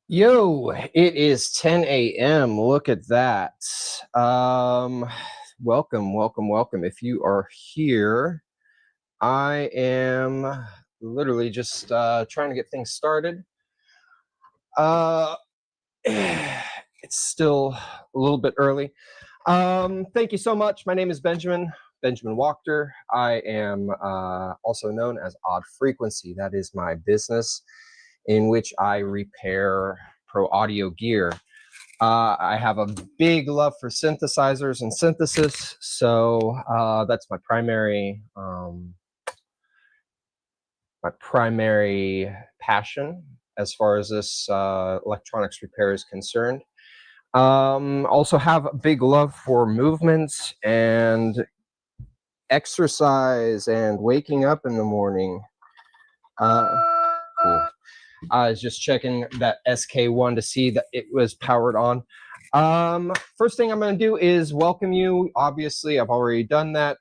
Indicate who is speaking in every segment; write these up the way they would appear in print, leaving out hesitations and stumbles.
Speaker 1: Yo, it is 10 a.m. Look at that. Welcome. If you are here, I am literally just trying to get things started. It's still a little bit early. Thank you so much. My name is Benjamin Wachter. I am also known as Odd Frequency. That is my business in which I repair pro audio gear. I have a big love for synthesizers and synthesis, so that's my primary passion as far as this electronics repair is concerned. Also have a big love for movements and exercise and waking up in the morning. Cool. I was just checking that SK-1 to see that it was powered on. First thing I'm going to do is welcome you. Obviously, I've already done that.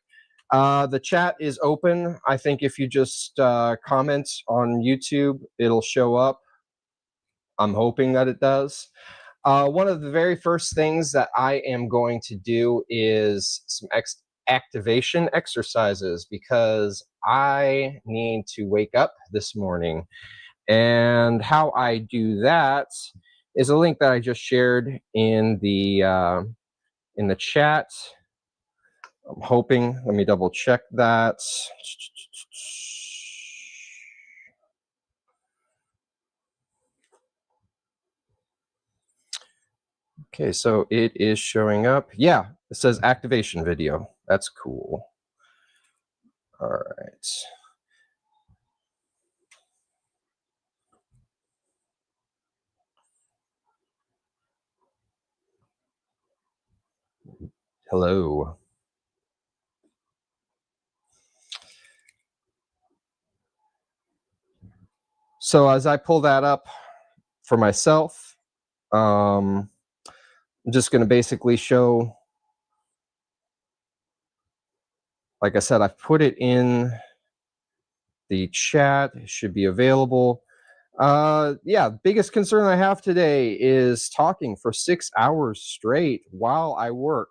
Speaker 1: The chat is open. I think if you just comment on YouTube, it'll show up. I'm hoping that it does. One of the very first things that I am going to do is some activation exercises because I need to wake up this morning. And how I do that is a link that I just shared in the chat. I'm hoping, let me double check that. Okay, so it is showing up. Yeah, it says activation video. That's cool. All right. Hello. So as I pull that up for myself, I'm just going to basically show, like I said, I've put it in the chat. It should be available. Yeah, biggest concern I have today is talking for 6 hours straight while I work.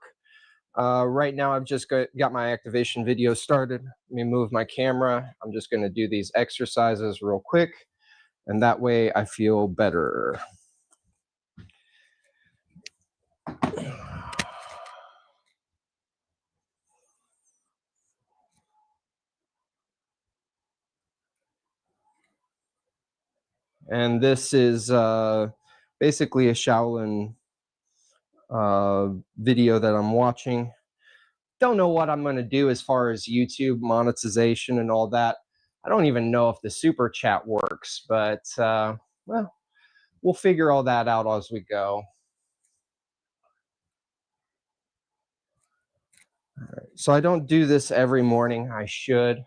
Speaker 1: Right now, I've just got my activation video started. Let me move my camera. I'm just going to do these exercises real quick, and that way I feel better. And this is basically a Shaolin video that I'm watching. Don't know what I'm going to do as far as YouTube monetization and all that. I don't even know if the super chat works, but well, we'll figure all that out as we go. All right. So I don't do this every morning. I should,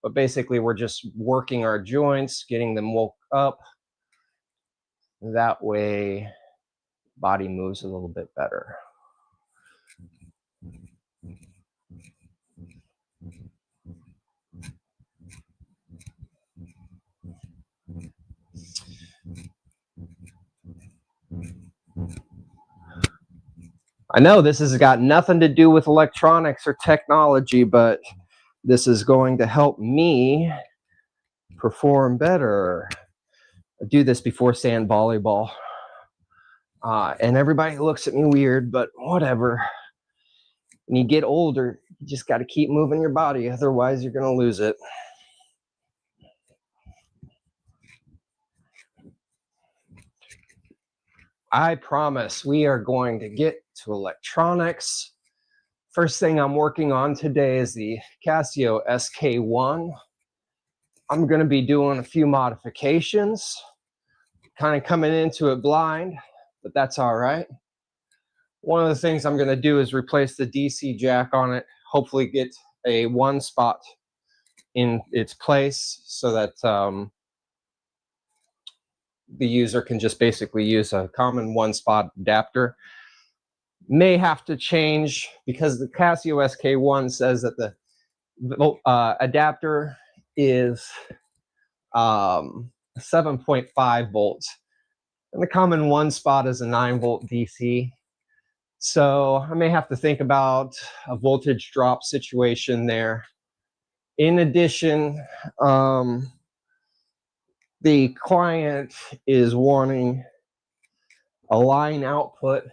Speaker 1: but basically we're just working our joints, getting them woke up. That way, body moves a little bit better. I know this has got nothing to do with electronics or technology, but this is going to help me perform better. I do this before sand volleyball. And everybody looks at me weird, but whatever. When you get older, you just got to keep moving your body. Otherwise, you're going to lose it. I promise we are going to get to electronics. First thing I'm working on today is the Casio SK-1. I'm going to be doing a few modifications, kind of coming into it blind, but that's all right. One of the things I'm going to do is replace the DC jack on it, hopefully get a one spot in its place so that the user can just basically use a common one spot adapter. May have to change because the Casio SK-1 says that the adapter is 7.5 volts. And the common one spot is a 9-volt DC. So I may have to think about a voltage drop situation there. In addition, the client is wanting a line output.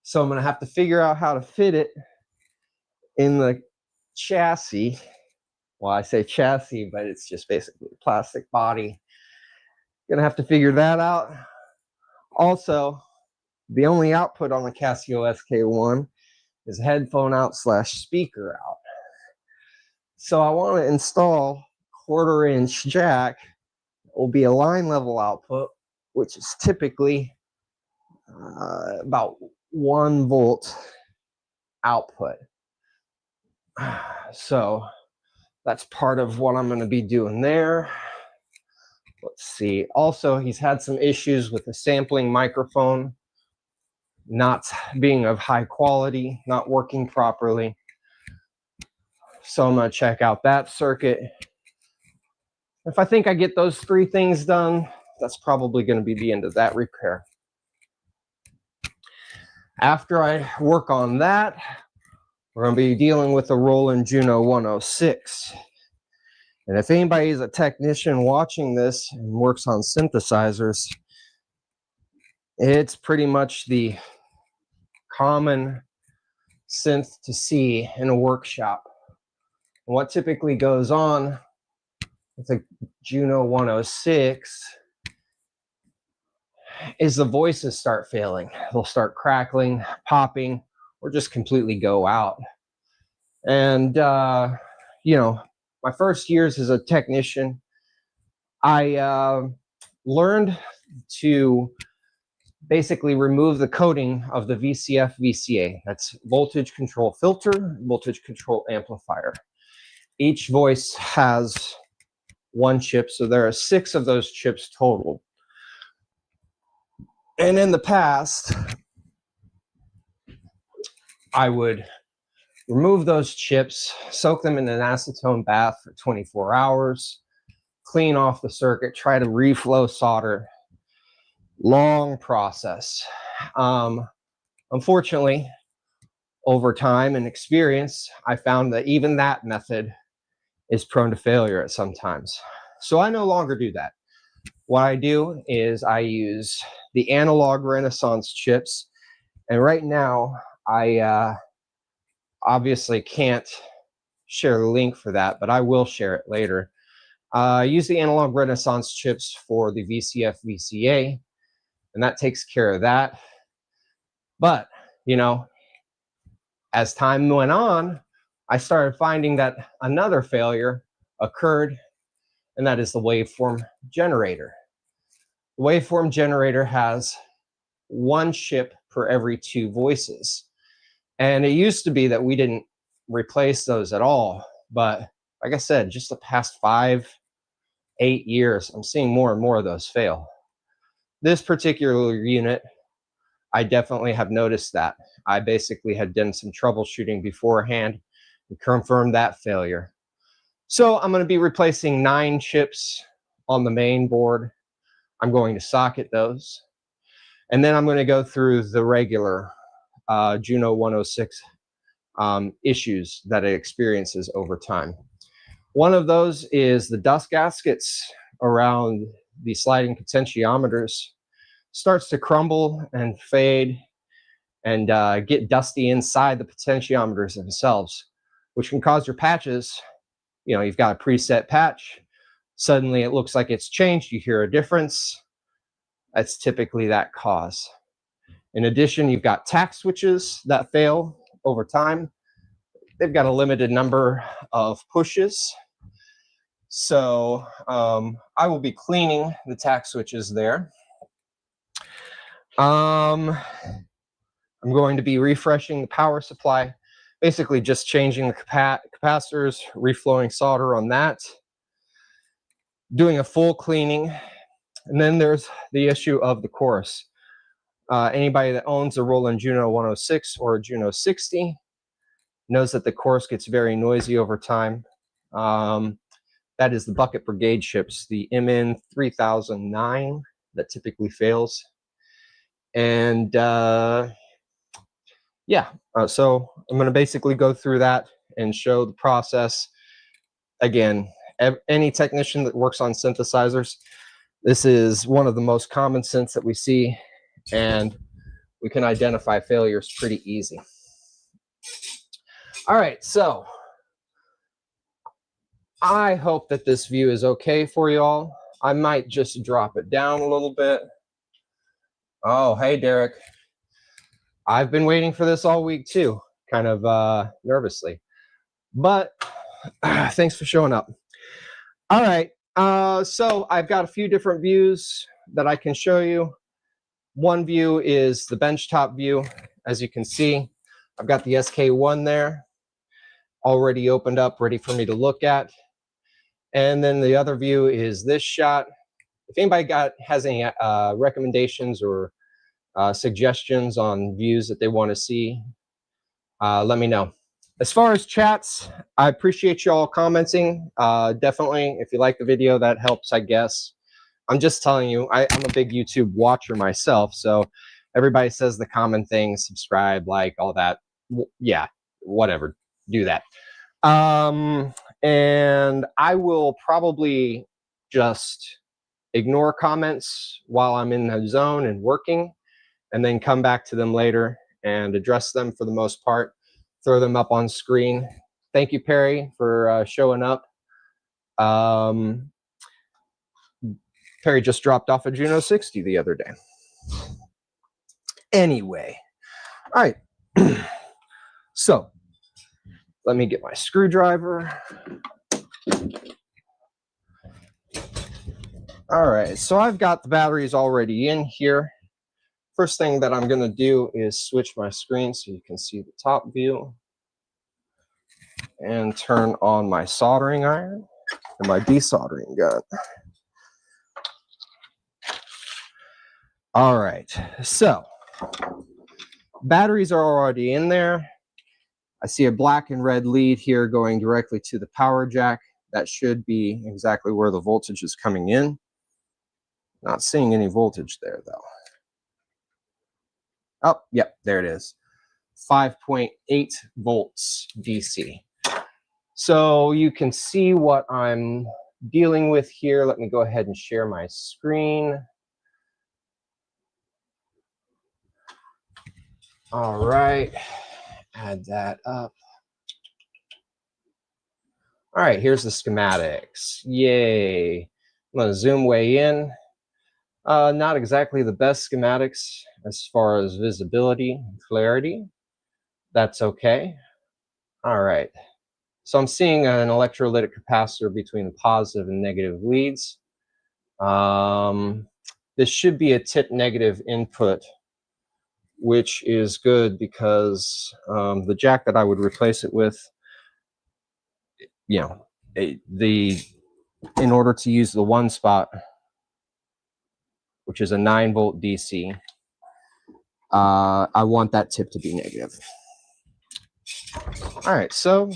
Speaker 1: So I'm going to have to figure out how to fit it in the chassis. Well, I say chassis, but it's just basically a plastic body. Gonna have to figure that out. Also, the only output on the Casio SK-1 is headphone out / speaker out. So I want to install 1/4-inch jack. It will be a line level output, which is typically about 1 volt output. So that's part of what I'm going to be doing there. Let's see. Also, he's had some issues with the sampling microphone not being of high quality, not working properly. So I'm going to check out that circuit. If I think I get those 3 things done, that's probably going to be the end of that repair. After I work on that, we're going to be dealing with the Roland Juno 106. And if anybody is a technician watching this and works on synthesizers, it's pretty much the common synth to see in a workshop. And what typically goes on with the Juno 106 is the voices start failing. They'll start crackling, popping, or just completely go out. And, you know, my first years as a technician, I learned to basically remove the coding of the VCF VCA. That's voltage control filter, voltage control amplifier. Each voice has 1 chip, so there are 6 of those chips total. And in the past, I would remove those chips, soak them in an acetone bath for 24 hours, clean off the circuit, try to reflow solder. Long process. Unfortunately, over time and experience, I found that even that method is prone to failure at some times. So I no longer do that. What I do is I use the analog Renaissance chips. And right now, I obviously can't share the link for that, but I will share it later. I use the analog Renaissance chips for the VCF VCA, and that takes care of that. But, you know, as time went on, I started finding that another failure occurred, and that is the waveform generator. The waveform generator has 1 chip per every 2 voices. And it used to be that we didn't replace those at all. But like I said, just the past 5-8 years, I'm seeing more and more of those fail. This particular unit, I definitely have noticed that. I basically had done some troubleshooting beforehand and confirmed that failure. So I'm going to be replacing 9 chips on the main board. I'm going to socket those. And then I'm going to go through the regular Juno 106 issues that it experiences over time. One of those is the dust gaskets around the sliding potentiometers starts to crumble and fade and get dusty inside the potentiometers themselves, which can cause your patches, you know, you've got a preset patch, suddenly it looks like it's changed, you hear a difference. That's typically that cause. In addition, you've got tact switches that fail over time. They've got a limited number of pushes. So I will be cleaning the tact switches there. I'm going to be refreshing the power supply, basically just changing the capacitors, reflowing solder on that, doing a full cleaning. And then there's the issue of the chorus. Anybody that owns a Roland Juno 106 or a Juno 60 knows that the chorus gets very noisy over time. That is the Bucket Brigade chips, the MN 3009 that typically fails. And yeah, so I'm going to basically go through that and show the process. Again, any technician that works on synthesizers, this is one of the most common synths that we see, and we can identify failures pretty easy. All right, so I hope that this view is okay for you all. I might just drop it down a little bit. Oh, hey, Derek. I've been waiting for this all week too, kind of nervously. But thanks for showing up. All right, so I've got a few different views that I can show you. One view is the benchtop view. As you can see, I've got the SK-1 there, already opened up, ready for me to look at. And then the other view is this shot. If anybody has any recommendations or suggestions on views that they want to see, let me know. As far as chats, I appreciate you all commenting. Definitely, if you like the video, that helps, I guess. I'm just telling you, I'm a big YouTube watcher myself, so everybody says the common things, subscribe, like, all that. Yeah, whatever, do that. And I will probably just ignore comments while I'm in the zone and working, and then come back to them later and address them for the most part, throw them up on screen. Thank you, Perry, for showing up. Perry just dropped off a Juno 60 the other day. Anyway, all right. So let me get my screwdriver. All right, so I've got the batteries already in here. First thing that I'm going to do is switch my screen so you can see the top view, and turn on my soldering iron and my desoldering gun. All right, so batteries are already in there. I see a black and red lead here going directly to the power jack. That should be exactly where the voltage is coming in. Not seeing any voltage there though. Oh, yep, there it is. 5.8 volts DC. So you can see what I'm dealing with here. Let me go ahead and share my screen. All right, add that up. All right, here's the schematics. Yay. I'm gonna zoom way in. Not exactly the best schematics as far as visibility and clarity. That's okay. All right. So I'm seeing an electrolytic capacitor between the positive and negative leads. This should be a tip negative input, which is good because the jack that I would replace it with, you know, in order to use the one spot, which is a 9-volt DC, I want that tip to be negative. All right, so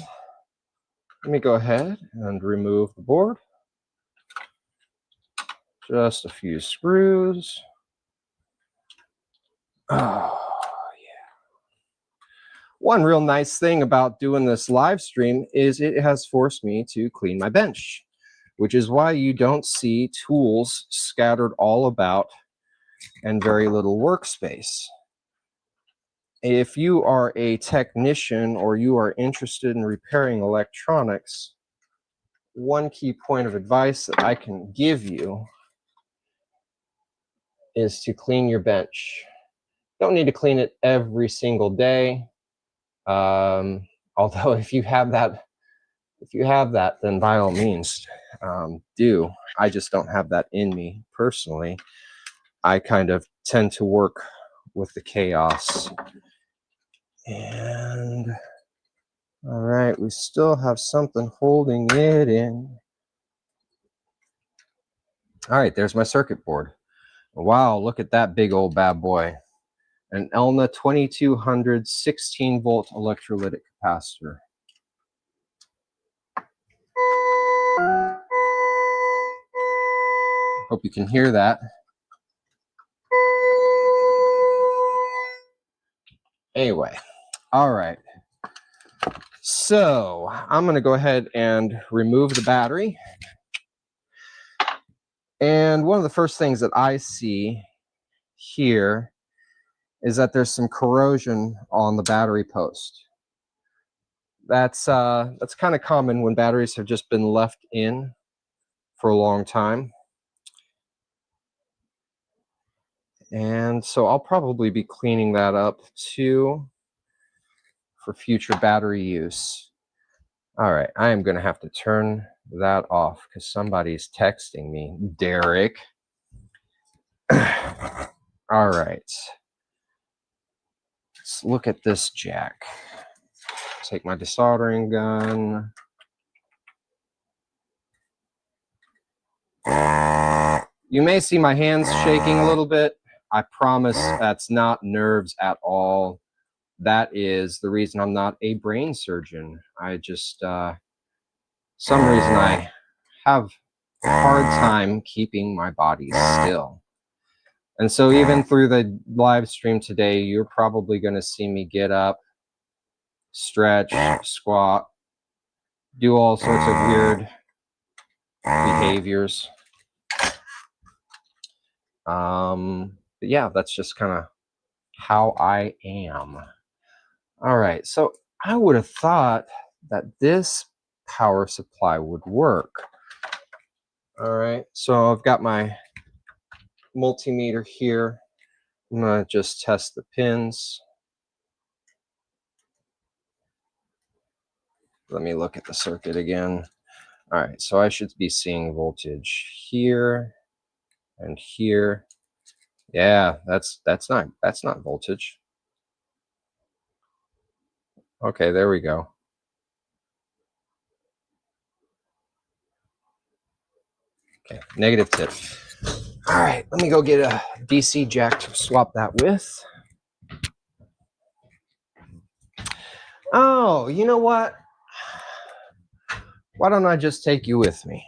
Speaker 1: let me go ahead and remove the board. Just a few screws. Oh, yeah. One real nice thing about doing this live stream is it has forced me to clean my bench, which is why you don't see tools scattered all about and very little workspace. If you are a technician or you are interested in repairing electronics, one key point of advice that I can give you is to clean your bench. Don't need to clean it every single day. Although if you have that, then by all means do. I just don't have that in me personally. I kind of tend to work with the chaos. And all right, we still have something holding it in. All right, there's my circuit board. Wow, look at that big old bad boy. An Elna 2200 16-volt electrolytic capacitor. Hope you can hear that. Anyway, all right. So I'm going to go ahead and remove the battery. And one of the first things that I see here is that there's some corrosion on the battery post. That's kind of common when batteries have just been left in for a long time. And so I'll probably be cleaning that up too for future battery use. All right, I am going to have to turn that off because somebody's texting me. Derek. All right. Let's look at this jack. Take my desoldering gun. You may see my hands shaking a little bit. I promise that's not nerves at all. That is the reason I'm not a brain surgeon. I just, some reason I have a hard time keeping my body still. And so even through the live stream today, you're probably going to see me get up, stretch, squat, do all sorts of weird behaviors. But yeah, that's just kind of how I am. All right, so I would have thought that this power supply would work. All right, so I've got my multimeter here. I'm gonna just test the pins. Let me look at the circuit again. All right, so I should be seeing voltage here and here. Yeah, that's not voltage. Okay, there we go. Okay, negative tip. All right, let me go get a DC jack to swap that with. Oh, you know what? Why don't I just take you with me?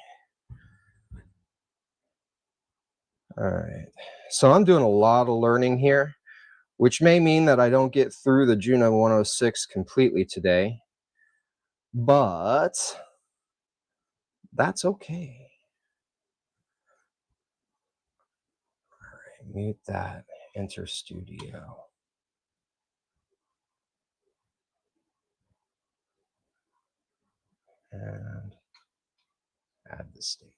Speaker 1: All right, so I'm doing a lot of learning here, which may mean that I don't get through the Juno 106 completely today, but that's okay. All right, mute that, enter studio. And add the stage.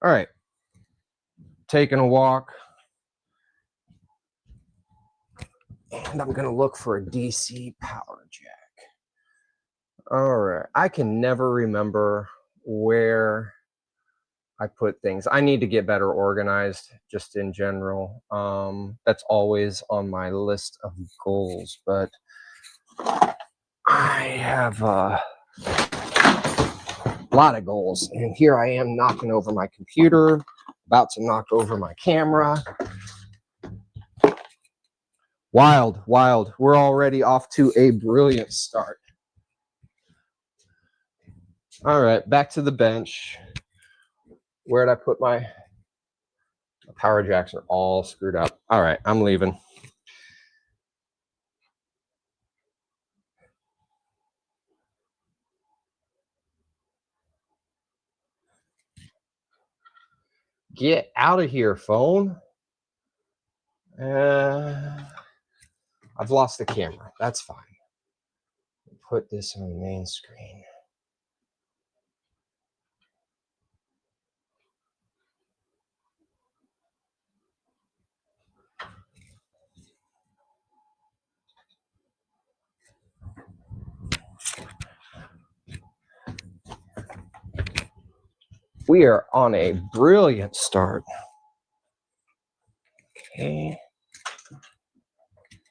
Speaker 1: All right, taking a walk. And I'm gonna look for a DC power jack. All right, I can never remember where I put things. I need to get better organized just in general. That's always on my list of goals, but I have a lot of goals. And here I am knocking over my computer, about to knock over my camera. Wild, wild. We're already off to a brilliant start. All right, back to the bench. Where'd I put my power jacks? Are all screwed up. All right, I'm leaving. Get out of here, phone. I've lost the camera. That's fine. Put this on the main screen. We are on a brilliant start. Okay.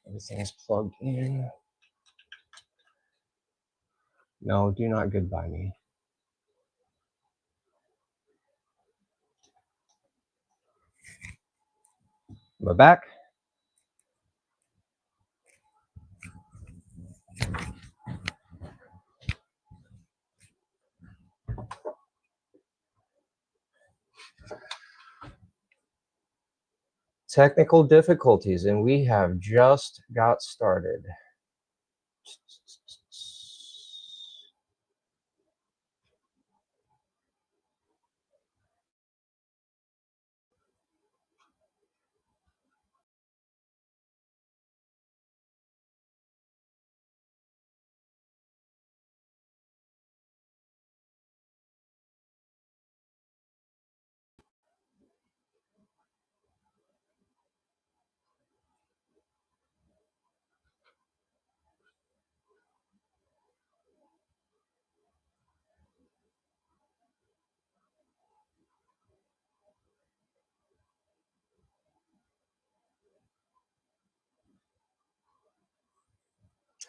Speaker 1: Everything's plugged in. No, do not goodbye me. Am I back? Technical difficulties, and we have just got started.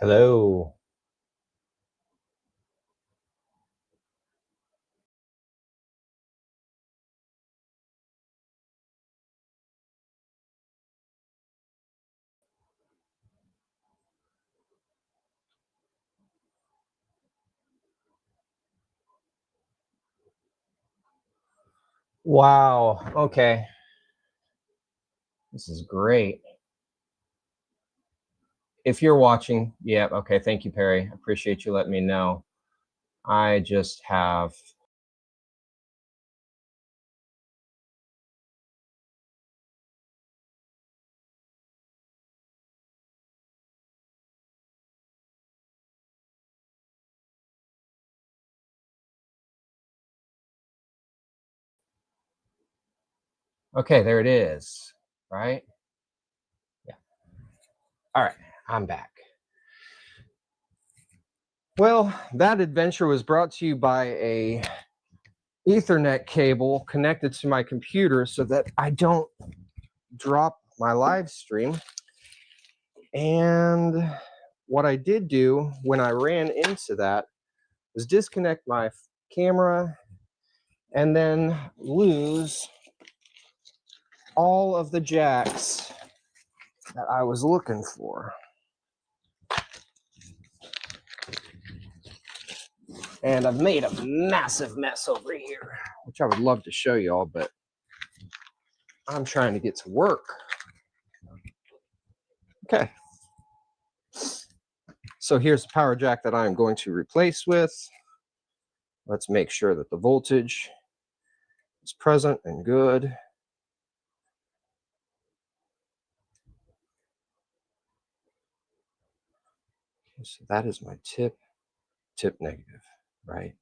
Speaker 1: Hello. Wow. Okay. This is great. If you're watching, yeah, okay. Thank you, Perry. I appreciate you letting me know. I just have. Okay, there it is. Right? Yeah. All right. I'm back. Well, that adventure was brought to you by a Ethernet cable connected to my computer so that I don't drop my live stream. And what I did do when I ran into that was disconnect my camera and then lose all of the jacks that I was looking for. And I've made a massive mess over here, which I would love to show you all, but I'm trying to get to work. Okay. So here's the power jack that I'm going to replace with. Let's make sure that the voltage is present and good. So that is my tip negative, right?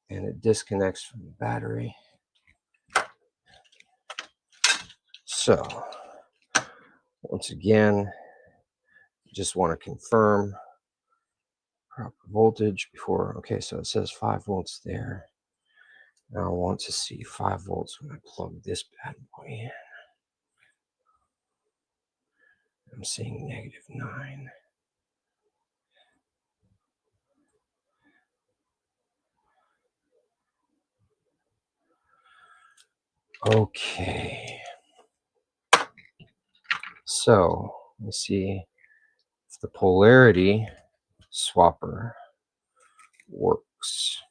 Speaker 1: And it disconnects from the battery. So once again, just want to confirm proper voltage before. Okay, so it says 5 volts there. Now I want to see 5 volts when I plug this bad boy in. I'm seeing -9. Okay. So let me see if the polarity swapper works.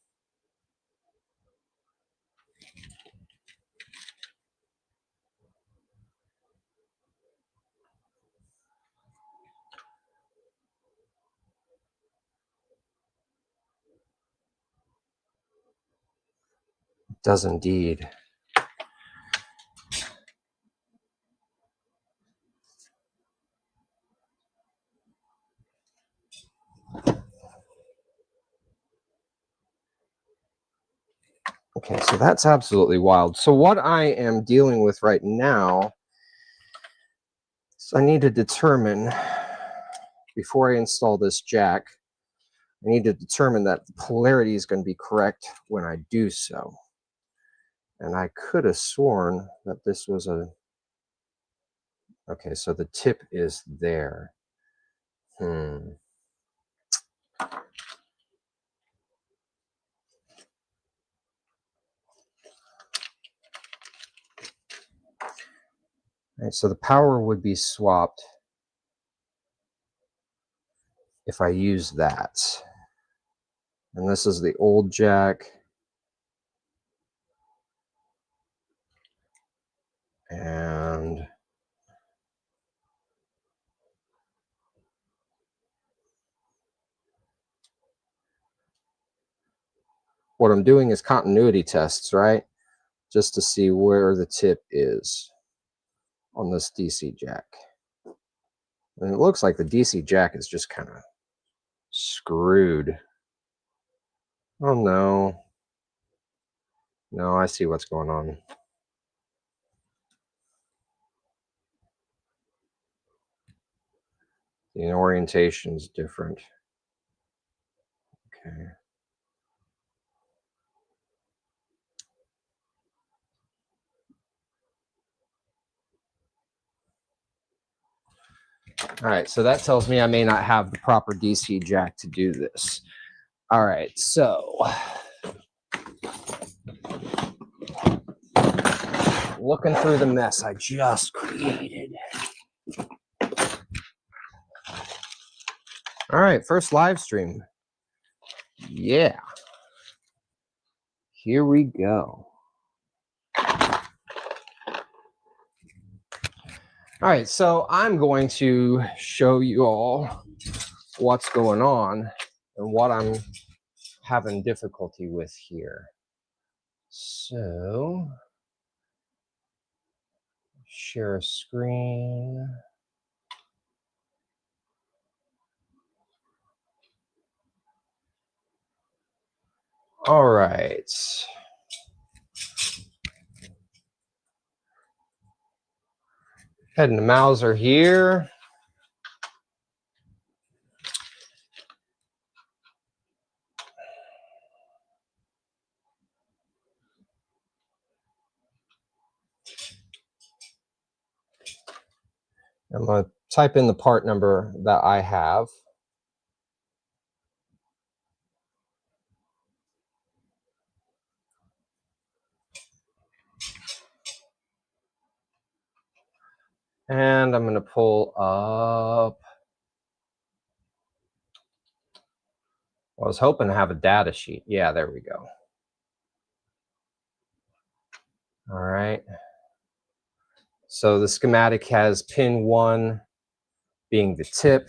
Speaker 1: It does indeed. Okay, so that's absolutely wild. So what I am dealing with right now is I need to determine, before I install this jack, I need to determine that the polarity is going to be correct when I do so. And I could have sworn that this was a... Okay, so the tip is there. Right, so the power would be swapped if I use that. And this is the old jack. And what I'm doing is continuity tests, right? Just to see where the tip is on this DC jack. And it looks like the DC jack is just kind of screwed. Oh no. No, I see what's going on. The orientation is different. Okay. All right, so that tells me I may not have the proper DC jack to do this. All right, so looking through the mess I just created. All right, first live stream. Yeah. Here we go. All right, so I'm going to show you all what's going on and what I'm having difficulty with here. So, share a screen. All right. Head and Mauser here. I'm going to type in the part number that I have. And I'm going to pull up. I was hoping to have a data sheet. Yeah, there we go. All right. So the schematic has pin 1 being the tip,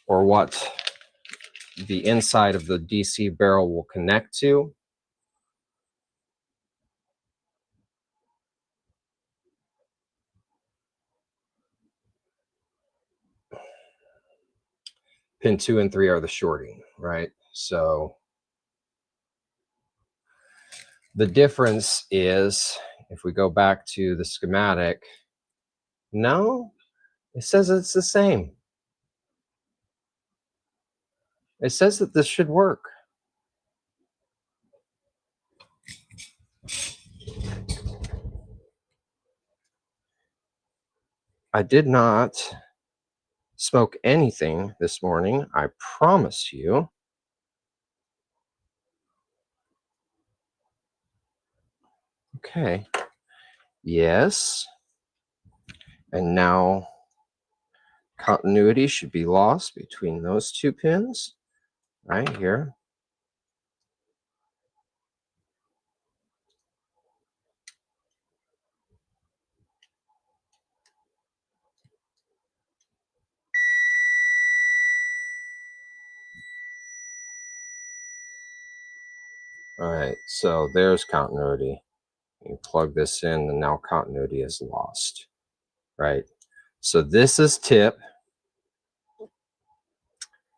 Speaker 1: or what the inside of the DC barrel will connect to. Pin 2 and 3 are the shorting, right? So the difference is, if we go back to the schematic, no, it says it's the same. It says that this should work. I did not smoke anything this morning, I promise you. Okay. Yes. And now continuity should be lost between those two pins right here. All right, so there's continuity. You plug this in and now continuity is lost, right? So this is tip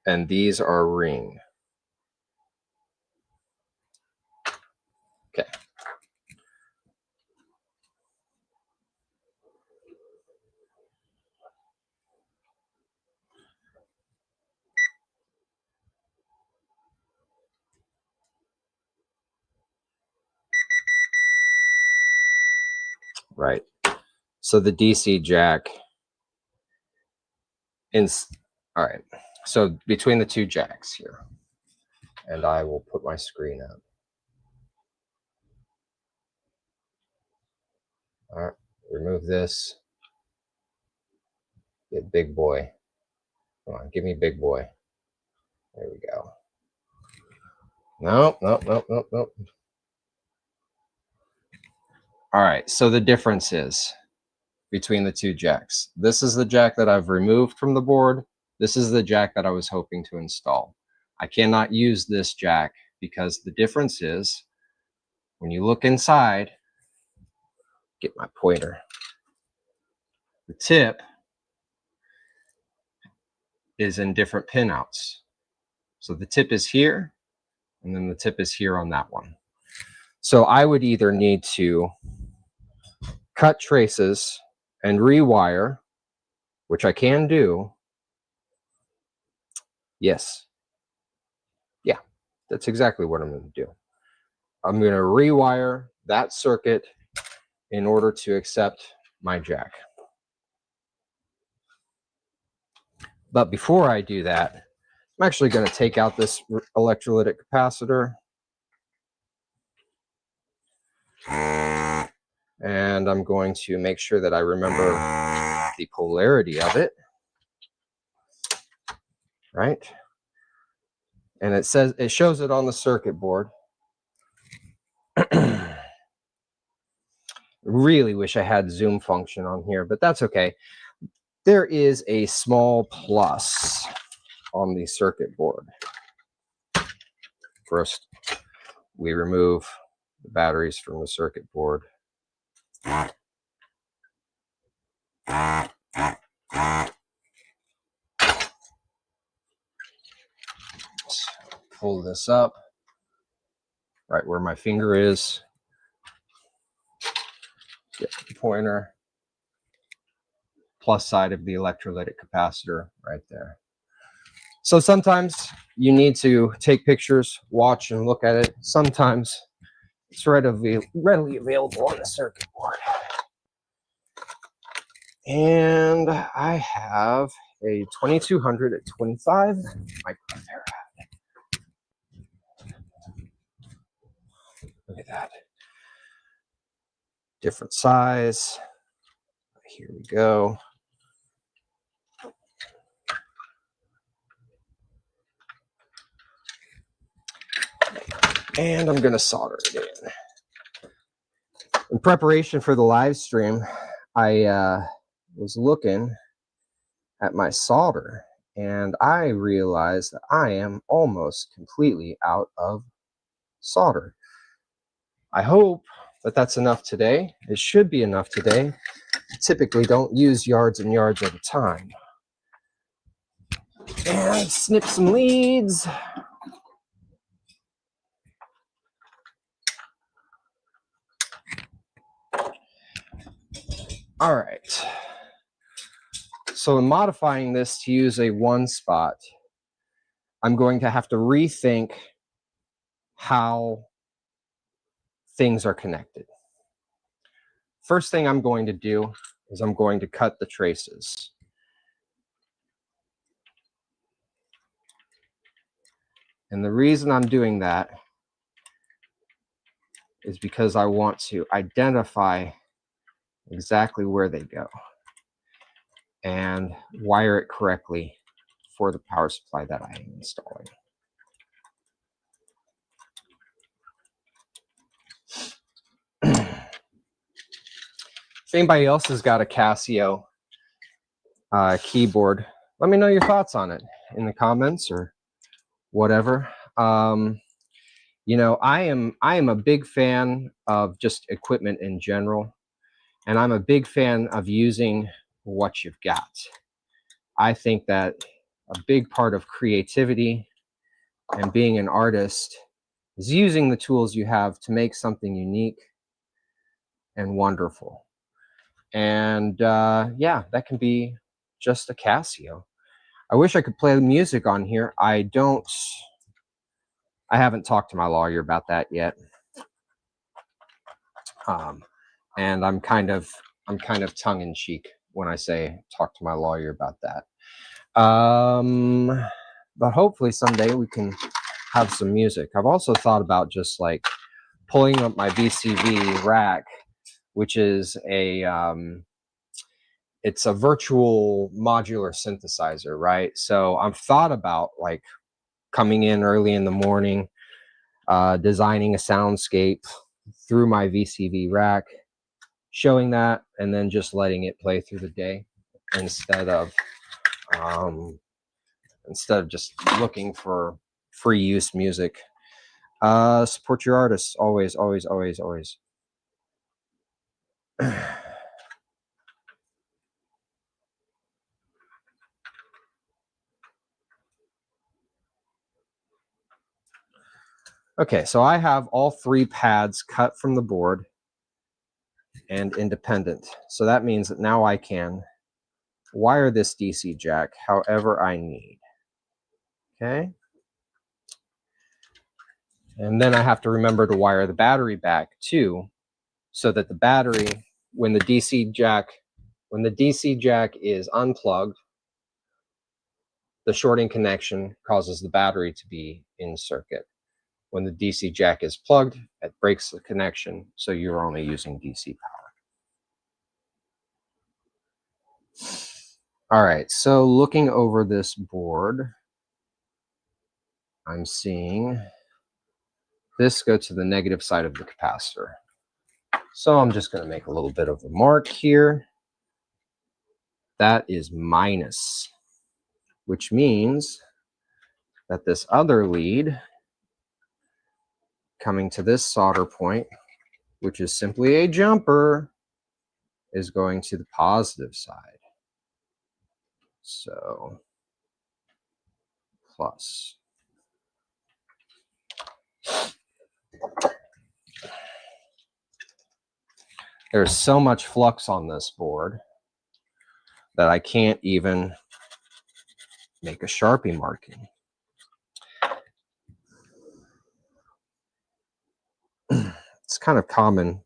Speaker 1: and these are ring. Okay. Right. So the DC jack all right. So between the two jacks here, and I will put my screen up. All right, remove this. Get big boy. Come on, give me big boy. There we go. Nope. All right, so the difference is between the two jacks. This is the jack that I've removed from the board. This is the jack that I was hoping to install. I cannot use this jack because the difference is when you look inside, get my pointer, the tip is in different pinouts. So the tip is here, and then the tip is here on that one. So I would either need to cut traces and rewire, which I can do. Yes. Yeah, that's exactly what I'm going to do. I'm going to rewire that circuit in order to accept my jack. But before I do that, I'm actually going to take out this electrolytic capacitor. And I'm going to make sure that I remember the polarity of it. Right? And it shows it on the circuit board. Really wish I had zoom function on here, but that's okay. There is a small plus on the circuit board. First, we remove the batteries from the circuit board. Let's pull this up right where my finger is. Get the pointer. Plus side of the electrolytic capacitor right there. So sometimes you need to take pictures, watch and look at it. Sometimes it's readily available on the circuit board. And I have a 2200 at 25 microfarad. Look at that. Different size. Here we go. And I'm going to solder it in. In preparation for the live stream, I was looking at my solder and I realized that I am almost completely out of solder. I hope that that's enough today. It should be enough today. I typically don't use yards and yards at a time. And snip some leads. All right. So in modifying this to use a one spot, I'm going to have to rethink how things are connected. First thing I'm going to do is I'm going to cut the traces. And the reason I'm doing that is because I want to identify exactly where they go and wire it correctly for the power supply that I am installing. If anybody else has got a Casio keyboard, let me know your thoughts on it in the comments or whatever. You know, I am a big fan of just equipment in general, and I'm a big fan of using what you've got. I think that a big part of creativity and being an artist is using the tools you have to make something unique and wonderful. And yeah, that can be just a Casio. I wish I could play the music on here. I haven't talked to my lawyer about that yet. And I'm kind of tongue in cheek when I say talk to my lawyer about that. But hopefully someday we can have some music. I've also thought about just like pulling up my VCV rack, which is it's a virtual modular synthesizer, right? So I've thought about like coming in early in the morning, designing a soundscape through my VCV rack, showing that, and then just letting it play through the day instead of just looking for free use music. Support your artists always, always, always, always. Okay, so I have all 3 pads cut from the board and independent. So that means that now I can wire this DC jack however I need. Okay. And then I have to remember to wire the battery back too, so that the battery, when the DC jack is unplugged, the shorting connection causes the battery to be in circuit. When the DC jack is plugged, it breaks the connection, so you're only using DC power. All right, so looking over this board, I'm seeing this go to the negative side of the capacitor. So I'm just going to make a little bit of a mark here. That is minus, which means that this other lead coming to this solder point, which is simply a jumper, is going to the positive side. So plus. There's so much flux on this board that I can't even make a Sharpie marking. It's kind of common.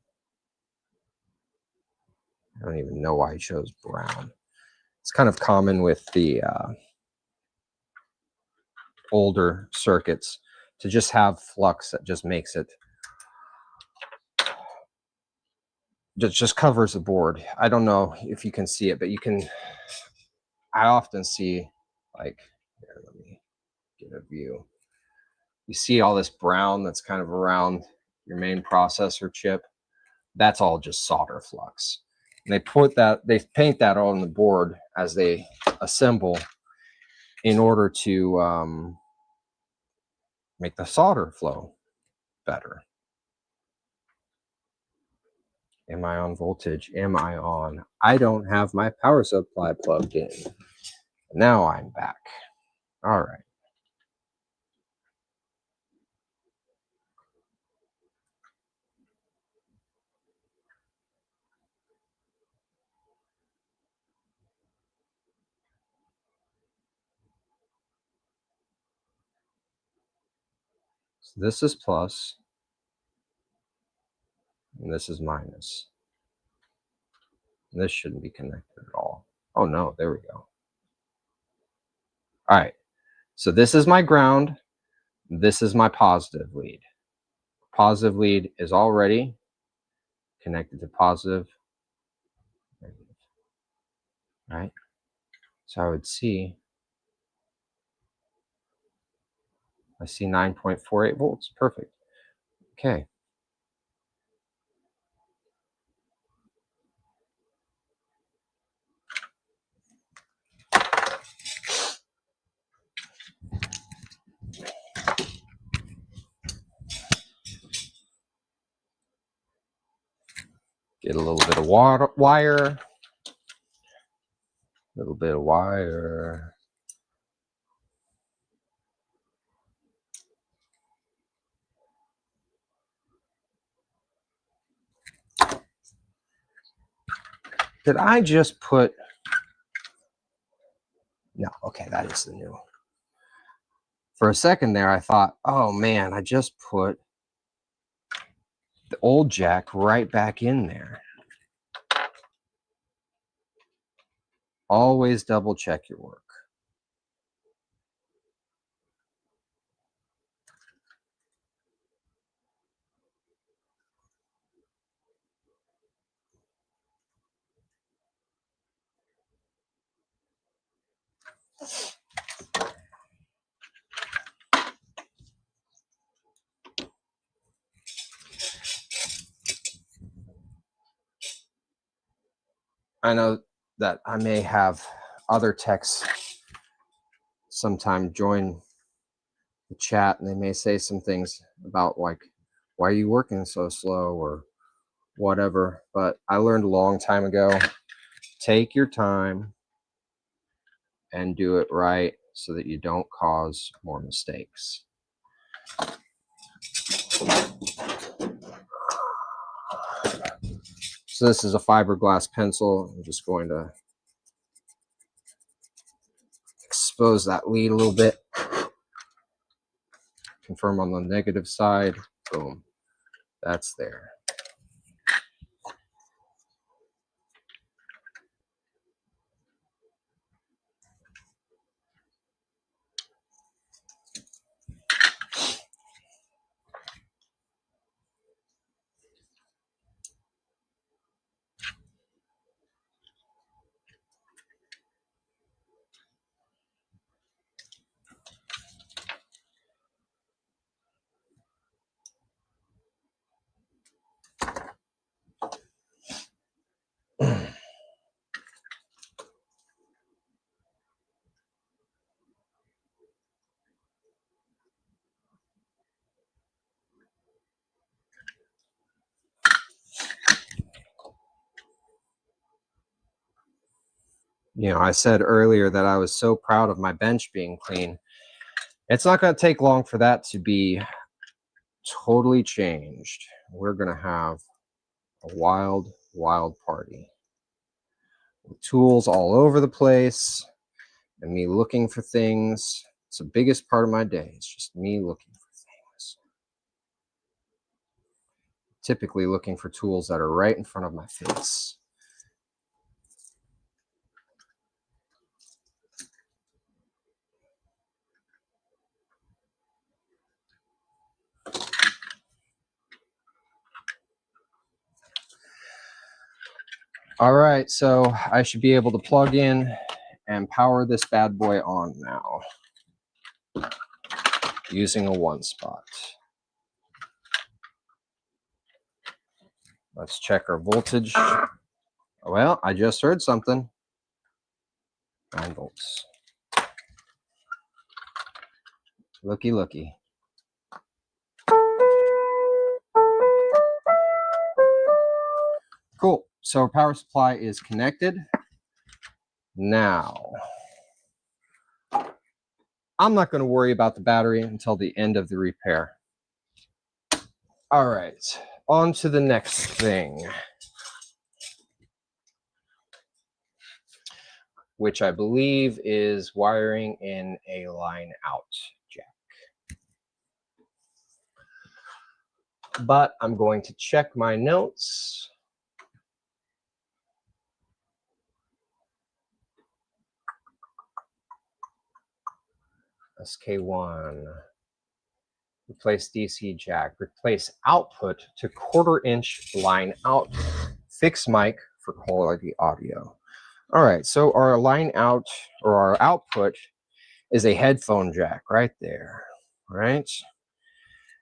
Speaker 1: I don't even know why I chose brown. It's kind of common with the older circuits to just have flux that just makes it, just covers the board. I don't know if you can see it, but you can, I often see, like, here, let me get a view. You see all this brown that's kind of around your main processor chip. That's all just solder flux. And they paint that on the board as they assemble in order to make the solder flow better. Am I on voltage? Am I on? I don't have my power supply plugged in. Now I'm back. All right. So this is plus, and this is minus. And this shouldn't be connected at all. Oh no, there we go. All right. So this is my ground. This is my positive lead. Positive lead is already connected to positive, negative. All right. So I would see, I see 9.48 volts. Perfect. Okay. Get a little bit of wire. A little bit of wire. Did I just put? No, okay, that is the new. For a second there, I thought, oh man, I just put the old jack right back in there. Always double check your work. I know that I may have other techs sometime join the chat, and they may say some things about like, why are you working so slow or whatever. But I learned a long time ago, take your time and do it right so that you don't cause more mistakes. So this is a fiberglass pencil. I'm just going to expose that lead a little bit. Confirm on the negative side. Boom. That's there. You know, I said earlier that I was so proud of my bench being clean. It's not going to take long for that to be totally changed. We're going to have a wild, wild party with tools all over the place and me looking for things. It's the biggest part of my day. It's just me looking for things. Typically looking for tools that are right in front of my face. All right, so I should be able to plug in and power this bad boy on now using a one spot. Let's check our voltage. Well, I just heard something. 9 volts. Looky, looky. Cool. So our power supply is connected. Now, I'm not going to worry about the battery until the end of the repair. All right, on to the next thing, which I believe is wiring in a line out jack. But I'm going to check my notes. SK-1. Replace DC jack. Replace output to 1/4 inch line out. Fix mic for quality audio. All right, so our line out or our output is a headphone jack right there, right?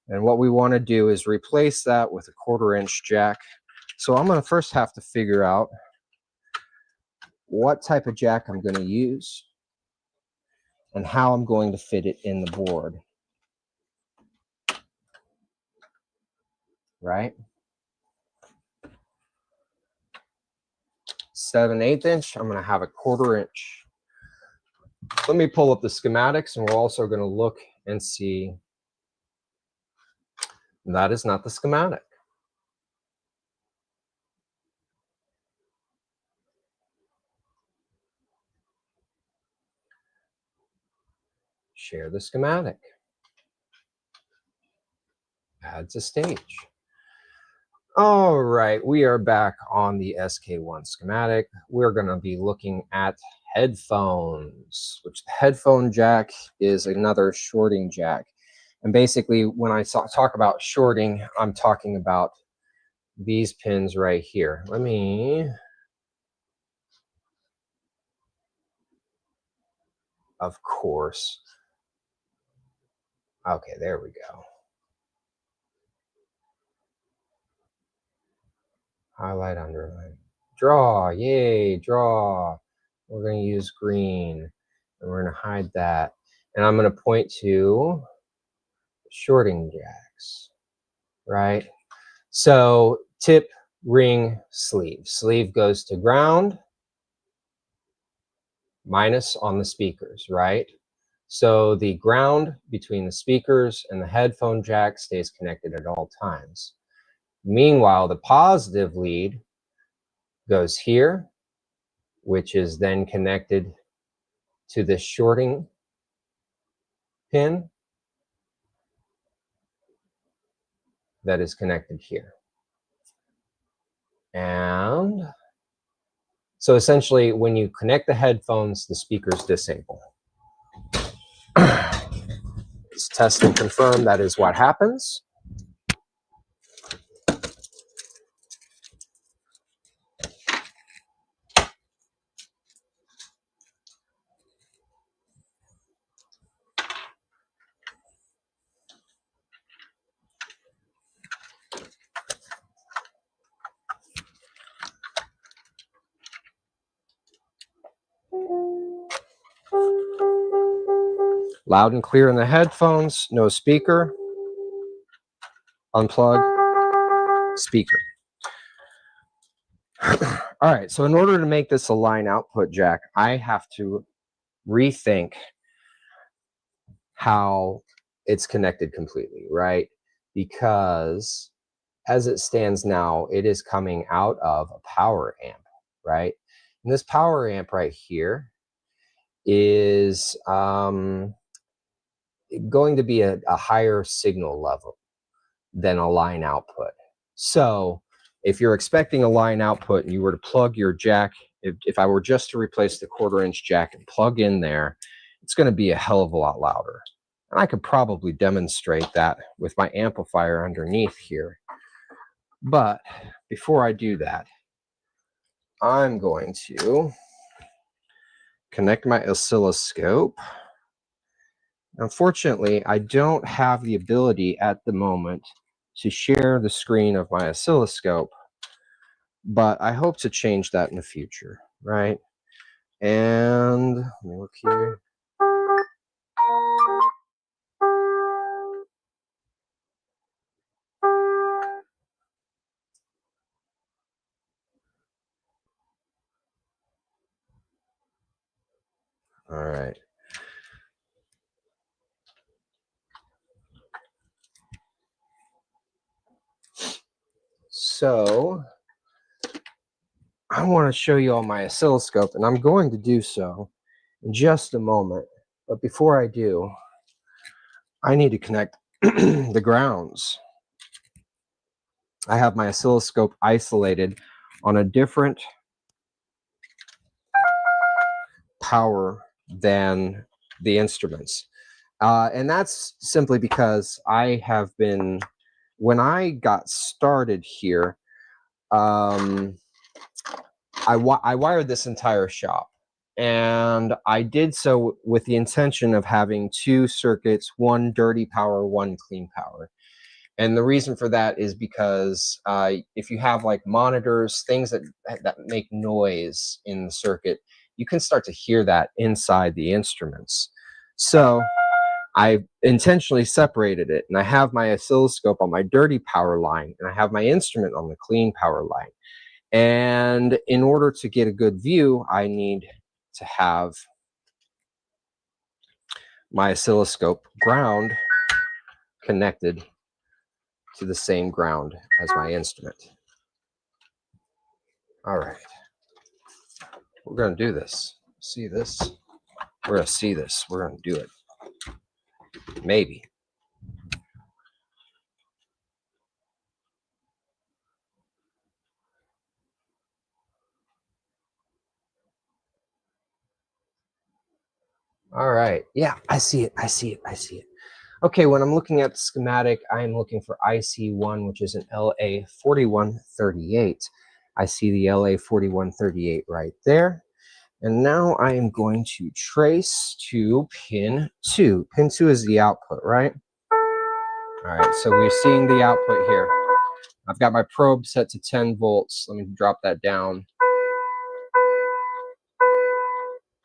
Speaker 1: And what we want to do is replace that with a 1/4 inch jack. So I'm going to first have to figure out what type of jack I'm going to use and how I'm going to fit it in the board. Right? 7/8 inch, I'm going to have a 1/4 inch. Let me pull up the schematics and we're also going to look and see. That is not the schematic. Share the schematic. Add to stage. All right, we are back on the SK-1 schematic. We're going to be looking at headphones, which the headphone jack is another shorting jack. And basically, when I talk about shorting, I'm talking about these pins right here. Let me... Of course. Okay, there we go. Highlight, underline. Draw, yay, draw. We're going to use green, and we're going to hide that. And I'm going to point to shorting jacks, right? So tip, ring, sleeve. Sleeve goes to ground, minus on the speakers, right? So the ground between the speakers and the headphone jack stays connected at all times. Meanwhile, the positive lead goes here, which is then connected to the shorting pin that is connected here. And so essentially, when you connect the headphones, the speakers disable. Let's test and confirm that is what happens. Loud and clear in the headphones, no speaker. Unplug, speaker. All right, so in order to make this a line output jack, I have to rethink how it's connected completely, right? Because as it stands now, it is coming out of a power amp, right? And this power amp right here is going to be a higher signal level than a line output. So if you're expecting a line output and you were to plug your jack, if I were just to replace the 1/4-inch jack and plug in there, it's going to be a hell of a lot louder. And I could probably demonstrate that with my amplifier underneath here. But before I do that, I'm going to connect my oscilloscope. Unfortunately, I don't have the ability at the moment to share the screen of my oscilloscope, but I hope to change that in the future, right? And let me look here. All right. So I want to show you all my oscilloscope, and I'm going to do so in just a moment. But before I do, I need to connect the grounds. I have my oscilloscope isolated on a different power than the instruments. And that's simply because I have been, when I got started here, I wired this entire shop. And I did so with the intention of having 2 circuits, one dirty power, one clean power. And the reason for that is because if you have like monitors, things that make noise in the circuit, you can start to hear that inside the instruments. So I intentionally separated it, and I have my oscilloscope on my dirty power line, and I have my instrument on the clean power line. And in order to get a good view, I need to have my oscilloscope ground connected to the same ground as my instrument. All right. We're going to do this. See this? We're going to see this. We're going to do it. Maybe. All right. Yeah, I see it. I see it. I see it. Okay, when I'm looking at the schematic, I'm looking for IC1, which is an LA4138. I see the LA4138 right there. And now I am going to trace to pin 2. Pin 2 is the output, right? All right, so we're seeing the output here. I've got my probe set to 10 volts. Let me drop that down.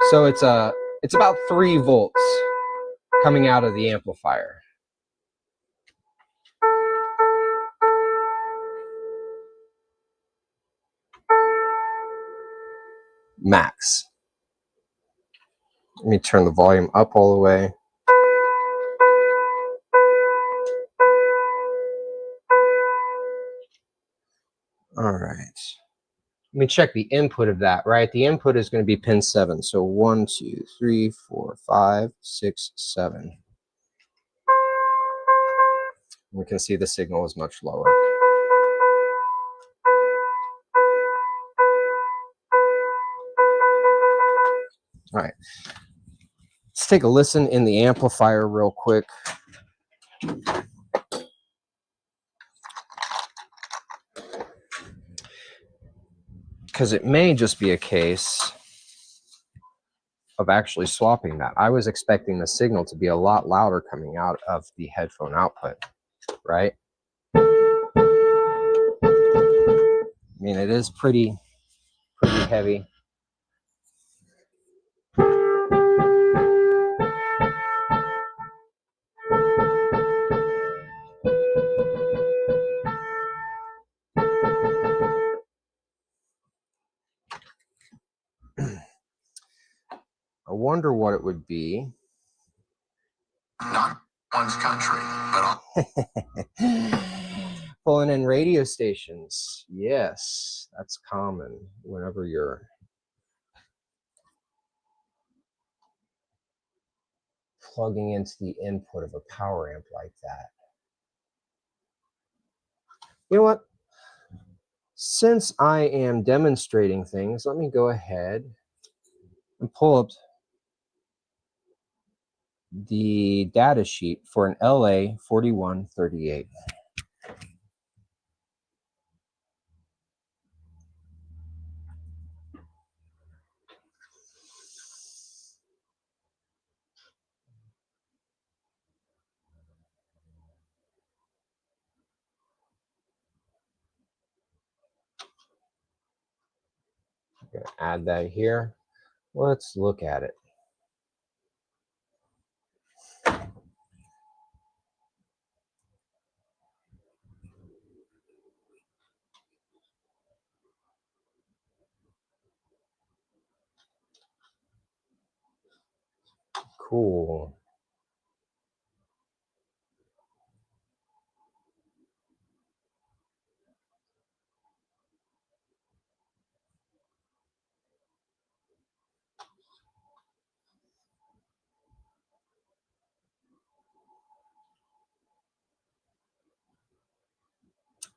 Speaker 1: So it's about 3 volts coming out of the amplifier. Max. Let me turn the volume up all the way. All right. Let me check the input of that, right? The input is going to be pin 7. So 1, 2, 3, 4, 5, 6, 7. We can see the signal is much lower. All right. Let's take a listen in the amplifier real quick. Because it may just be a case of actually swapping that. I was expecting the signal to be a lot louder coming out of the headphone output, right? I mean, it is pretty heavy. I wonder what it would be.
Speaker 2: Not one's country, but
Speaker 1: pulling in radio stations. Yes, that's common whenever you're plugging into the input of a power amp like that. You know what? Since I am demonstrating things, let me go ahead and pull up the data sheet for an LA 4138. I'm going to add that here. Let's look at it. Cool.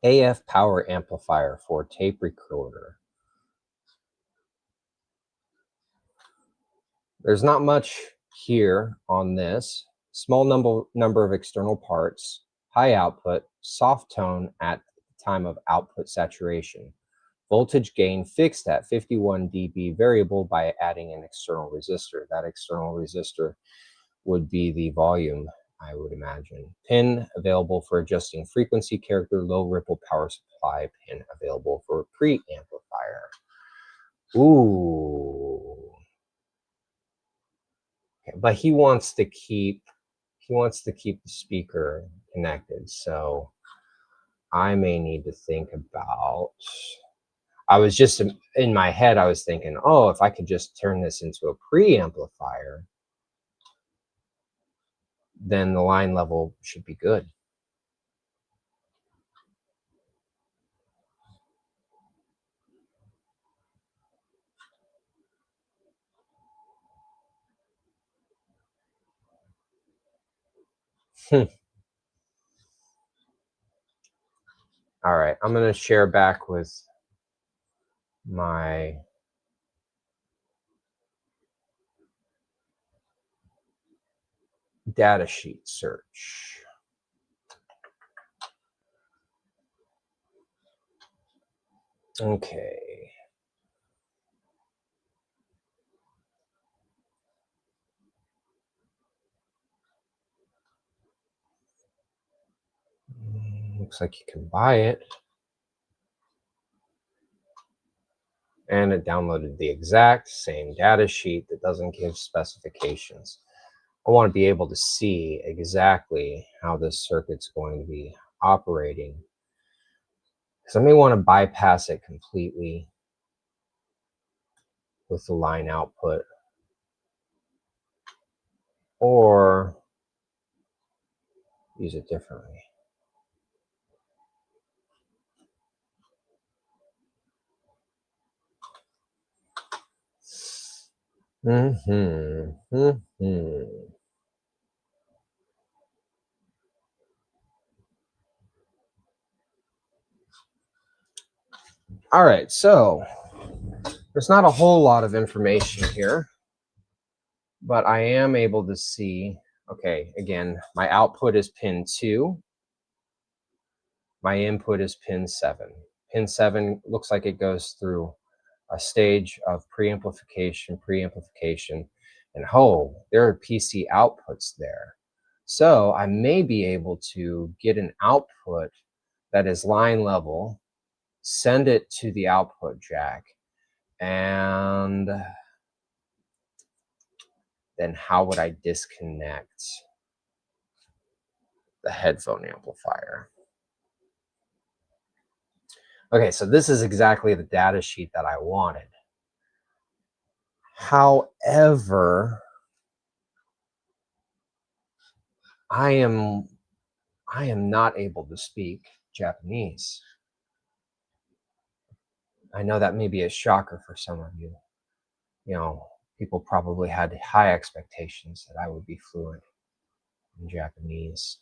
Speaker 1: AF power amplifier for tape recorder. There's not much here on this. Small number of external parts, high output, soft tone at the time of output saturation. Voltage gain fixed at 51 dB, variable by adding an external resistor. That external resistor would be the volume, I would imagine. Pin available for adjusting frequency character, low ripple power supply, pin available for preamplifier. Ooh. Okay, but he wants to keep the speaker connected, so I may need to think about, I was just in my head, I was thinking, oh, if I could just turn this into a preamplifier, then the line level should be good. All right, I'm going to share back with my data sheet search. Okay. Looks like you can buy it. And it downloaded the exact same data sheet that doesn't give specifications. I want to be able to see exactly how this circuit's going to be operating, because I may want to bypass it completely with the line output, or use it differently. All right, so there's not a whole lot of information here, but I am able to see, okay, again, my output is pin 2. My input is pin 7. Pin 7 looks like it goes through a stage of preamplification, and there are PC outputs there. So I may be able to get an output that is line level, send it to the output jack, and then how would I disconnect the headphone amplifier? Okay, so this is exactly the data sheet that I wanted. However, I am not able to speak Japanese. I know that may be a shocker for some of you. You know, people probably had high expectations that I would be fluent in Japanese.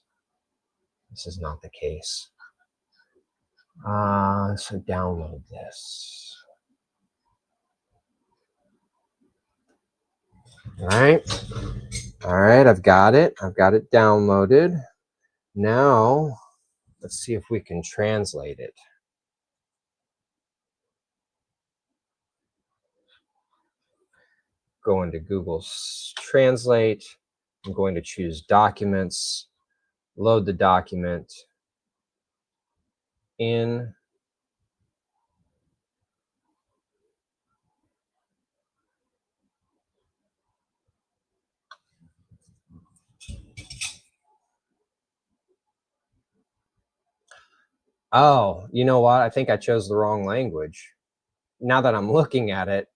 Speaker 1: This is not the case. So download this. All right, I've got it downloaded. Now, let's see if we can translate it. Go into Google's Translate. I'm going to choose Documents, load the document in. Oh, you know what? I think I chose the wrong language. Now that I'm looking at it,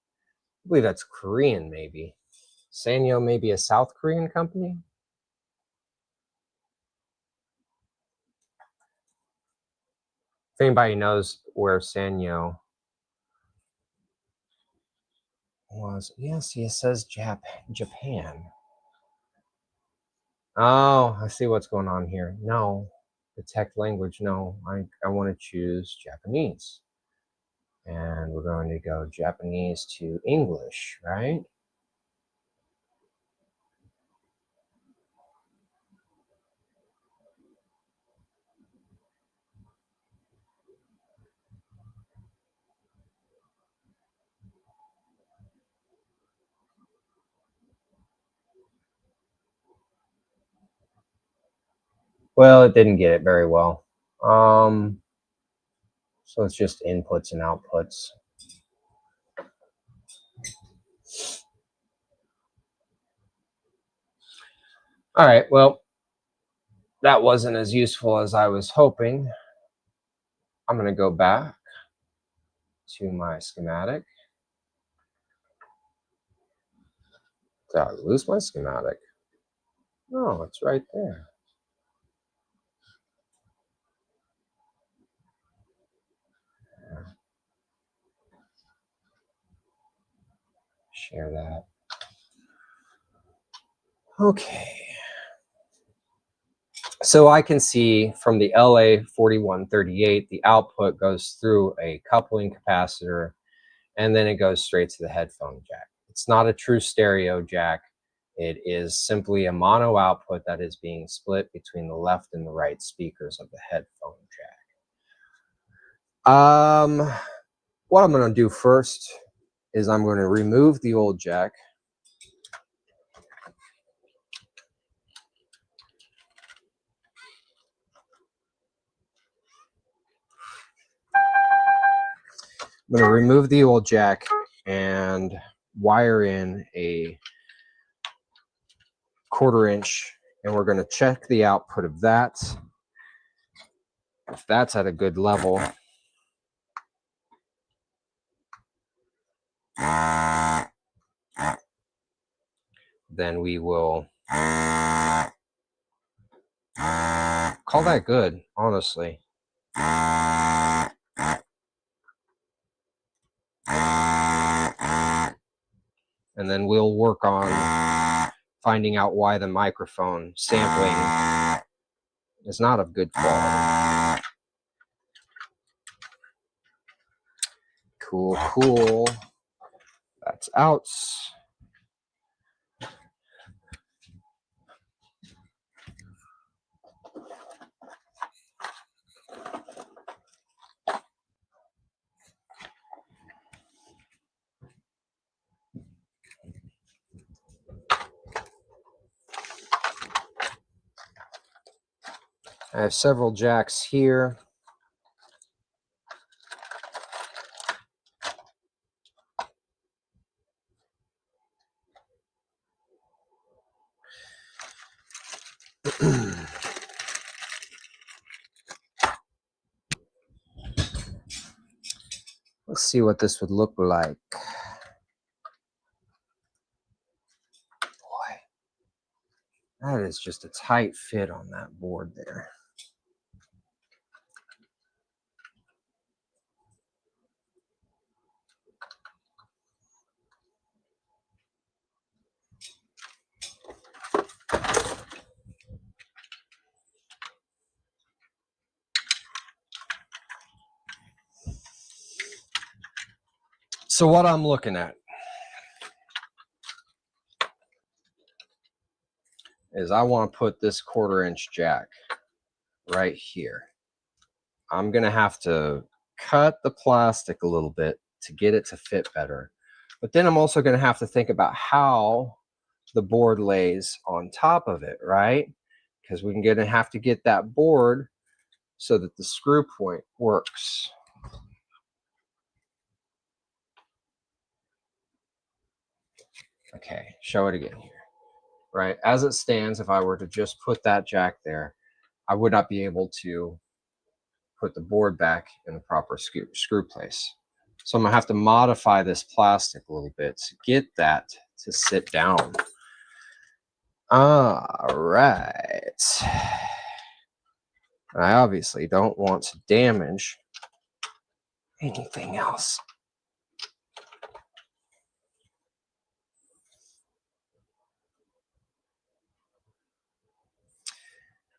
Speaker 1: I believe that's Korean, maybe. Sanyo may be a South Korean company. If anybody knows where Sanyo was, yes, it says Japan. Oh, I see what's going on here. No, detect language. No, I want to choose Japanese. And we're going to go Japanese to English, right? Well, it didn't get it very well. So it's just inputs and outputs. All right, well, that wasn't as useful as I was hoping. I'm going to go back to my schematic. Did I lose my schematic? No, it's right there. Share that. Okay. So I can see from the LA4138, the output goes through a coupling capacitor, and then it goes straight to the headphone jack. It's not a true stereo jack. It is simply a mono output that is being split between the left and the right speakers of the headphone jack. What I'm going to do first is I'm going to remove the old jack. I'm going to remove the old jack and wire in a 1/4 inch, and we're going to check the output of that. If that's at a good level, then we will call that good, honestly. And then we'll work on finding out why the microphone sampling is not of good quality. Cool, cool. That's out. I have several jacks here. Let's see what this would look like. Boy, that is just a tight fit on that board there. So what I'm looking at is I want to put this 1/4 inch jack right here. I'm going to have to cut the plastic a little bit to get it to fit better. But then I'm also going to have to think about how the board lays on top of it, right? Because we're going to have to get that board so that the screw point works. Okay, show it again here. Right, as it stands, if I were to just put that jack there, I would not be able to put the board back in the proper screw place. So I'm gonna have to modify this plastic a little bit to get that to sit down. All right. I obviously don't want to damage anything else.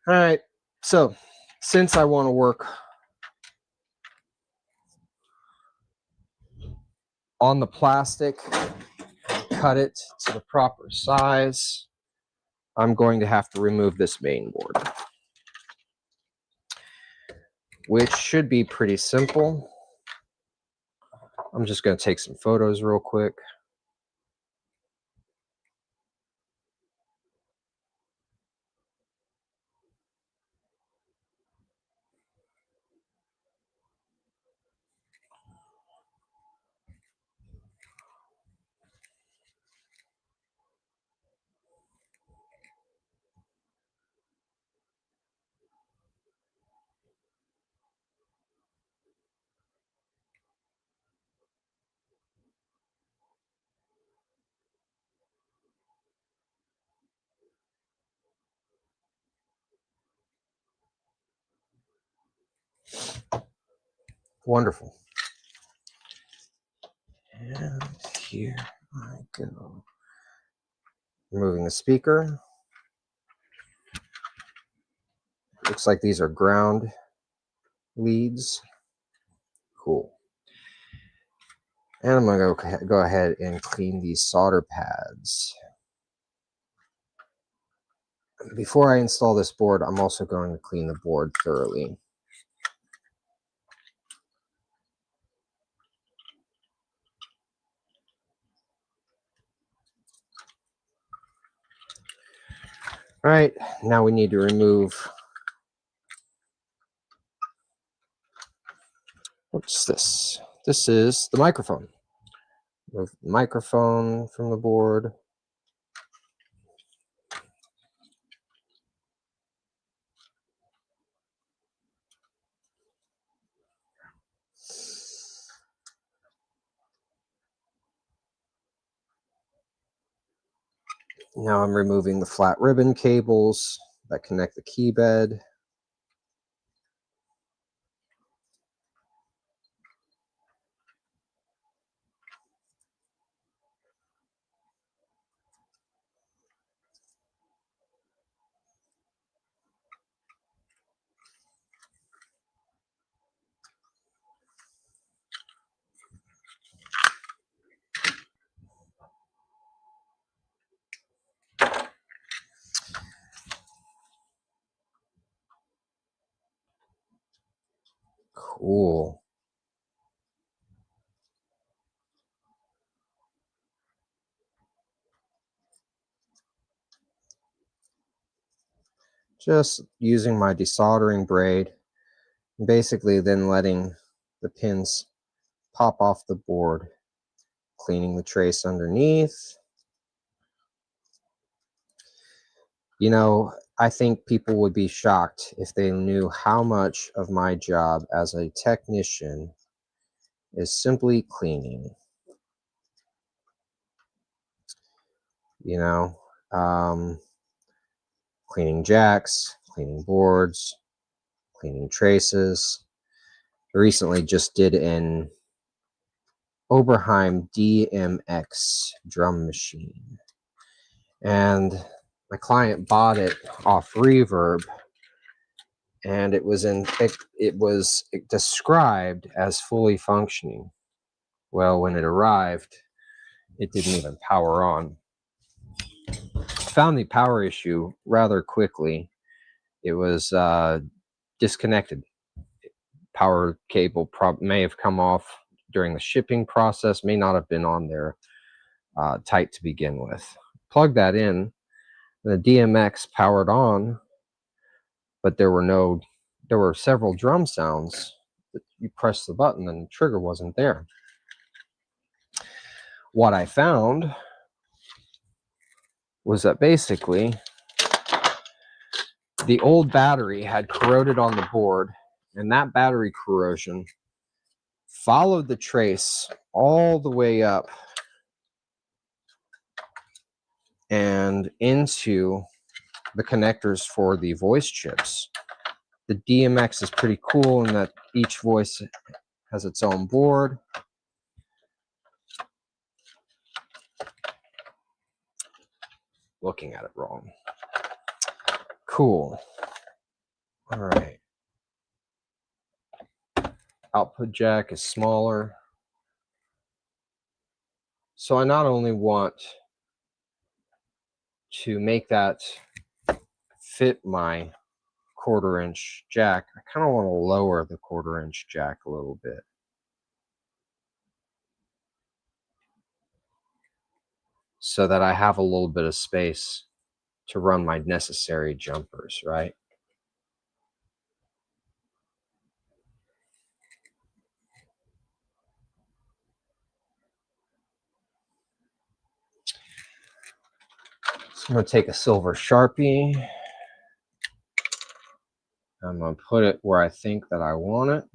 Speaker 1: All right, so since I want to work on the plastic, cut it to the proper size, I'm going to have to remove this main board, which should be pretty simple. I'm just going to take some photos real quick. Wonderful. And here I go. Removing the speaker. Looks like these are ground leads. Cool. And I'm going to go ahead and clean these solder pads. Before I install this board, I'm also going to clean the board thoroughly. All right, now we need to remove, what's this? This is the microphone. Remove the microphone from the board. Now I'm removing the flat ribbon cables that connect the key bed. Cool. Just using my desoldering braid, and basically then letting the pins pop off the board, cleaning the trace underneath. You know, I think people would be shocked if they knew how much of my job as a technician is simply cleaning. You know, cleaning jacks, cleaning boards, cleaning traces. I recently just did an Oberheim DMX drum machine, and my client bought it off Reverb, and it was described as fully functioning. Well, when it arrived, it didn't even power on. Found the power issue rather quickly. It was disconnected. Power cable may have come off during the shipping process, may not have been on there tight to begin with. Plug that in, the DMX powered on, but there were several drum sounds that you press the button and the trigger wasn't there. What I found was that basically the old battery had corroded on the board, and that battery corrosion followed the trace all the way up and into the connectors for the voice chips. The DMX is pretty cool in that each voice has its own board. Looking at it wrong. Cool. All right. Output jack is smaller. So I not only want to make that fit my 1/4 inch jack, I kind of want to lower the 1/4 inch jack a little bit. So that I have a little bit of space to run my necessary jumpers, right? So I'm going to take a silver Sharpie. I'm going to put it where I think that I want it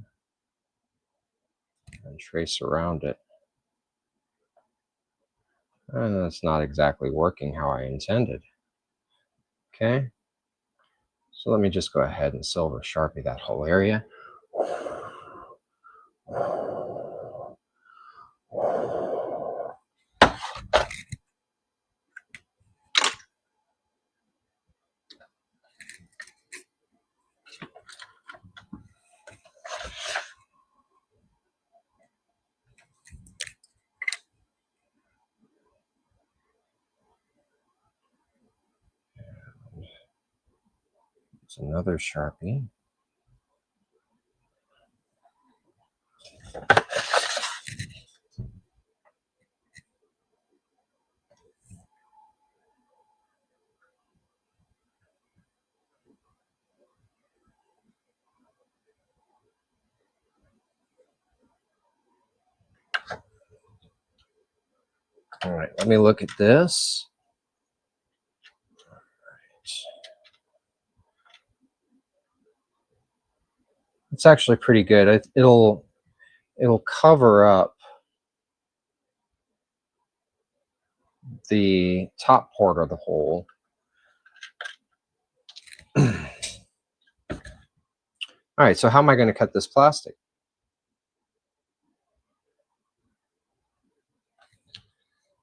Speaker 1: and trace around it. And that's not exactly working how I intended. Okay. So let me just go ahead and silver Sharpie that whole area. It's another Sharpie. All right, let me look at this. It's actually pretty good. It'll cover up the top part of the hole. All right, so how am I going to cut this plastic?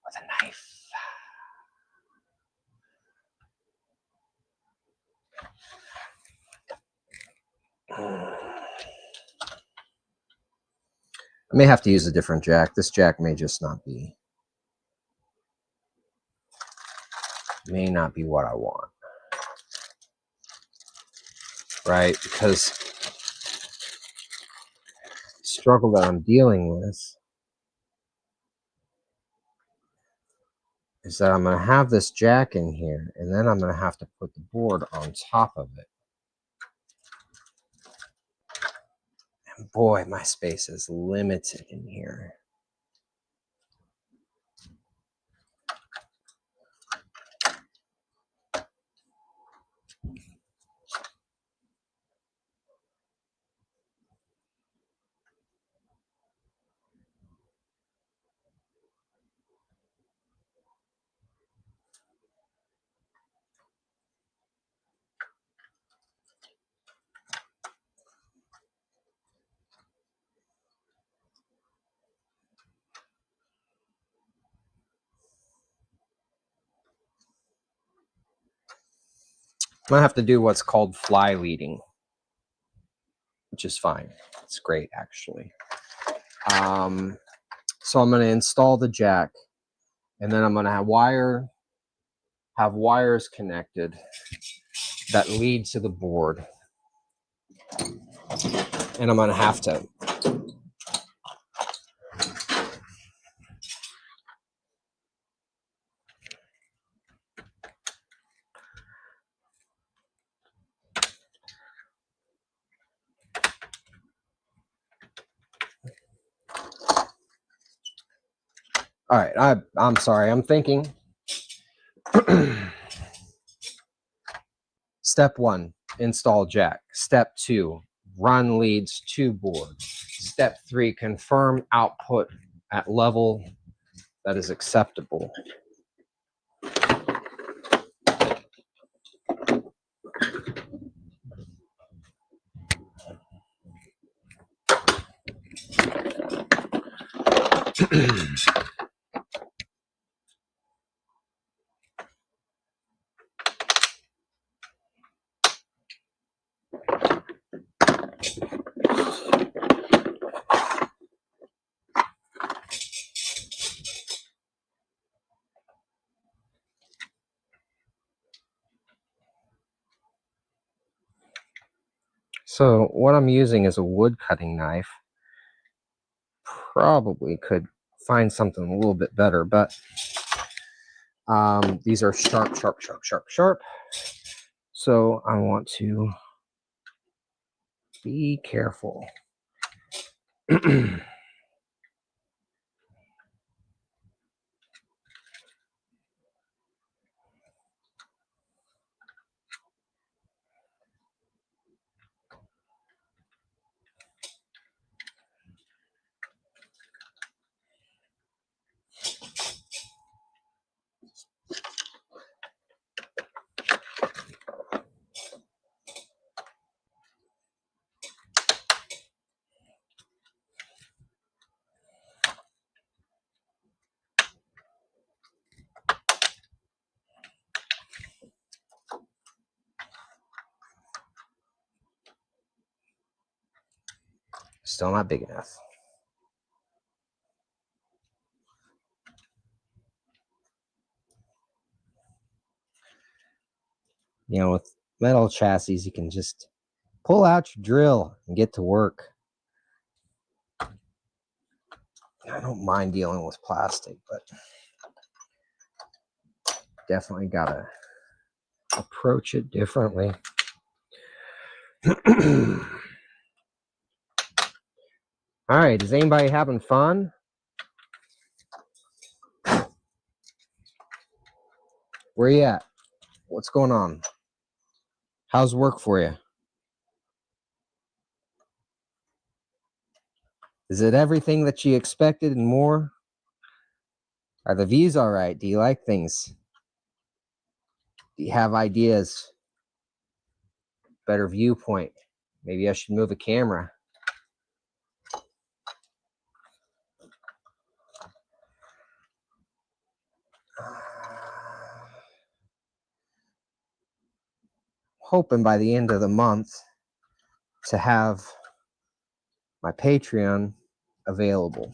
Speaker 1: With a knife. I may have to use a different jack. This jack may just not be, may not be what I want. Right? Because the struggle that I'm dealing with is that I'm going to have this jack in here, and then I'm going to have to put the board on top of it. And boy, my space is limited in here. I'm going to have to do what's called fly leading, which is fine. It's great, actually. So I'm going to install the jack, and then I'm going to have wires connected that lead to the board. And I'm going to have to all right, I'm sorry, I'm thinking. Step 1, install jack. Step 2, run leads to board. Step 3, confirm output at level that is acceptable. So what I'm using is a wood cutting knife. Probably could find something a little bit better, but these are sharp, sharp, sharp, sharp, sharp. So I want to be careful. Still not big enough. You know, with metal chassis, you can just pull out your drill and get to work. I don't mind dealing with plastic, but definitely gotta approach it differently. All right, is anybody having fun? Where you at? What's going on? How's work for you? Is it everything that you expected and more? Are the views all right? Do you like things? Do you have ideas? Better viewpoint. Maybe I should move a camera. Hoping by the end of the month to have my Patreon available.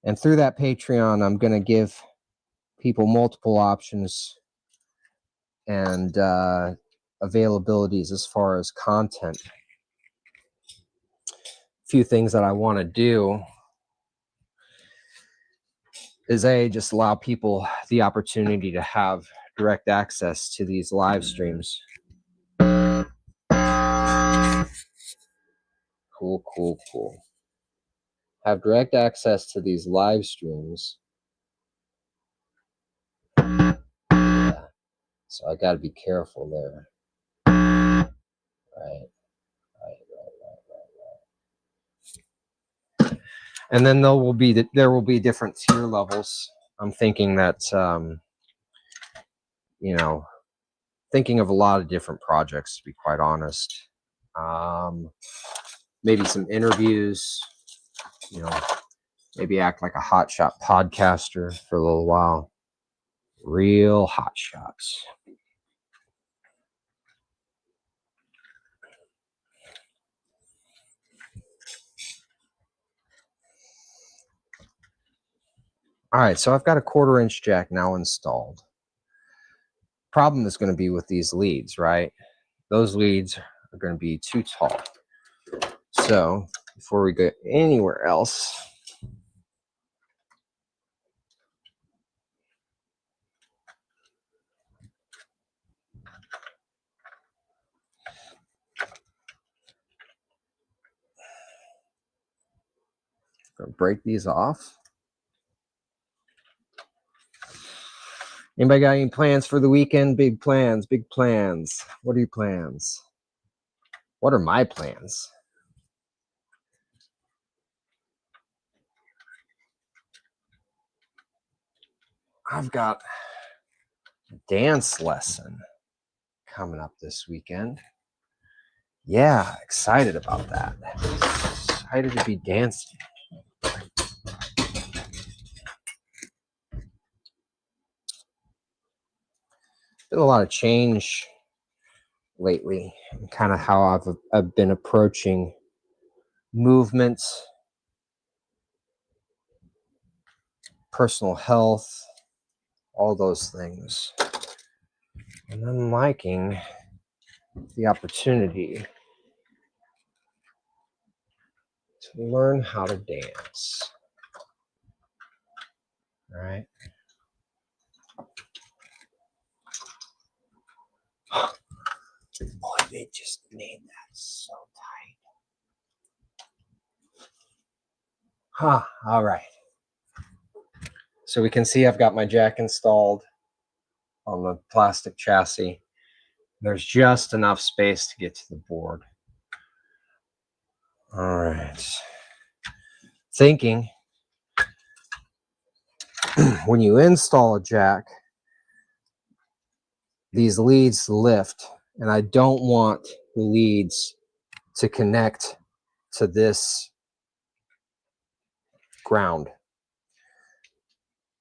Speaker 1: And through that Patreon, I'm going to give people multiple options and availabilities as far as content. A few things that I want to do is just allow people the opportunity to have direct access to these live streams. Cool. Have direct access to these live streams. Yeah. So I got to be careful there. Right. And then there will be different tier levels. I'm thinking that thinking of a lot of different projects, to be quite honest. Maybe some interviews, maybe act like a hotshot podcaster for a little while. Real hot shots. All right, so I've got a 1/4-inch jack now installed. Problem is going to be with these leads, right? Those leads are going to be too tall. So before we go anywhere else, I'm going to break these off. Anybody got any plans for the weekend? Big plans. What are your plans? What are my plans? I've got a dance lesson coming up this weekend. Yeah, excited about that. Excited to be dancing. Been a lot of change lately, kind of how I've been approaching movements, personal health, all those things. And I'm liking the opportunity to learn how to dance. All right. Boy, they just made that so tight. All right. So we can see I've got my jack installed on the plastic chassis. There's just enough space to get to the board. All right. Thinking when you install a jack, these leads lift, and I don't want the leads to connect to this ground.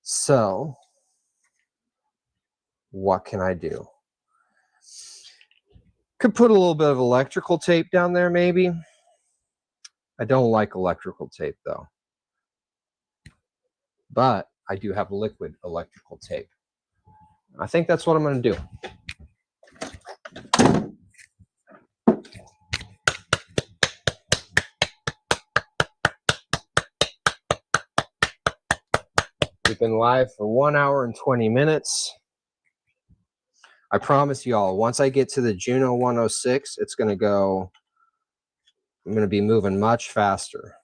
Speaker 1: So what can I do? Could put a little bit of electrical tape down there, maybe. I don't like electrical tape though, but I do have liquid electrical tape. I think that's what I'm going to do. We've been live for 1 hour and 20 minutes. I promise y'all, once I get to the Juno 106, it's going to go, I'm going to be moving much faster.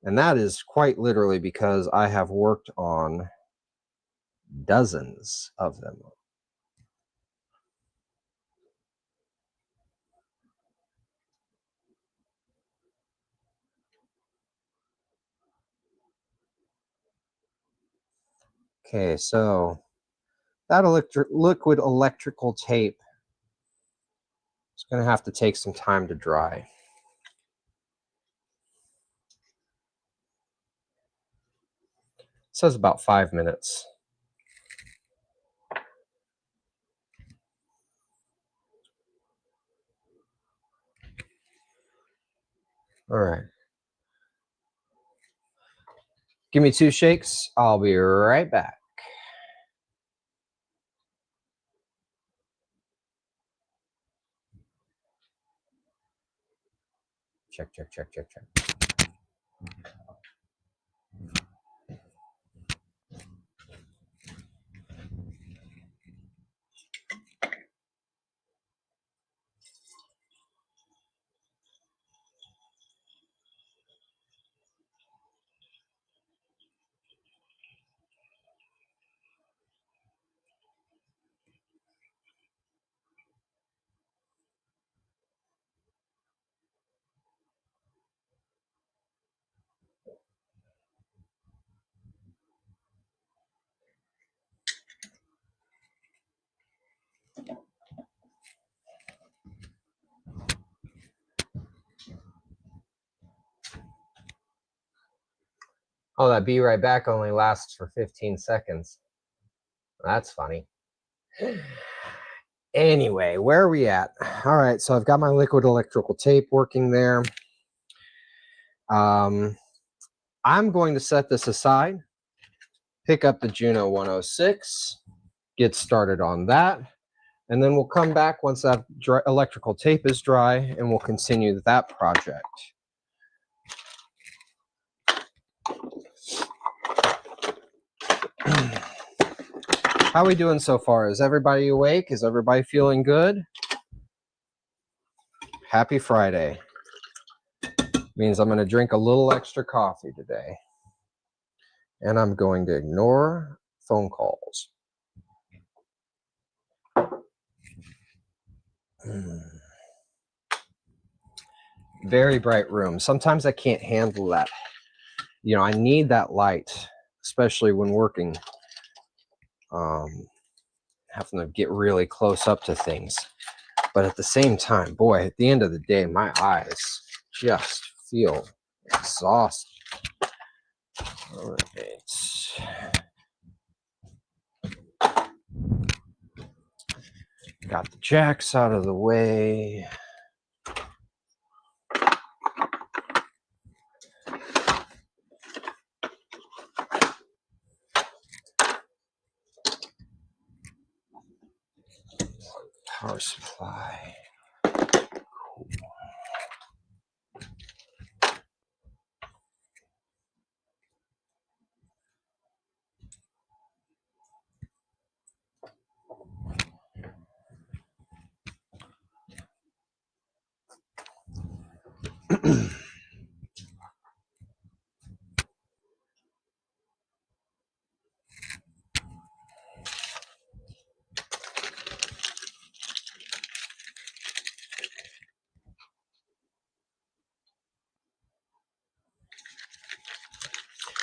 Speaker 1: And that is quite literally because I have worked on dozens of them. Okay, so that liquid electrical tape is going to have to take some time to dry. It says about 5 minutes. All right. Give me 2 shakes. I'll be right back. Check, check, check, check, check. Oh, that be right back only lasts for 15 seconds. That's funny. Anyway, where are we at? All right, so I've got my liquid electrical tape working there. I'm going to set this aside, pick up the Juno 106, get started on that, and then we'll come back once that electrical tape is dry, and we'll continue that project. How are we doing so far? Is everybody awake? Is everybody feeling good? Happy Friday. Means I'm going to drink a little extra coffee today. And I'm going to ignore phone calls. Very bright room. Sometimes I can't handle that. You know, I need that light, especially when working. Having to get really close up to things. But at the same time, boy, at the end of the day, my eyes just feel exhausted. All right. Got the jacks out of the way. Power supply. Cool.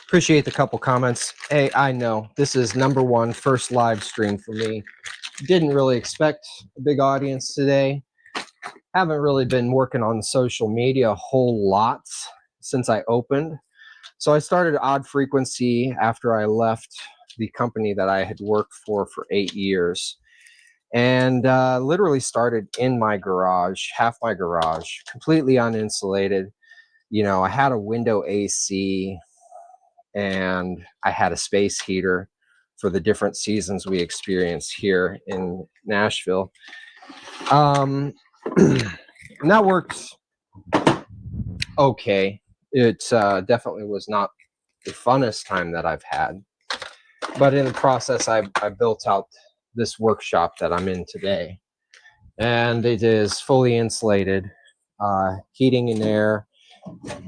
Speaker 1: Appreciate the couple comments. Hey, I know this is #1 first live stream for me. Didn't really expect a big audience today. Haven't really been working on social media a whole lot since I opened. So I started Odd Frequency after I left the company that I had worked for 8 years. And literally started in my garage, half my garage, completely uninsulated. You know, I had a window AC and I had a space heater for the different seasons we experienced here in Nashville. And that worked okay. It definitely was not the funnest time that I've had. But in the process, I built out this workshop that I'm in today. And it is fully insulated, heating and air,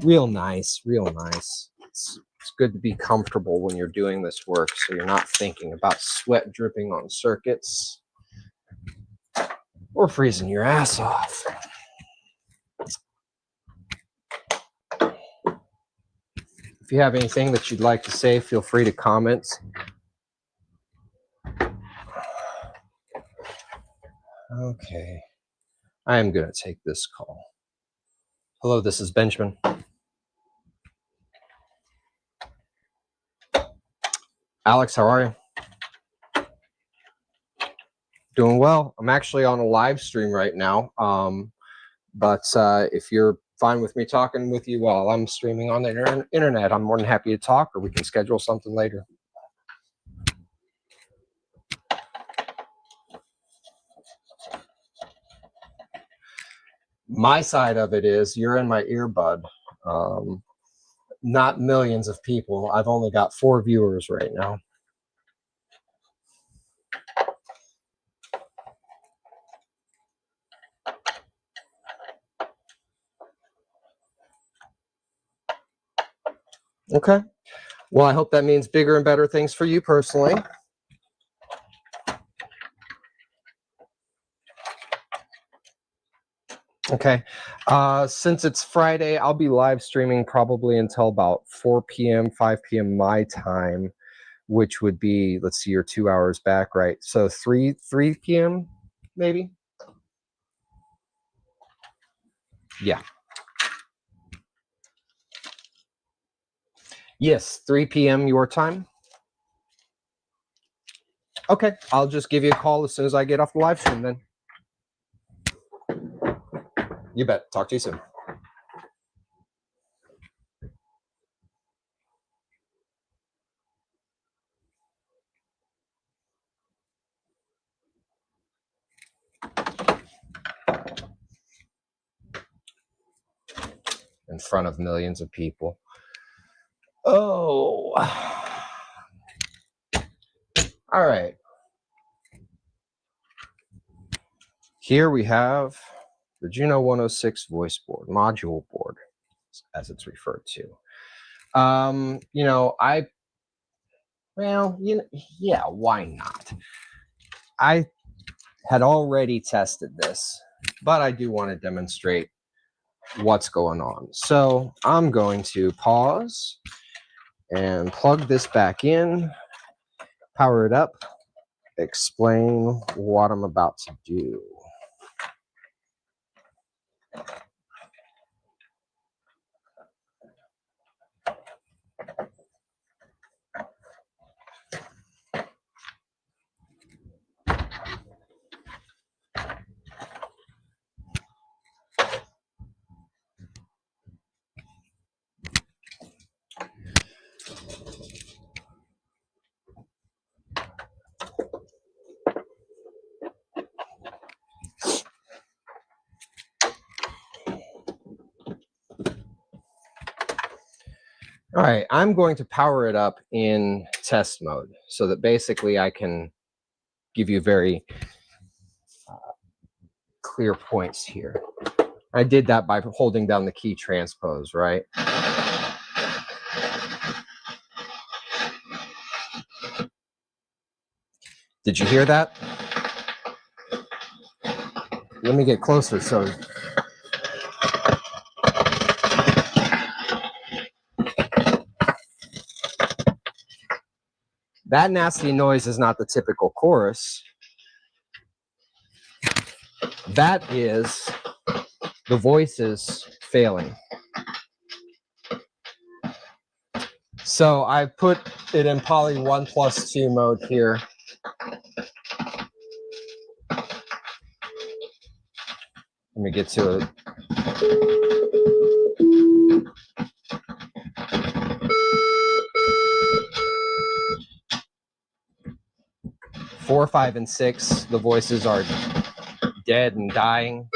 Speaker 1: real nice, real nice. It's It's good to be comfortable when you're doing this work so you're not thinking about sweat dripping on circuits or freezing your ass off. If you have anything that you'd like to say, feel free to comment. Okay, I am going to take this call. Hello, this is Benjamin. Alex, how are you? Doing well. I'm actually on a live stream right now. But if you're fine with me talking with you while I'm streaming on the internet, I'm more than happy to talk, or we can schedule something later. My side of it is you're in my earbud. Not millions of people. I've only got 4 viewers right now. Okay. Well, I hope that means bigger and better things for you personally. Okay. Since it's Friday, I'll be live streaming probably until about 4 p.m., 5 p.m. my time, which would be, let's see, you're 2 hours back, right? So 3 p.m. maybe? Yeah. Yes, 3 p.m. your time. Okay, I'll just give you a call as soon as I get off the live stream then. You bet. Talk to you soon. In front of millions of people. Oh. All right. Here we have the Juno 106 voice board, module board, as it's referred to. Yeah, why not? I had already tested this, but I do want to demonstrate what's going on. So I'm going to pause and plug this back in, power it up, explain what I'm about to do. All right, I'm going to power it up in test mode so that basically I can give you very clear points here. I did that by holding down the key transpose, right? Did you hear that? Let me get closer so... That nasty noise is not the typical chorus. That is the voices failing. So I put it in poly 1+2 mode here. Let me get to it. Four, 5, and 6, the voices are dead and dying.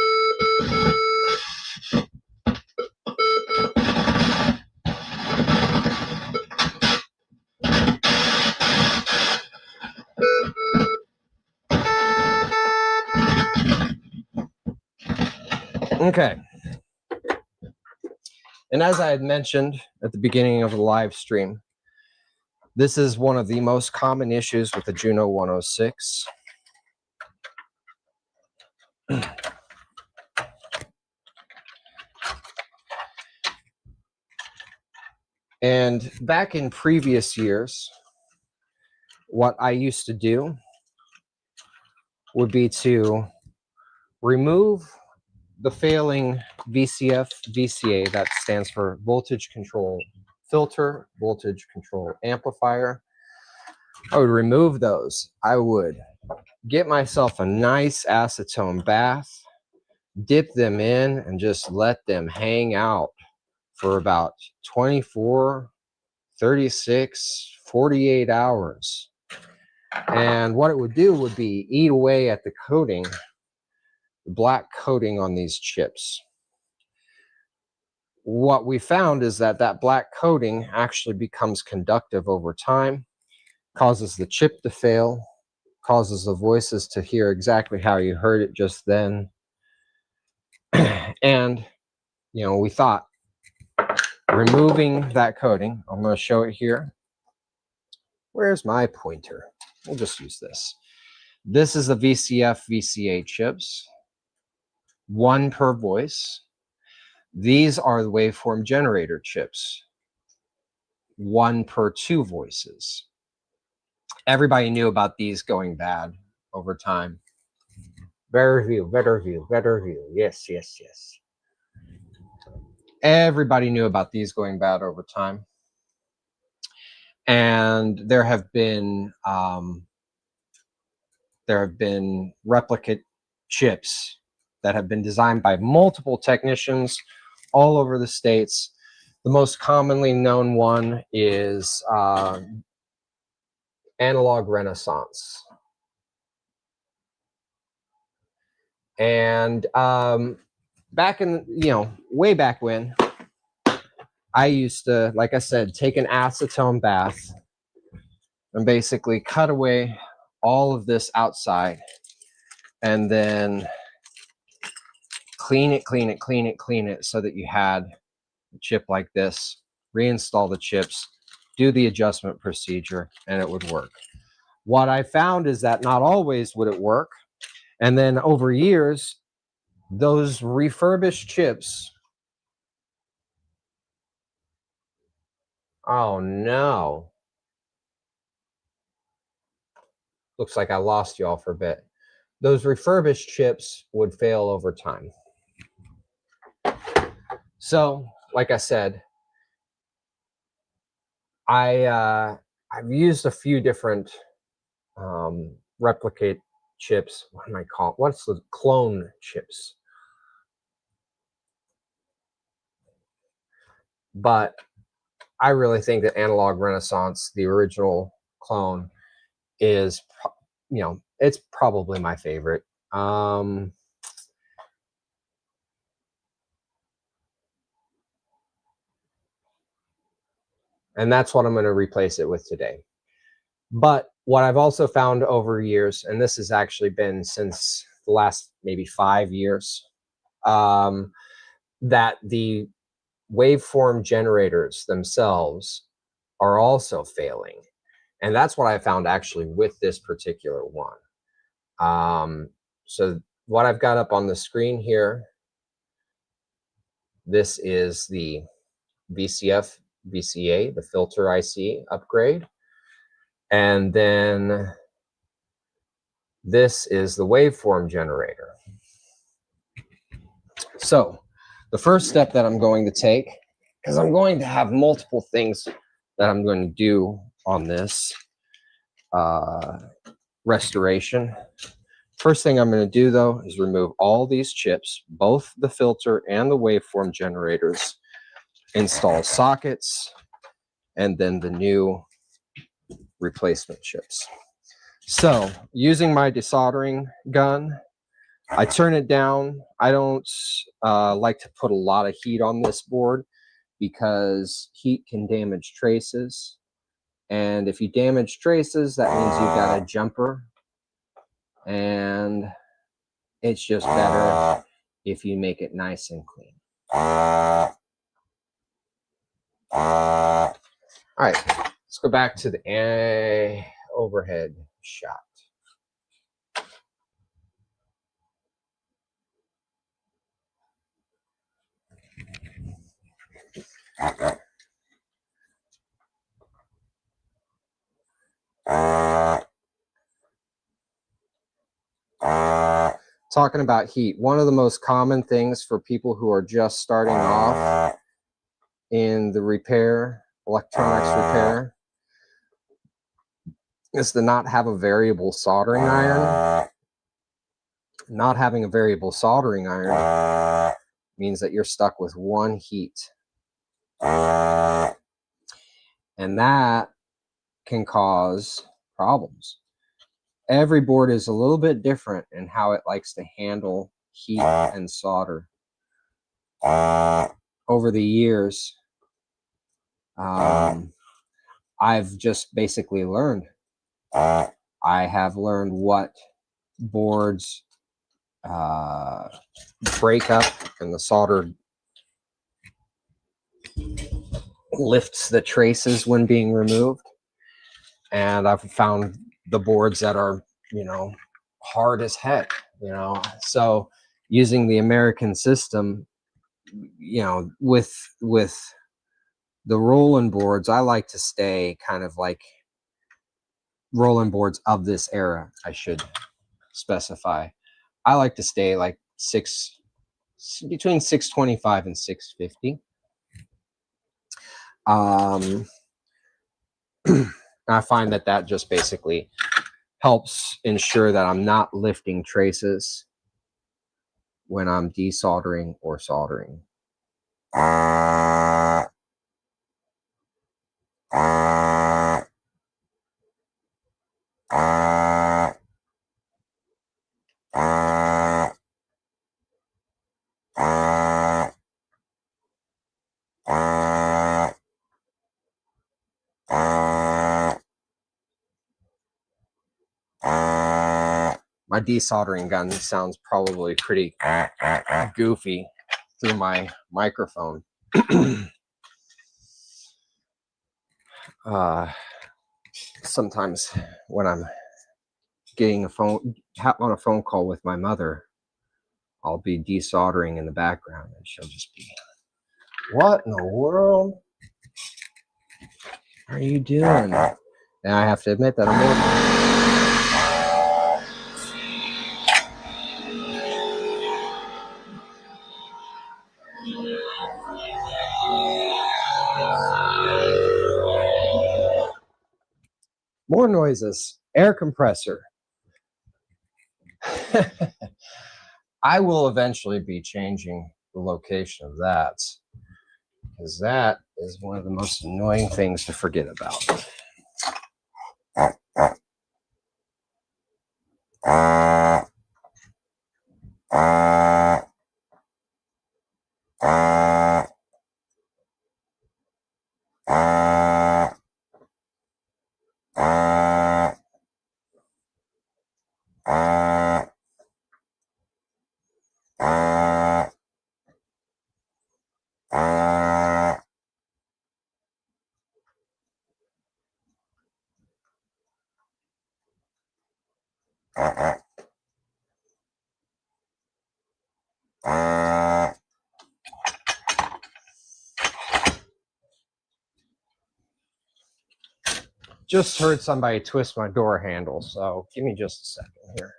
Speaker 1: Okay. And as I had mentioned, at the beginning of the live stream. This is one of the most common issues with the Juno 106. And back in previous years, what I used to do would be to remove the failing VCF, VCA, that stands for voltage control filter, voltage control amplifier. I would remove those. I would get myself a nice acetone bath, dip them in, and just let them hang out for about 24, 36, 48 hours. And what it would do would be eat away at the coating, the black coating on these chips. What we found is that that black coating actually becomes conductive over time, causes the chip to fail, causes the voices to hear exactly how you heard it just then. And, you know, we thought removing that coating, I'm going to show it here. Where's my pointer? We'll just use this. This is the VCF VCA chips, one per voice. These are the waveform generator chips, one per two voices. Everybody knew about these going bad over time. Better view, better view, better view. Yes, yes, yes. Everybody knew about these going bad over time. And there have been replicate chips that have been designed by multiple technicians all over the states. The most commonly known one is Analog Renaissance. And back in, way back when, I used to, like I said, take an acetone bath and basically cut away all of this outside and then clean it so that you had a chip like this, reinstall the chips, do the adjustment procedure, and it would work. What I found is that not always would it work. And then over years, those refurbished chips, oh no. Looks like I lost y'all for a bit. Those refurbished chips would fail over time. So, like I said, I've used a few different replicate chips. What am I calling? What's the clone chips? But I really think that Analog Renaissance, the original clone, is, it's probably my favorite. And that's what I'm going to replace it with today. But what I've also found over years, and this has actually been since the last maybe 5 years, that the waveform generators themselves are also failing. And that's what I found actually with this particular one. So what I've got up on the screen here, this is the VCF VCA, the filter IC upgrade. And then this is the waveform generator. So the first step that I'm going to take, because I'm going to have multiple things that I'm going to do on this restoration. First thing I'm going to do, though, is remove all these chips, both the filter and the waveform generators, install sockets, and then the new replacement chips. So using my desoldering gun, I turn it down. I don't like to put a lot of heat on this board because heat can damage traces. And if you damage traces, that means you've got a jumper. And it's just better if you make it nice and clean. All right, let's go back to the overhead shot. Talking about heat, one of the most common things for people who are just starting off in the repair, electronics repair, is to not have a variable soldering iron. Not having a variable soldering iron means that you're stuck with one heat. And that can cause problems. Every board is a little bit different in how it likes to handle heat and solder. Over the years, I've just basically learned. I have learned what boards break up and the solder lifts the traces when being removed. And I've found the boards that are, hard as heck, So using the American system, with the rolling boards, I like to stay kind of like rolling boards of this era, I should specify. I like to stay like between 625 and 650. I find that just basically helps ensure that I'm not lifting traces when I'm desoldering or soldering. My desoldering gun sounds probably pretty goofy through my microphone. Sometimes when I'm getting on a phone call with my mother, I'll be desoldering in the background and she'll just be, "What in the world are you doing?" And I have to admit that I'm working. More noises. Air compressor. I will eventually be changing the location of that, because that is one of the most annoying things to forget about. Just heard somebody twist my door handle, so give me just a second here.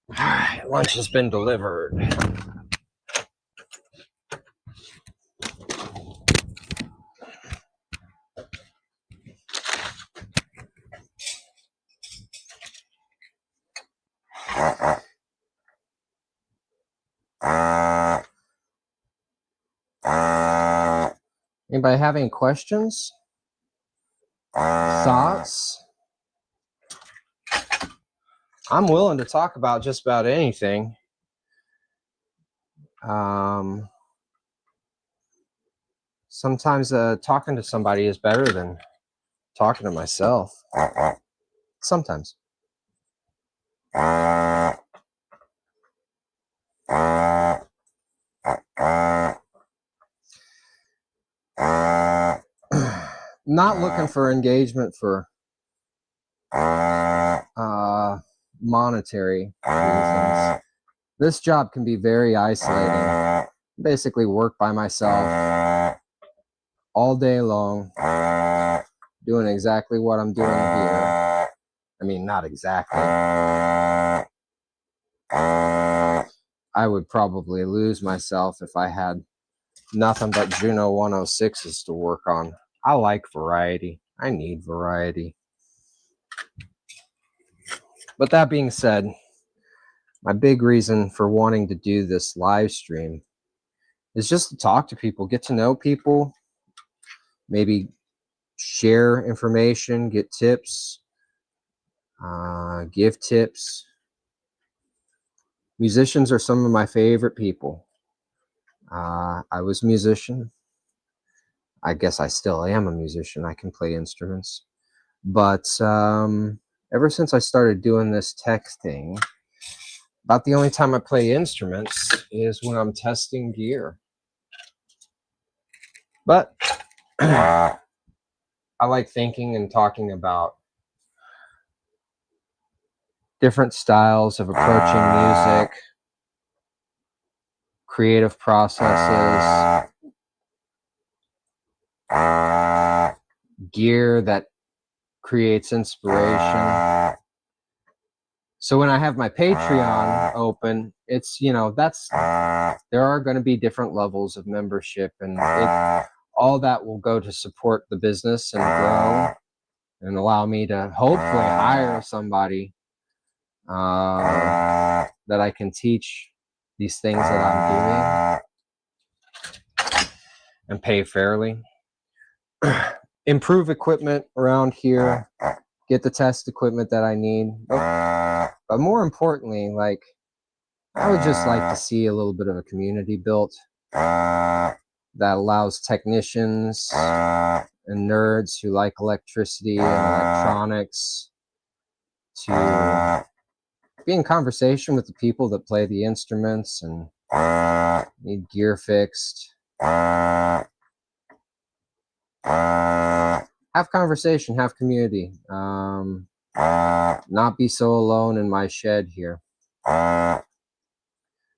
Speaker 1: All right, lunch has been delivered. Anybody have any questions? Thoughts? I'm willing to talk about just about anything. Sometimes talking to somebody is better than talking to myself. Sometimes. Not looking for engagement for monetary reasons. This job can be very isolating. Basically work by myself all day long, doing exactly what I'm doing here. I mean, not exactly. I would probably lose myself if I had nothing but Juno 106s to work on. I like variety. I need variety. But that being said, my big reason for wanting to do this live stream is just to talk to people, get to know people, maybe share information, get tips, give tips. Musicians are some of my favorite people. I was a musician. I guess I still am a musician. I can play instruments. But ever since I started doing this tech thing, about the only time I play instruments is when I'm testing gear. But I like thinking and talking about different styles of approaching music, creative processes, gear that creates inspiration. So when I have my Patreon open, it's, you know, that's, there are going to be different levels of membership, and all that will go to support the business and grow and allow me to hopefully hire somebody that I can teach these things that I'm doing and pay fairly. Improve equipment around here, get the test equipment that I need. But more importantly, like, I would just like to see a little bit of a community built that allows technicians and nerds who like electricity and electronics to be in conversation with the people that play the instruments and need gear fixed. Have conversation, have community. Not be so alone in my shed here.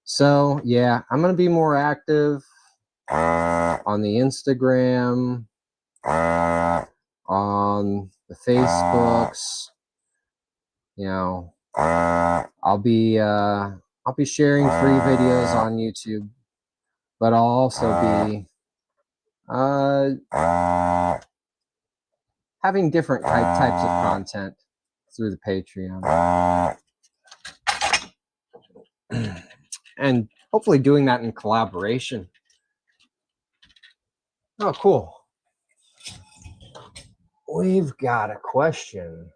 Speaker 1: So yeah, I'm gonna be more active on the Instagram, on the Facebooks. You know, I'll be sharing free videos on YouTube, but I'll also be having different types of content through the Patreon. And hopefully doing that in collaboration. Oh, cool. We've got a question.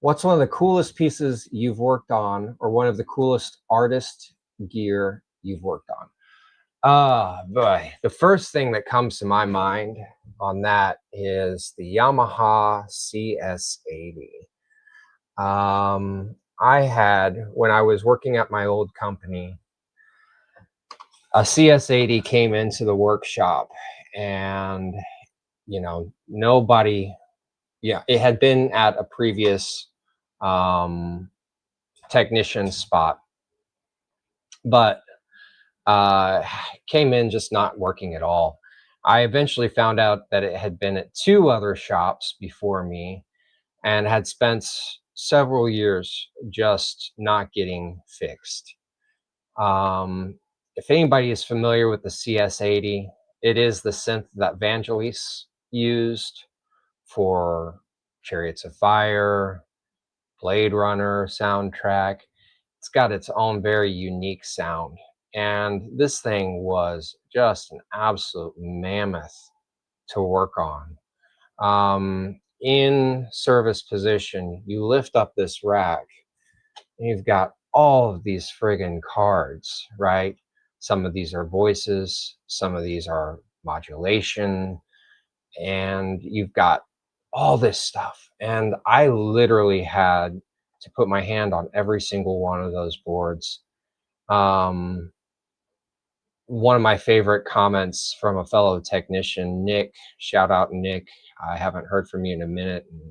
Speaker 1: What's one of the coolest pieces you've worked on, or one of the coolest artist gear you've worked on? Boy, the first thing that comes to my mind on that is the Yamaha CS-80. I had, when I was working at my old company, a CS-80 came into the workshop, and, you know, nobody, yeah, it had been at a previous technician spot, but came in just not working at all. I eventually found out that it had been at 2 other shops before me and had spent several years just not getting fixed. If anybody is familiar with the CS-80, it is the synth that Vangelis used for Chariots of Fire, Blade Runner soundtrack. It's got its own very unique sound. And this thing was just an absolute mammoth to work on. In service position, you lift up this rack, and you've got all of these friggin' cards, right? Some of these are voices, some of these are modulation, and you've got all this stuff. And I literally had to put my hand on every single one of those boards. One of my favorite comments from a fellow technician, Nick, shout out Nick. I haven't heard from you in a minute, and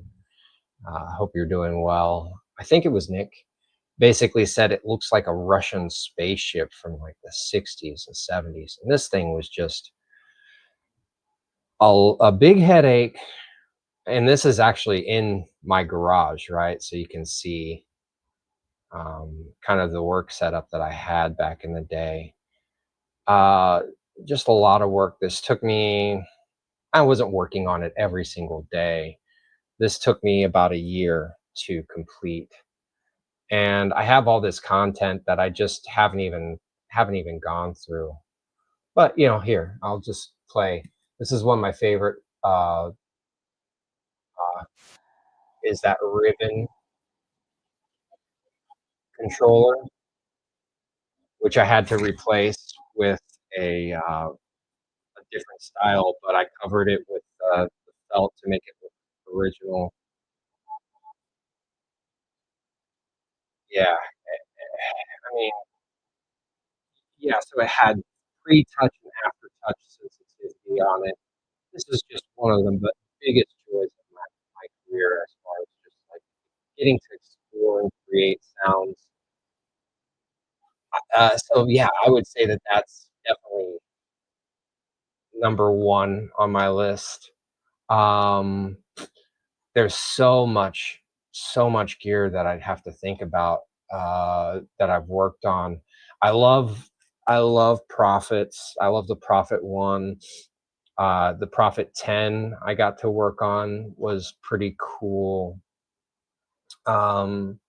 Speaker 1: hope you're doing well. I think it was Nick. Basically said it looks like a Russian spaceship from like the 60s and 70s. And this thing was just a big headache. And this is actually in my garage, right? So you can see kind of the work setup that I had back in the day. Just a lot of work. This took me, I wasn't working on it every single day. This took me about a year to complete. And I have all this content that I just haven't even gone through. But you know, here, I'll just play. This is one of my favorite is that ribbon controller, which I had to replace with a different style, but I covered it with the felt to make it look original. Yeah, I mean, yeah, so it had pre-touch and after-touch sensitivity on it. This is just one of them, but biggest joys of my career as far as just like getting to explore and create sounds. So yeah, I would say that that's definitely number one on my list. Um, there's so much gear that I'd have to think about that I've worked on. I love I love Profits. I love the Profit one. The Profit 10 I got to work on was pretty cool. Um,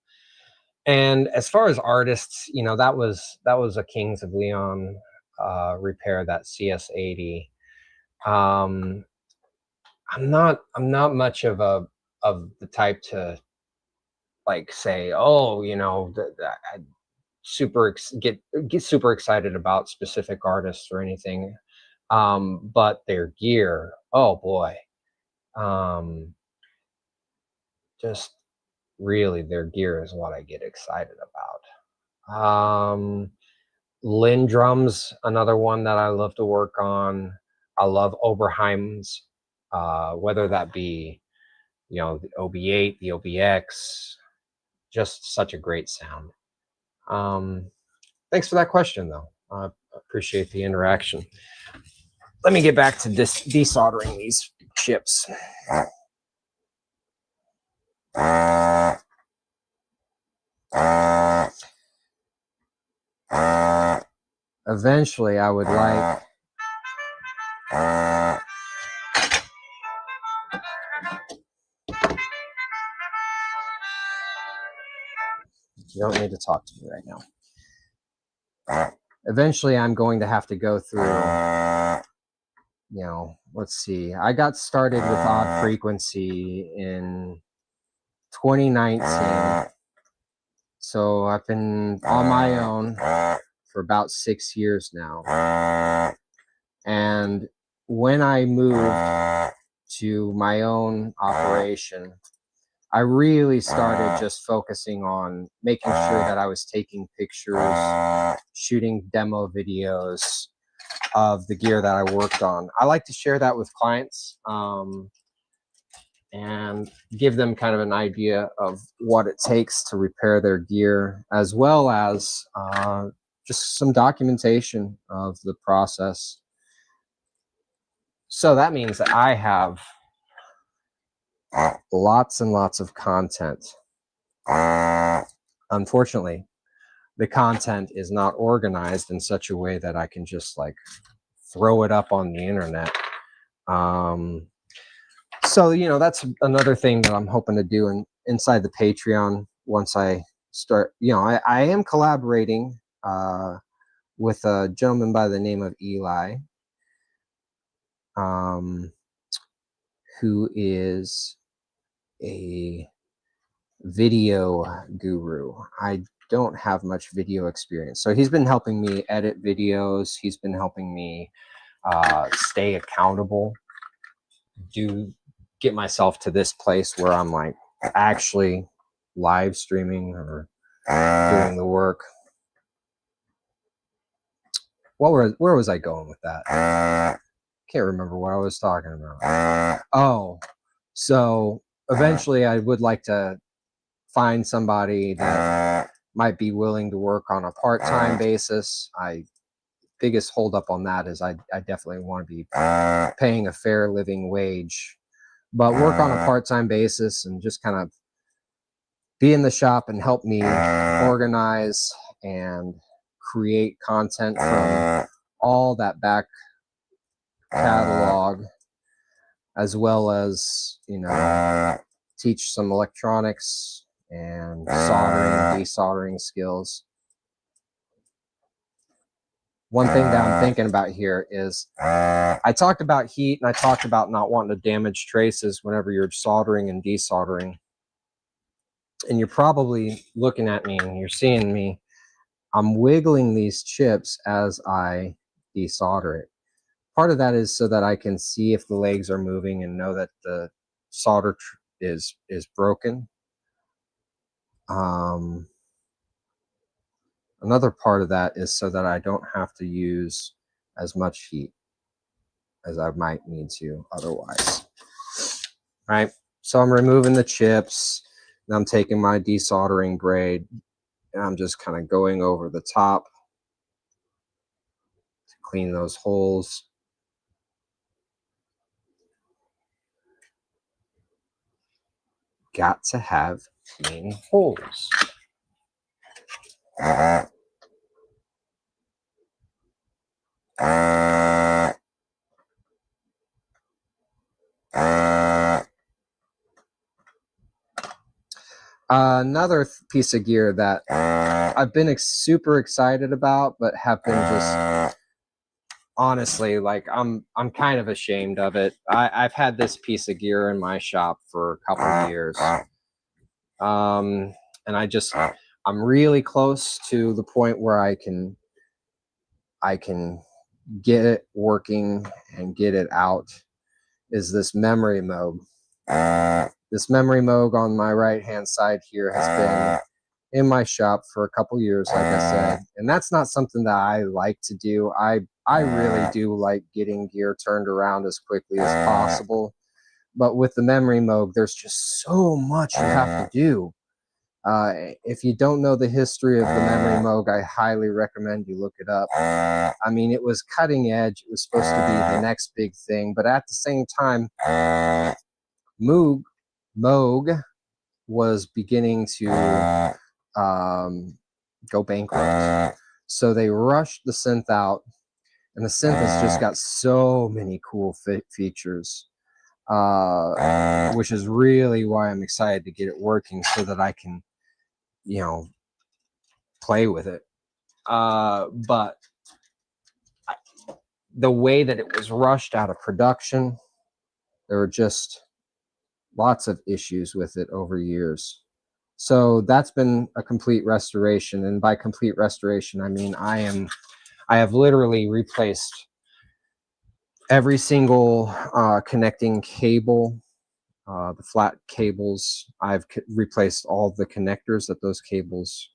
Speaker 1: and as far as artists, you know, that was a Kings of Leon repair, that CS80. Um, I'm not much of the type to like say, oh, you know, I get super excited about specific artists or anything. But their gear, oh boy, um, just really their gear is what I get excited about. Lindrum's another one that I love to work on. I love Oberheim's, whether that be, you know, the OB8, the OBX, just such a great sound. Um, Thanks for that question, though. I appreciate the interaction. Let me get back to desoldering these chips. Eventually, I would like you don't need to talk to me right now. Eventually, I'm going to have to go through, you know, let's see. I got started with odd frequency in 2019. So I've been on my own for about 6 years now. And when I moved to my own operation, I really started just focusing on making sure that I was taking pictures, shooting demo videos of the gear that I worked on. I like to share that with clients and give them kind of an idea of what it takes to repair their gear, as well as just some documentation of the process. So that means that I have lots and lots of content. Unfortunately, the content is not organized in such a way that I can just like throw it up on the internet. So, you know, that's another thing that I'm hoping to do inside the Patreon once I start. You know, I am collaborating with a gentleman by the name of Eli, who is a video guru. I don't have much video experience. So he's been helping me edit videos. He's been helping me stay accountable, do get myself to this place where I'm like actually live streaming or doing the work. Where was I going with that? Can't remember what I was talking about. Oh, so eventually I would like to find somebody that might be willing to work on a part-time basis. Biggest holdup on that is I definitely want to be paying a fair living wage, but work on a part-time basis and just kind of be in the shop and help me organize and create content from all that back catalog, as well as, you know, teach some electronics and soldering, desoldering skills. One thing that I'm thinking about here is I talked about heat and I talked about not wanting to damage traces whenever you're soldering and desoldering. And you're probably looking at me and you're seeing me. I'm wiggling these chips as I desolder it. Part of that is so that I can see if the legs are moving and know that the solder is broken. Another part of that is so that I don't have to use as much heat as I might need to otherwise. All right, so I'm removing the chips. Now I'm taking my desoldering braid and I'm just kind of going over the top to clean those holes. Got to have clean holes. Another piece of gear that I've been super excited about, but have been just honestly, like I'm kind of ashamed of it. I've had this piece of gear in my shop for a couple of years, and I'm really close to the point where I can get it working and get it out. Is this memory moog? This memory moog on my right hand side here has been in my shop for a couple years, like I said, and that's not something that I like to do. I really do like getting gear turned around as quickly as possible, but with the memory moog, there's just so much you have to do. If you don't know the history of the memory moog, I highly recommend you look it up. I mean, it was cutting edge. It was supposed to be the next big thing, but at the same time, moog was beginning to go bankrupt. So they rushed the synth out, and the synth has just got so many cool features, which is really why I'm excited to get it working so that I can, you know, play with it. But the way that it was rushed out of production, there were just lots of issues with it over years. So that's been a complete restoration, and by complete restoration, I mean I have literally replaced every single connecting cable, the flat cables. I've replaced all the connectors that those cables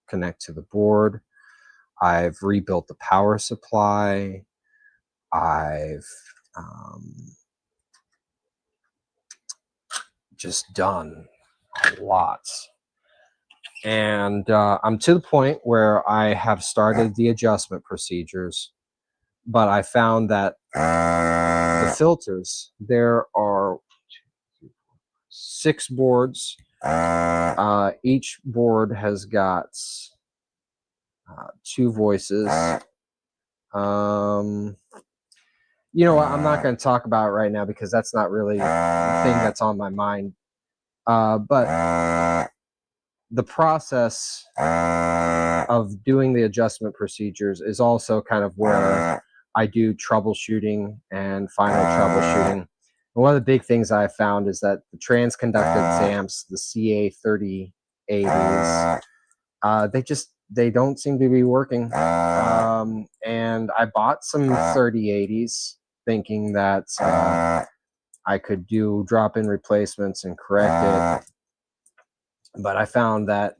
Speaker 1: connect to the board. I've rebuilt the power supply. I've just done a lot. And I'm to the point where I have started the adjustment procedures, but I found that the filters, there are 6 boards. Each board has got 2 voices. You know what? I'm not going to talk about it right now because that's not really the thing that's on my mind. But the process of doing the adjustment procedures is also kind of where I do troubleshooting and final troubleshooting. And one of the big things I found is that the transconductance amps, the CA3080s, they don't seem to be working. And I bought some 3080s thinking that I could do drop-in replacements and correct it. But I found that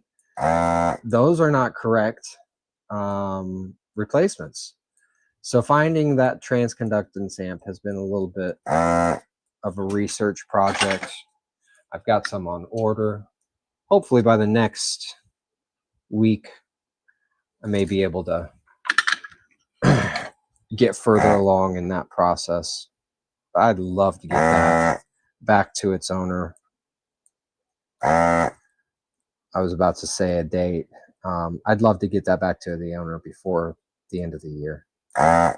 Speaker 1: those are not correct replacements. So finding that transconductance amp has been a little bit of a research project. I've got some on order. Hopefully by the next week, I may be able to get further along in that process. I'd love to get that back to its owner. I was about to say a date. I'd love to get that back to the owner before the end of the year. How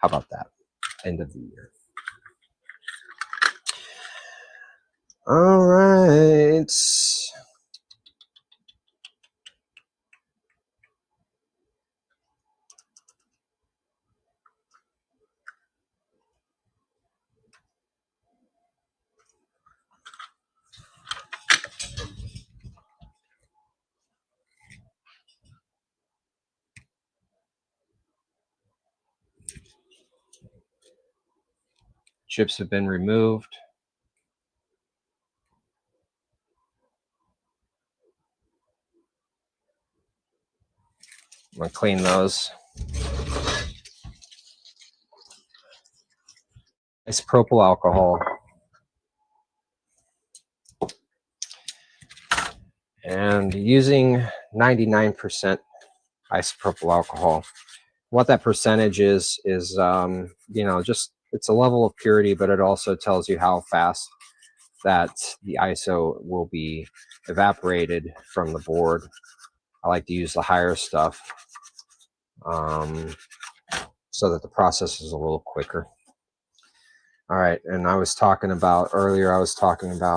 Speaker 1: about that? End of the year. All right. Chips have been removed. I'm going to clean those. Isopropyl alcohol. And using 99% isopropyl alcohol. What that percentage is just, it's a level of purity, but it also tells you how fast that the ISO will be evaporated from the board. I like to use the higher stuff so that the process is a little quicker. All right, and I was talking about resin.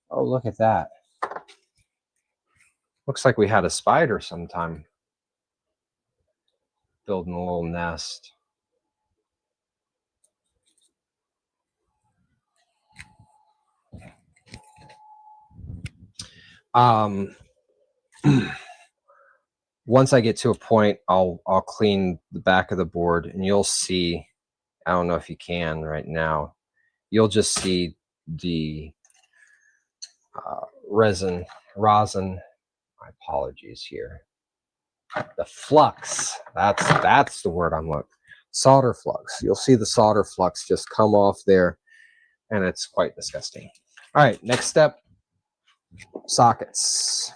Speaker 1: Oh, look at that. Looks like we had a spider sometime building a little nest. Once I get to a point, I'll clean the back of the board, and you'll see, I don't know if you can right now, you'll just see the rosin, my apologies here, the flux, that's the word I'm looking, solder flux. You'll see the solder flux just come off there, and it's quite disgusting. All right, next step, sockets.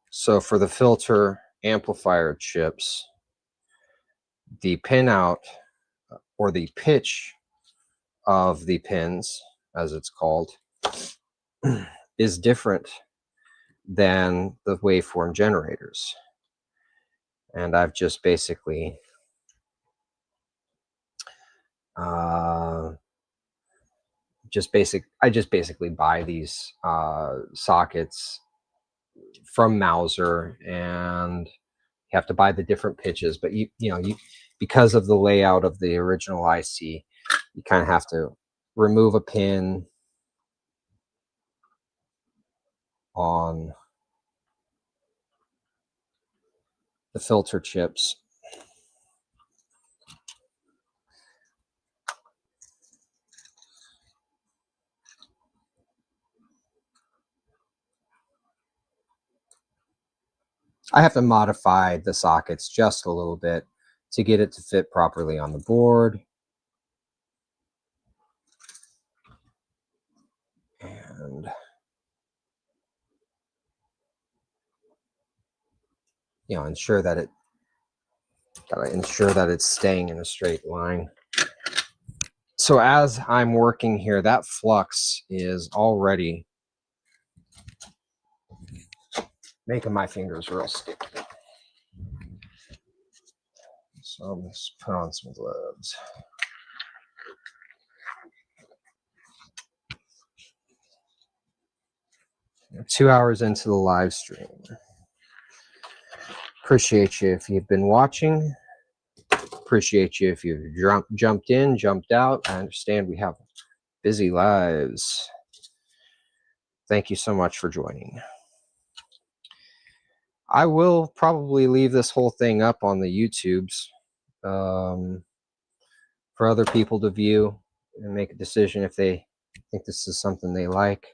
Speaker 1: So for the filter amplifier chips, the pin out, or the pitch of the pins, as it's called, is different than the waveform generators. And I've just basically I just basically buy these sockets from Mauser, and you have to buy the different pitches, but you because of the layout of the original IC, you kind of have to remove a pin on the filter chips. I have to modify the sockets just a little bit to get it to fit properly on the board. And ensure that it's staying in a straight line. So as I'm working here, that flux is already making my fingers real sticky. So let's put on some gloves. We're 2 hours into the live stream. Appreciate you if you've been watching. Appreciate you if you've jumped in, jumped out. I understand we have busy lives. Thank you so much for joining. I will probably leave this whole thing up on the YouTubes for other people to view and make a decision if they think this is something they like,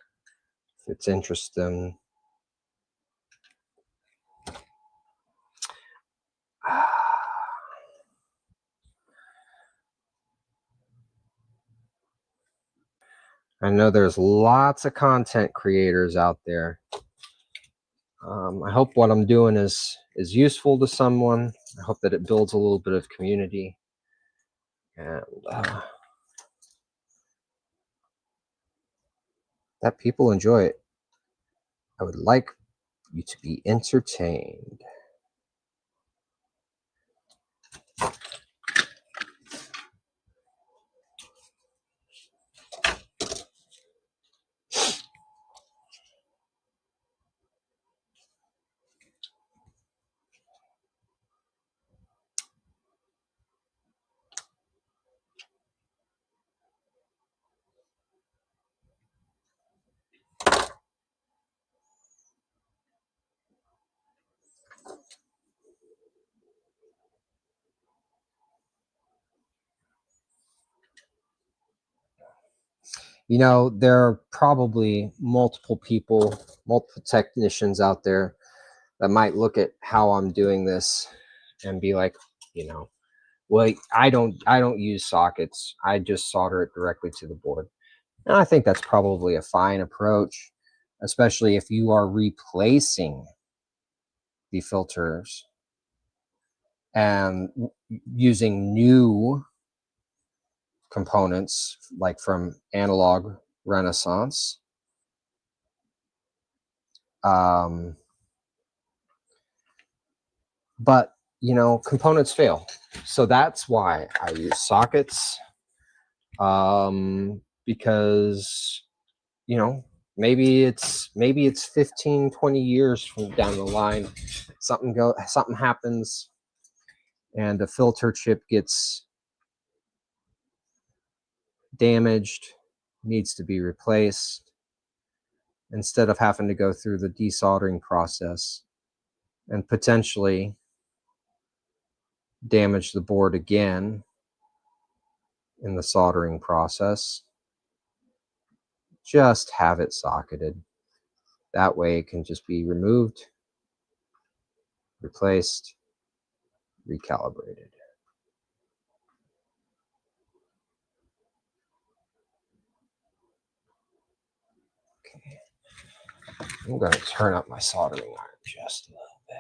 Speaker 1: if it's interesting. I know there's lots of content creators out there. I hope what I'm doing is useful to someone. I hope that it builds a little bit of community, and that people enjoy it. I would like you to be entertained. You know, there are probably multiple people, multiple technicians out there that might look at how I'm doing this and be like, you know, well, I don't use sockets. I just solder it directly to the board. And I think that's probably a fine approach, especially if you are replacing the filters and using new components like from Analog Renaissance. But you know, components fail, so that's why I use sockets, because you know, maybe it's 15, 20 years from down the line, something happens and the filter chip gets damaged, needs to be replaced. Instead of having to go through the desoldering process and potentially damage the board again in the soldering process, just have it socketed. That way it can just be removed, replaced, recalibrated. Okay. I'm going to turn up my soldering iron just a little bit.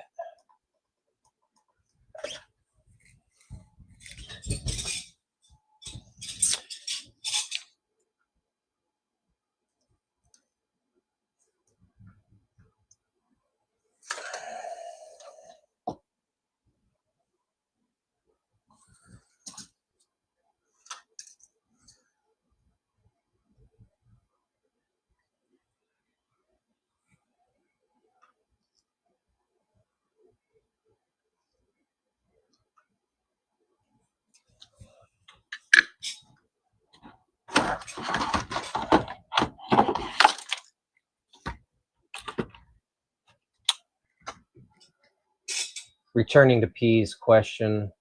Speaker 1: Returning to P's question,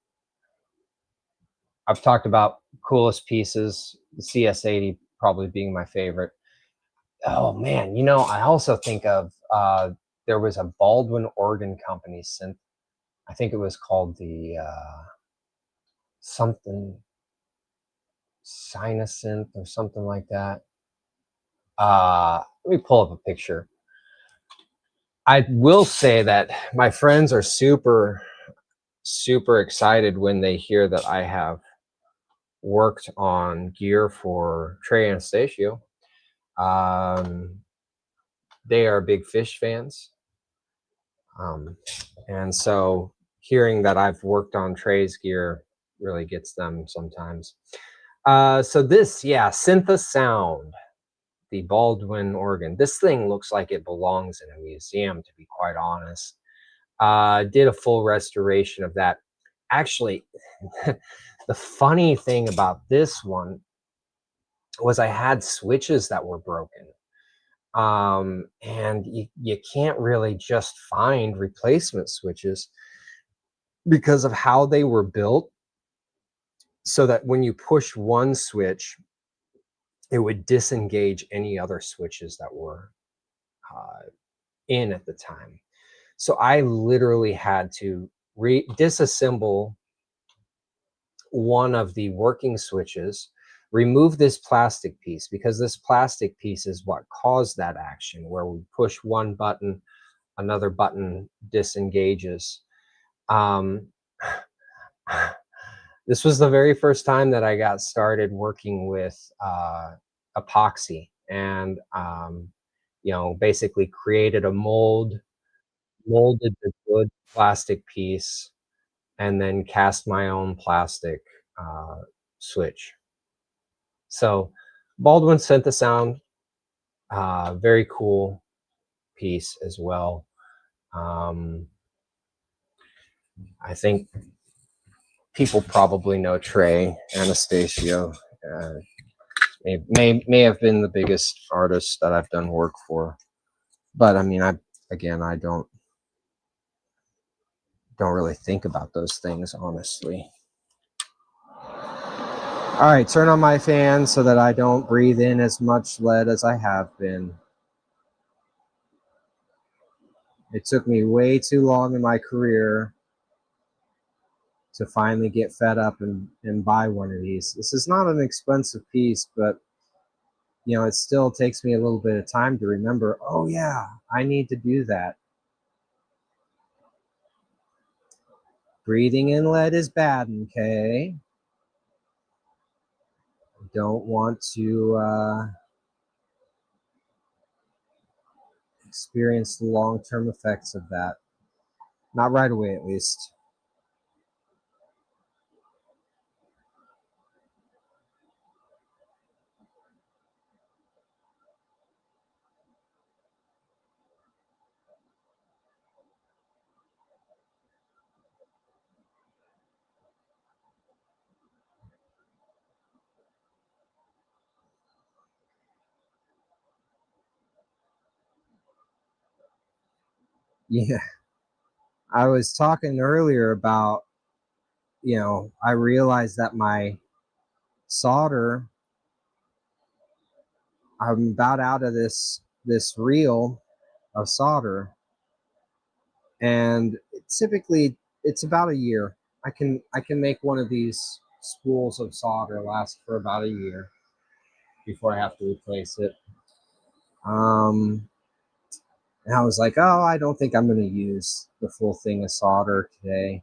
Speaker 1: I've talked about coolest pieces, the CS80 probably being my favorite. Oh man, you know, I also think of there was a Baldwin Organ Company synth. I think it was called the something Sinusynth or something like that. Let me pull up a picture. I will say that my friends are super excited when they hear that I have worked on gear for Trey Anastasio. They are big Fish fans. And so hearing that I've worked on Trey's gear really gets them sometimes. So this, yeah, Syntha Sound, the Baldwin organ. This thing looks like it belongs in a museum, to be quite honest. Did a full restoration of that. Actually, the funny thing about this one was I had switches that were broken. And you can't really just find replacement switches because of how they were built, so that when you push one switch, it would disengage any other switches that were in at the time. So I literally had to disassemble one of the working switches, remove this plastic piece, because this plastic piece is what caused that action where we push one button, another button disengages. This was the very first time that I got started working with epoxy, and basically created a molded the good plastic piece, and then cast my own plastic switch. So Baldwin sent the sound, very cool piece as well. I think people probably know Trey Anastasio. May have been the biggest artist that I've done work for, but I mean, I don't really think about those things, honestly. All right, turn on my fan so that I don't breathe in as much lead as I have been. It took me way too long in my career to finally get fed up and buy one of these. This is not an expensive piece, but it still takes me a little bit of time to remember, oh yeah, I need to do that. Breathing in lead is bad, okay? Don't want to experience the long-term effects of that. Not right away, at least. Yeah, I was talking earlier about, I realized that my solder, I'm about out of this reel of solder, and typically it's about a year. I can make one of these spools of solder last for about a year before I have to replace it. And I was like, oh, I don't think I'm going to use the full thing of solder today.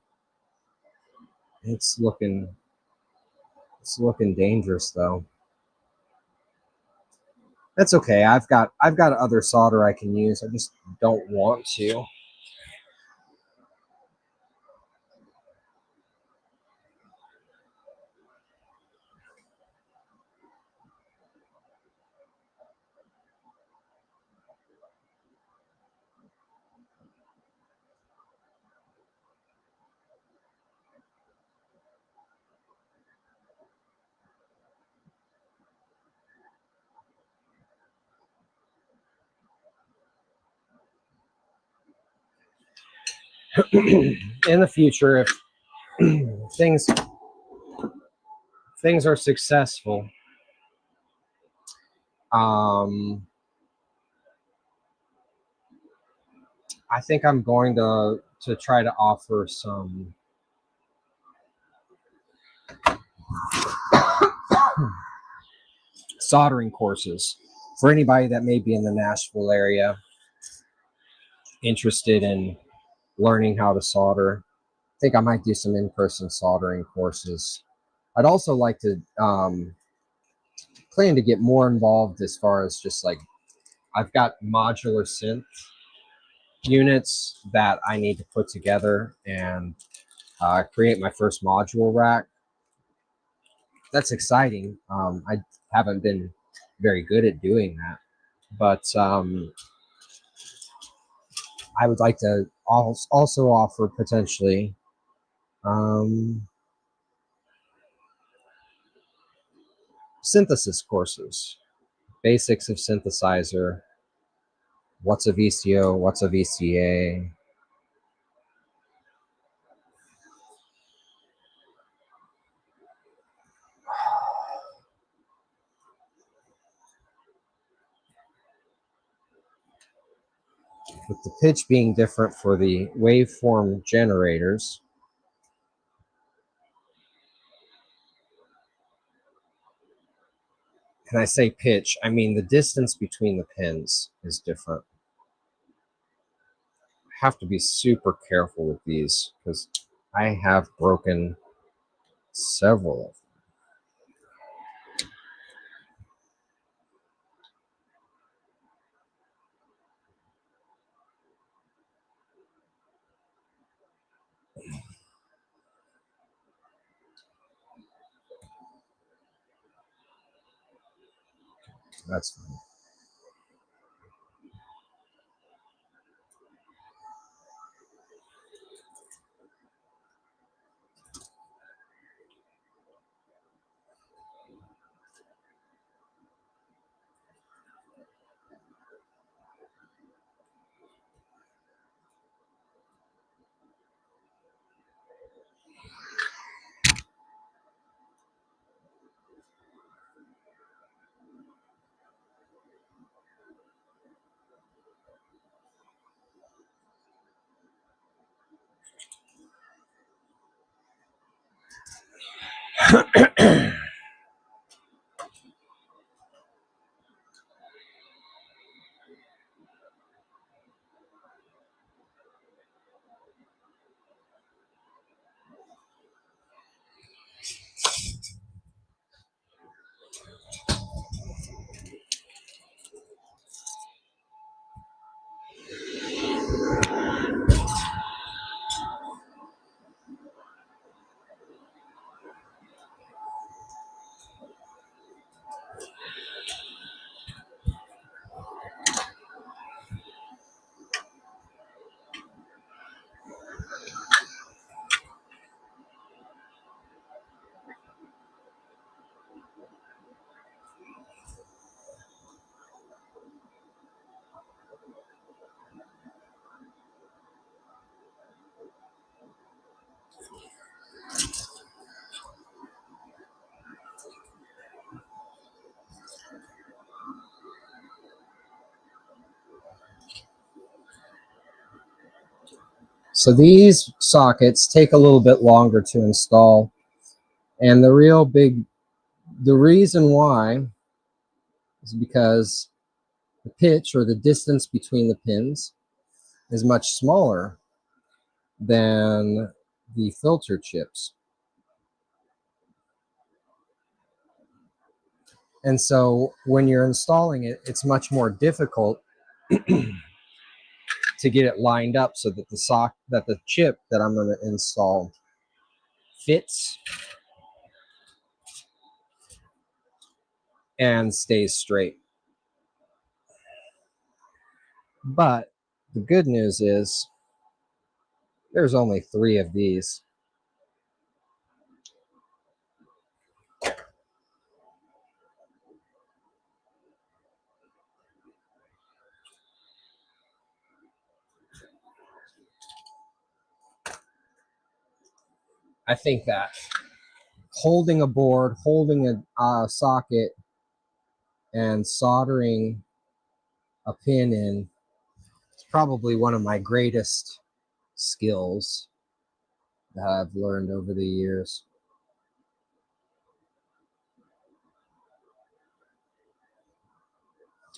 Speaker 1: It's looking dangerous though. That's okay. I've got other solder I can use. I just don't want to. In the future, if things are successful, I think I'm going to try to offer some soldering courses for anybody that may be in the Nashville area interested in learning how to solder. I think I might do some in-person soldering courses. I'd also like to plan to get more involved as far as just like, I've got modular synth units that I need to put together and create my first module rack. That's exciting. I haven't been very good at doing that, but I would like to also offer potentially synthesis courses, basics of synthesizer, what's a VCO, what's a VCA. With the pitch being different for the waveform generators, and I say pitch, I mean the distance between the pins is different. I have to be super careful with these because I have broken several of them. That's fine. So these sockets take a little bit longer to install, and the reason why is because the pitch or the distance between the pins is much smaller than the filter chips. And so when you're installing it, it's much more difficult to get it lined up so that the chip that I'm going to install fits and stays straight. But the good news is there's only 3 of these. I think that holding a board, holding a socket, and soldering a pin in is probably one of my greatest skills that I've learned over the years.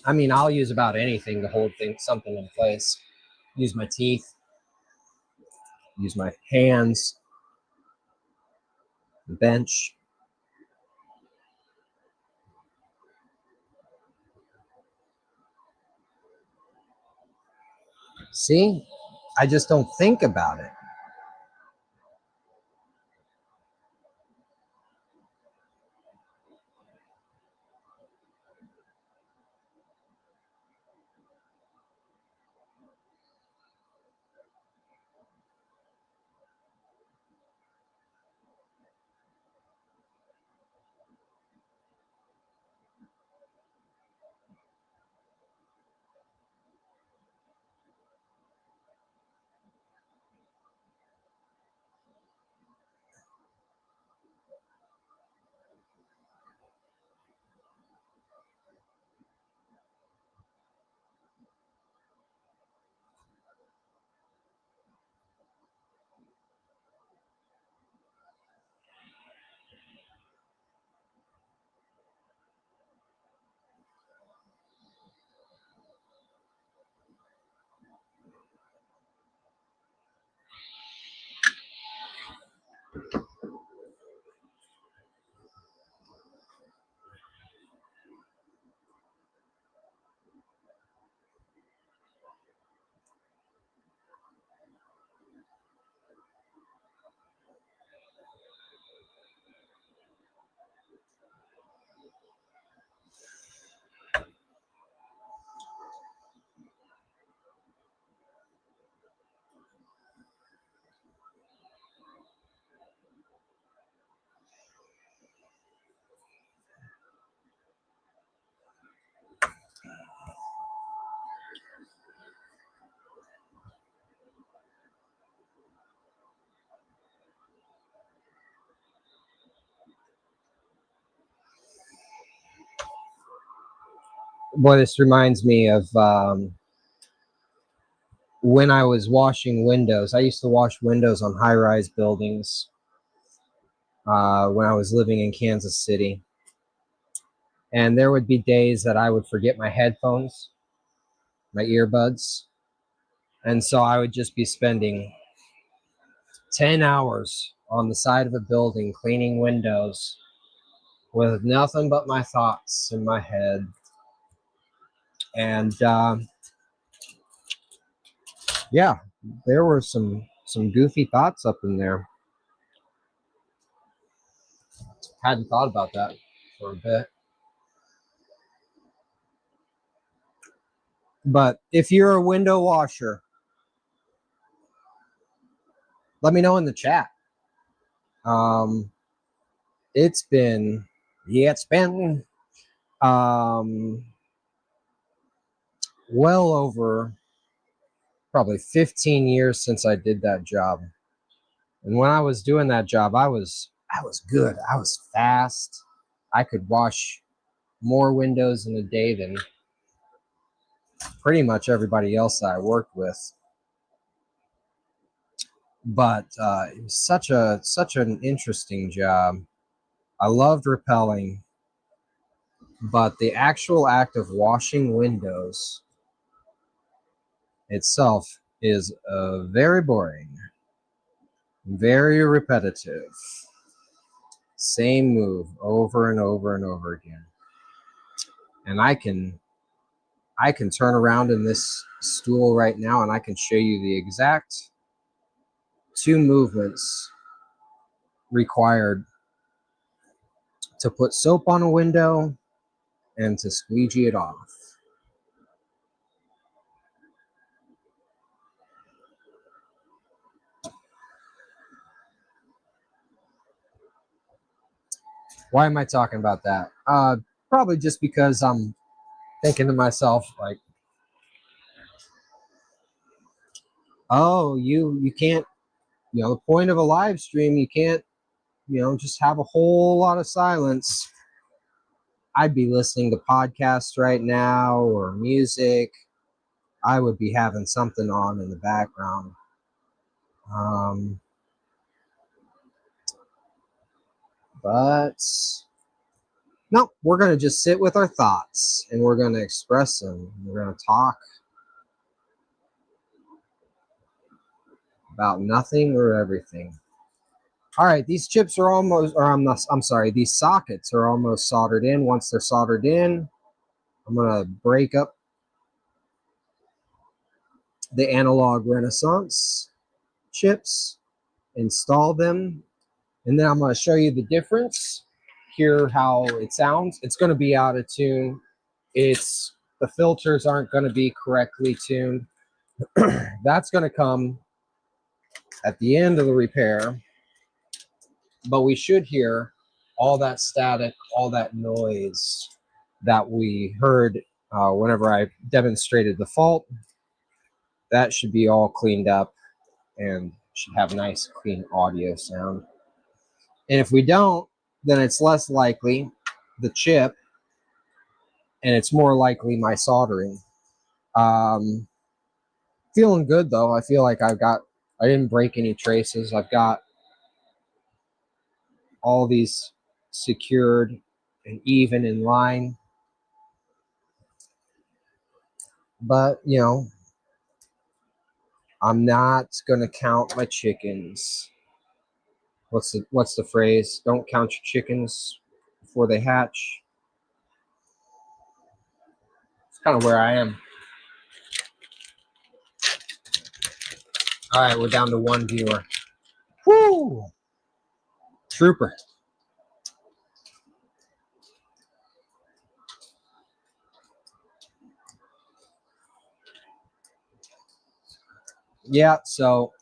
Speaker 1: I mean, I'll use about anything to hold something in place. Use my teeth, use my hands, the bench. See, I just don't think about it. Boy, this reminds me of when I was washing windows. I used to wash windows on high-rise buildings when I was living in Kansas City. And there would be days that I would forget my headphones, my earbuds. And so I would just be spending 10 hours on the side of a building cleaning windows with nothing but my thoughts in my head. And yeah, there were some goofy thoughts up in there. Hadn't thought about that for a bit. But if you're a window washer, let me know in the chat. It's been well over probably 15 years since I did that job. And when I was doing that job, I was good. I was fast. I could wash more windows in a day than pretty much everybody else that I worked with. But it was such an interesting job. I loved repelling, but the actual act of washing windows itself is very boring, very repetitive. Same move over and over and over again. And I can turn around in this stool right now and I can show you the exact 2 movements required to put soap on a window and to squeegee it off. Why am I talking about that? Probably just because I'm thinking to myself, like, oh, you can't, the point of a live stream, you can't, just have a whole lot of silence. I'd be listening to podcasts right now or music. I would be having something on in the background. But no, we're going to just sit with our thoughts and we're going to express them. We're going to talk about nothing or everything. All right, these chips are almost, or I'm sorry, these sockets are almost soldered in. Once they're soldered in, I'm going to break up the analog Renaissance chips, install them, and then I'm going to show you the difference, hear how it sounds. It's going to be out of tune. The filters aren't going to be correctly tuned. That's going to come at the end of the repair, but we should hear all that static, all that noise that we heard whenever I demonstrated the fault. That should be all cleaned up and should have nice, clean audio sound. And if we don't, then it's less likely the chip, and it's more likely my soldering. Feeling good though. I feel like I didn't break any traces. I've got all these secured and even in line. But, I'm not going to count my chickens. What's the phrase? Don't count your chickens before they hatch. It's kind of where I am. All right, we're down to 1 viewer. Woo! Trooper. Yeah, so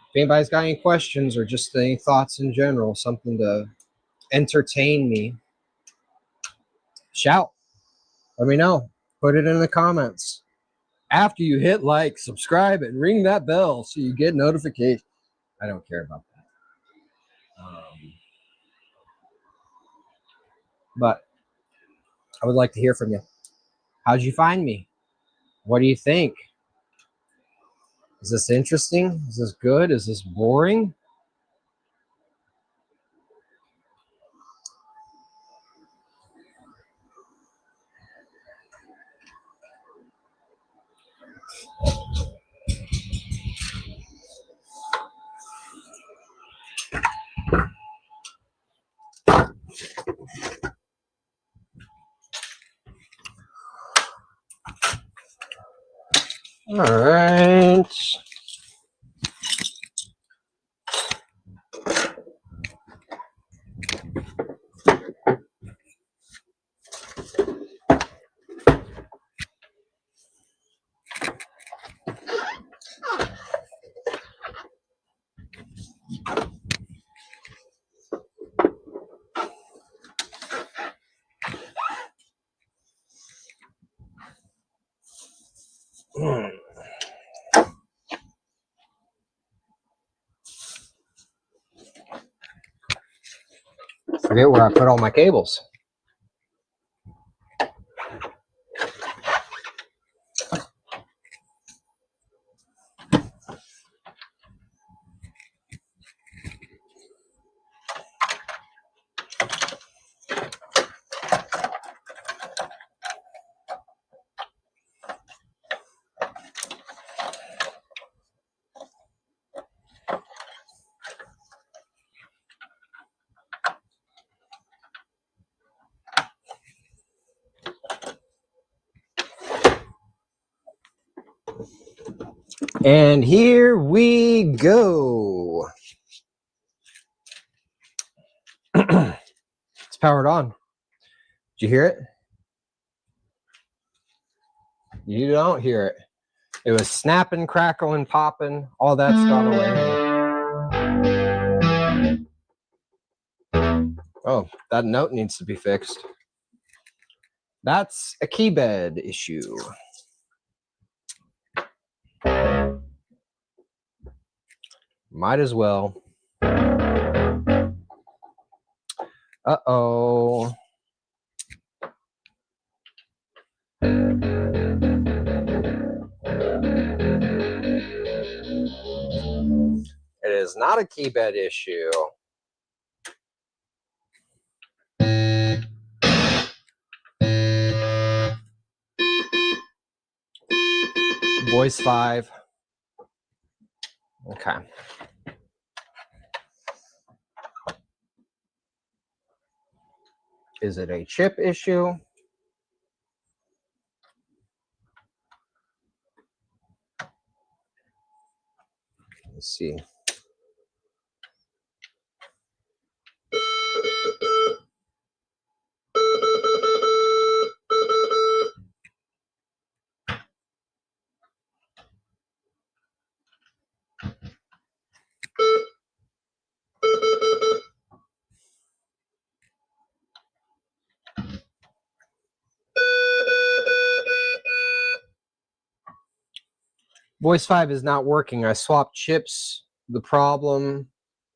Speaker 1: if anybody's got any questions or just any thoughts in general, something to entertain me, shout. Let me know. Put it in the comments. After you hit like, subscribe, and ring that bell so you get notifications. I don't care about that. but I would like to hear from you. How'd you find me? What do you think? Is this interesting? Is this good? Is this boring? All right. Forget where I put all my cables. And here we go. It's powered on. Did you hear it? You don't hear it. It was snapping, crackling, popping. All that's gone away. Oh, that note needs to be fixed. That's a key bed issue. Might as well. Uh-oh. It is not a key bed issue. Voice 5. Okay. Is it a chip issue? Let's see. Voice 5 is not working. I swapped chips. The problem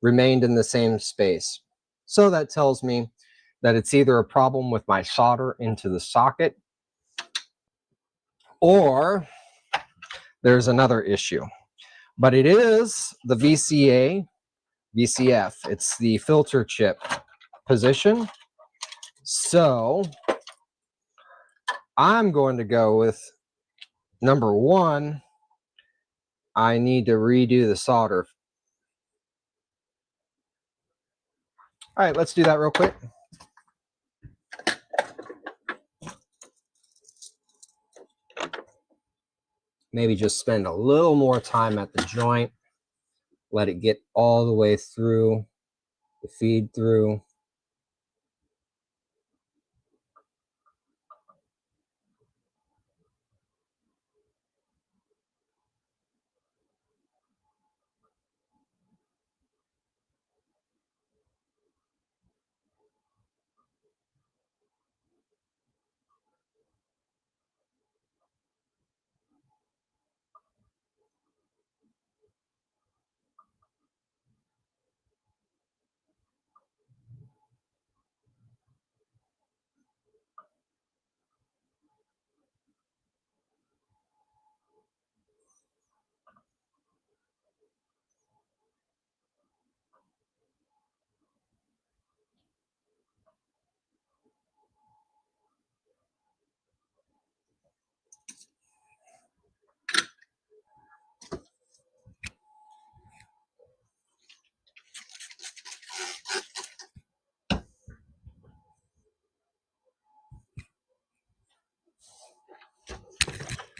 Speaker 1: remained in the same space. So that tells me that it's either a problem with my solder into the socket or there's another issue. But it is the VCF. It's the filter chip position. So I'm going to go with number one. I need to redo the solder. All right, let's do that real quick. Maybe just spend a little more time at the joint. Let it get all the way through, the feed through.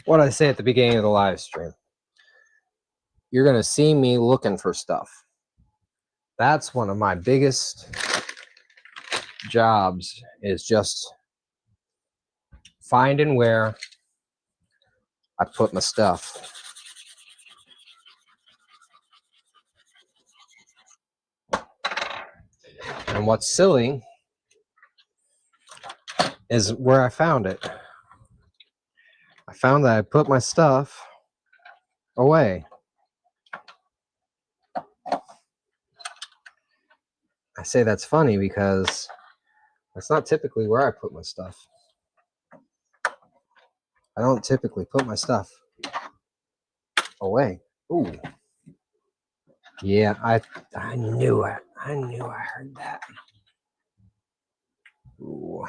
Speaker 1: what I say at the beginning of the live stream. You're going to see me looking for stuff. That's one of my biggest jobs, is just finding where I put my stuff. And what's silly is where I found it. I found that I put my stuff away. I say that's funny because that's not typically where I put my stuff. I don't typically put my stuff away. Ooh. Yeah, I knew it. I knew I heard that. Ooh.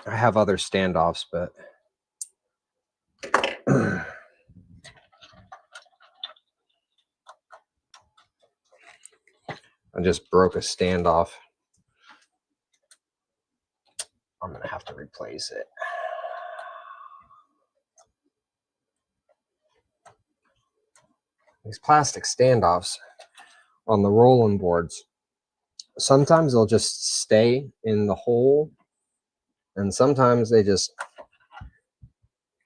Speaker 1: I have other standoffs, but I just broke a standoff. I'm gonna have to replace it. These plastic standoffs on the rolling boards, sometimes they'll just stay in the hole, and sometimes they just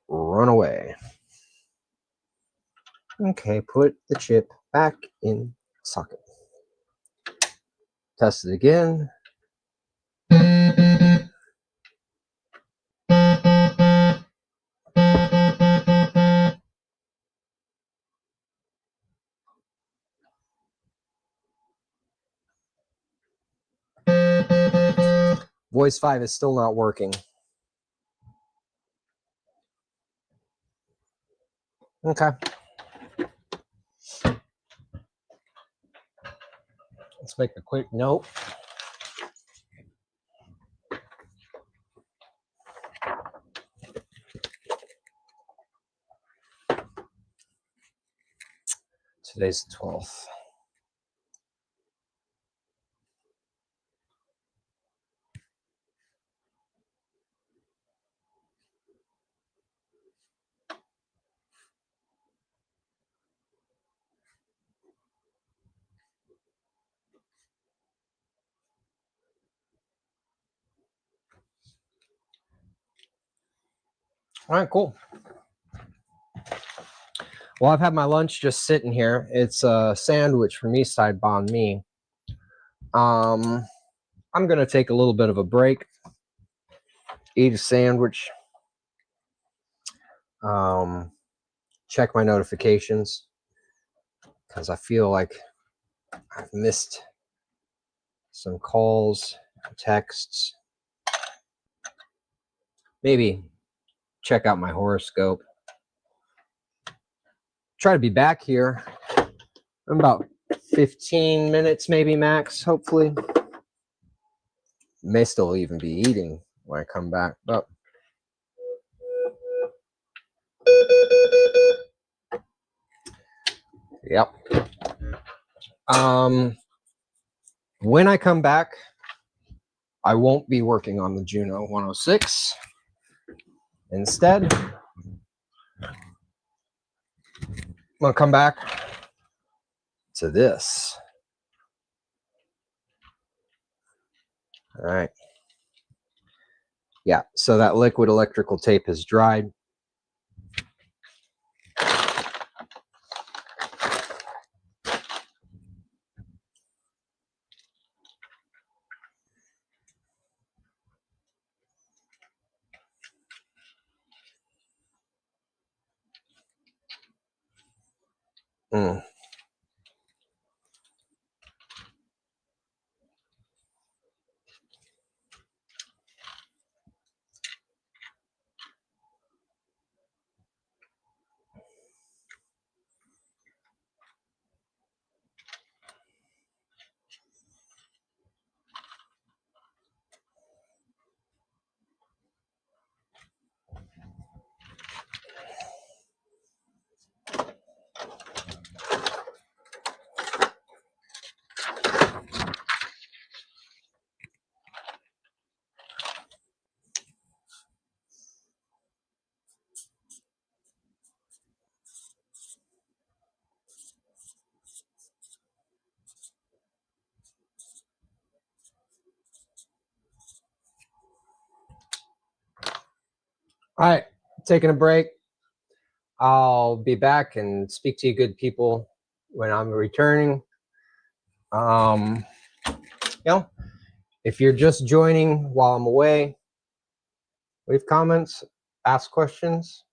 Speaker 1: run away. Okay, put the chip back in socket. Test it again. Voice 5 is still not working. Okay. Let's make a quick note. Today's the 12th. All right, cool. Well, I've had my lunch just sitting here. It's a sandwich from Eastside Banh Mi. I'm going to take a little bit of a break, eat a sandwich, check my notifications, because I feel like I've missed some calls, texts. Maybe check out my horoscope. Try to be back here in about 15 minutes, maybe max, hopefully. May still even be eating when I come back. But yep. When I come back, I won't be working on the Juno 106. Instead, I'm gonna come back to this. All right. Yeah, so that liquid electrical tape has dried. All right, taking a break. I'll be back and speak to you good people when I'm returning. You know, if you're just joining while I'm away, leave comments, ask questions.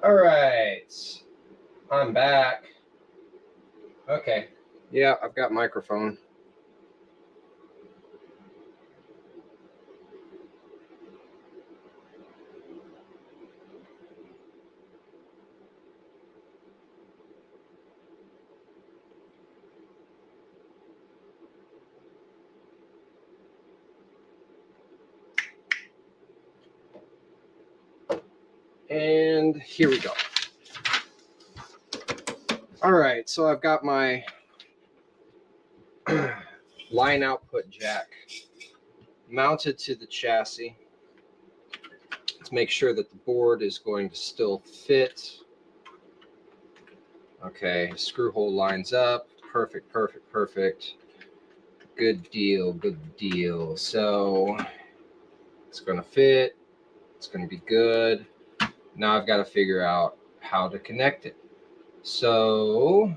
Speaker 1: All right, I'm back. Okay, yeah, I've got microphone. And here we go. All right, so I've got my line output jack mounted to the chassis. Let's make sure that the board is going to still fit. Okay, screw hole lines up. Perfect, perfect, perfect. Good deal, good deal. So it's going to fit. It's going to be good. Now I've got to figure out how to connect it. So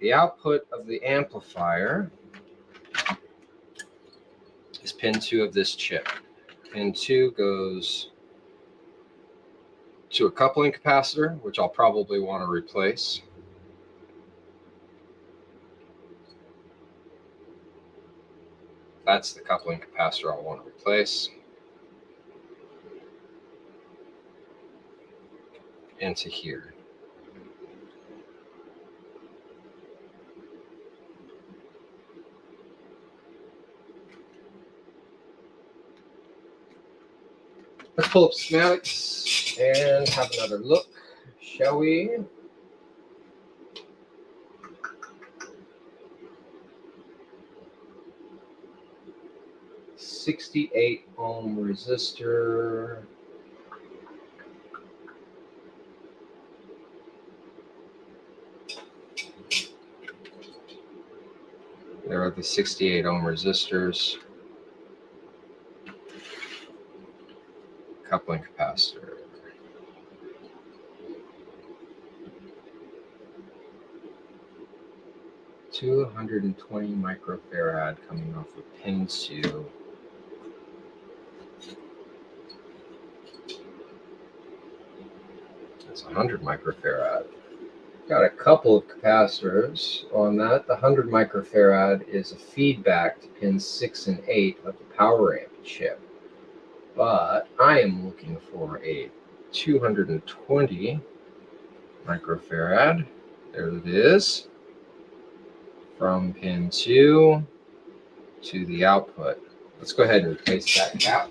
Speaker 1: the output of the amplifier is pin 2 of this chip. Pin 2 goes to a coupling capacitor, which I'll probably want to replace. That's the coupling capacitor I'll want to replace. Into here. Let's pull up schematics and have another look, shall we? .68 ohm resistor. There are the 68 ohm resistors. Coupling capacitor. $220 microfarad coming off of pin 2. That's 100 microfarad. Got a couple of capacitors on that. The 100 microfarad is a feedback to pins 6 and 8 of the power amp chip. But I am looking for a 220 microfarad. There it is. From pin 2 to the output. Let's go ahead and replace that cap.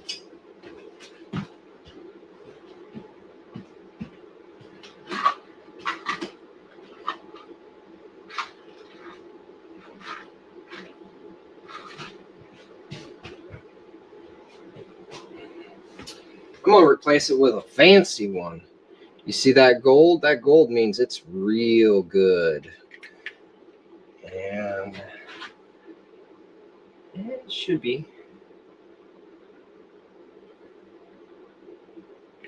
Speaker 1: I'm going to replace it with a fancy one. You see that gold? That gold means it's real good. And it should be.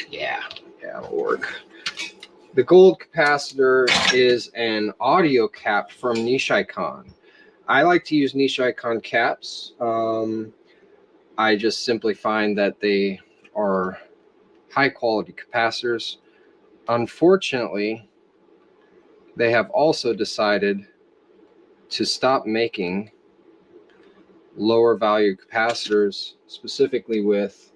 Speaker 1: Yeah, it'll work. The gold capacitor is an audio cap from Nishikon. I like to use Nishikon caps. I just simply find that they are high quality capacitors. Unfortunately, they have also decided to stop making lower value capacitors, specifically with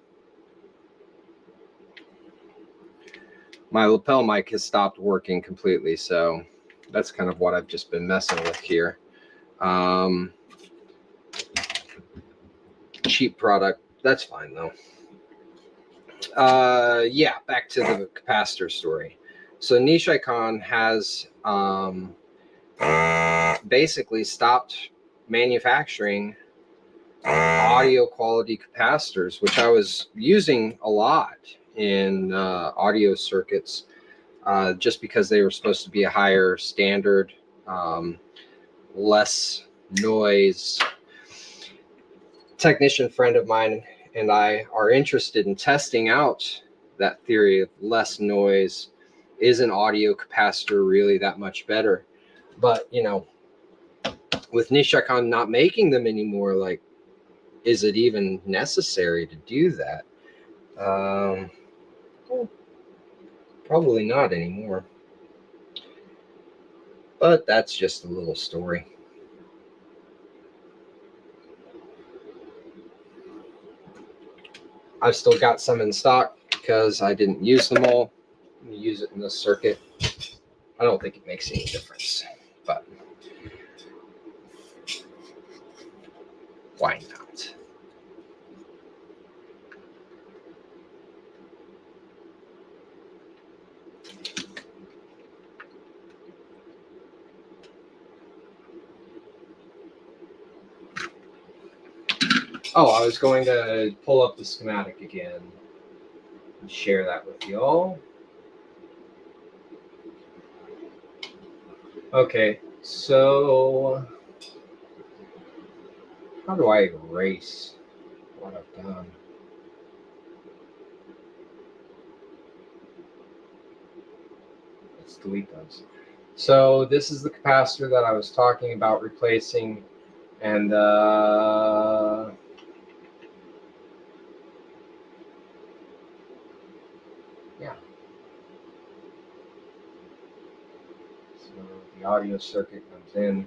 Speaker 1: my lapel mic has stopped working completely. So that's kind of what I've just been messing with here. Cheap product. That's fine though. Yeah, back to the capacitor story. So Nishikon has basically stopped manufacturing audio quality capacitors, which I was using a lot in audio circuits, just because they were supposed to be a higher standard, less noise. Technician friend of mine and I are interested in testing out that theory of less noise. Is an audio capacitor really that much better? But, you know, with Nishikon not making them anymore, like, is it even necessary to do that? Probably not anymore. But that's just a little story. I've still got some in stock because I didn't use them all. I'm going to use it in this circuit. I don't think it makes any difference, but why not? Oh, I was going to pull up the schematic again and share that with y'all. Okay, so how do I erase what I've done? Let's delete those. So this is the capacitor that I was talking about replacing, and yeah. So the audio circuit comes in.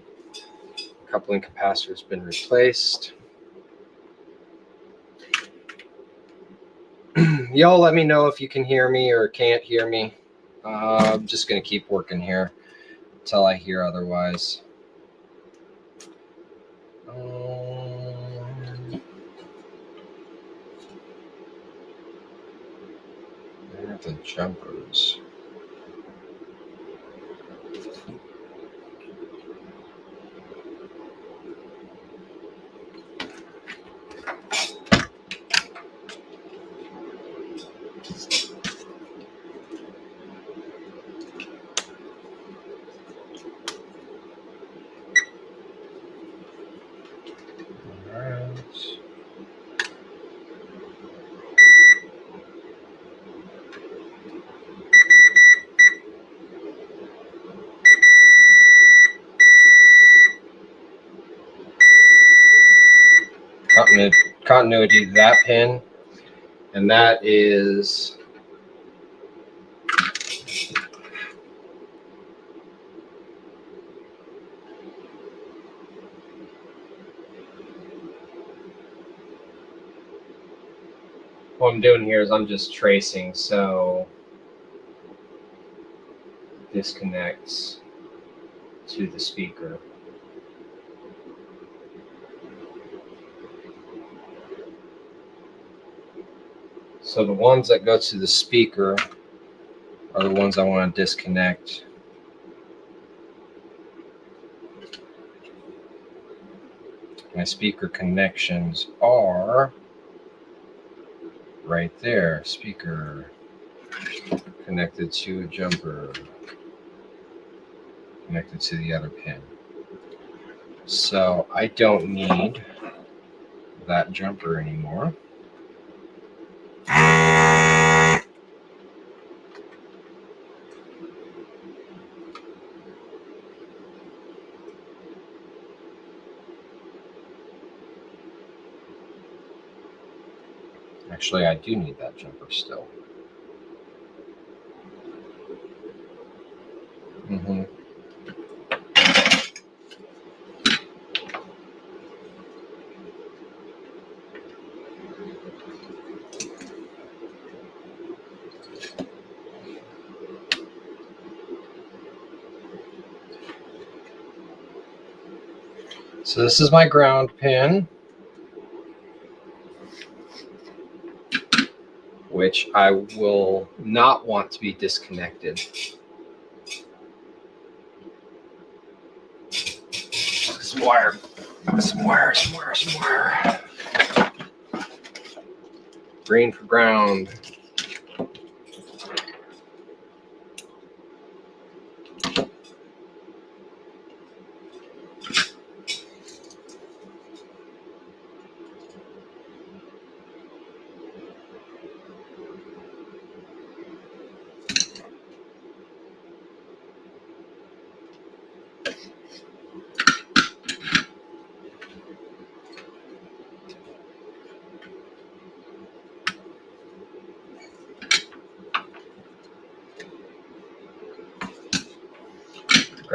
Speaker 1: Coupling capacitor has been replaced. Y'all let me know if you can hear me or can't hear me. I'm just going to keep working here until I hear otherwise. Where are the jumpers? Continuity to that pin, and that is what I'm doing here is I'm just tracing, so this connects to the speaker. So the ones that go to the speaker are the ones I want to disconnect. My speaker connections are right there. Speaker connected to a jumper, connected to the other pin. So I don't need that jumper anymore. Actually, I do need that jumper still. So this is my ground pin, which I will not want to be disconnected. Some wire. Green for ground.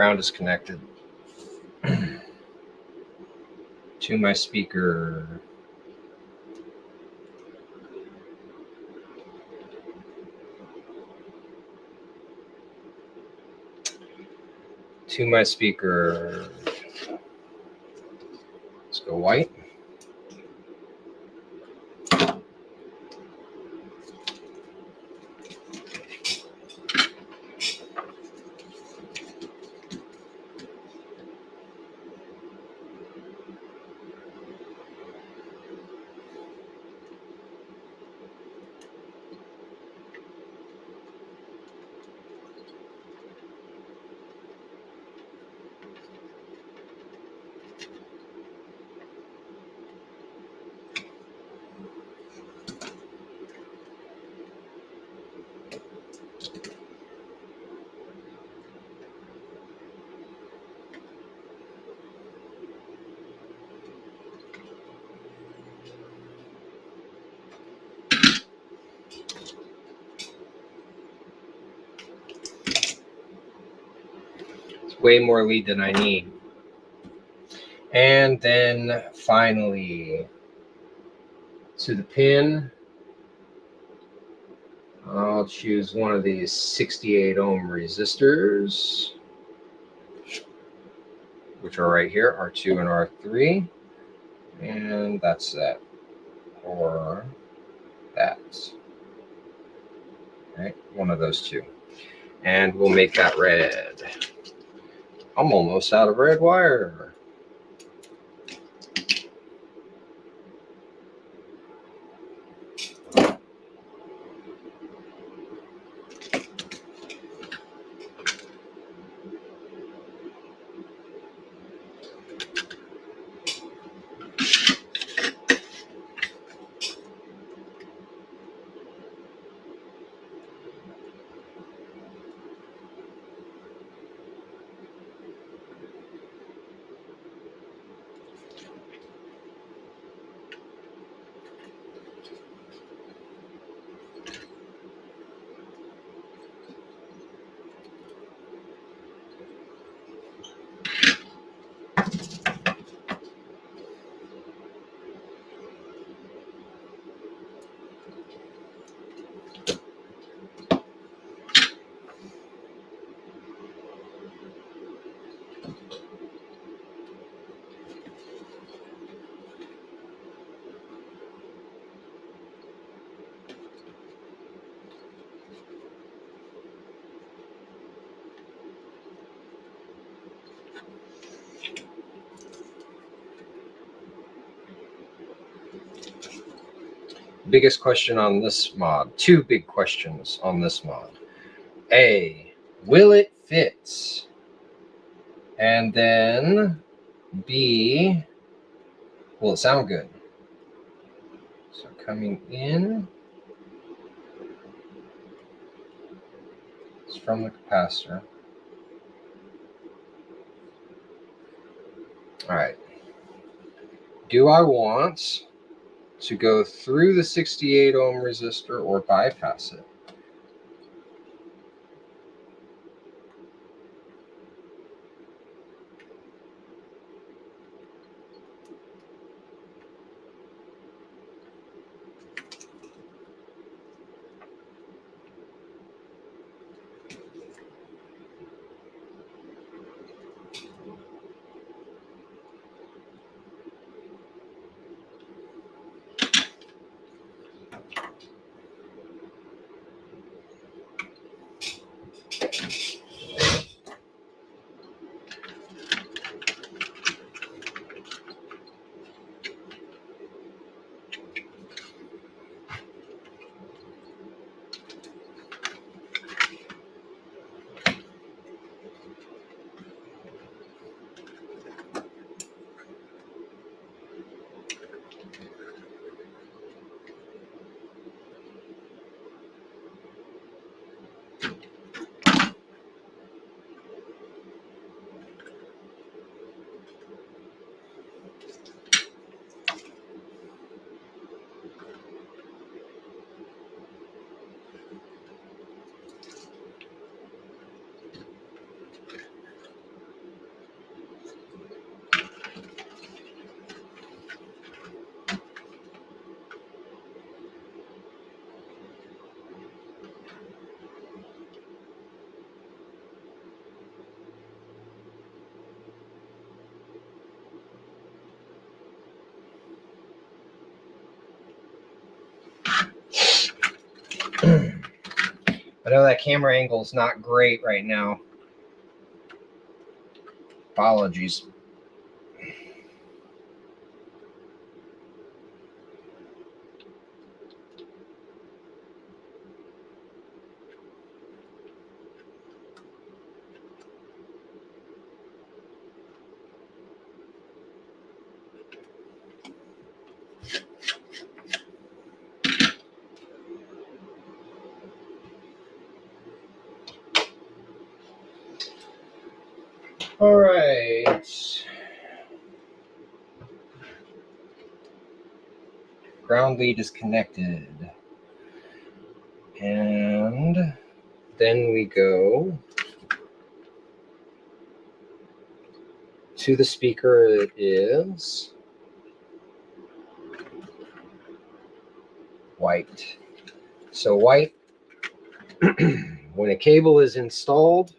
Speaker 1: ground is connected to my speaker. To my speaker. Let's go white. Way more lead than I need. And then finally, to the pin, I'll choose one of these 68 ohm resistors, which are right here, R2 and R3. And that's that, or that. Right, one of those two. And we'll make that red. I'm almost out of red wire. Biggest question on this mod, two big questions on this mod. A, will it fit? And then B, will it sound good? So coming in, it's from the capacitor. All right. Do I want to go through the 68 ohm resistor or bypass it? I know that camera angle is not great right now. Apologies. All right. Ground lead is connected. And then we go to the speaker. It is white. So white, when a cable is installed,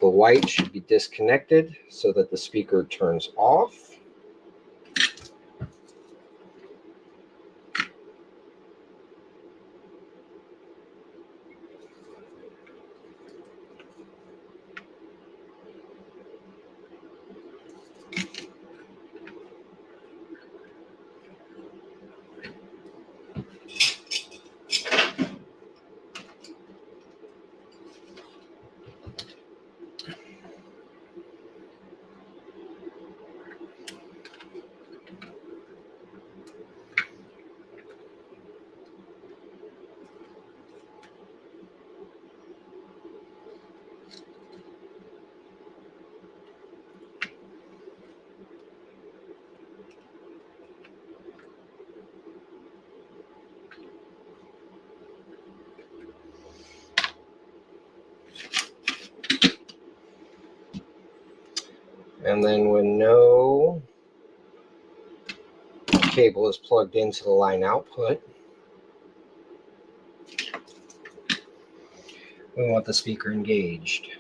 Speaker 1: the white should be disconnected so that the speaker turns off. And then when no cable is plugged into the line output, we want the speaker engaged.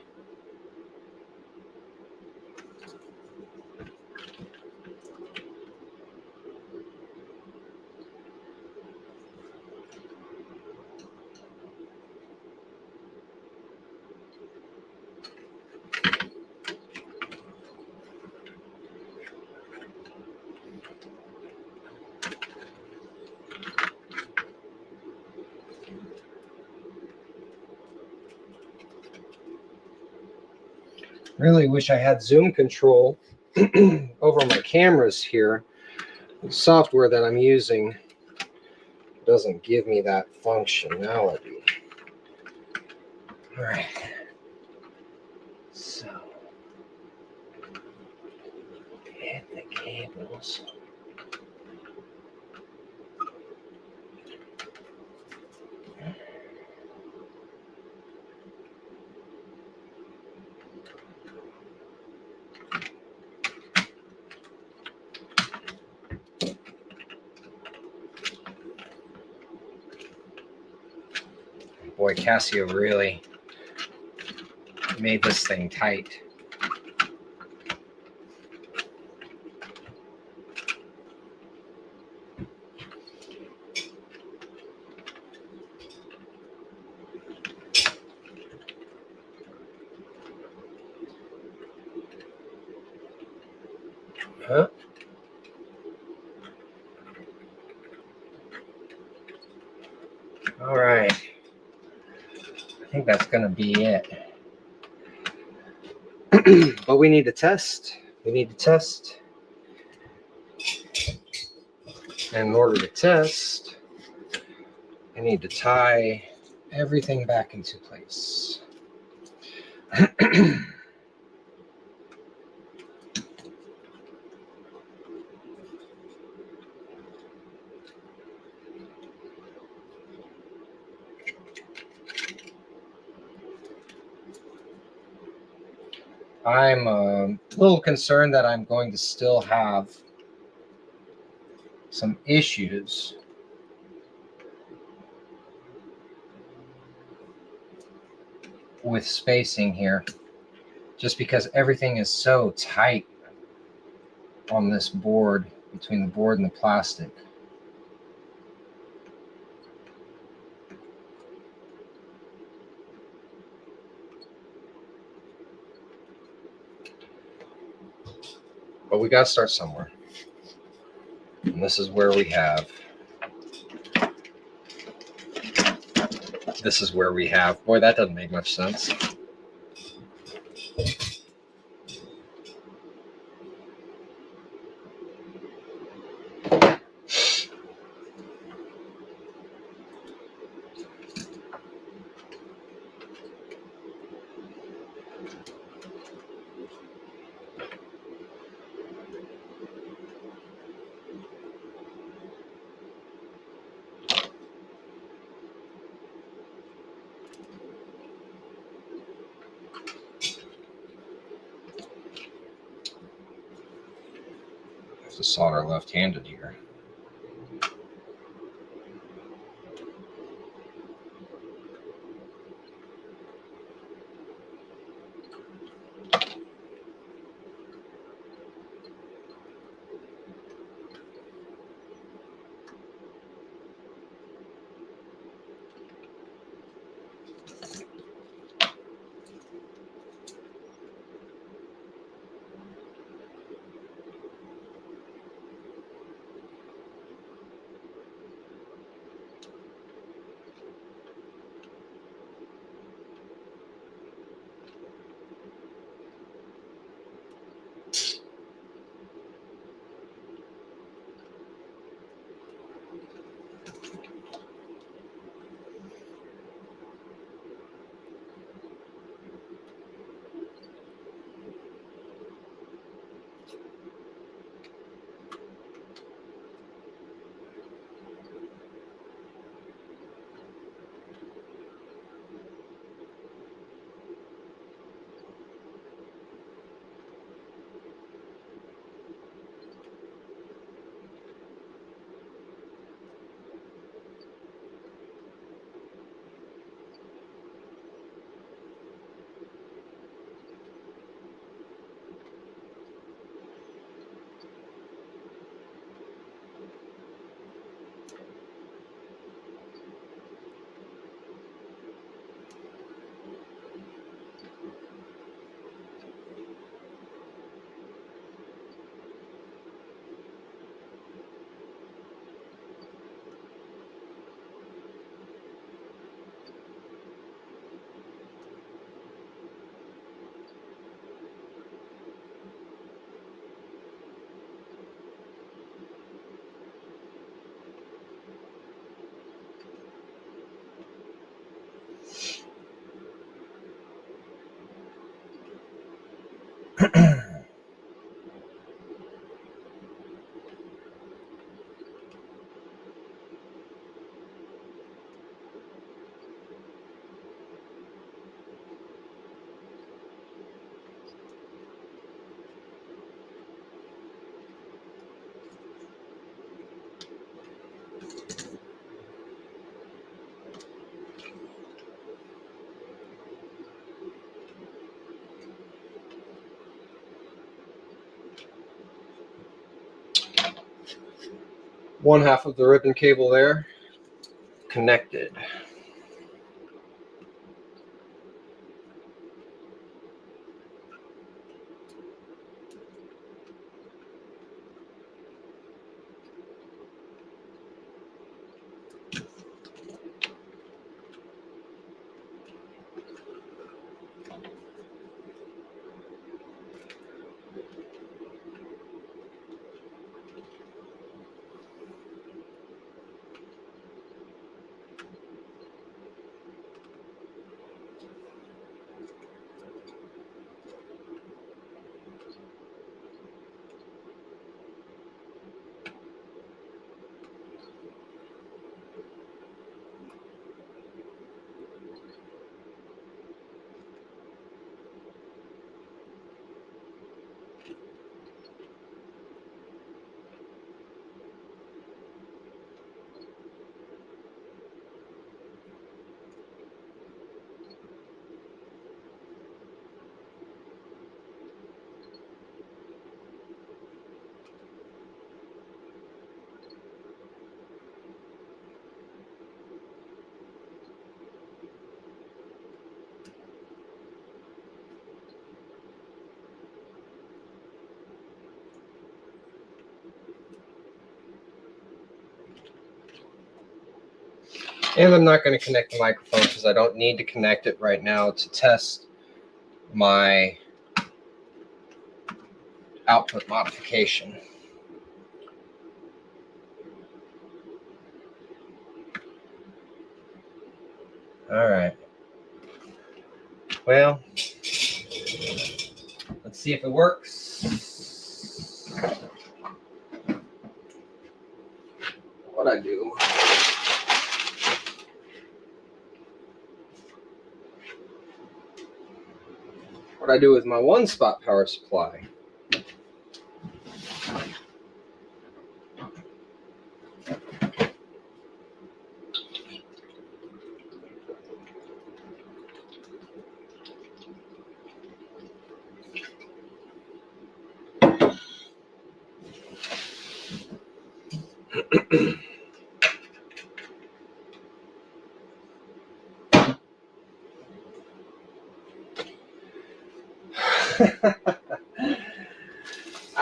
Speaker 1: Really wish I had zoom control over my cameras here. The software that I'm using doesn't give me that functionality. All right. So, hit the cables. Boy, Casio really made this thing tight. Huh? All right. I think that's going to be it. But we need to test. We need to test. And in order to test, I need to tie everything back into place. I'm a little concerned that I'm going to still have some issues with spacing here, just because everything is so tight on this board, between the board and the plastic. But we got to start somewhere. And this is where we have. This is where we have. Boy, that doesn't make much sense. I have to solder left-handed here. One half of the ribbon cable there connected. And I'm not going to connect the microphone because I don't need to connect it right now to test my output modification. All right. Well, let's see if it works. What I do? What I do with my one-spot power supply?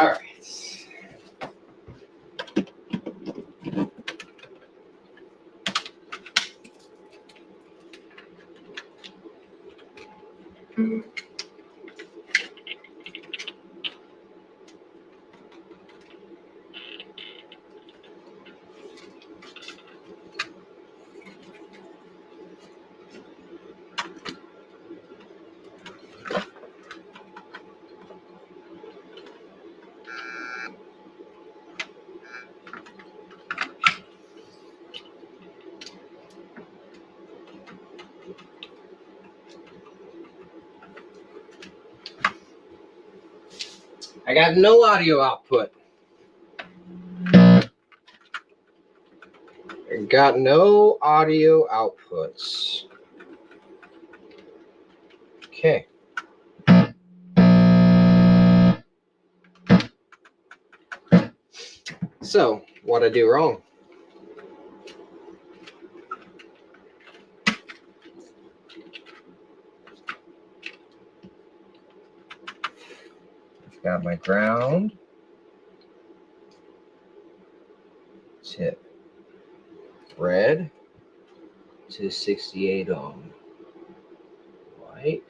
Speaker 1: All right. I got no audio output. I got no audio outputs. Okay. So, what'd I do wrong? I've got my ground tip red to 68 ohm, white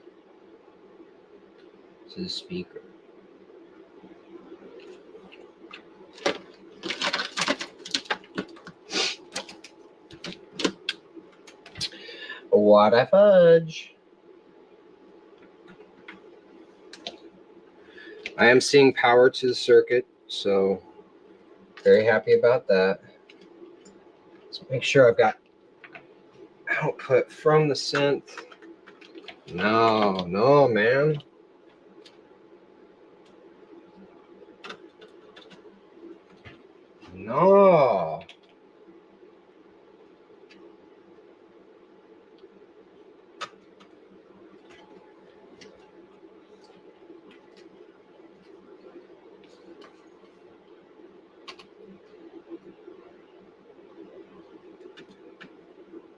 Speaker 1: to the speaker. What a fudge. I am seeing power to the circuit, so very happy about that. Let's make sure I've got output from the synth. No, man. No.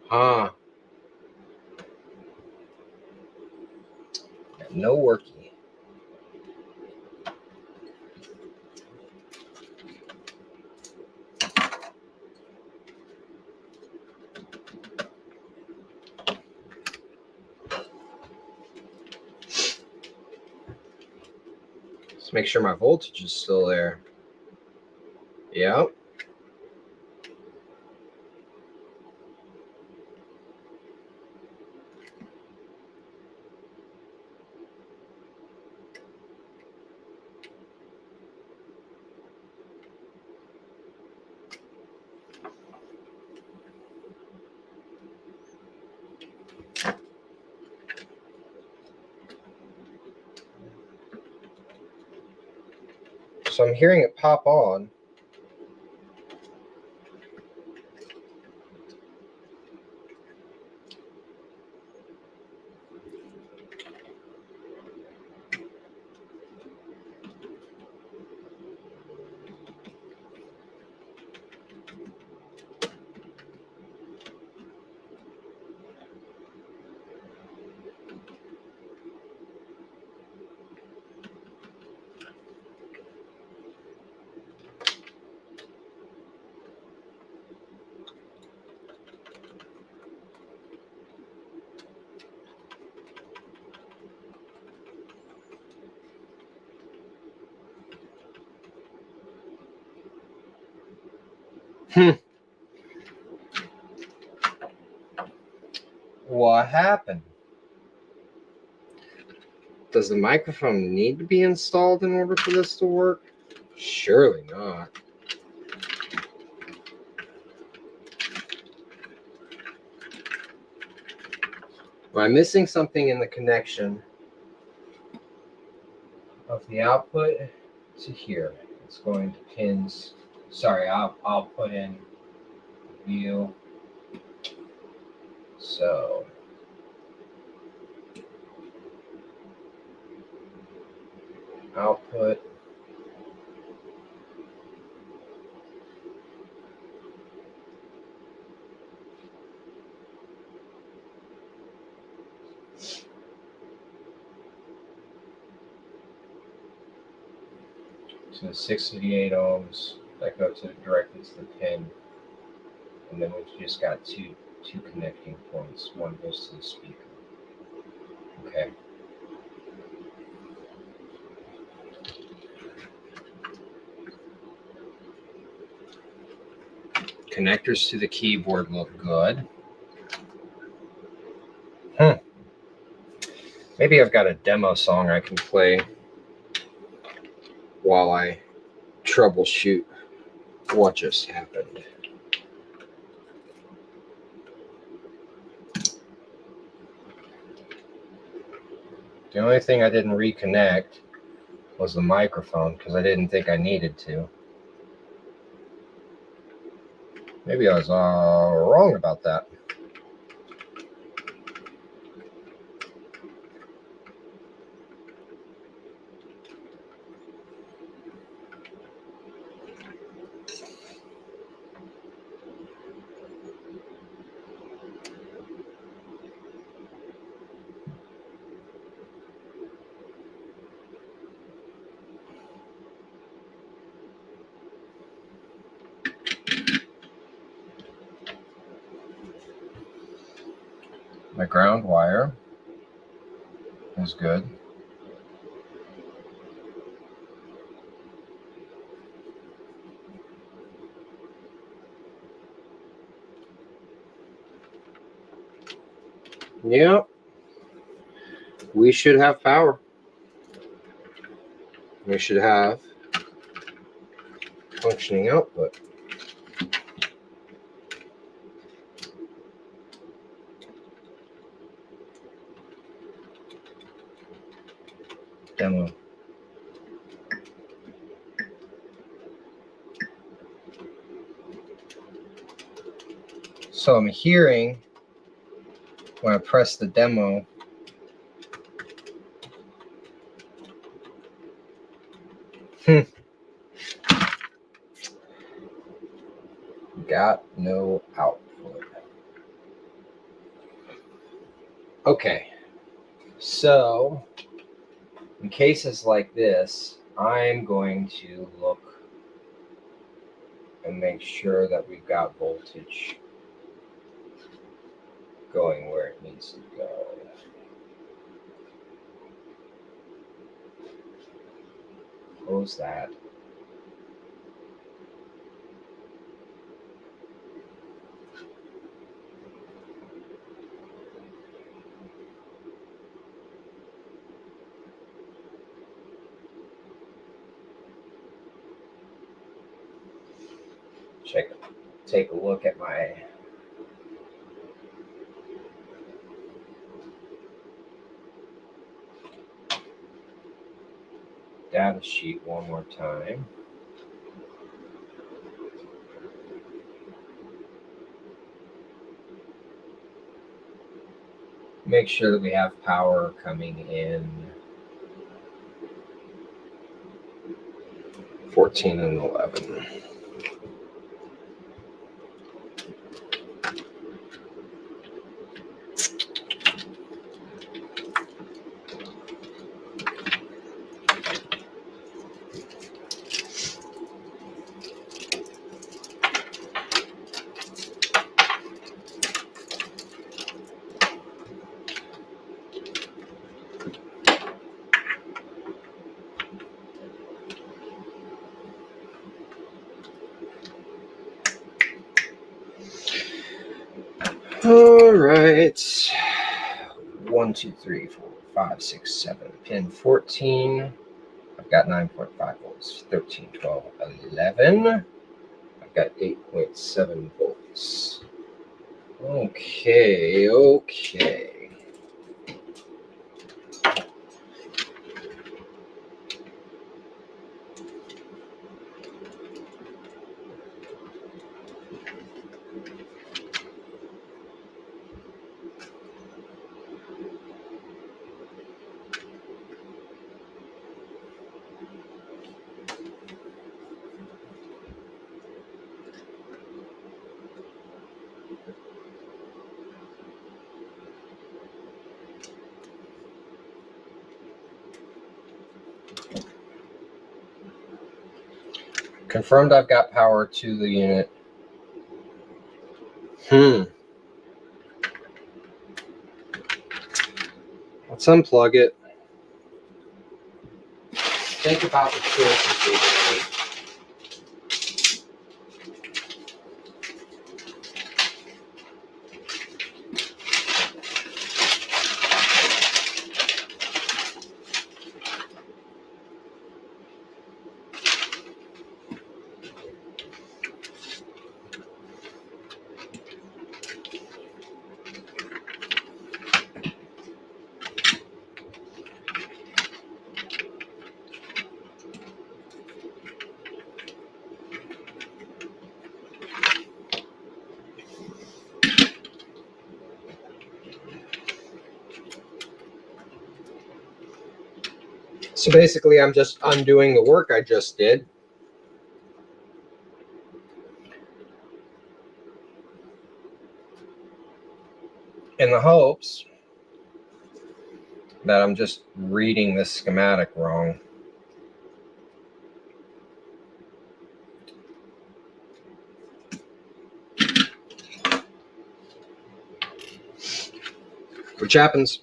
Speaker 1: Huh. No worky. Let's make sure my voltage is still there. Yep. So I'm hearing it pop on. What happened? Does the microphone need to be installed in order for this to work? Surely not. Am I missing something in the connection of the output to here? It's going to pins. Sorry, I'll put in view. So output. So 68 ohms that go directly to the pin, and then we've just got two connecting points. One goes to the speaker. Okay. Connectors to the keyboard look good. Maybe I've got a demo song I can play while I troubleshoot what just happened. The only thing I didn't reconnect was the microphone because I didn't think I needed to. Maybe I was wrong about that. My ground wire is good. Yep. We should have power. We should have functioning output. Demo. So I'm hearing when I press the demo, got no output. Okay, so in cases like this, I'm going to look and make sure that we've got voltage going where it needs to go. Close that. Take a look at my data sheet one more time. Make sure that we have power coming in 14 and 11. All right. 1, 2, 3, 4, 5, 6, 7. Pin 14. I've got 9.5 volts. 13, 12, 11. I've got 8.7 volts. Okay. Confirmed I've got power to the unit. Let's unplug it. Think about the choices we made. So basically, I'm just undoing the work I just did. In the hopes that I'm just reading this schematic wrong. Which happens.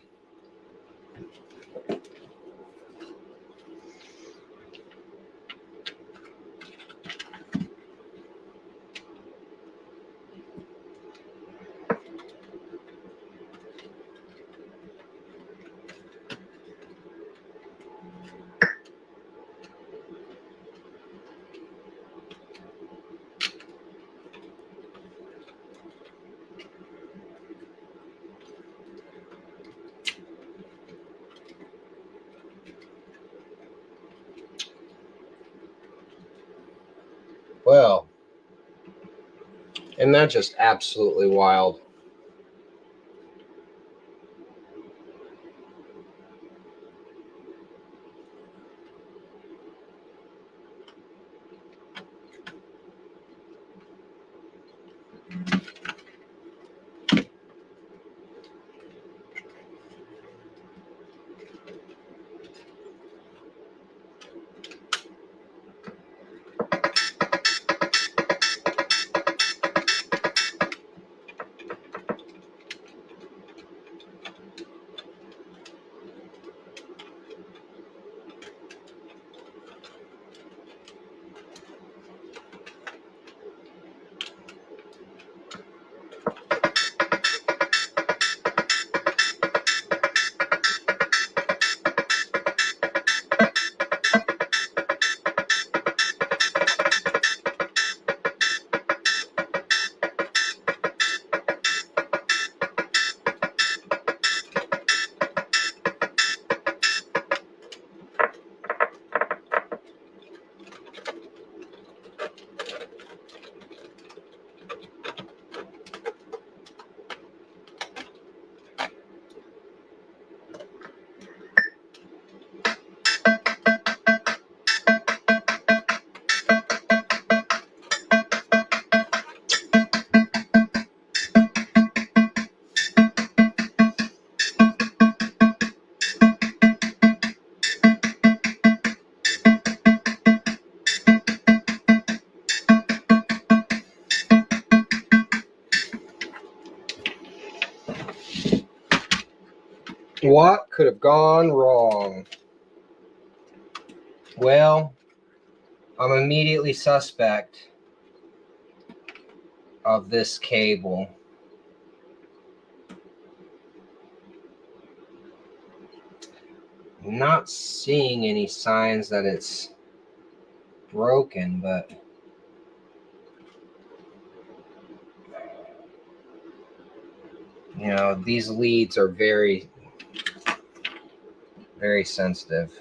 Speaker 1: Well, isn't that just absolutely wild? What could have gone wrong? Well, I'm immediately suspect of this cable. not seeing any signs that it's broken, but you know, these leads are very, very sensitive.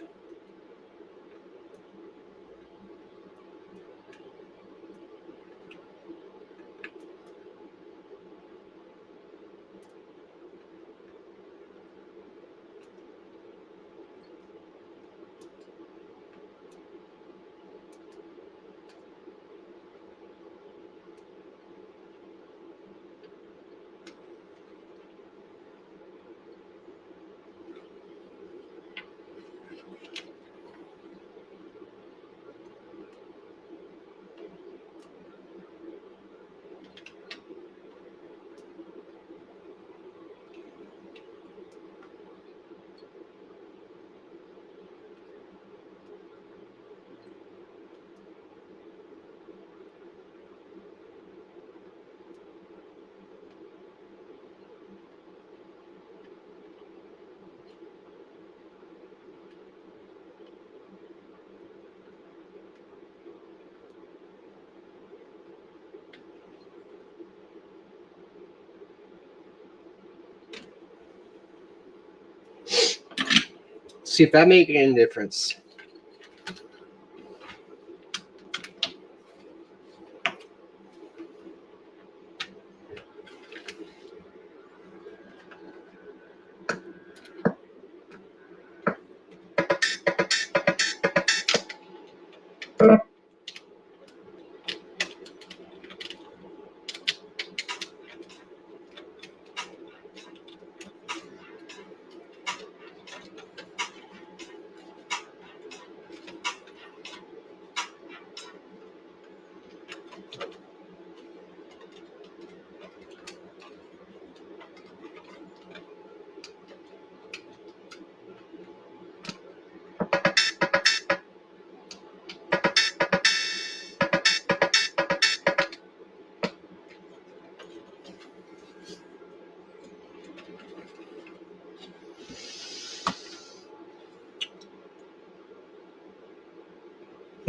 Speaker 1: See if that makes any difference.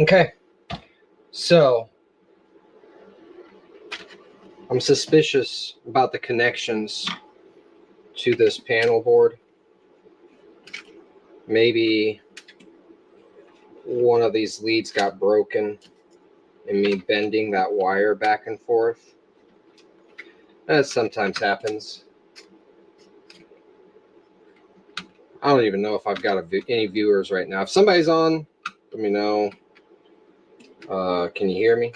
Speaker 1: Okay, so I'm suspicious about the connections to this panel board. Maybe one of these leads got broken and me bending that wire back and forth. That sometimes happens. I don't even know if I've got any viewers right now. If somebody's on, let me know. Can you hear me?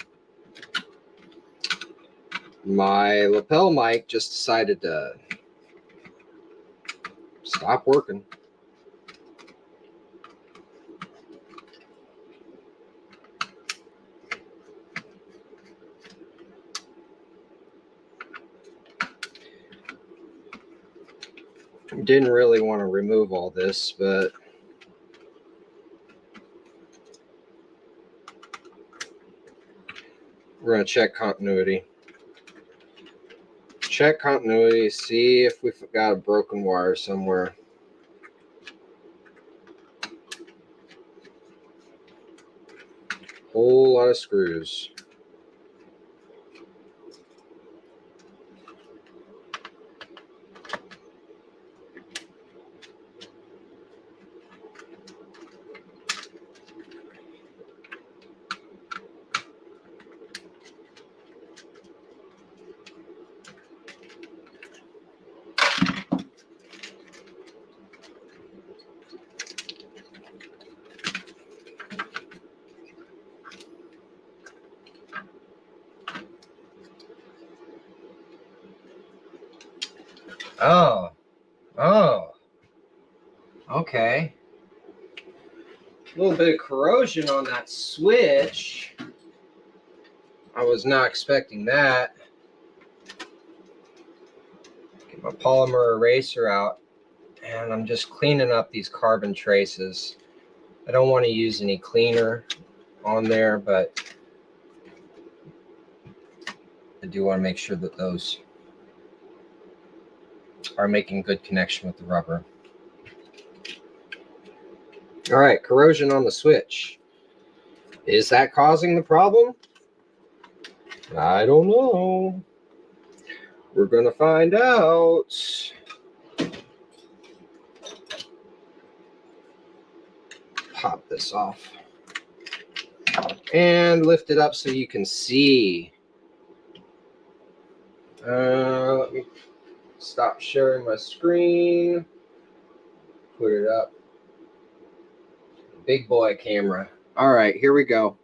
Speaker 1: My lapel mic just decided to stop working. Didn't really want to remove all this, but we're going to check continuity. Check continuity, see if we've got a broken wire somewhere. Whole lot of screws. Oh, okay. A little bit of corrosion on that switch. I was not expecting that. Get my polymer eraser out, and I'm just cleaning up these carbon traces. I don't want to use any cleaner on there, but I do want to make sure that those are making good connection with the rubber. All right, corrosion on the switch. Is that causing the problem? I don't know. We're going to find out. Pop this off. And lift it up so you can see. Let me stop sharing my screen. Put it up. Big boy camera. All right, here we go.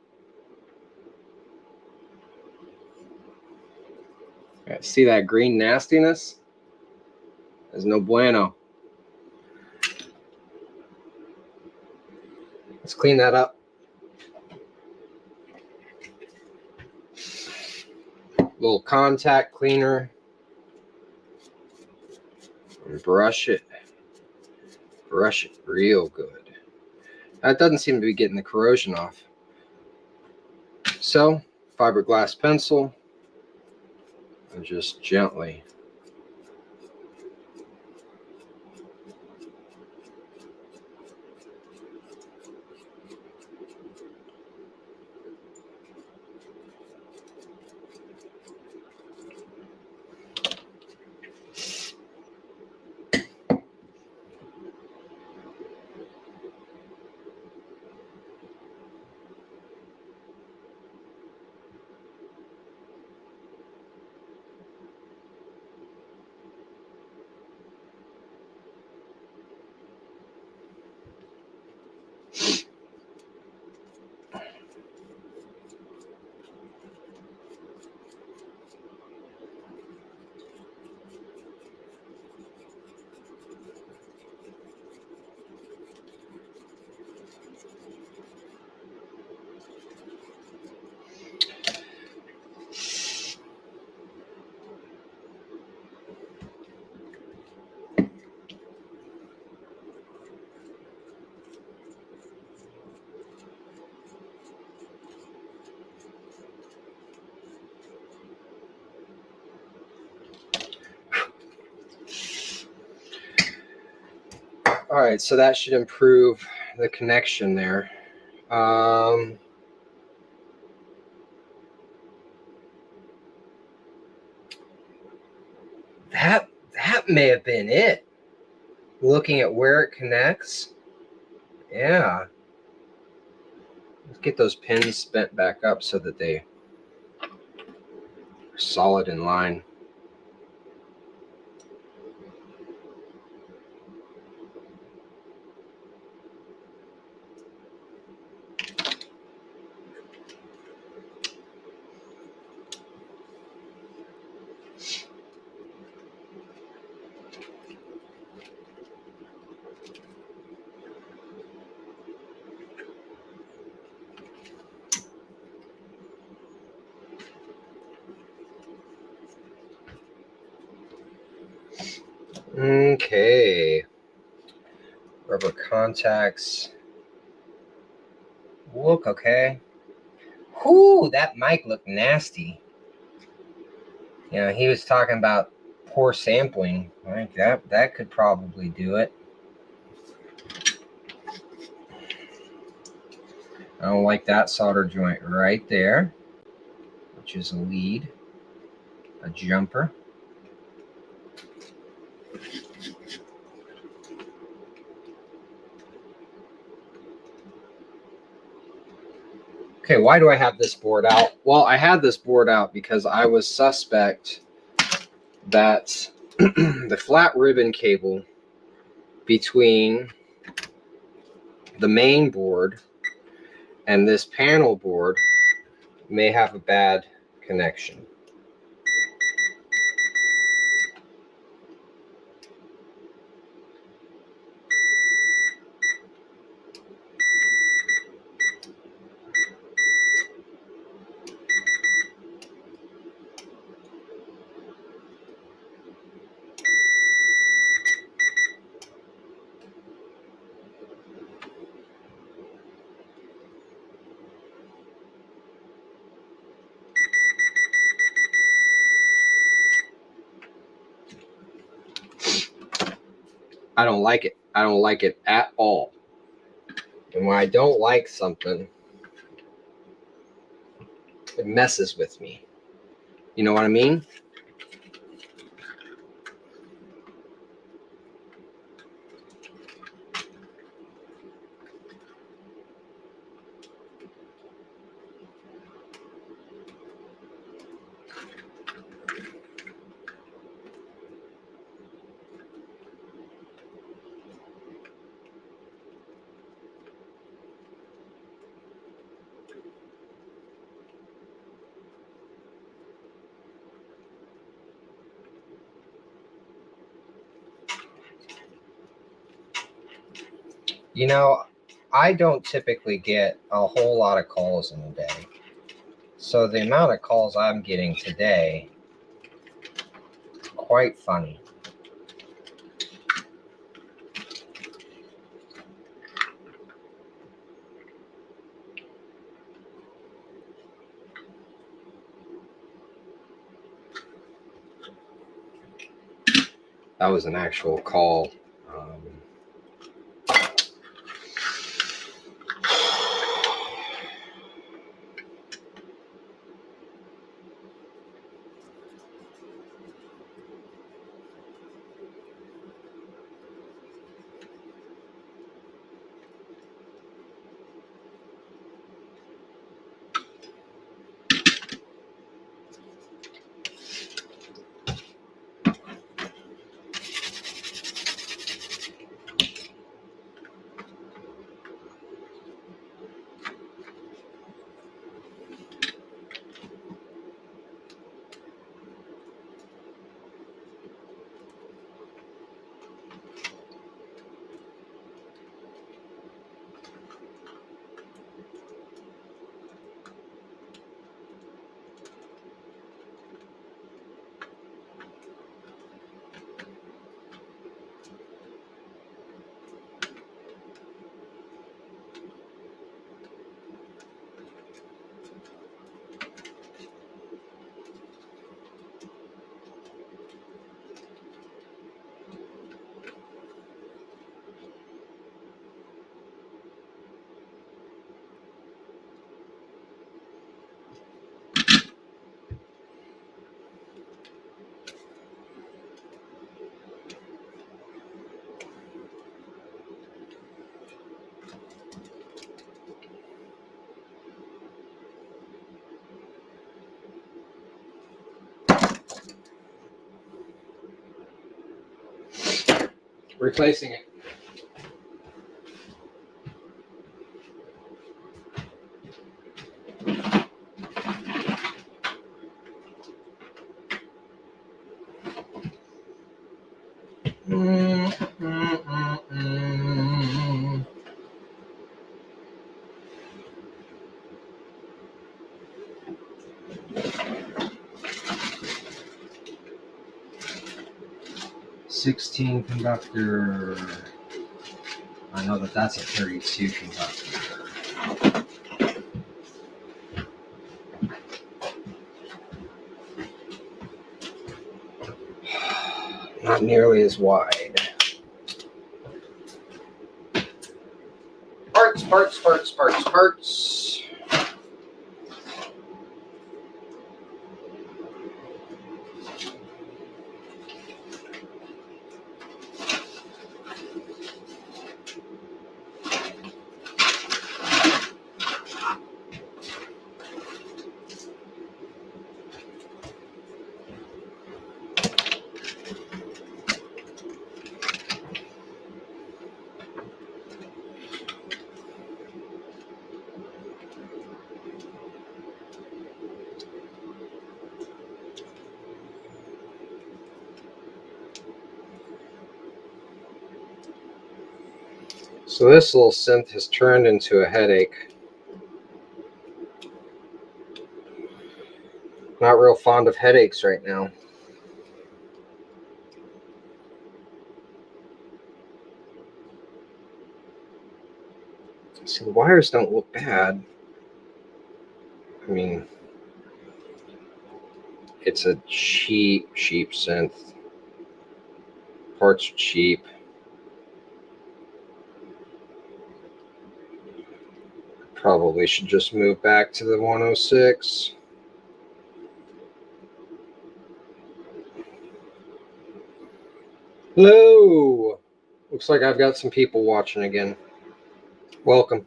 Speaker 1: Right, see that green nastiness? There's no bueno. Let's clean that up. Little contact cleaner. And brush it. Brush it real good. That doesn't seem to be getting the corrosion off. So, fiberglass pencil. And just gently. All right, so that should improve the connection there. That may have been it. Looking at where it connects. Yeah. Let's get those pins bent back up so that they are solid in line. Okay. Rubber contacts. Look okay. Whoo, that mic looked nasty. You know, he was talking about poor sampling. Like that could probably do it. I don't like that solder joint right there, which is a lead, a jumper. Okay, why do I have this board out? Well, I had this board out because I was suspect that the flat ribbon cable between the main board and this panel board may have a bad connection. I don't like it. I don't like it at all. And when I don't like something, it messes with me. You know what I mean? You know, I don't typically get a whole lot of calls in a day. So the amount of calls I'm getting today, quite funny. That was an actual call. Replacing it. Mm. 16 conductor. I know that that's a 32 conductor. Not nearly as wide. Parts. So this little synth has turned into a headache. Not real fond of headaches right now. See, the wires don't look bad. I mean, it's a cheap synth. Parts are cheap. Probably should just move back to the 106. Hello! Looks like I've got some people watching again. Welcome.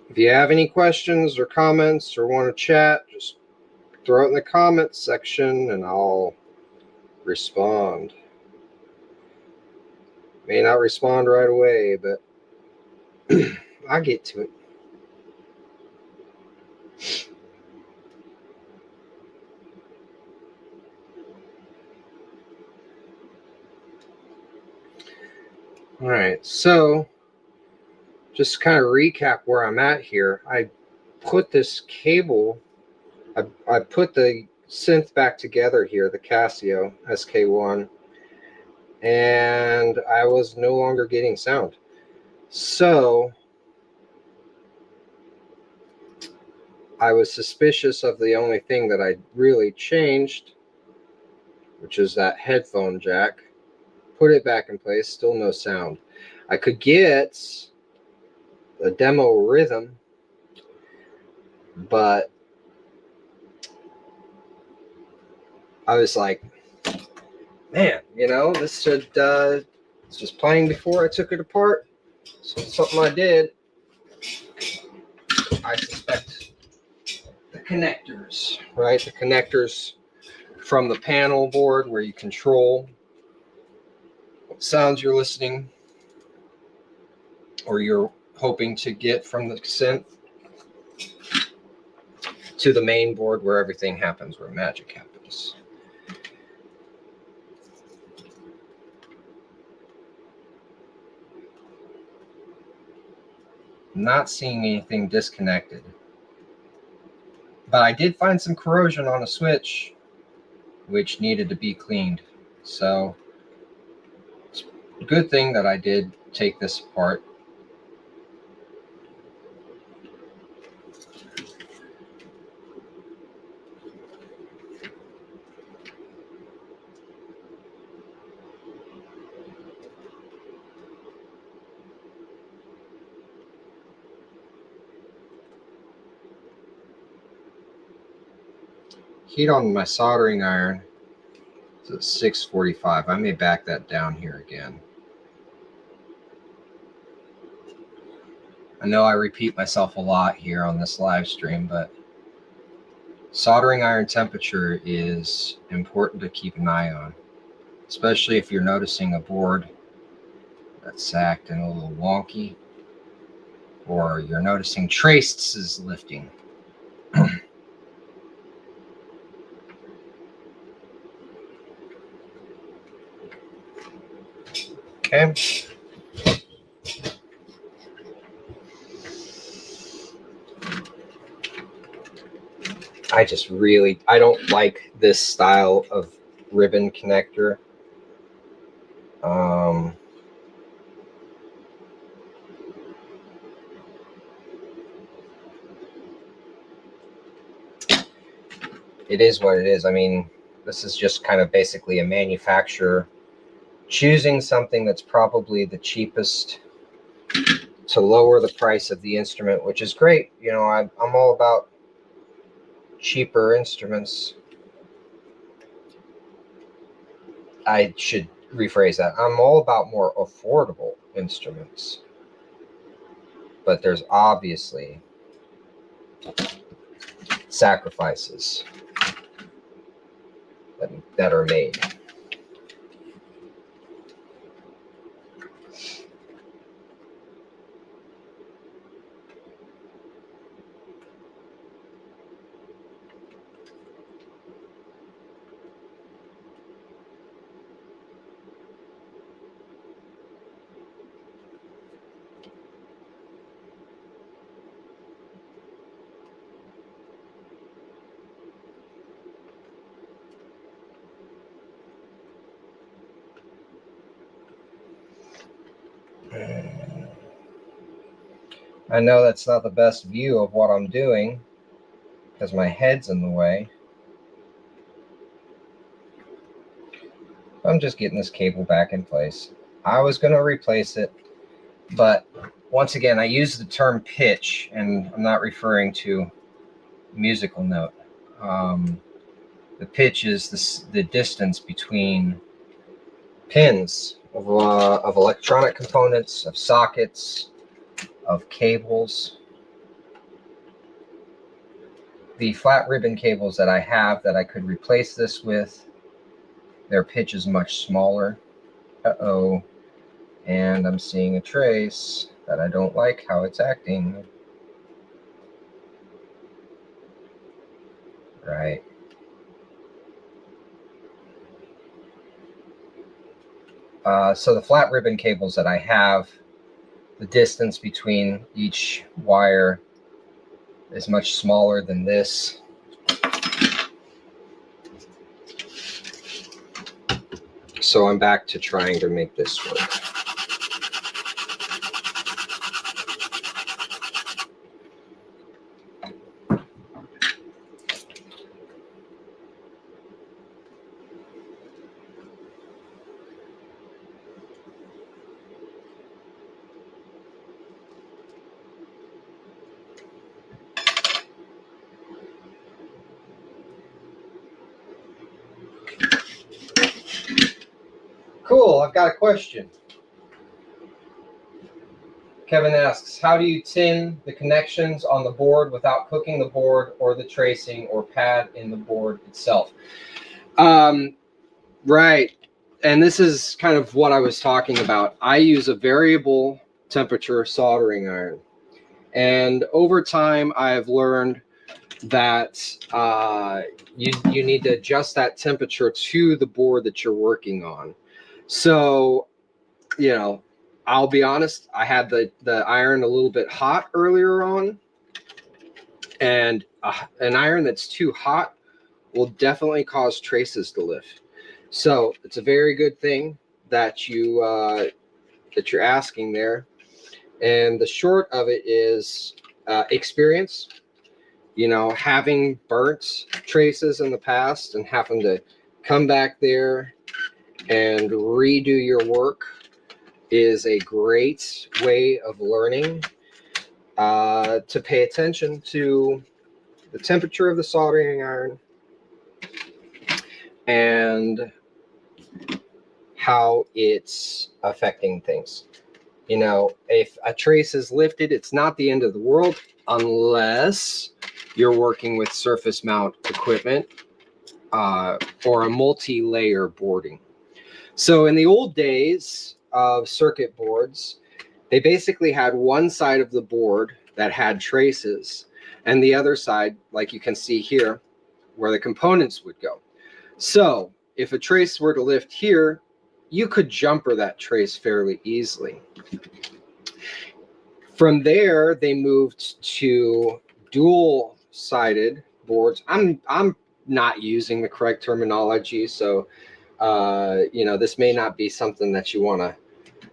Speaker 1: If you have any questions or comments or want to chat, just throw it in the comments section and I'll respond. May not respond right away, but I'll get to it. All right, so just to kind of recap where I'm at here. I put this cable, I put the synth back together here, the Casio SK-1, and I was no longer getting sound. So I was suspicious of the only thing that I really changed, which is that headphone jack. Put it back in place, still no sound. I could get a demo rhythm, but I was like, man, you know, this should, it's just playing before I took it apart. So it's something I did. I suspect the connectors, right? The connectors from the panel board where you control what sounds you're listening or you're hoping to get from the synth to the main board where everything happens, where magic happens. I'm not seeing anything disconnected, but I did find some corrosion on a switch which needed to be cleaned. So it's a good thing that I did take this apart. Heat on my soldering iron is at 645. I may back that down here again. I know I repeat myself a lot here on this live stream, but soldering iron temperature is important to keep an eye on, especially if you're noticing a board that's sagged and a little wonky, or you're noticing traces is lifting. Okay. I don't like this style of ribbon connector. It is what it is. I mean, this is just kind of basically a manufacturer choosing something that's probably the cheapest to lower the price of the instrument, which is great. You know, I'm all about cheaper instruments. I should rephrase that. I'm all about more affordable instruments. But there's obviously sacrifices that are made. I know that's not the best view of what I'm doing because my head's in the way. I'm just getting this cable back in place. I was going to replace it, but once again, I use the term pitch, and I'm not referring to musical note. The pitch is the distance between pins of electronic components, of sockets, of cables. The flat ribbon cables that I have that I could replace this with, their pitch is much smaller. Uh-oh. And I'm seeing a trace that I don't like how it's acting. Right. So the flat ribbon cables that I have, the distance between each wire is much smaller than this. So I'm back to trying to make this work. Cool, I've got a question. Kevin asks, how do you tin the connections on the board without cooking the board or the tracing or pad in the board itself? Right. And this is kind of what I was talking about. I use a variable temperature soldering iron. And over time, I've learned that you need to adjust that temperature to the board that you're working on. So, you know, I'll be honest, I had the iron a little bit hot earlier on. And an iron that's too hot will definitely cause traces to lift. So it's a very good thing that you're asking there. And the short of it is experience. You know, having burnt traces in the past and having to come back there and redo your work is a great way of learning to pay attention to the temperature of the soldering iron and how it's affecting things. You know, if a trace is lifted, it's not the end of the world unless you're working with surface mount equipment or a multi-layer boarding. So in the old days of circuit boards, they basically had one side of the board that had traces and the other side, like you can see here, where the components would go. So if a trace were to lift here, you could jumper that trace fairly easily. From there, they moved to dual-sided boards. I'm not using the correct terminology, so you know, this may not be something that you want to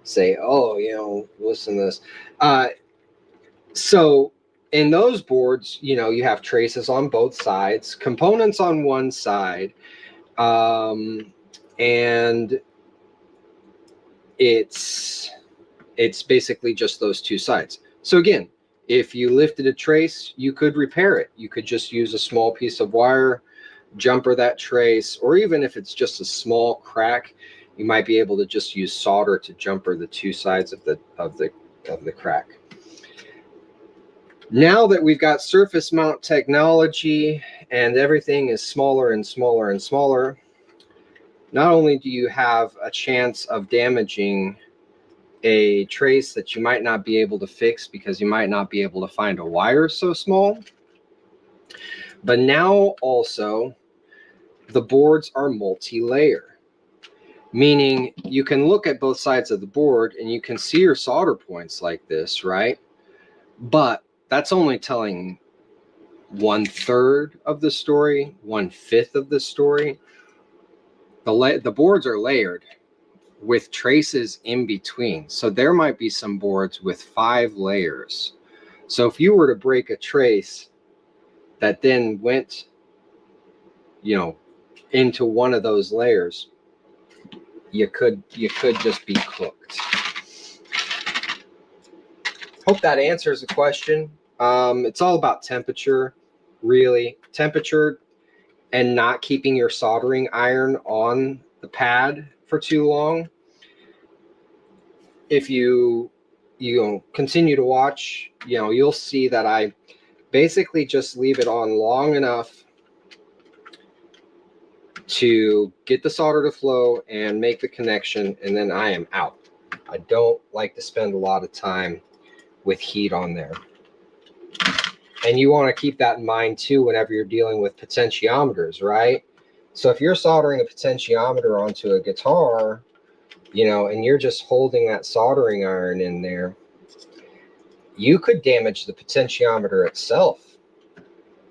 Speaker 1: say, oh, you know, listen to this. So in those boards, you know, you have traces on both sides, components on one side, and it's basically just those two sides. So again, if you lifted a trace, you could repair it. You could just use a small piece of wire, jumper that trace, or even if it's just a small crack, you might be able to just use solder to jumper the two sides of the crack. Now that we've got surface mount technology and everything is smaller and smaller and smaller, not only do you have a chance of damaging a trace that you might not be able to fix because you might not be able to find a wire so small, but now also the boards are multi-layer, meaning you can look at both sides of the board and you can see your solder points like this, right? But that's only telling 1/3 of the story, 1/5 of the story. The boards are layered with traces in between. So there might be some boards with 5 layers. So if you were to break a trace that then went, you know, into one of those layers, you could just be cooked. Hope that answers the question. It's all about temperature, really. Temperature and not keeping your soldering iron on the pad for too long. If you continue to watch, you'll see that I basically just leave it on long enough to get the solder to flow and make the connection, and then I am out. I don't like to spend a lot of time with heat on there. And you want to keep that in mind too whenever you're dealing with potentiometers, right? So if you're soldering a potentiometer onto a guitar, and you're just holding that soldering iron in there, you could damage the potentiometer itself.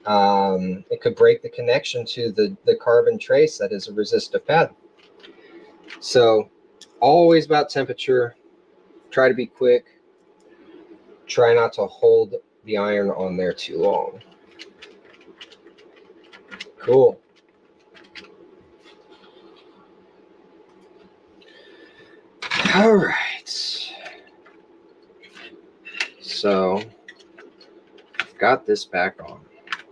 Speaker 1: It could break the connection to the carbon trace that is a resistive pad. So always about temperature. Try to be quick. Try not to hold the iron on there too long. Cool. All right. So I've got this back on.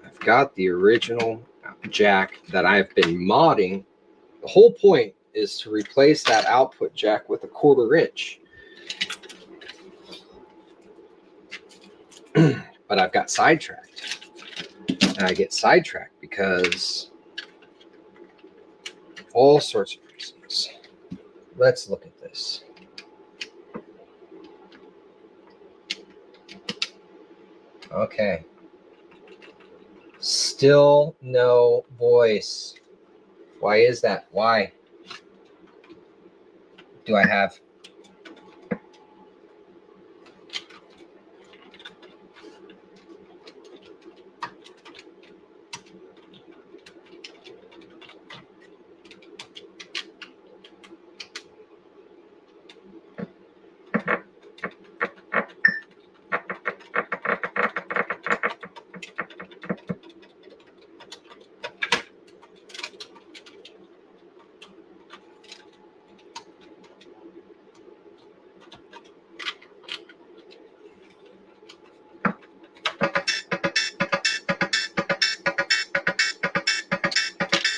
Speaker 1: I've got the original jack that I've been modding. The whole point is to replace that output jack with a 1/4 inch. But I've got sidetracked. And I get sidetracked because all sorts of reasons. Let's look at this. Okay. Still no voice. Why is that? Why? Do I have?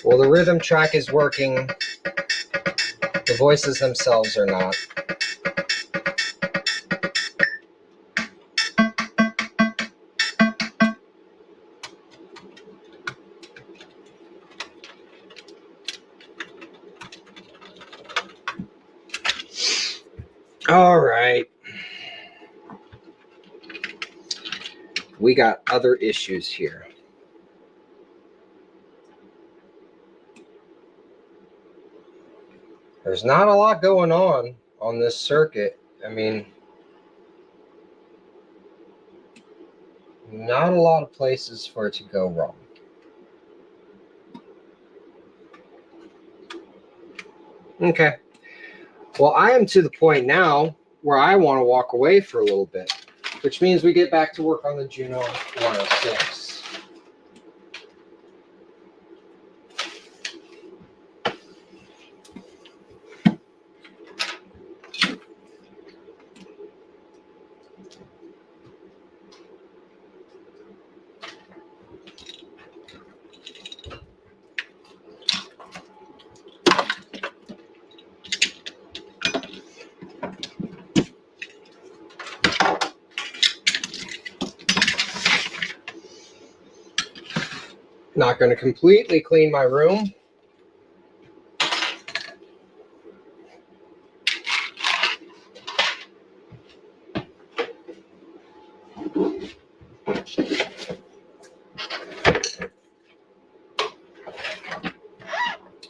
Speaker 1: Well, the rhythm track is working. The voices themselves are not. All right. We got other issues here. There's not a lot going on this circuit. I mean, not a lot of places for it to go wrong. Okay. Well, I am to the point now where I want to walk away for a little bit, which means we get back to work on the Juno 106. Not going to completely clean my room.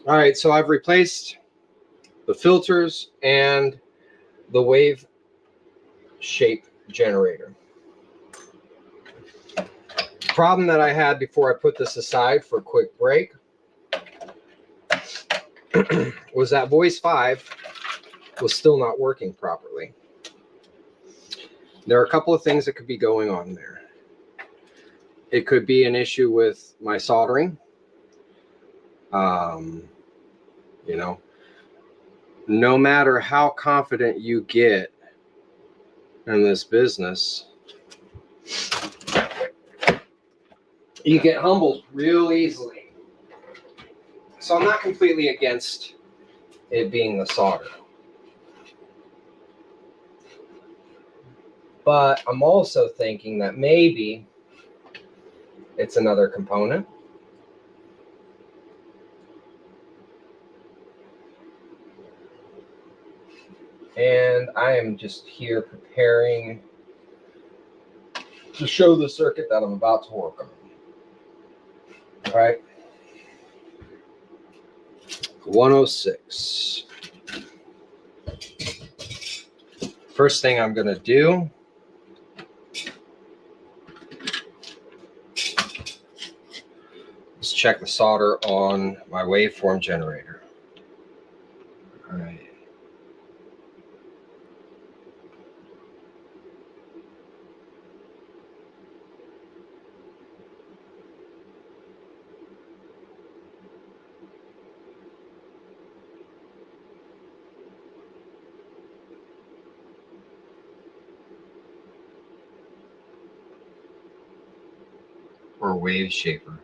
Speaker 1: All right, so I've replaced the filters and the wave shape generator. Problem that I had before I put this aside for a quick break was that voice 5 was still not working properly. There are a couple of things that could be going on there. It could be an issue with my soldering. No matter how confident you get, in this business, you get humbled real easily. So I'm not completely against it being the solder. But I'm also thinking that maybe it's another component. And I am just here preparing to show the circuit that I'm about to work on. All right. 106. First thing I'm going to do is check the solder on my waveform generator. All right. Or wave shaper.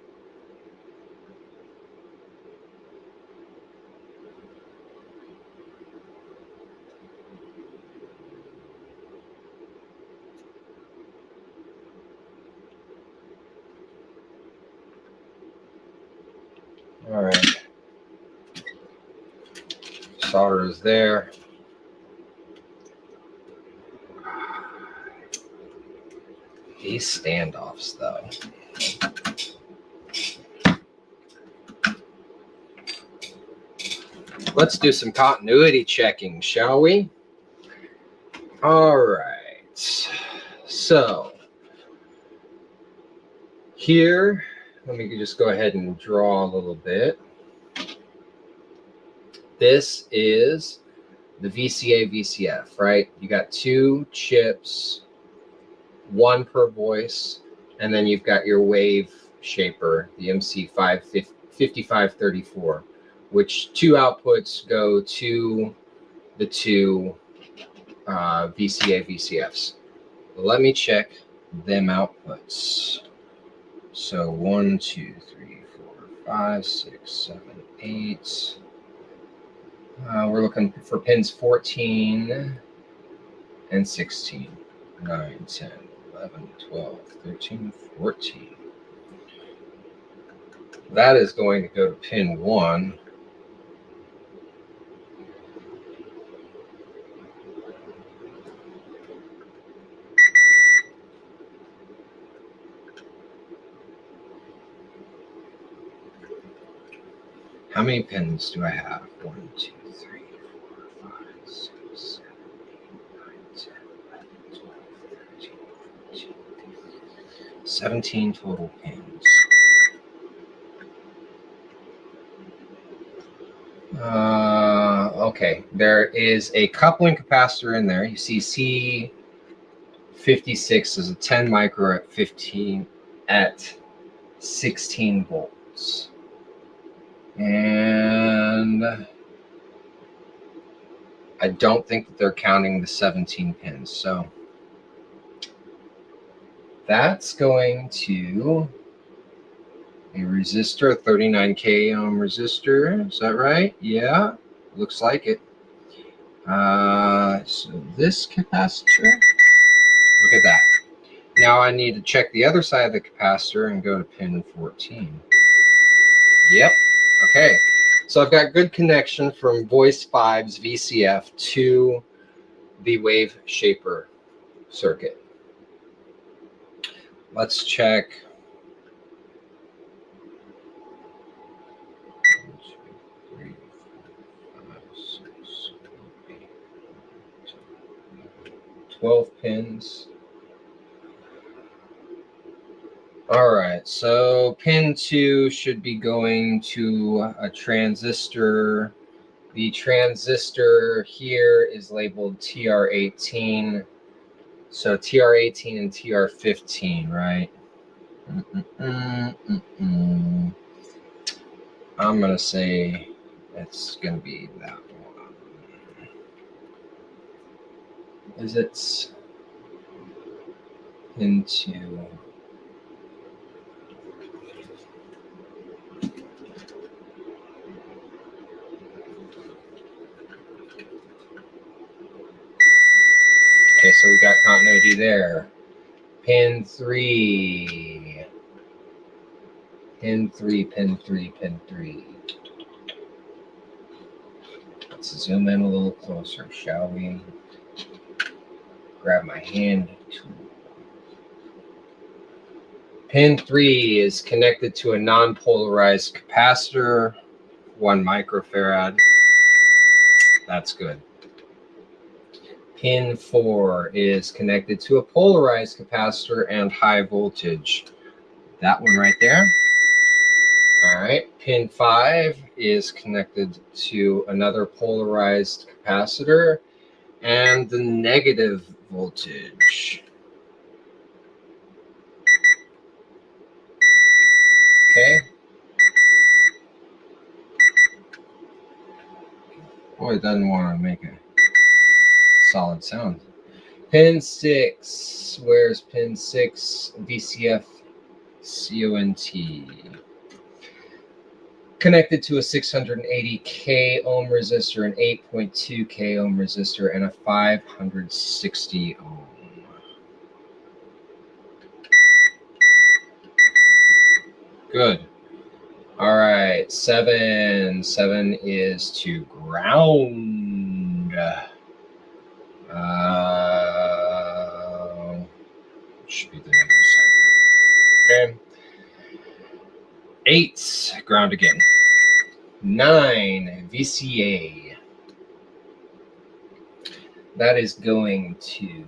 Speaker 1: All right. Solder is there. These standoffs, though. Let's do some continuity checking, shall we? All right. So here, let me just go ahead and draw a little bit. This is the VCA VCF, right? You got two chips, one per voice, and then you've got your wave shaper, the MC5534, which two outputs go to the two VCA VCFs. Let me check them outputs. So 1, 2, 3, 4, 5, 6, 7, 8. We're looking for pins 14 and 16. 9, 10, 11, 12, 13, 14. That is going to go to pin 1. How many pins do I have? 1, 2, 3, 4, 5, 6, 7, 8, 9, 10, 11, 12, 13, 14, 17 total pins. Okay, there is a coupling capacitor in there. You see C56 is a 10 micro at 15 at 16 volts. And I don't think that they're counting the 17 pins. So that's going to a resistor, a 39K ohm resistor. Is that right? Yeah, looks like it. So this capacitor, look at that. Now I need to check the other side of the capacitor and go to pin 14. Yep. Okay. So I've got good connection from voice 5's VCF to the wave shaper circuit. Let's check. 1, 2, 3, 4, 5, 6, 7, 8, 12 pins. All right, so pin 2 should be going to a transistor. The transistor here is labeled TR18. So TR18 and TR15, right? I'm going to say it's going to be that one. Is it? into okay, so we got continuity there. Pin 3. Pin 3, pin 3, pin 3. Let's zoom in a little closer, shall we? Grab my hand tool. Pin 3 is connected to a non-polarized capacitor, 1 microfarad. That's good. Pin 4 is connected to a polarized capacitor and high voltage. That one right there. All right. Pin 5 is connected to another polarized capacitor and the negative voltage. Okay. Oh, it doesn't want to make a solid sound. Pin 6. Where's pin 6? VCF CONT. Connected to a 680K ohm resistor, an 8.2K ohm resistor, and a 560 ohm. Good. All right, 7. 7 is to ground. Should be the negative side. Okay. 8, ground again. 9, VCA. That is going to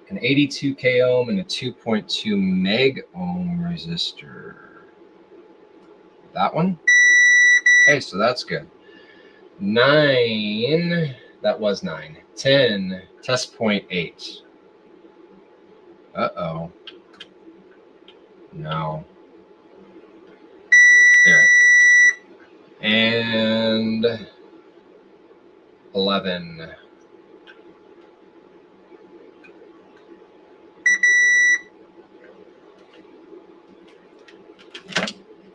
Speaker 1: an 82K ohm and a 2.2 meg ohm resistor. That one. Okay, so that's good. 9, that was 9. 10, test point 8. Uh-oh. No. There. And 11.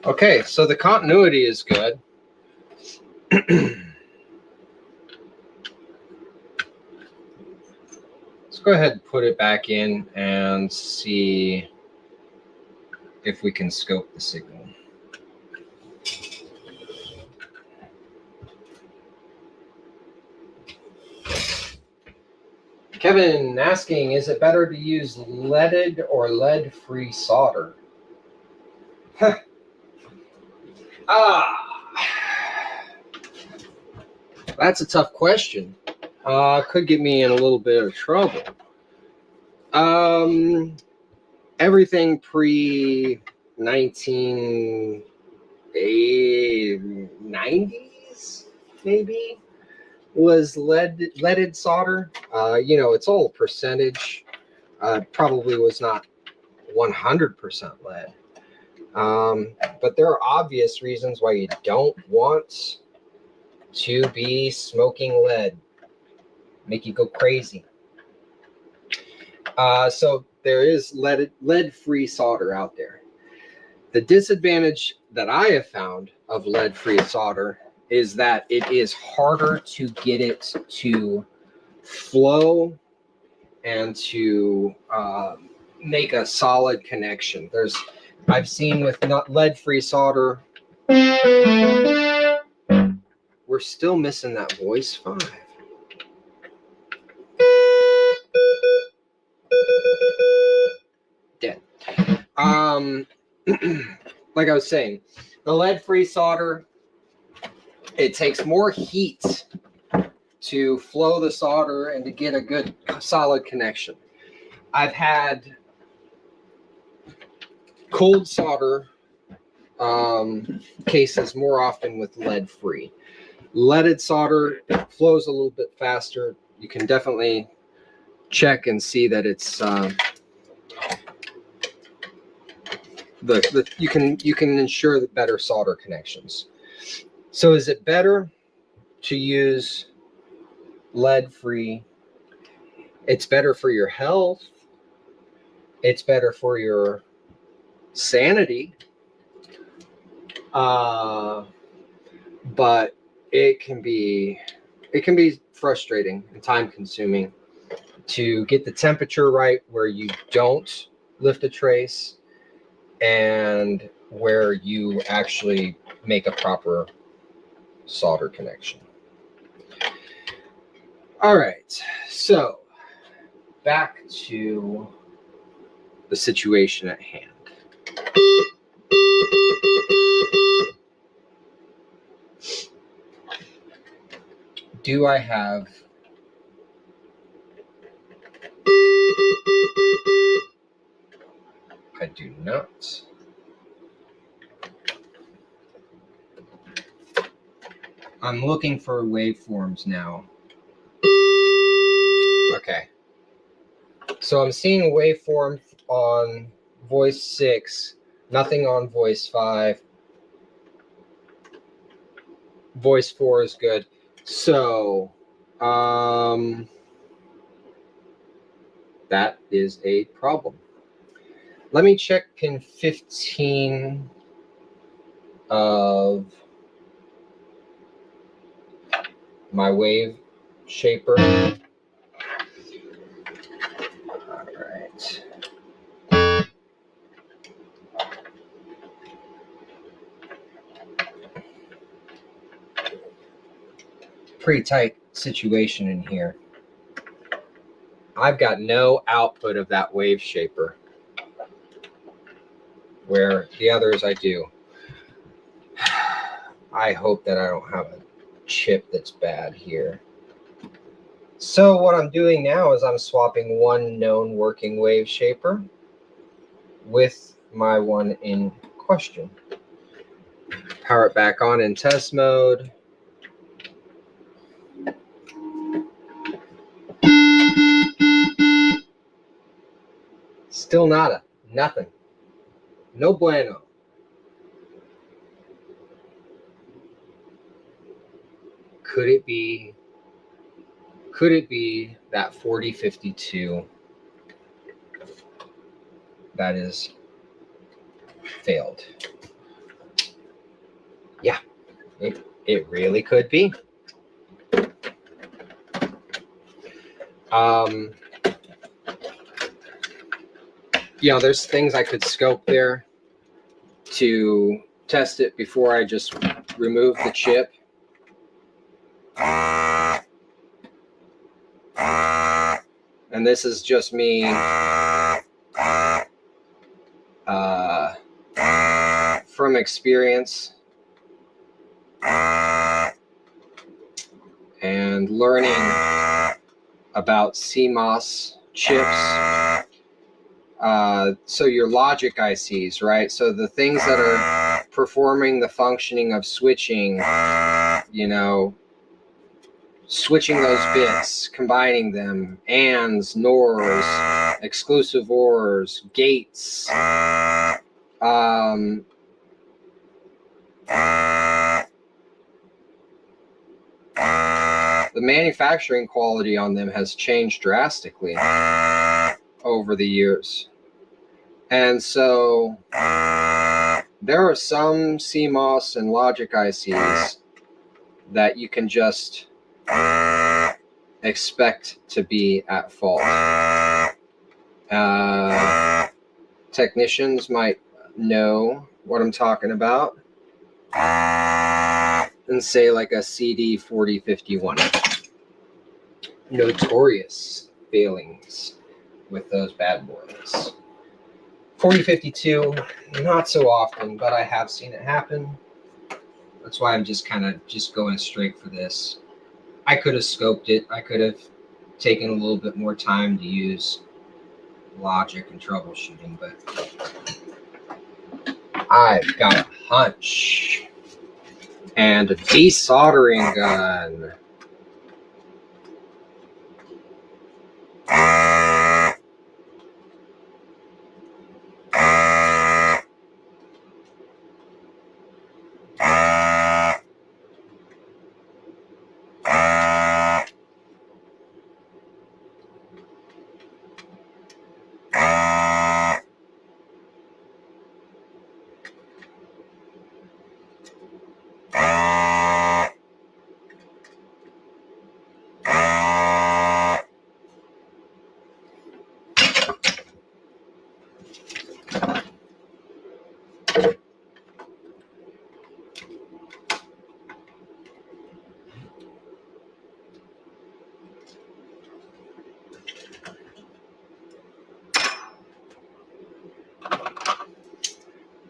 Speaker 1: Okay, so the continuity is good. Let's go ahead and put it back in and see if we can scope the signal. Kevin asking, is it better to use leaded or lead-free solder? That's a tough question. Could get me in a little bit of trouble. Everything pre-1990s, maybe, was leaded solder. You know, it's all percentage. Probably was not 100% lead. But there are obvious reasons why you don't want to be smoking lead. Make you go crazy. So there is lead-free solder out there. The disadvantage that I have found of lead-free solder is that it is harder to get it to flow and to make a solid connection. I've seen with not lead-free solder, we're still missing that voice 5. Dead. Like I was saying, the lead-free solder, it takes more heat to flow the solder and to get a good solid connection. I've had cold solder cases more often with lead-free. Leaded solder flows a little bit faster. You can definitely check and see that it's you can ensure the better solder connections. So is it better to use lead-free? It's better for your health. It's better for your sanity. But it can be frustrating and time consuming to get the temperature right where you don't lift a trace and where you actually make a proper solder connection. All right, so back to the situation at hand. Do I have I do not. I'm looking for waveforms now. Okay. So I'm seeing a waveform on voice 6, nothing on voice 5. Voice 4 is good. So, that is a problem. Let me check pin 15 of my wave shaper. All right. Pretty tight situation in here. I've got no output of that wave shaper, where the others I do. I hope that I don't have a chip that's bad here. So what I'm doing now is I'm swapping one known working wave shaper with my one in question. Power it back on in test mode. Still nada, nothing. No bueno. Could it be that 4052 that is failed? Yeah, it really could be. You know, there's things I could scope there to test it before I just remove the chip. And this is just me from experience and learning about CMOS chips. So your logic ICs, right? So the things that are performing the functioning of switching, you know, switching those bits, combining them, ands, nors, exclusive ors, gates, the manufacturing quality on them has changed drastically over the years. And so there are some CMOS and logic ICs that you can just expect to be at fault. Technicians might know what I'm talking about and say like a CD 4051. Notorious failings with those bad boys. 4052, not so often, but I have seen it happen. That's why I'm just kind of going straight for this. I could have scoped it. I could have taken a little bit more time to use logic and troubleshooting, but I've got a hunch and a desoldering gun.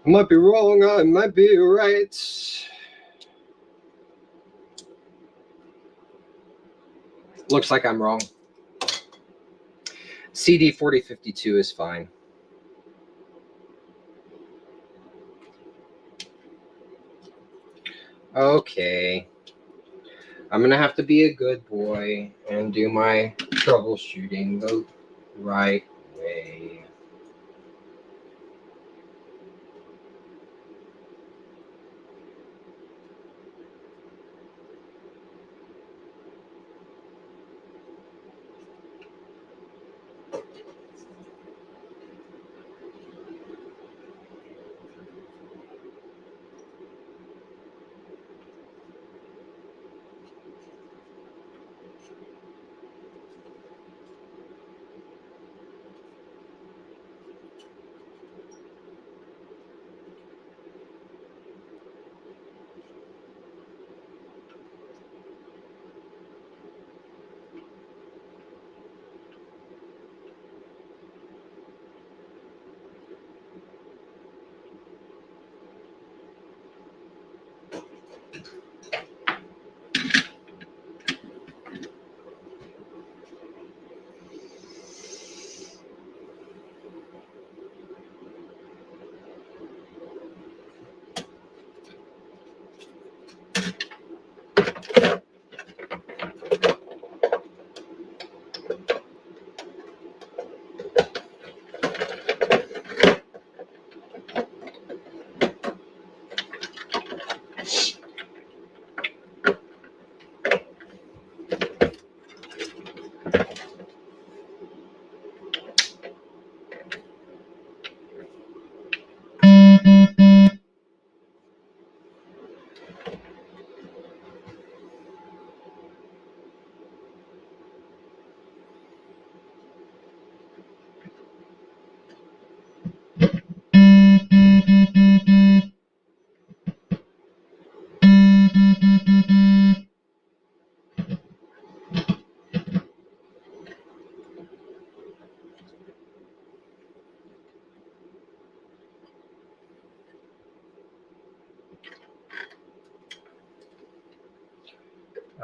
Speaker 1: I might be wrong, I might be right. Looks like I'm wrong. CD 4052 is fine. Okay. I'm going to have to be a good boy and do my troubleshooting the right way.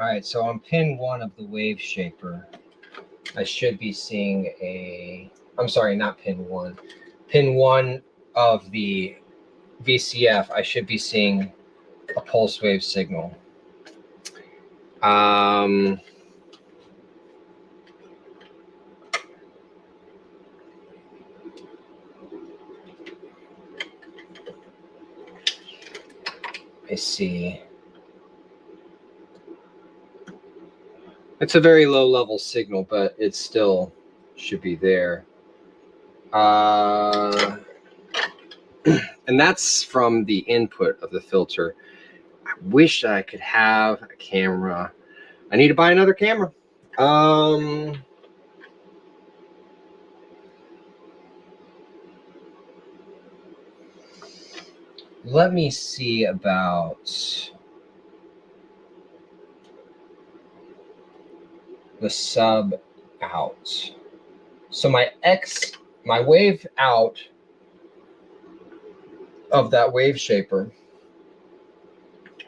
Speaker 1: All right, so on pin 1 of the wave shaper, I should be seeing a, I'm sorry, not pin 1. Pin 1 of the VCF, I should be seeing a pulse wave signal. I see. It's a very low level signal, but it still should be there. And that's from the input of the filter. I wish I could have a camera. I need to buy another camera. Let me see about the sub out. So my wave out of that wave shaper,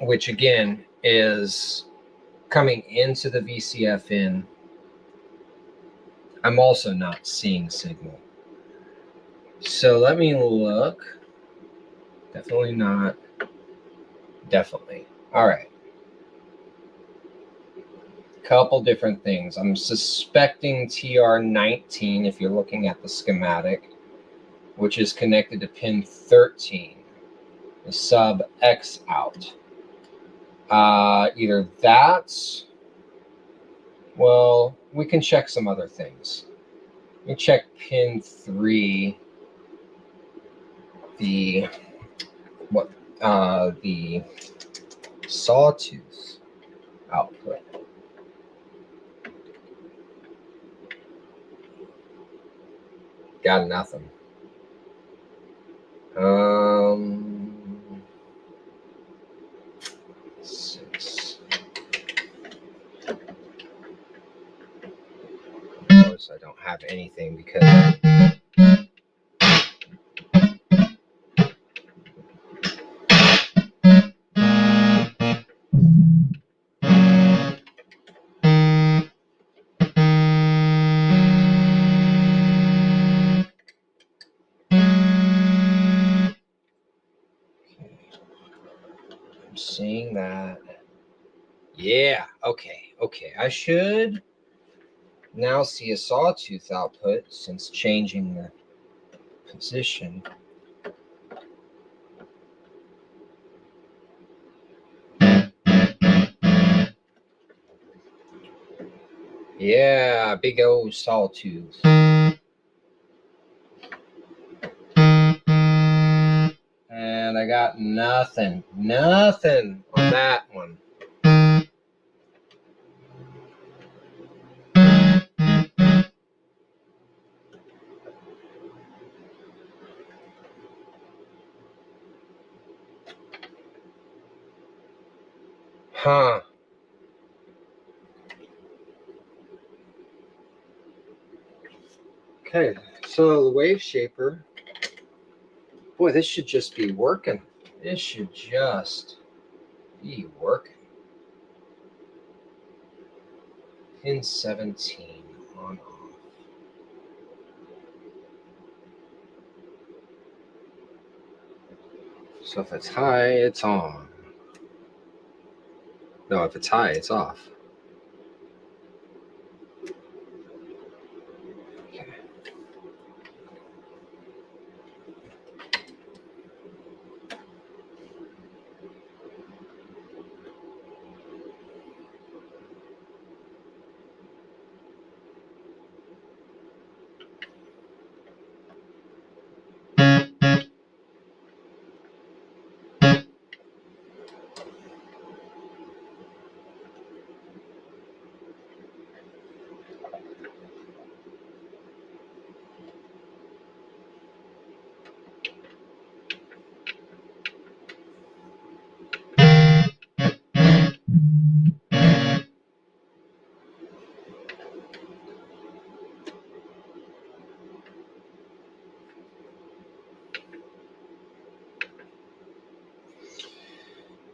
Speaker 1: which again is coming into the VCF in, I'm also not seeing signal. So let me look. Definitely not. Definitely. All right. Couple different things. I'm suspecting TR19 if you're looking at the schematic, which is connected to pin 13, the sub X out. Either that's, well, we can check some other things. We check pin 3, the sawtooth output. Got nothing. 6. Notice I don't have anything because I'm seeing that. Yeah, okay. I should now see a sawtooth output since changing the position. Yeah, big old sawtooth. And I got nothing on that one. Huh. Okay, so the wave shaper, boy, this should just be working. This should just be working. Pin 17 on off. So if it's high, it's on. No, if it's high, it's off. Okay.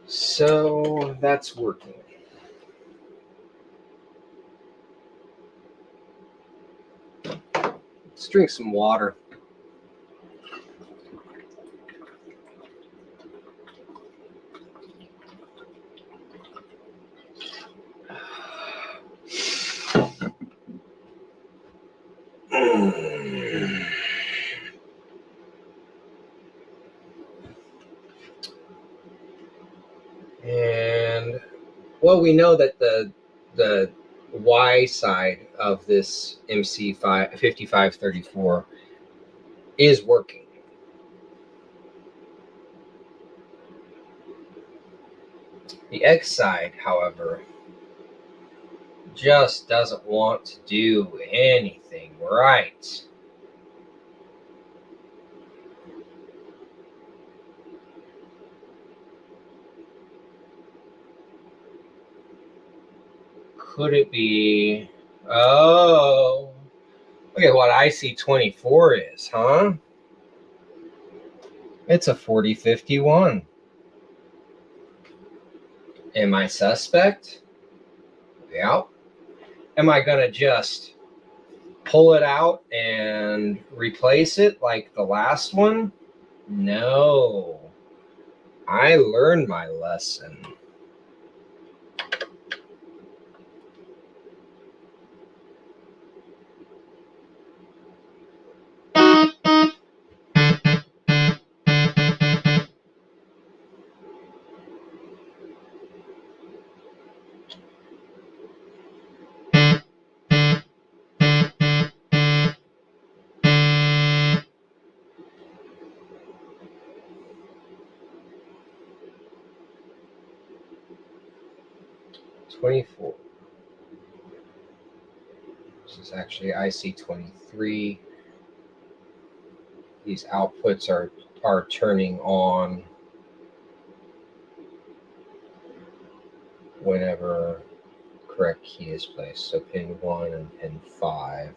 Speaker 1: So that's working. Let's drink some water. And well, we know that the Y side of this MC 5534 is working. The X side, however, just doesn't want to do anything right. Could it be? Oh, look at what IC24 is, huh? It's a 4051. Am I suspect? Yeah. Am I going to just pull it out and replace it like the last one? No. I learned my lesson. '24. This is actually IC23. These outputs are turning on whenever correct key is placed. So pin 1 and pin 5.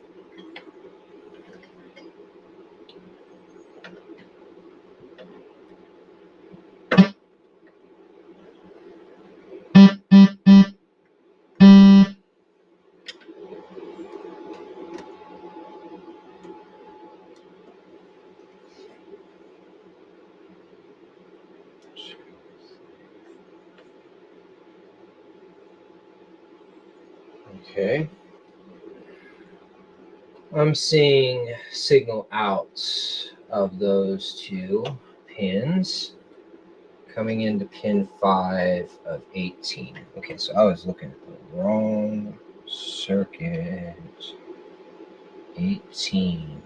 Speaker 1: Okay. I'm seeing signal out of those two pins coming into pin 5 of 18. Okay, so I was looking at the wrong circuit. 18.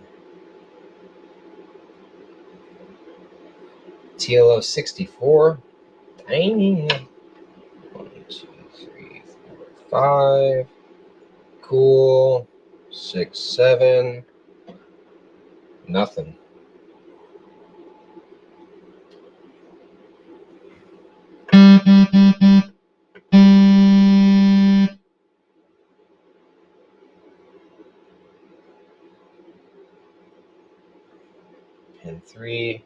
Speaker 1: TLO 64. Dang. 1, 2, 3, 4, 5. Cool. 6, 7. Nothing. Pin 3.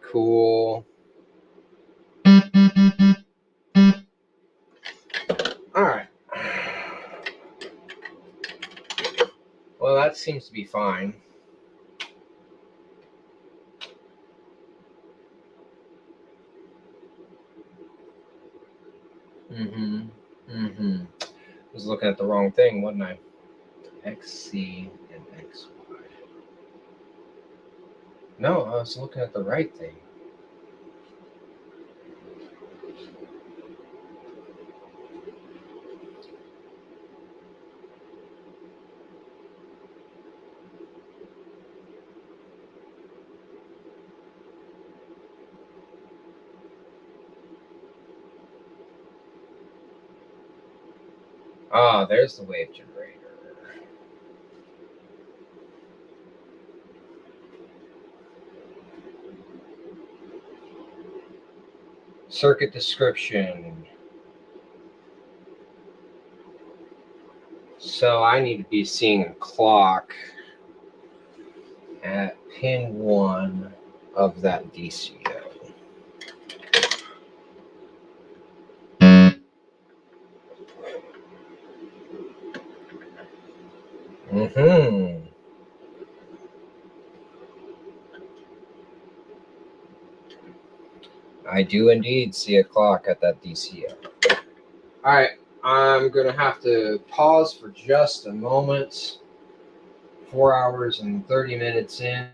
Speaker 1: Cool. All right. Well, that seems to be fine. I was looking at the wrong thing, wasn't I? XC and XY. No, I was looking at the right thing. Ah, there's the wave generator. Circuit description. So I need to be seeing a clock at pin 1 of that DCO. I do indeed see a clock at that DCO. All right, I'm going to have to pause for just a moment. 4 hours and 30 minutes in.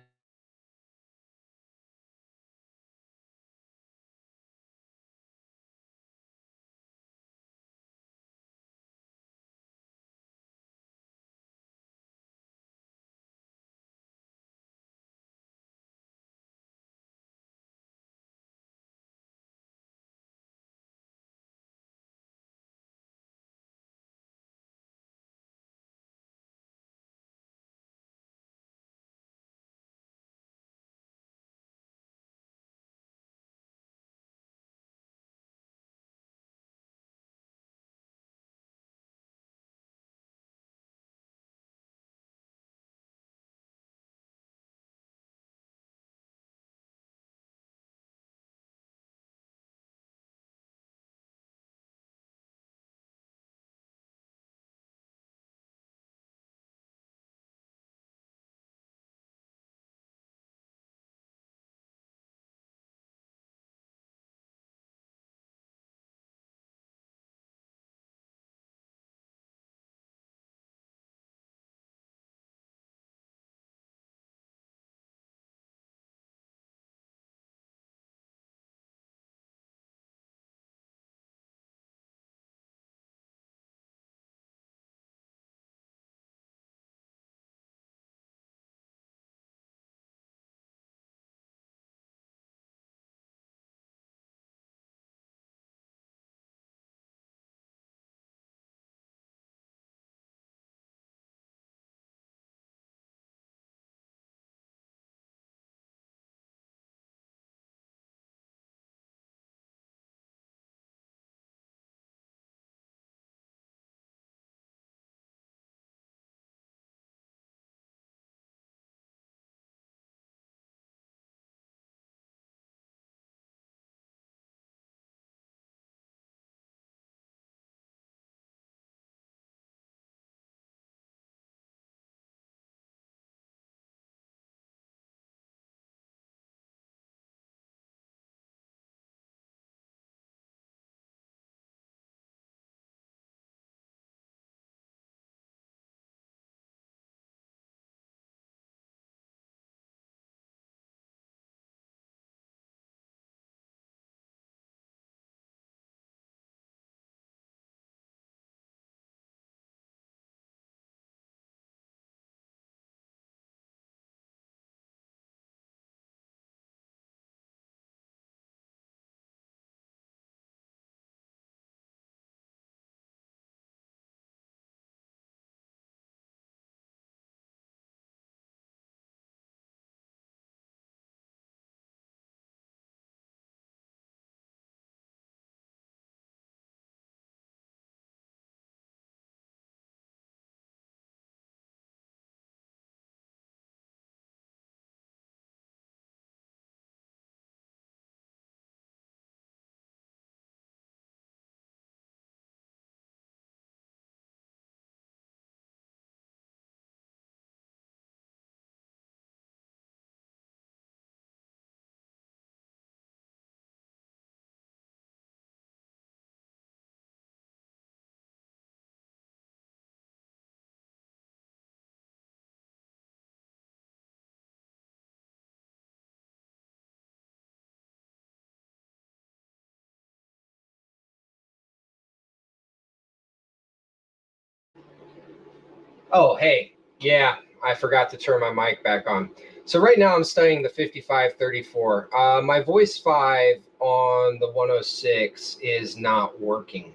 Speaker 1: Oh, hey, yeah, I forgot to turn my mic back on. So right now I'm studying the 5534. My voice 5 on the 106 is not working.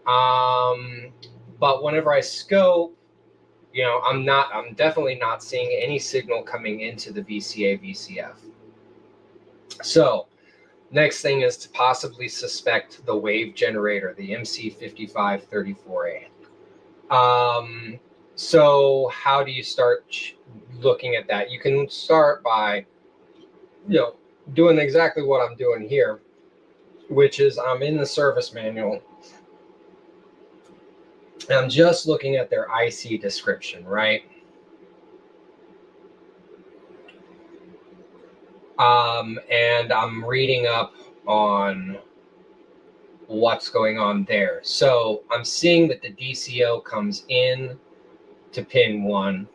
Speaker 1: But whenever I scope, you know, I'm definitely not seeing any signal coming into the VCA VCF. So next thing is to possibly suspect the wave generator, the MC5534A. So how do you start looking at that? You can start by, you know, doing exactly what I'm doing here, which is I'm in the service manual and I'm just looking at their IC description, right? And I'm reading up on what's going on there. So I'm seeing that the DCO comes in to pin 1.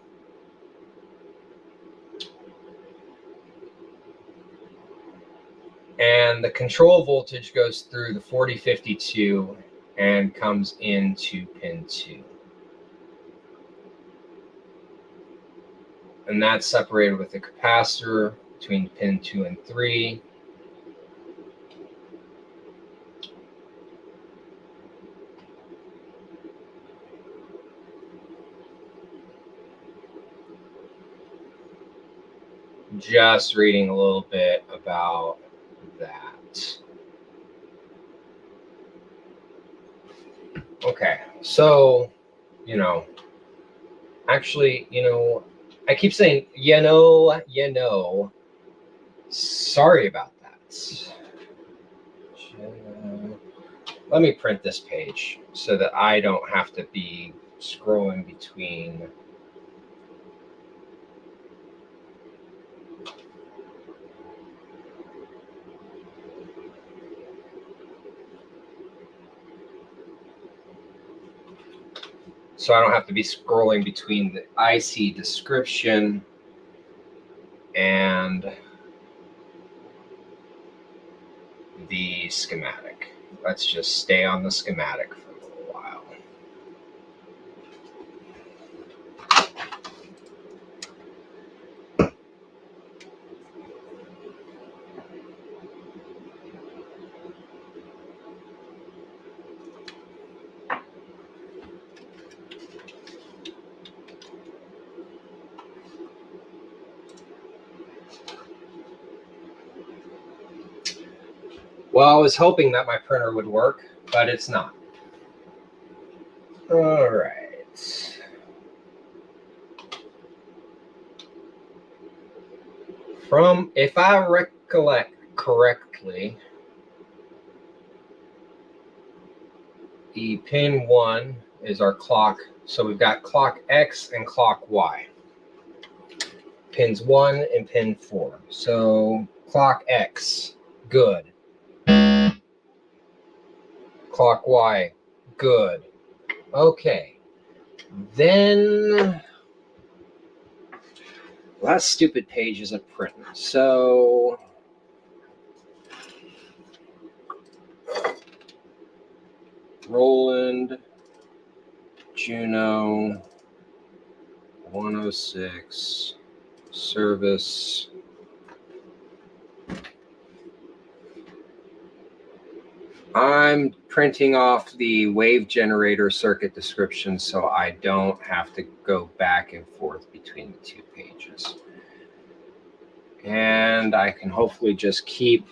Speaker 1: And the control voltage goes through the 4052 and comes into pin 2. And that's separated with the capacitor between pin 2 and 3. Just reading a little bit about that. Okay, so, you know, actually, you know, I keep saying, sorry about that. Let me print this page so that I don't have to be scrolling between. So I don't have to be scrolling between the IC description and the schematic. Let's just stay on the schematic for a little while. Well, I was hoping that my printer would work, but it's not. All right. If I recollect correctly, the pin 1 is our clock. So we've got clock X and clock Y. Pins 1 and pin 4. So clock X, good. Clock Y, good. Okay. Then that stupid page isn't printing. So Roland, Juno, 106, service. I'm printing off the wave generator circuit description so I don't have to go back and forth between the 2 pages. And I can hopefully just keep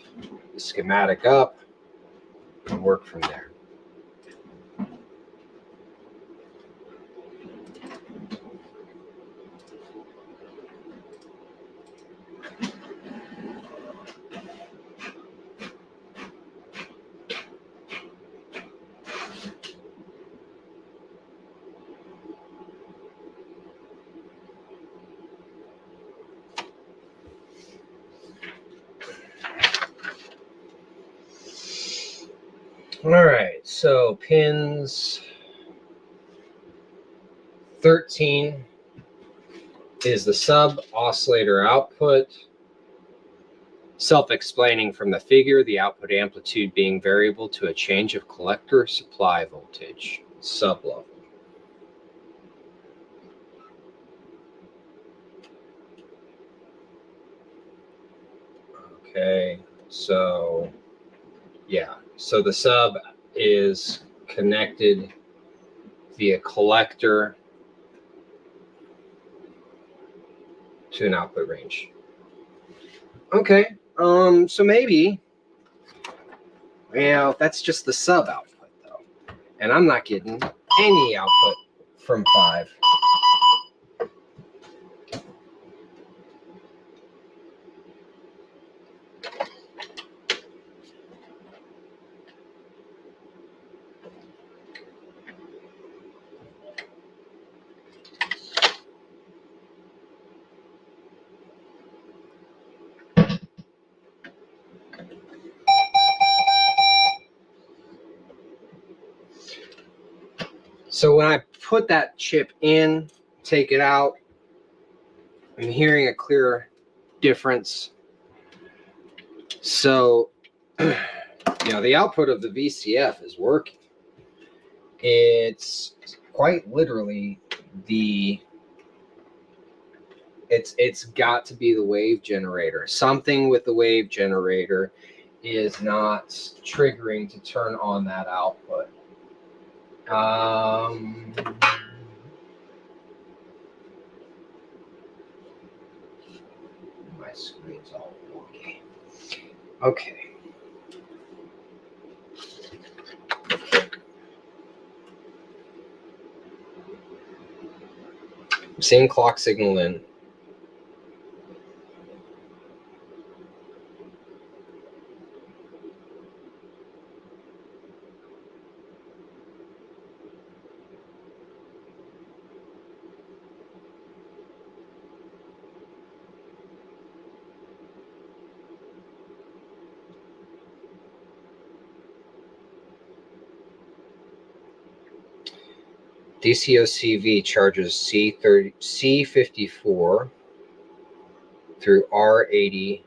Speaker 1: the schematic up and work from there. All right, so pins 13 is the sub oscillator output. Self-explaining from the figure, the output amplitude being variable to a change of collector supply voltage, sub level. Okay, so yeah, so the sub is connected via collector to an output range. Okay, so maybe, well, that's just the sub output though, and I'm not getting any output from 5. So when I put that chip in, take it out, I'm hearing a clear difference. So, the output of the VCF is working. It's quite literally it's got to be the wave generator. Something with the wave generator is not triggering to turn on that output. My screen's all wonky. Okay. I'm seeing clock signal in. DCOCV charges C54 through R85.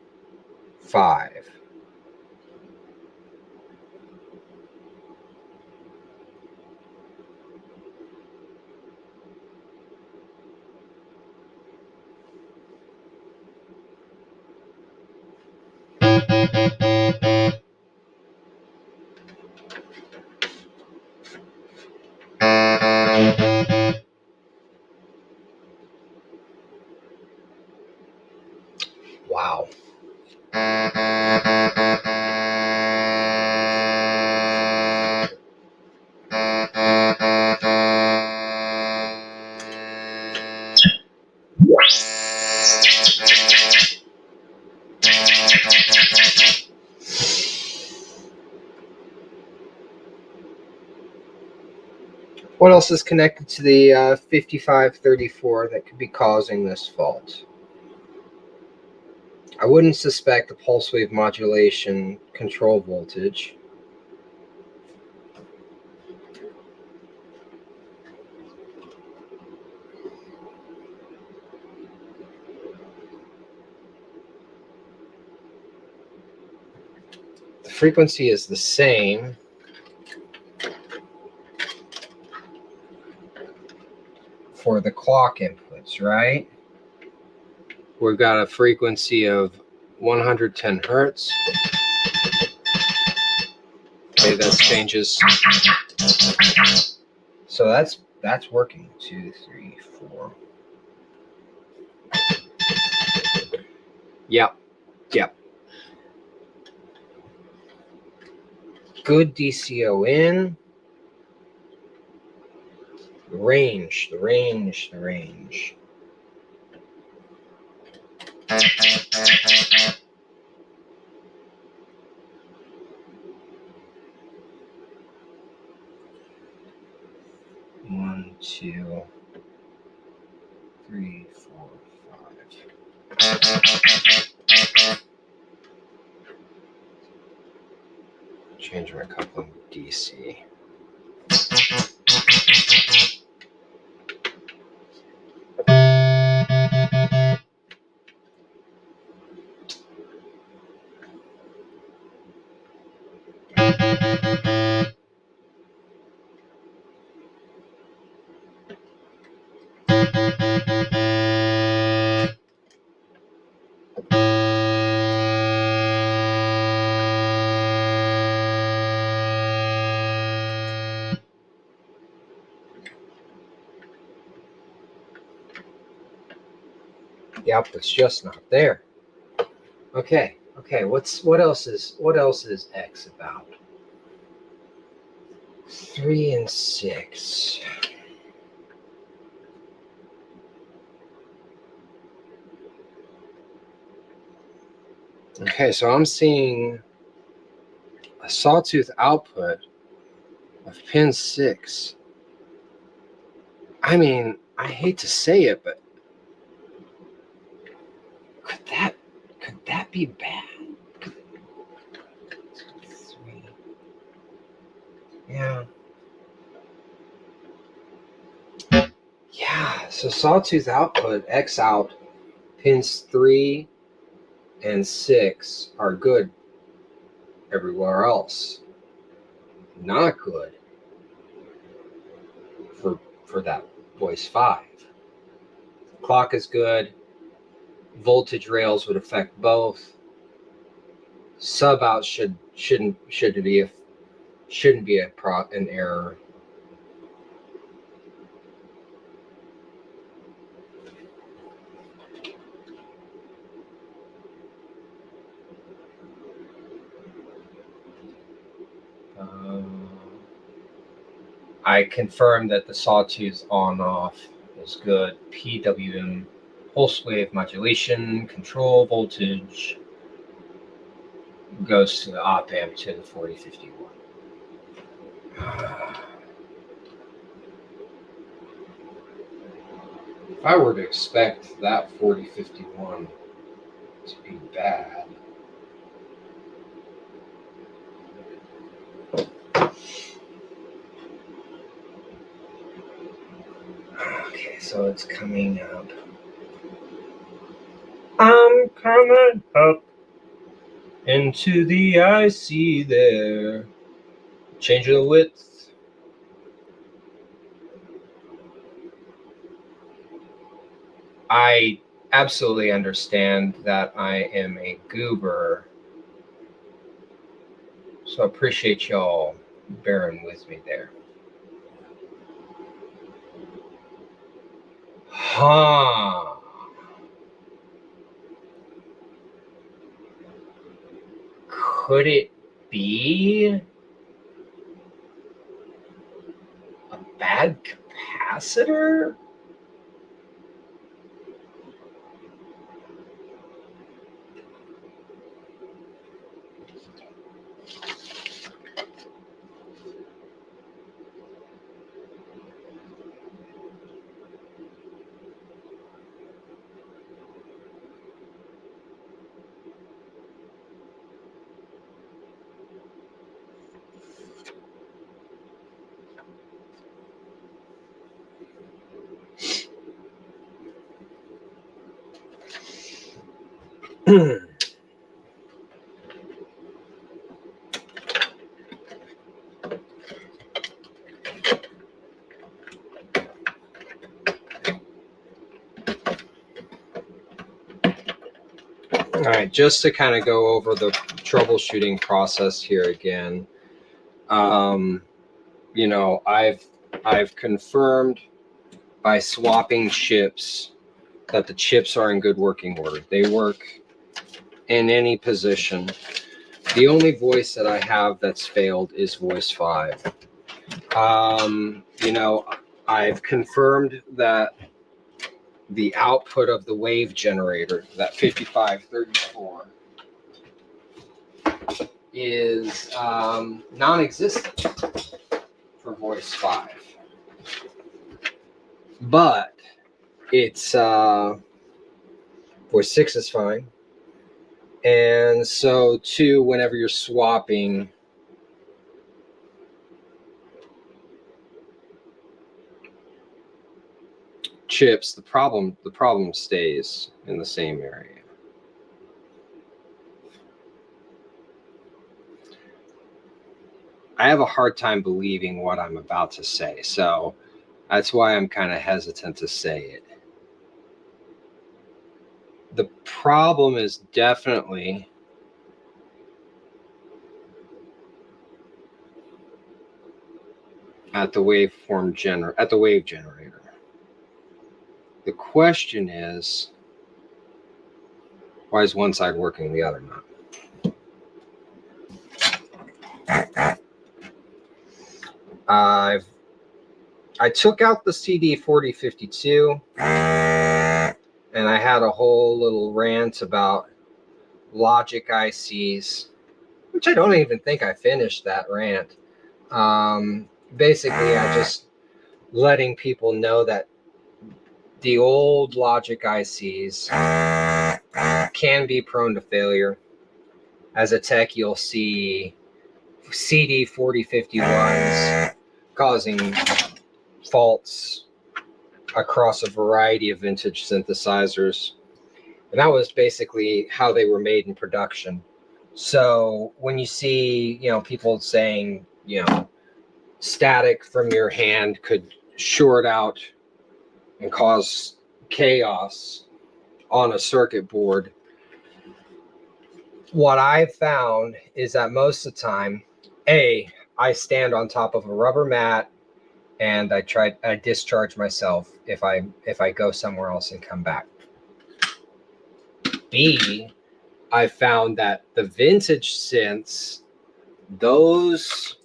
Speaker 1: Wow. What else is connected to the 5534 that could be causing this fault? I wouldn't suspect a pulse wave modulation control voltage. The frequency is the same. For the clock inputs, right? We've got a frequency of 110 hertz. Okay, that changes. So that's working. 2, 3, 4. Yep. Good DCO in. The range. 1, 2, 3, 4, 5. Change my coupling DC. The output's just not there. Okay. What else is X about? 3 and 6. Okay, so I'm seeing a sawtooth output of pin 6. I mean, I hate to say it, but could that be bad? 3. Yeah. Yeah, so sawtooth output, X out, pins 3 and 6 are good everywhere else. Not good for that voice 5. Clock is good. Voltage rails would affect both. Sub out shouldn't be an error. I confirm that the sawtooth on-off is good. PWM, pulse wave modulation, control voltage goes to the op amp to the 4051. If I were to expect that 4051 to be bad, okay, so it's coming up. I'm coming up into the IC there. Changing the width. I absolutely understand that I am a goober, so I appreciate y'all bearing with me there. Huh. Could it be a bad capacitor? All right, just to kind of go over the troubleshooting process here again. You know, I've confirmed by swapping chips that the chips are in good working order. They work in any position. The only voice that I have that's failed is voice 5. You know, I've confirmed that the output of the wave generator, that 5534, is non-existent for voice 5. But it's voice 6 is fine. And so too, whenever you're swapping chips, the problem stays in the same area. I have a hard time believing what I'm about to say, so that's why I'm kind of hesitant to say it. The problem is definitely at the wave generator. The question is, Why is one side working, the other not? I took out the CD4052 and I had a whole little rant about logic ICs, which I don't even think I finished that rant. Basically, I just letting people know that the old logic ICs can be prone to failure. As a tech, you'll see CD4051s causing faults across a variety of vintage synthesizers. And that was basically how they were made in production. So when you see, people saying, static from your hand could short out and cause chaos on a circuit board, what I've found is that most of the time, I stand on top of a rubber mat and I discharge myself if I go somewhere else and come back. B, I found that the vintage synths, those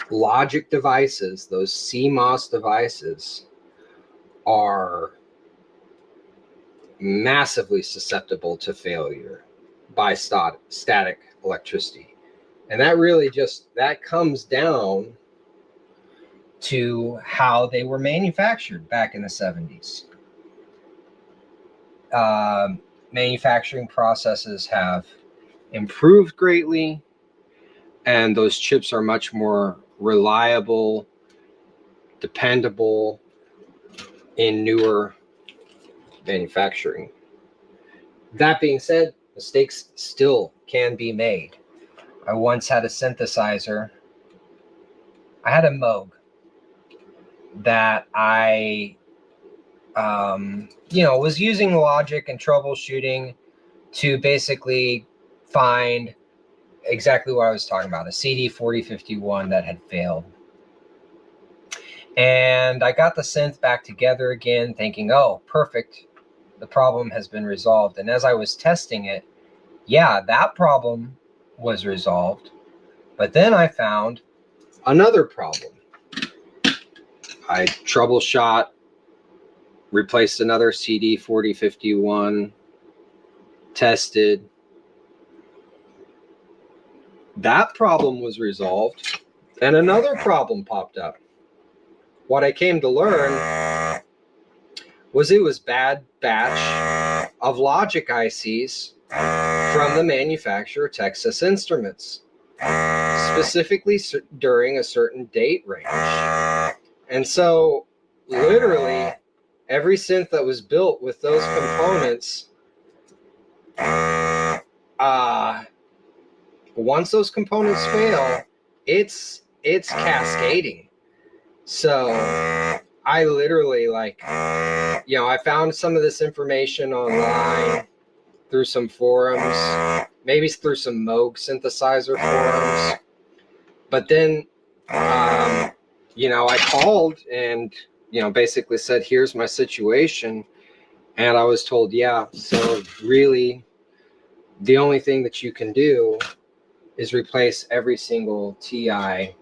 Speaker 1: logic devices, those CMOS devices, are massively susceptible to failure by static electricity. And that really that comes down to how they were manufactured back in the 70s. Manufacturing processes have improved greatly, and those chips are much more reliable, dependable in newer manufacturing. That being said, mistakes still can be made. I once had a synthesizer. I had a Moog that I was using logic and troubleshooting to basically find exactly what I was talking about, a CD4051 that had failed. And I got the synth back together again, thinking, oh, perfect, the problem has been resolved. And as I was testing it, yeah, that problem was resolved. But then I found another problem. I troubleshot, replaced another CD4051, tested. That problem was resolved, and another problem popped up. What I came to learn was it was bad batch of logic ICs from the manufacturer Texas Instruments, specifically during a certain date range. And so literally every synth that was built with those components, once those components fail, it's cascading. So I literally I found some of this information online through some forums, maybe through some Moog synthesizer forums. But then, I called and, basically said, here's my situation. And I was told, yeah, so really the only thing that you can do is replace every single TI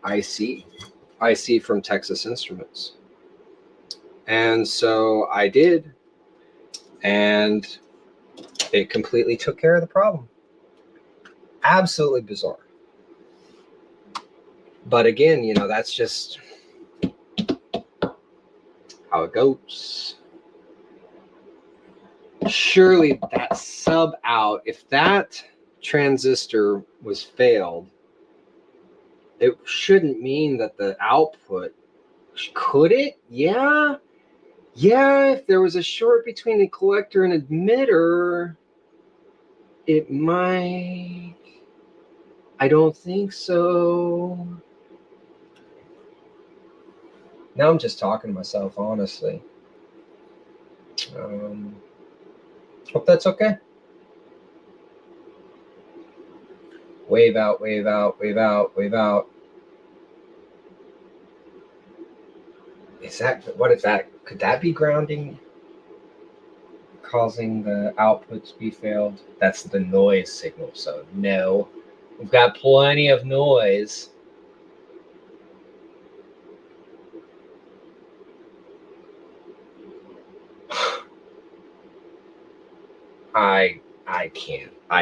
Speaker 1: IC from Texas Instruments. And so I did, and it completely took care of the problem. Absolutely bizarre. But again, that's just how it goes. Surely that sub out, if that transistor was failed, it shouldn't mean that the output, could it? Yeah, if there was a short between the collector and emitter, it might. I don't think so. Now I'm just talking to myself, honestly. Hope that's okay. Wave out, wave out, wave out, wave out. What is that? Could that be grounding? causing the output to be failed. That's the noise signal. So no, we've got plenty of noise. I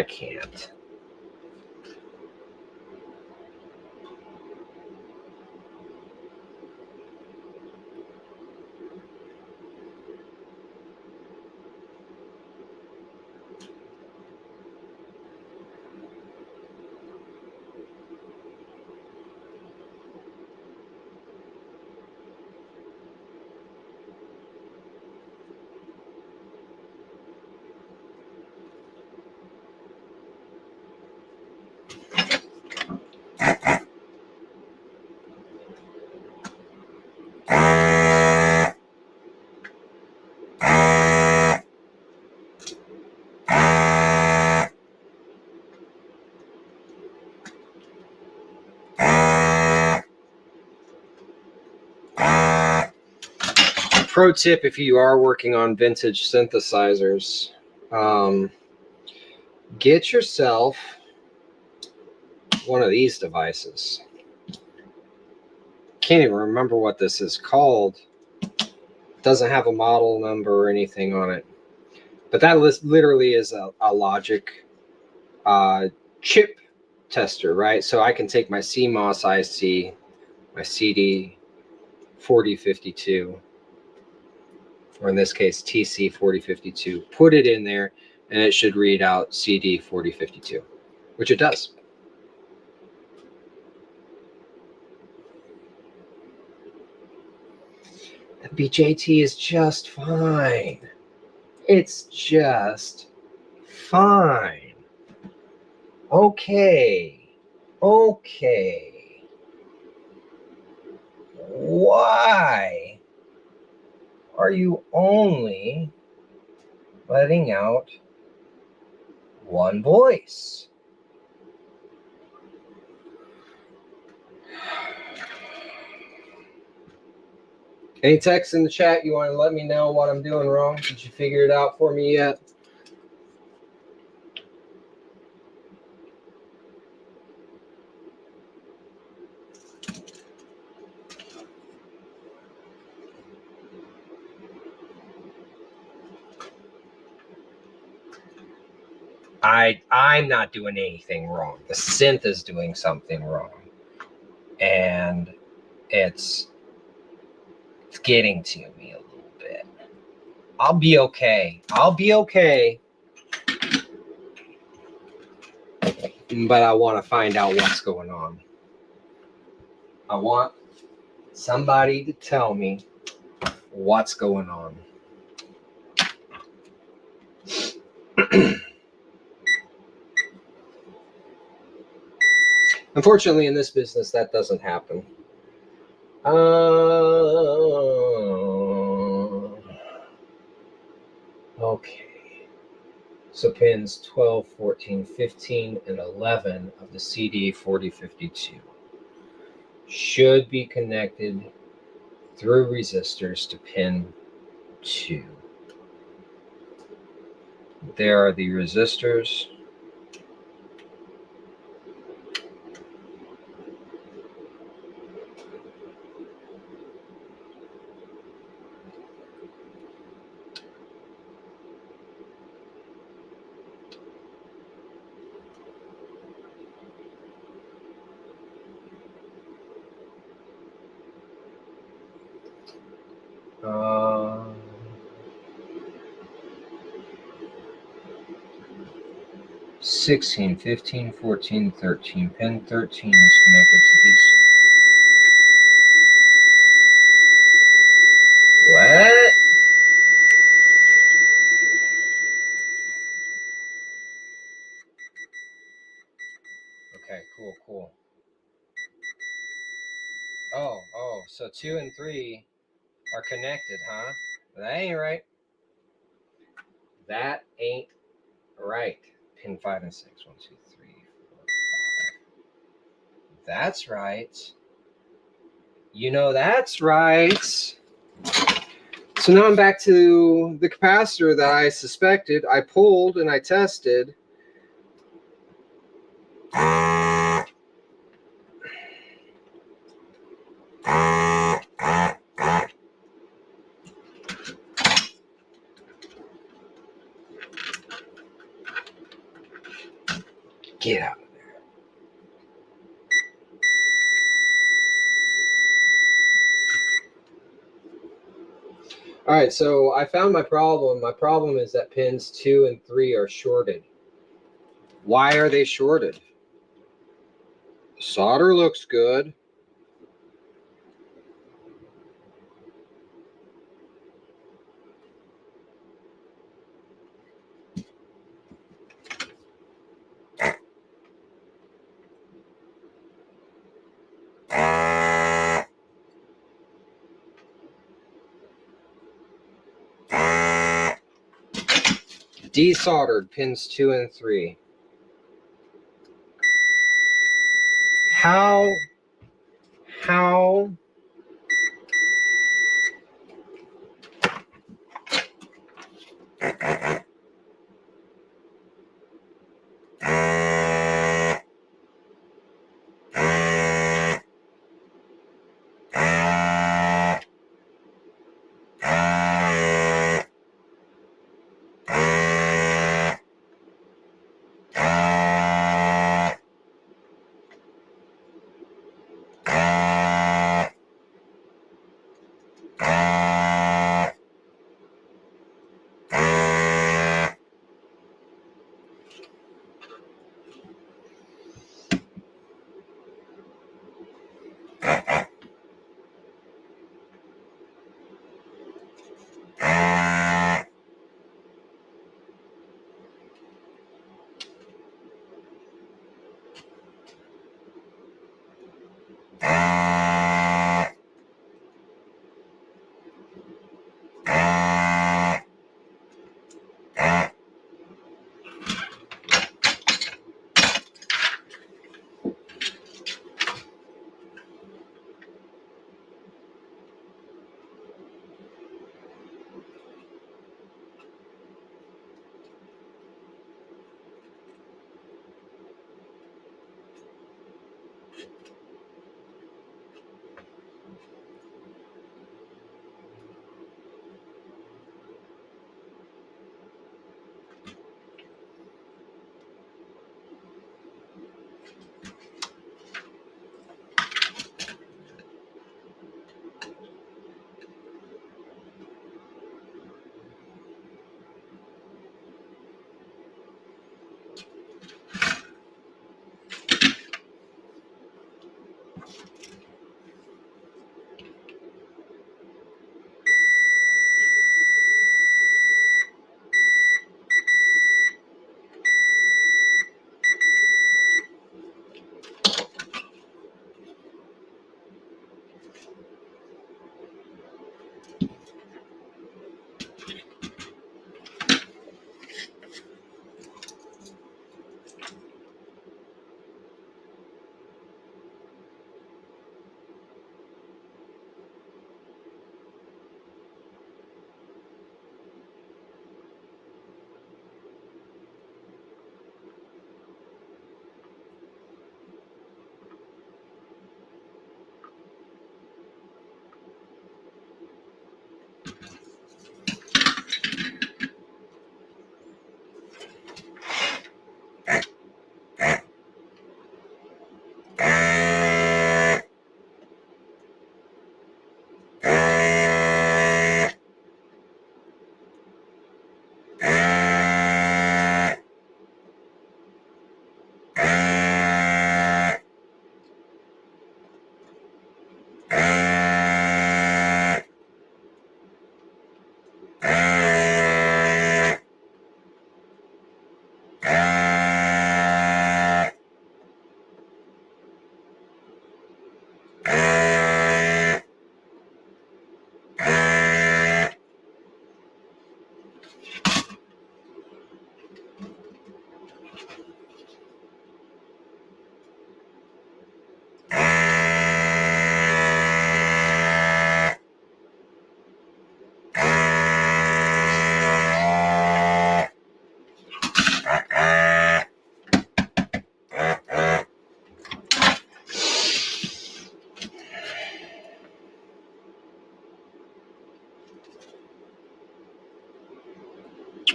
Speaker 1: can't. Pro tip if you are working on vintage synthesizers, get yourself one of these devices. Can't even remember what this is called. Doesn't have a model number or anything on it. But that literally is a Logic chip tester, right? So I can take my CMOS IC, my CD4052, or in this case TC4052, put it in there, and it should read out CD4052, which it does. The BJT is just fine. It's just fine. Okay. Why are you only letting out one voice? Any text in the chat you want to let me know what I'm doing wrong? Did you figure it out for me yet? I'm not doing anything wrong. The synth is doing something wrong. And it's getting to me a little bit. I'll be okay. But I want to find out what's going on. I want somebody to tell me what's going on. Unfortunately, in this business, that doesn't happen. Okay. So pins 12, 14, 15, and 11 of the CD4052 should be connected through resistors to pin 2. There are the resistors. Uh, 16, 15, 14, 13. Pin 13 is connected to these. What? Okay, cool. Oh, so 2 and 3 are connected, huh? That ain't right. That ain't right. Pin 5 and 6. 1, 2, 3, 4, 5. That's right. You know that's right. So now I'm back to the capacitor that I suspected. I pulled and I tested. Get out. All right, so I found my problem. My problem is that pins 2 and 3 are shorted. Why are they shorted? Solder looks good. Desoldered pins 2 and 3. How?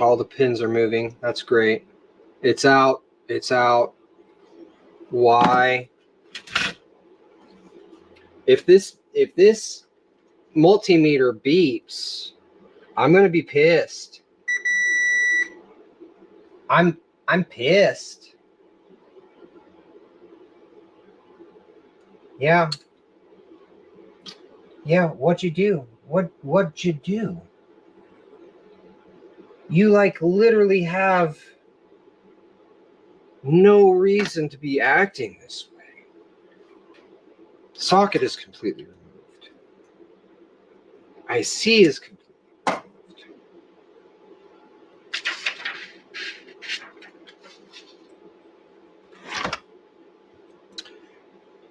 Speaker 1: All the pins are moving. That's great. It's out. It's out. Why? If this multimeter beeps, I'm gonna be pissed. I'm pissed. Yeah. Yeah, what'd you do? What'd you do? You like literally have no reason to be acting this way. Socket is completely removed. IC is completely removed.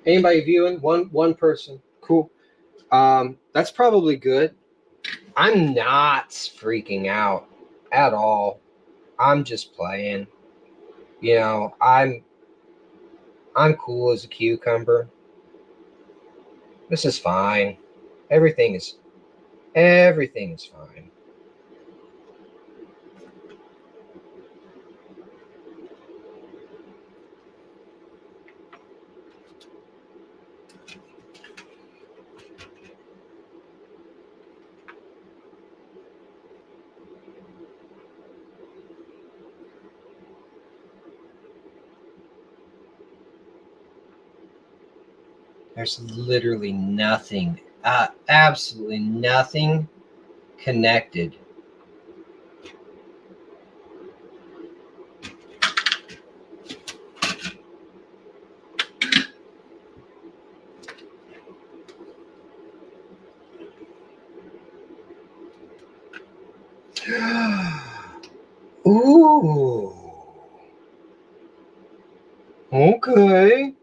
Speaker 1: Anybody viewing? One person. Cool. That's probably good. I'm not freaking out at all. I'm just playing. You know, I'm cool as a cucumber. This is fine. Everything is fine. There's literally nothing, absolutely nothing connected. Ooh. Okay.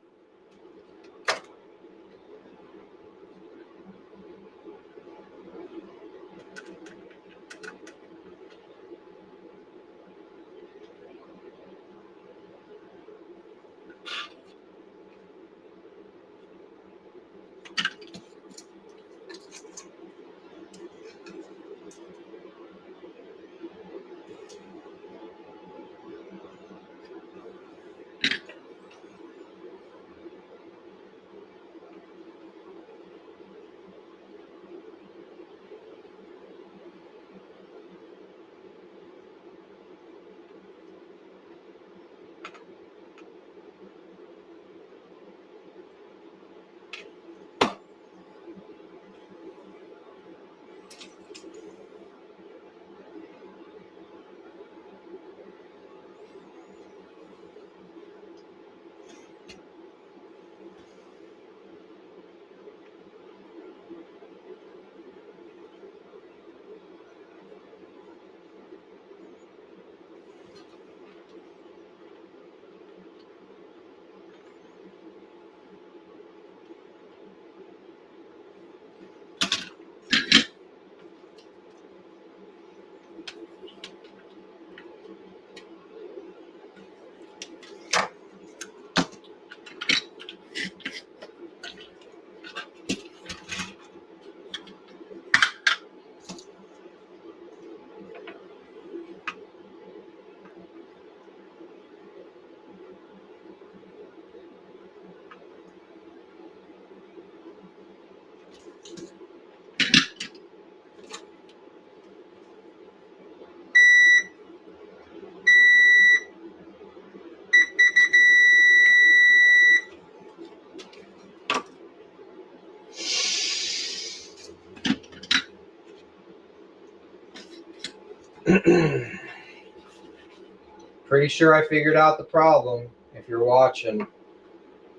Speaker 1: Pretty sure I figured out the problem. If you're watching,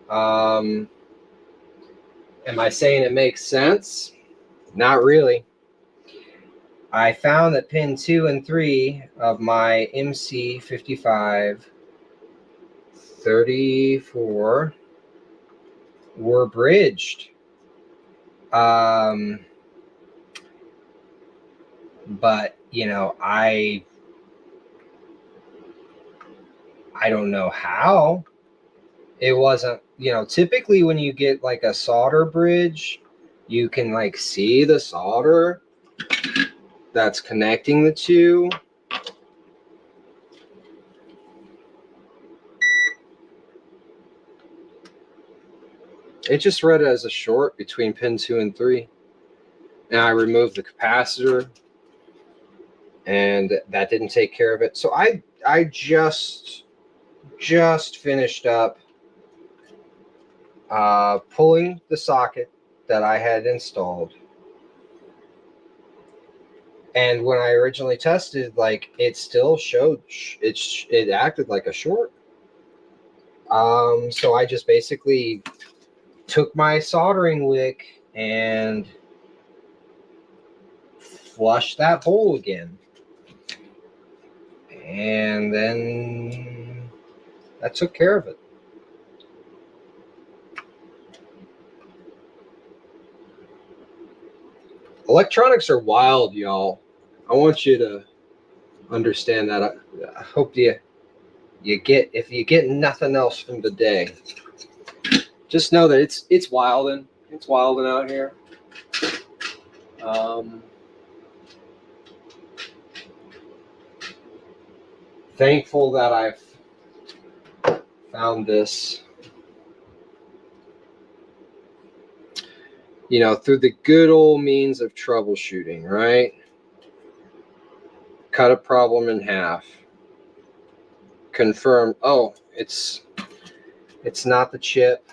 Speaker 1: am I saying it makes sense? Not really. I found that pin 2 and 3 of my MC5534 were bridged. But you know, I don't know how. It wasn't, you know, typically when you get like a solder bridge, you can like see the solder that's connecting the two. it just read it as a short between pin 2 and 3. And I removed the capacitor, and that didn't take care of it. So I just finished up pulling the socket that I had installed. And when I originally tested, like, it still showed it acted like a short. So I just basically took my soldering wick and flushed that hole again. And then that took care of it. Electronics are wild, y'all. I want you to understand that. I hope you get, if you get nothing else from the day, just know that it's wilding. It's wilding out here. Thankful that I've found this, you know, through the good old means of troubleshooting, right? Cut a problem in half. Confirm, oh, it's not the chip.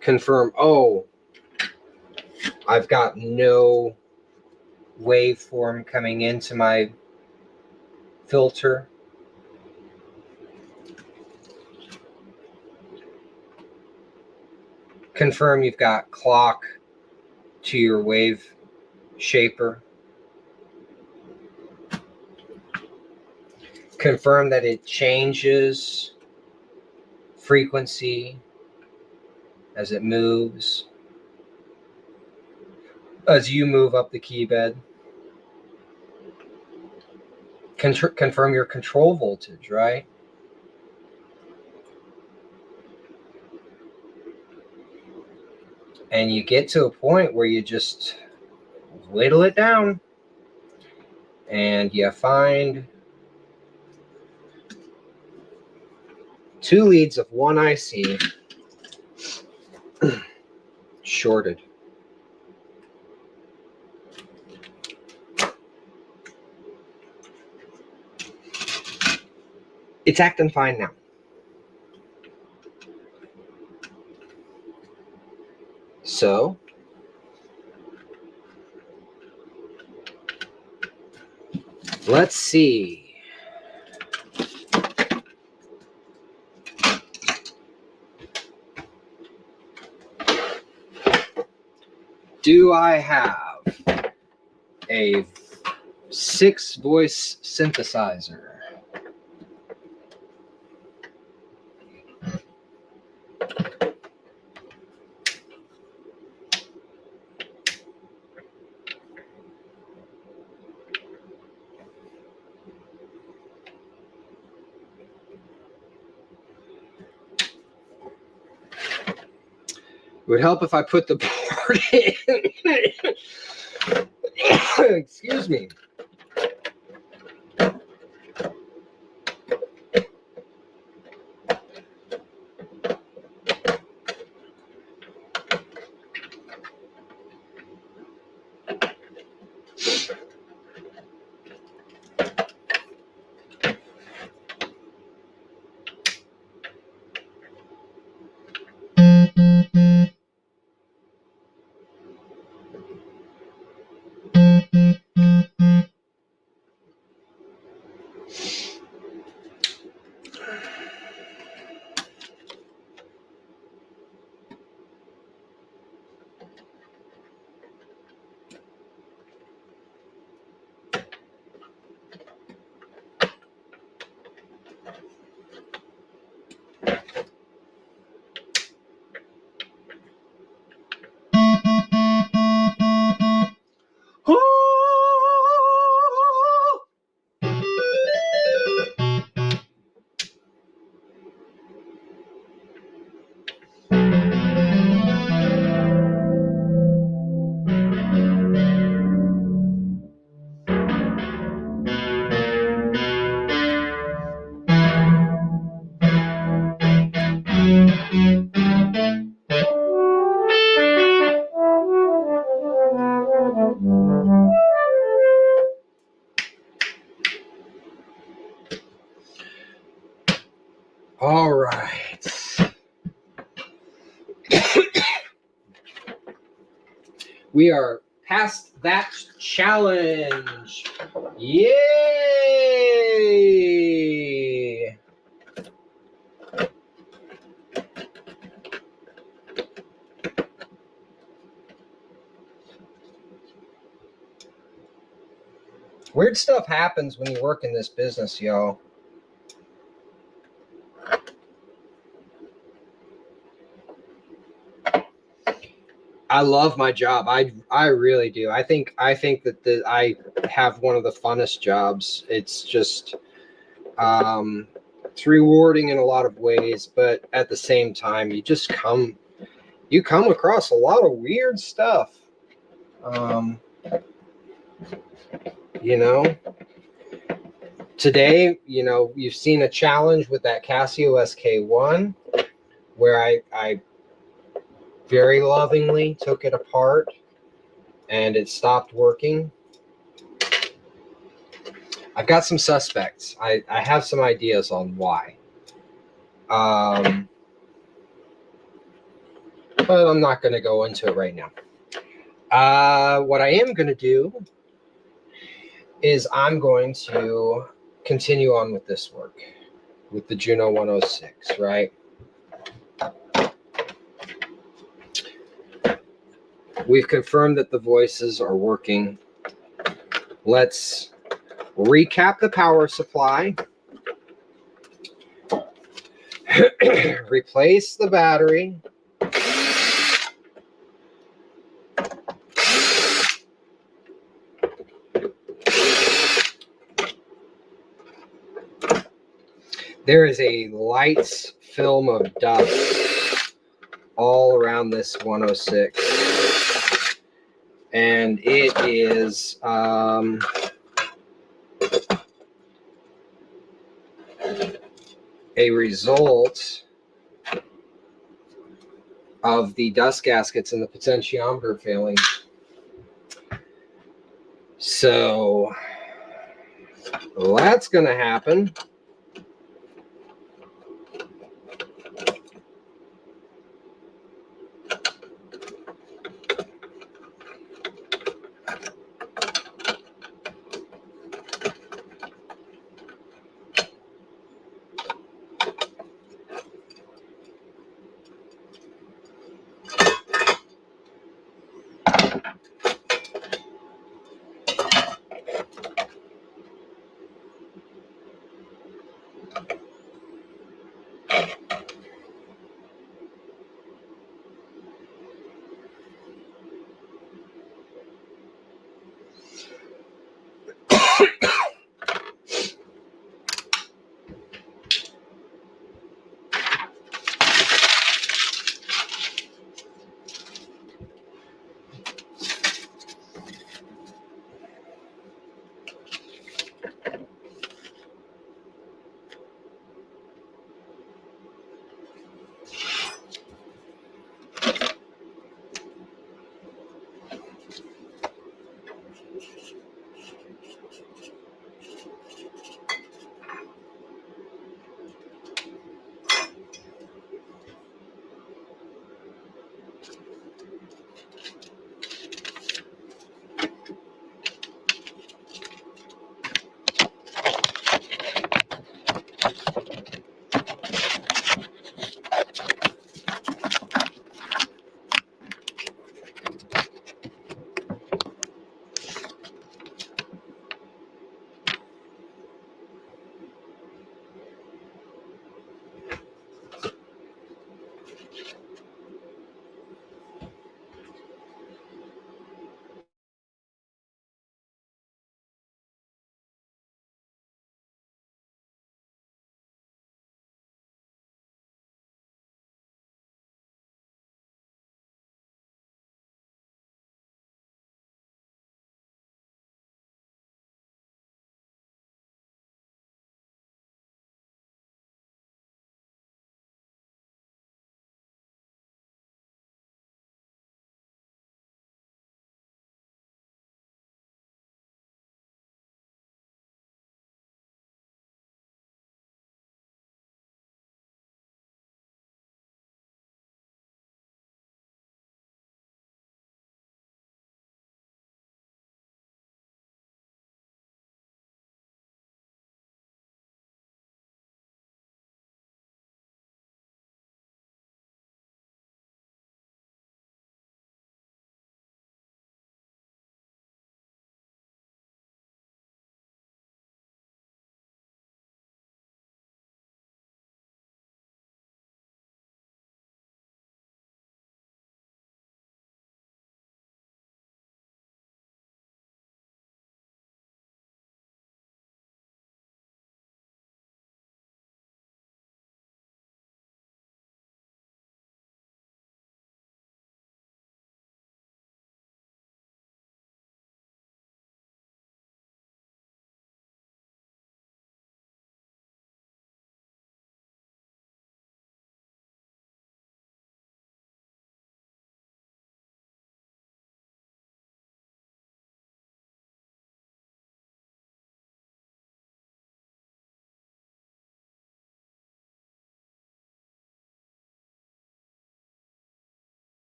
Speaker 1: Confirm, oh, I've got no waveform coming into my filter. Confirm you've got clock to your wave shaper. Confirm that it changes frequency as it moves, as you move up the key bed. Confirm your control voltage, right? And you get to a point where you just whittle it down and you find 2 leads of 1 IC shorted. It's acting fine now. So let's see. Do I have a 6-voice synthesizer? It would help if I put the board in. Excuse me. All right. We are past that challenge. Yay! Weird stuff happens when you work in this business, y'all. I love my job. I really do. I think that I have one of the funnest jobs. It's just it's rewarding in a lot of ways, but at the same time, you come across a lot of weird stuff. You know, today, you've seen a challenge with that Casio SK-1 where I very lovingly took it apart and it stopped working. I've got some suspects. I have some ideas on why. But I'm not going to go into it right now. What I am going to do is I'm going to continue on with this work with the Juno 106, right? We've confirmed that the voices are working. Let's recap the power supply. Replace the battery. There is a light film of dust all around this 106. And it is a result of the dust gaskets in the potentiometer failing. So that's going to happen.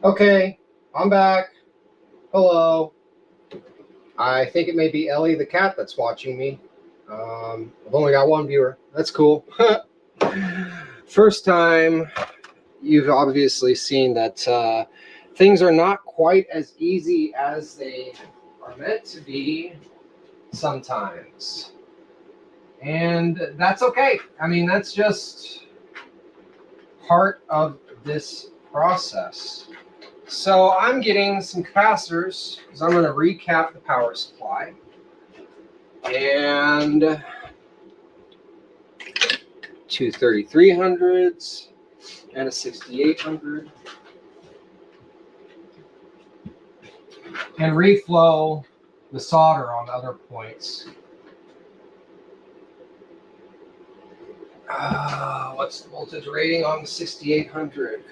Speaker 1: Okay, I'm back. Hello. I think it may be Ellie the cat that's watching me. I've only got one viewer. That's cool. First time, you've obviously seen that things are not quite as easy as they are meant to be sometimes. And that's okay. I mean, that's just part of this process. So I'm getting some capacitors because I'm going to recap the power supply. And two 3300s and a 6800. And reflow the solder on other points. What's the voltage rating on the 6800?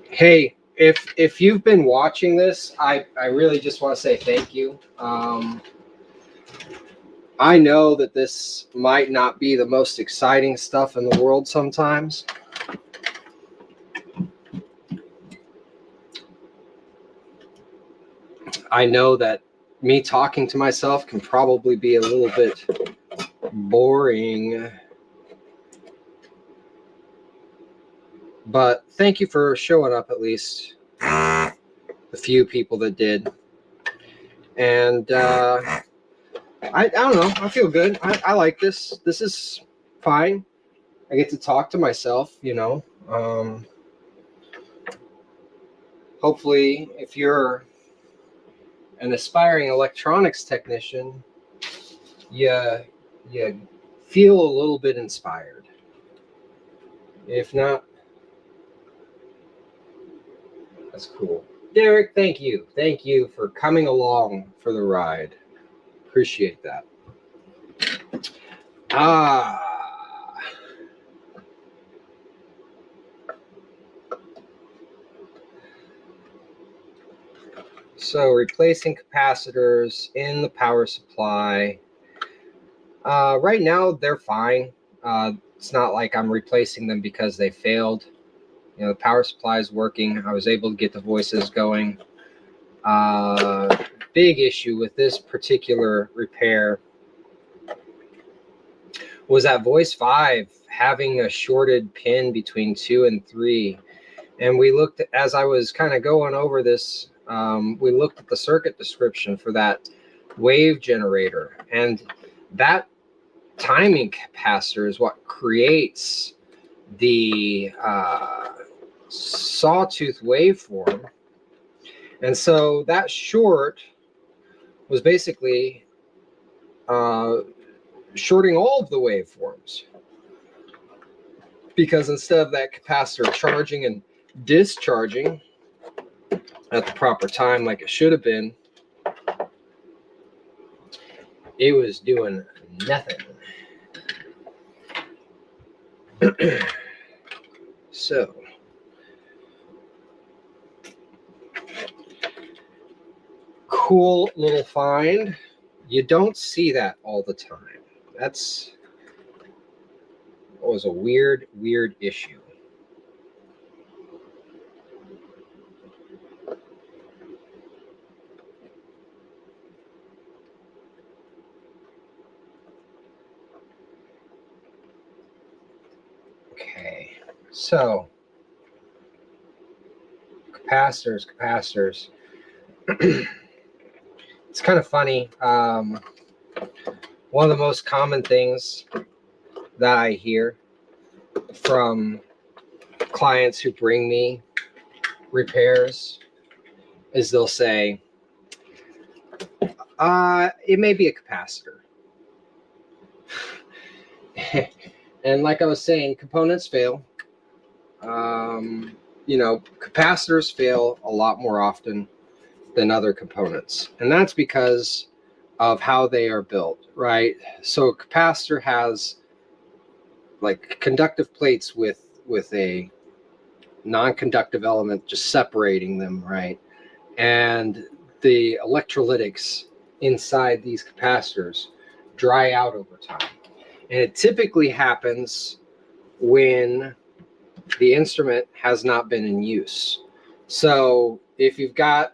Speaker 1: Hey, if you've been watching this, I really just want to say thank you. I know that this might not be the most exciting stuff in the world sometimes. I know that me talking to myself can probably be a little bit boring. But thank you for showing up, at least the few people that did. And I don't know. I feel good. I like this. This is fine. I get to talk to myself, you know. Hopefully, if you're an aspiring electronics technician, you feel a little bit inspired. If not, that's cool. Derek, thank you. Thank you for coming along for the ride. Appreciate that. So replacing capacitors in the power supply. Right now, they're fine. It's not like I'm replacing them because they failed. You know, the power supply is working. I was able to get the voices going. Big issue with this particular repair was that voice 5 having a shorted pin between 2 and 3. And we looked, as I was kind of going over this, we looked at the circuit description for that wave generator. And that timing capacitor is what creates the sawtooth waveform. And so that short was basically shorting all of the waveforms, because instead of that capacitor charging and discharging at the proper time like it should have been, it was doing nothing. So cool little find. You don't see that all the time. That was a weird issue. Okay, so capacitors. It's kind of funny. One of the most common things that I hear from clients who bring me repairs is they'll say, it may be a capacitor. And like I was saying, components fail. You know, capacitors fail a lot more often than other components. And that's because of how they are built, right? So a capacitor has like conductive plates with a non-conductive element, just separating them, right? And the electrolytics inside these capacitors dry out over time. And it typically happens when the instrument has not been in use. So if you've got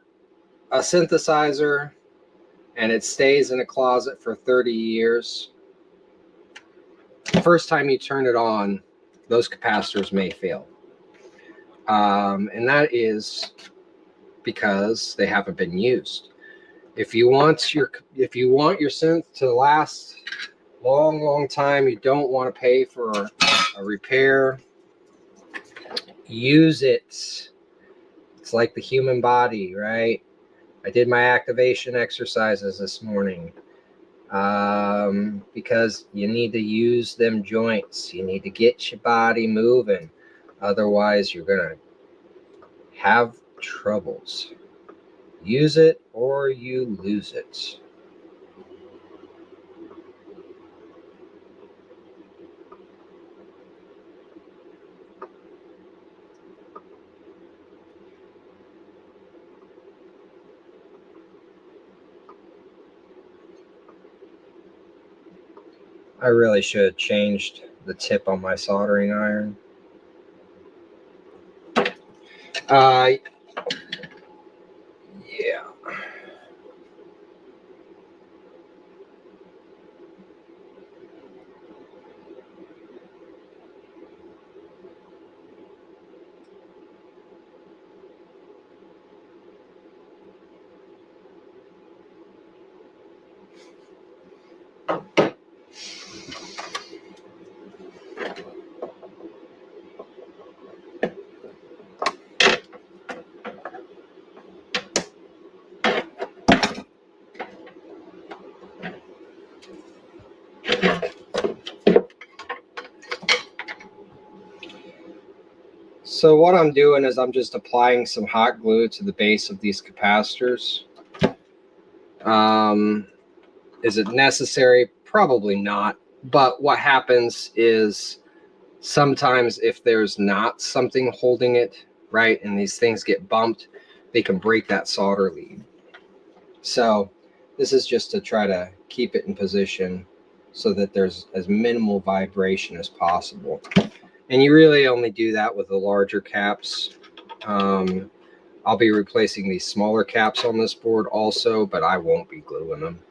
Speaker 1: a synthesizer and it stays in a closet for 30 years, the first time you turn it on, those capacitors may fail. And that is because they haven't been used. If you want your synth to last long time, you don't want to pay for a repair. Use it. It's like the human body, right? I did my activation exercises this morning because you need to use them joints. You need to get your body moving. Otherwise, you're going to have troubles. Use it or you lose it. I really should have changed the tip on my soldering iron. Yeah. So what I'm doing is I'm just applying some hot glue to the base of these capacitors. Is it necessary? Probably not. But what happens is sometimes if there's not something holding it, right, and these things get bumped, they can break that solder lead. So this is just to try to keep it in position so that there's as minimal vibration as possible. And you really only do that with the larger caps. I'll be replacing these smaller caps on this board also, but I won't be gluing them.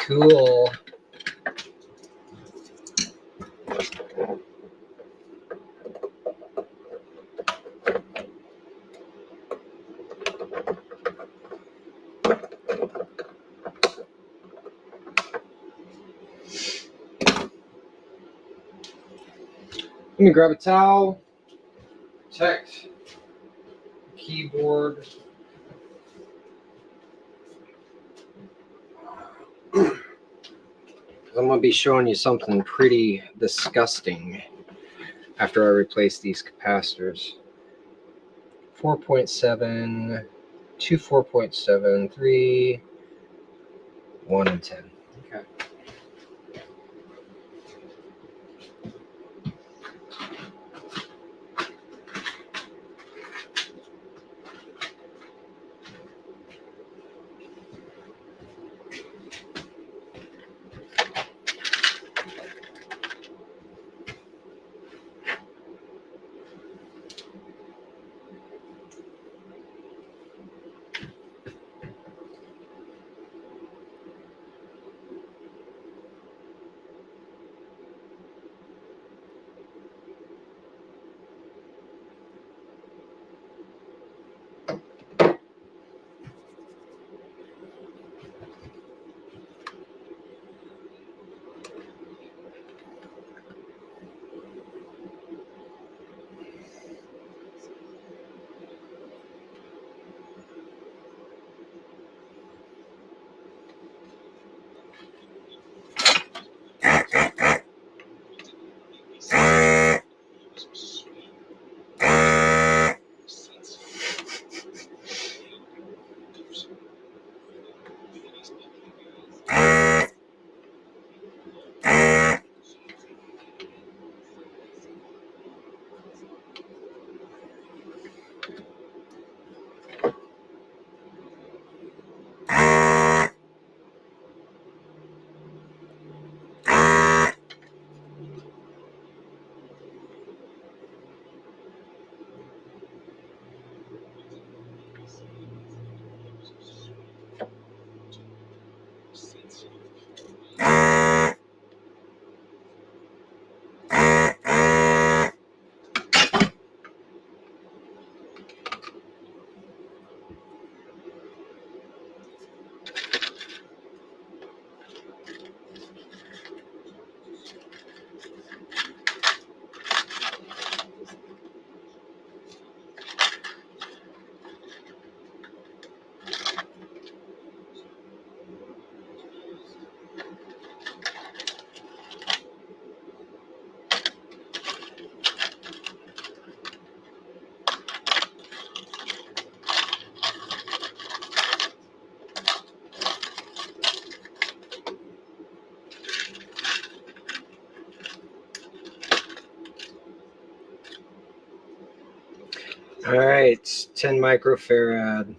Speaker 1: Cool. Let me grab a towel, protect the keyboard. I'm going to be showing you something pretty disgusting after I replace these capacitors. 4.7, 2 4.7, 3, 1 and 10. Okay. All right, 10 microfarad.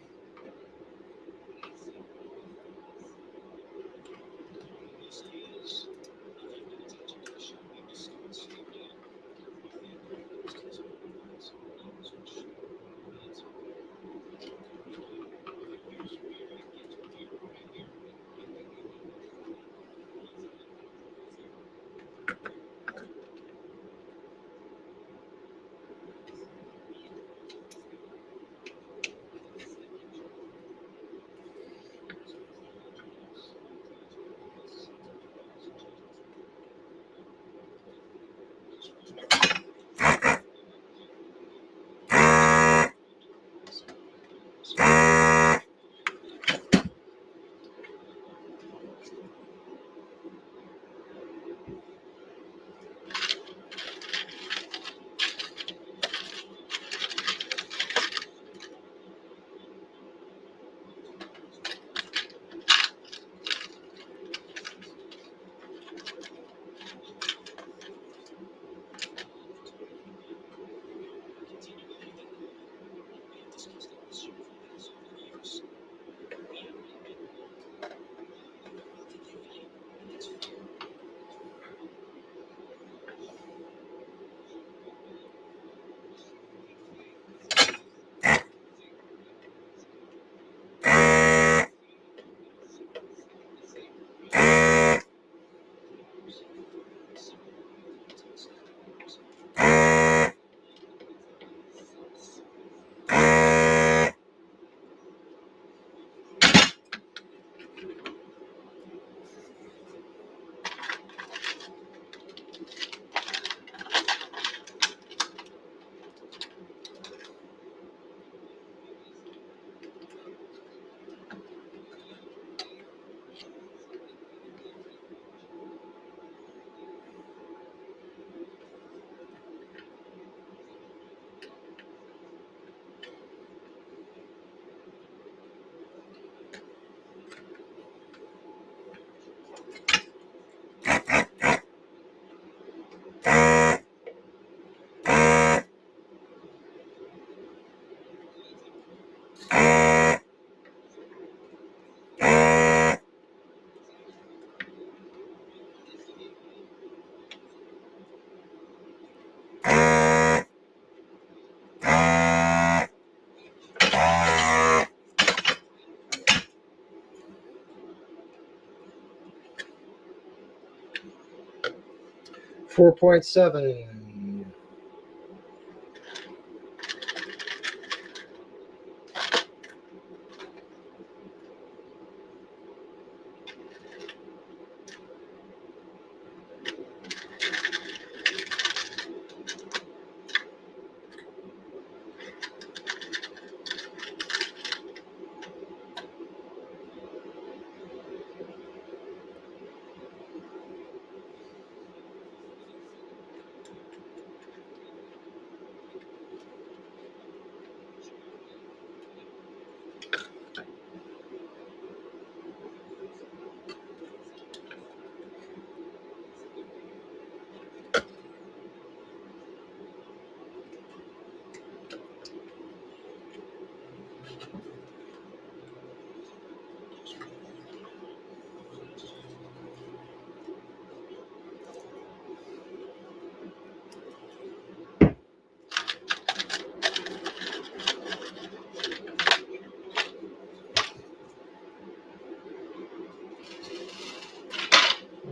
Speaker 1: $4.7.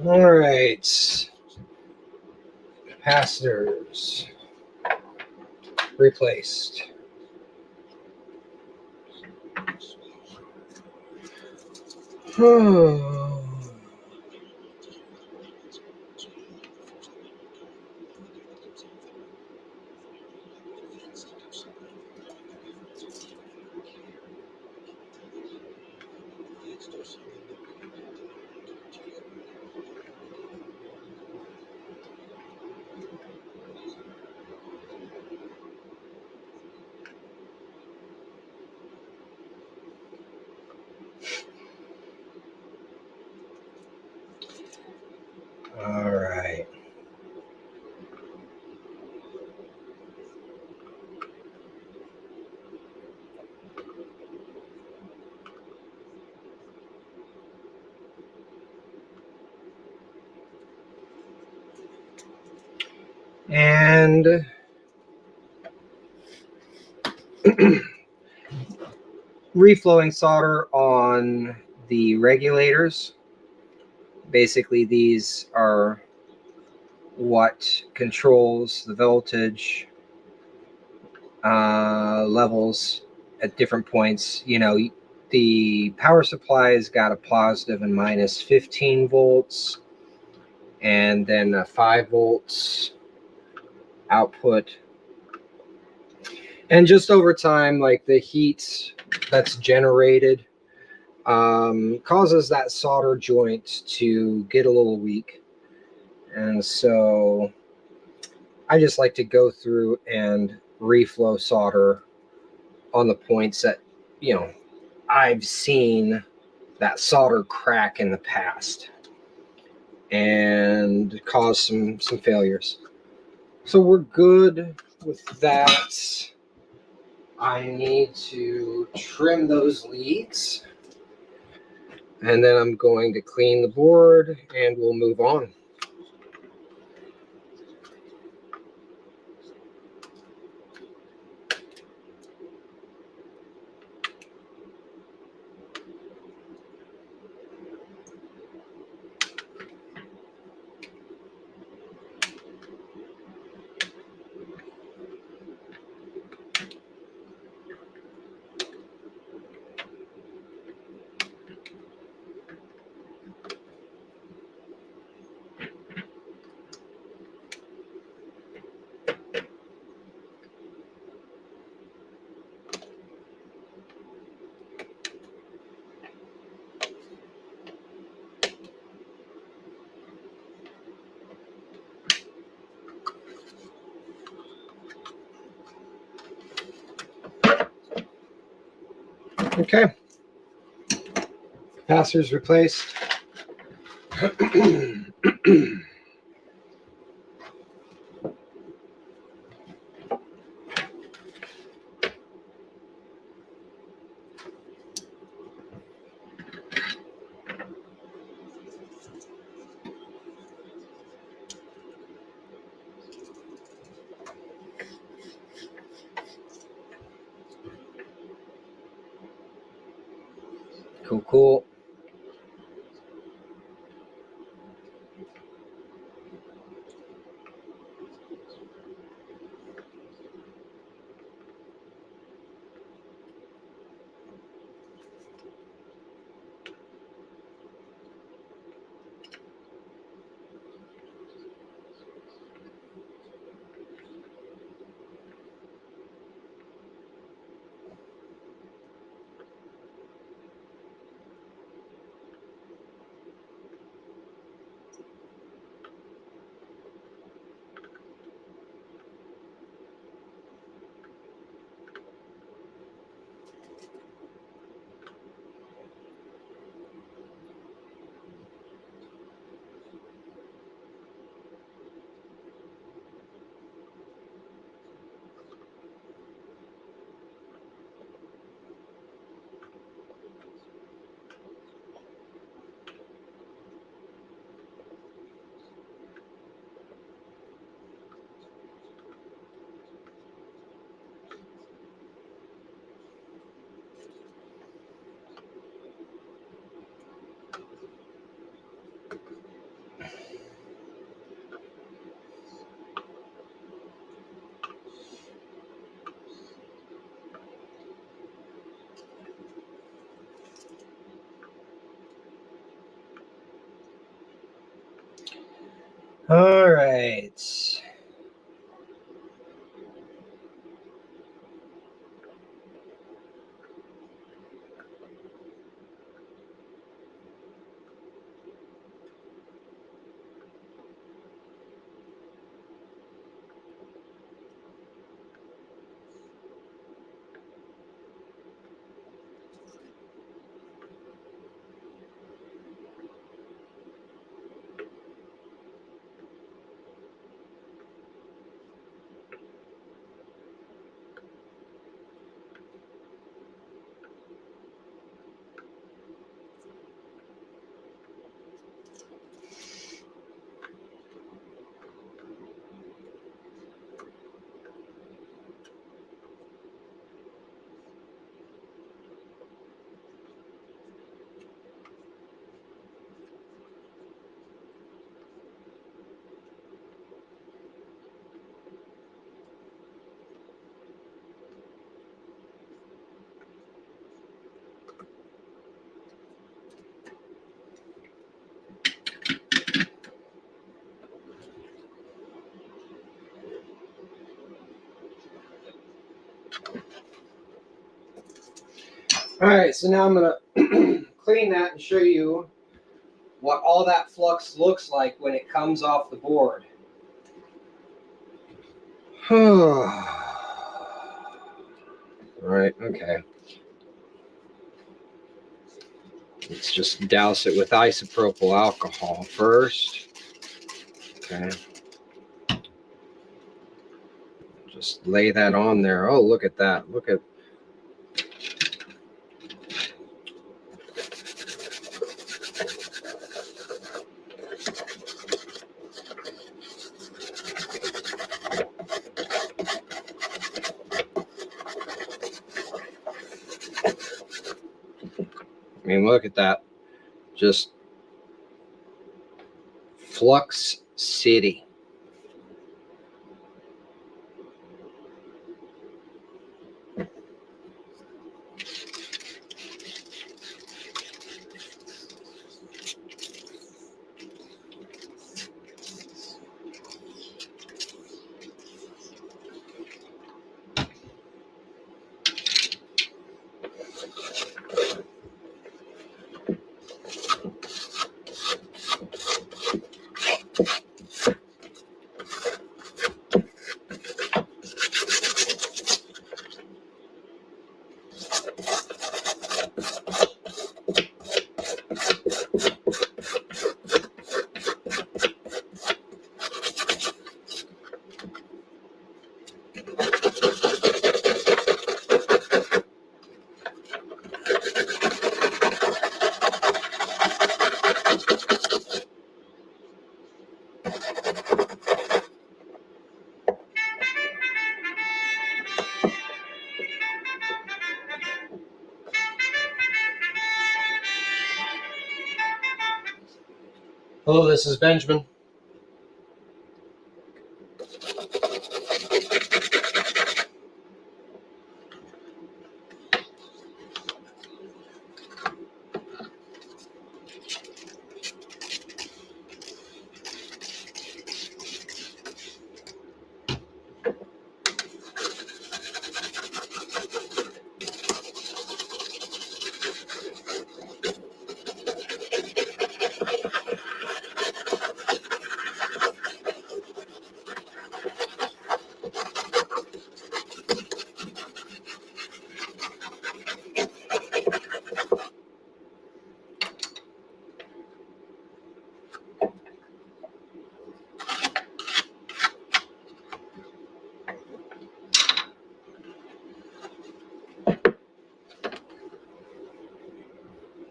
Speaker 1: All right, capacitors replaced. All right. And reflowing solder on the regulators. Basically, these are what controls the voltage levels at different points. You know, the power supply has got a positive and minus 15 volts, and then a 5 volts output. And just over time, like the heat that's generated causes that solder joint to get a little weak. And so I just like to go through and reflow solder on the points that, you know, I've seen that solder crack in the past and cause some failures. So we're good with that. I need to trim those leads, and then I'm going to clean the board and we'll move on. Okay, capacitors replaced. Cool. All right. All right, so now I'm gonna clean that and show you what all that flux looks like when it comes off the board. All right, okay. Let's just douse it with isopropyl alcohol first. Okay. Just lay that on there. Oh, look at that. Look at. I mean, look at that. Just Flux City. Hello, this is Benjamin.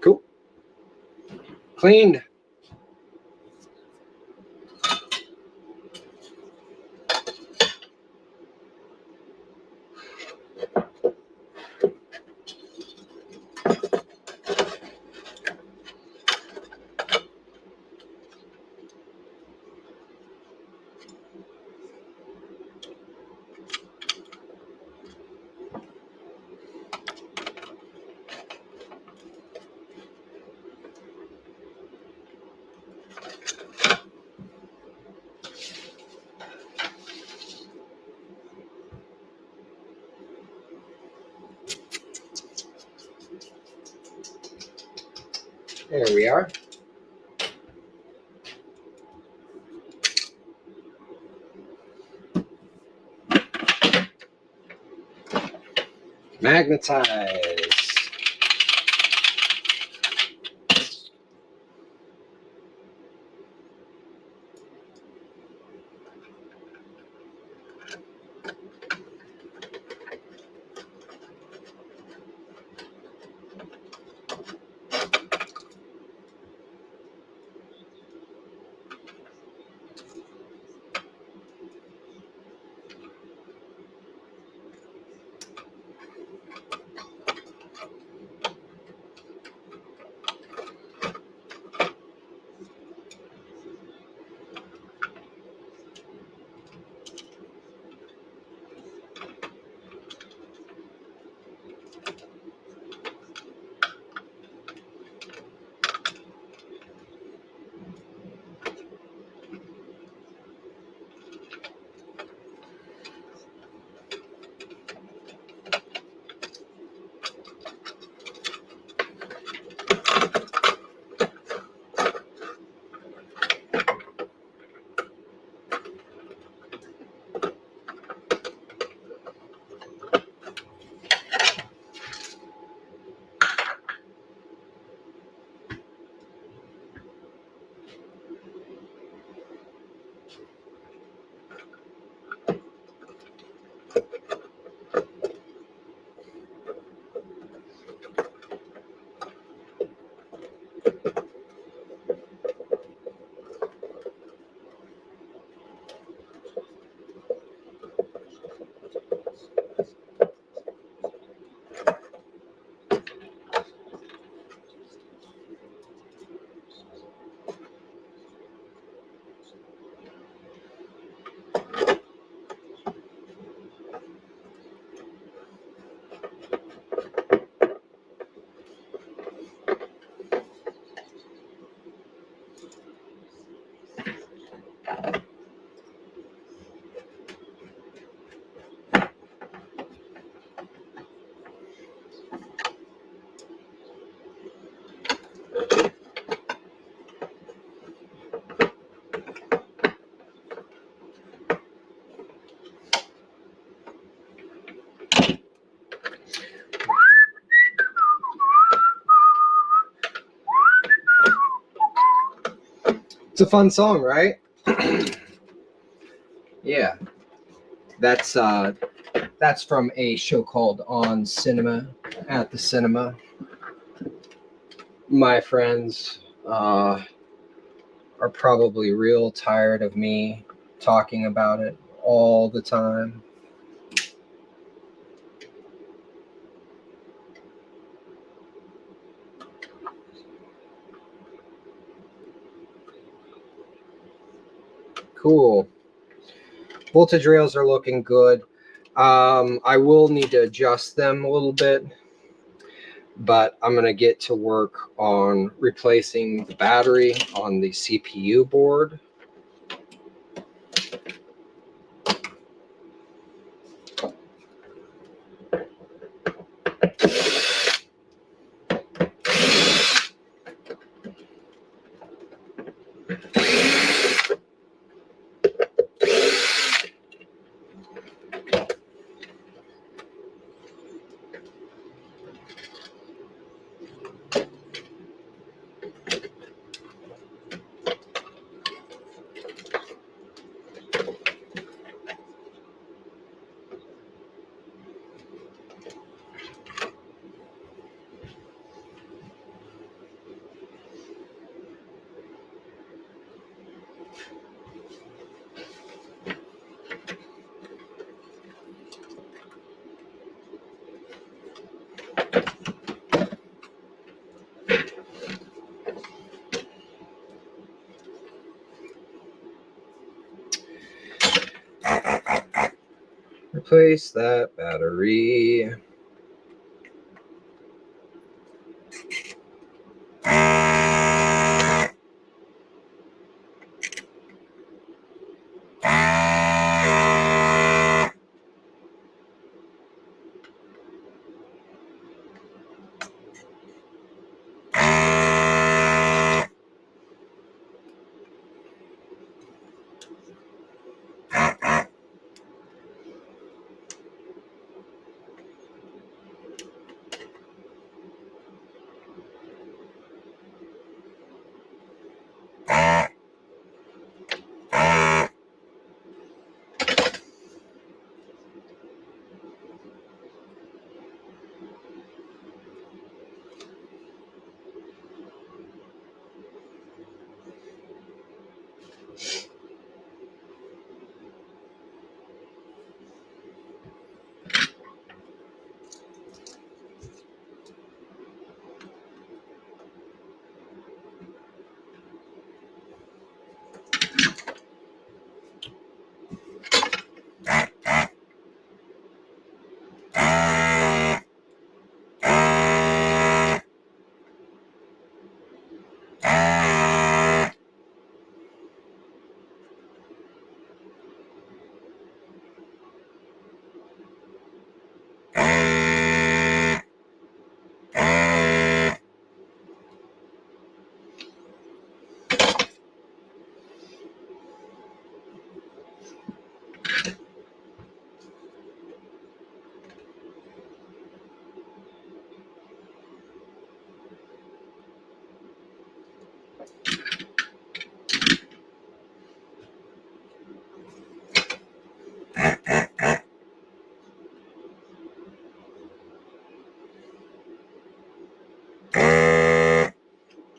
Speaker 1: Cool. Cleaned. There we are. Magnetize. It's a fun song, right? Yeah. That's from a show called On Cinema at the Cinema. My friends are probably real tired of me talking about it all the time. Cool. Voltage rails are looking good. I will need to adjust them a little bit, but I'm going to get to work on replacing the battery on the CPU board. Replace that battery.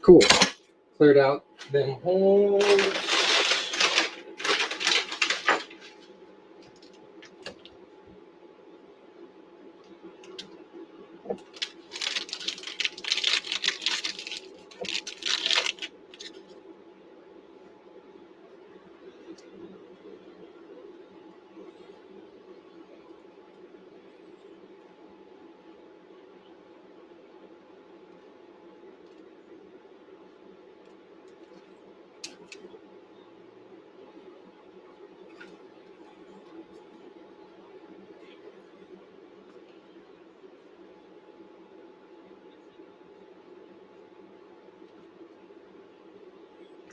Speaker 1: Cool. Cleared out them holes.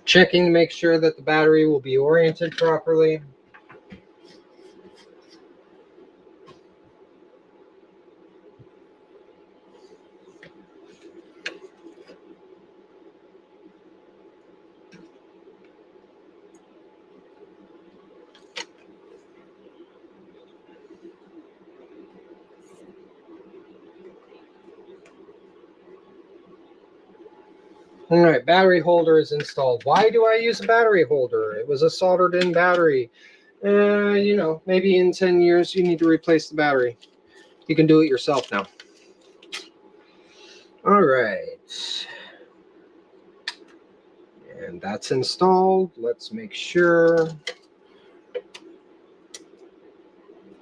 Speaker 1: Checking to make sure that the battery will be oriented properly. All right, battery holder is installed. Why do I use a battery holder? It was a soldered in battery. You know, maybe in 10 years you need to replace the battery. You can do it yourself now. All right. And that's installed. Let's make sure.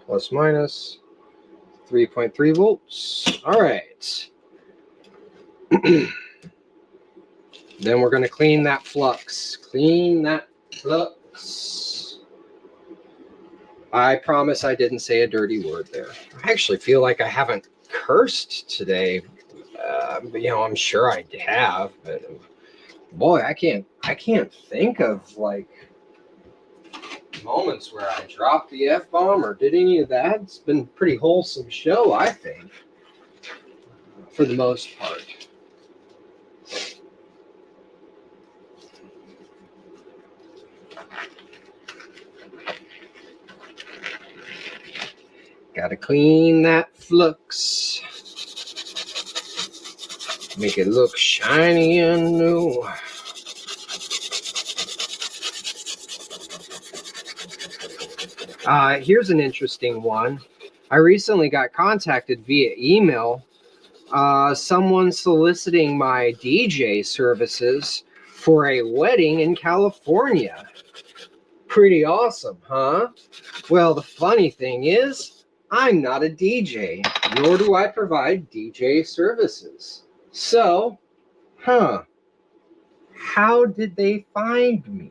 Speaker 1: Plus minus 3.3 volts. All right. Then we're going to clean that flux. Clean that flux. I promise I didn't say a dirty word there. I actually feel like I haven't cursed today. But, you know, I'm sure I have. But boy, I can't think of like moments where I dropped the F-bomb or did any of that. It's been a pretty wholesome show, I think, for the most part. Gotta clean that flux. Make it look shiny and new. Here's an interesting one. I recently got contacted via email. Someone soliciting my DJ services for a wedding in California. Pretty awesome, huh? Well, the funny thing is, I'm not a DJ, nor do I provide DJ services. So, how did they find me?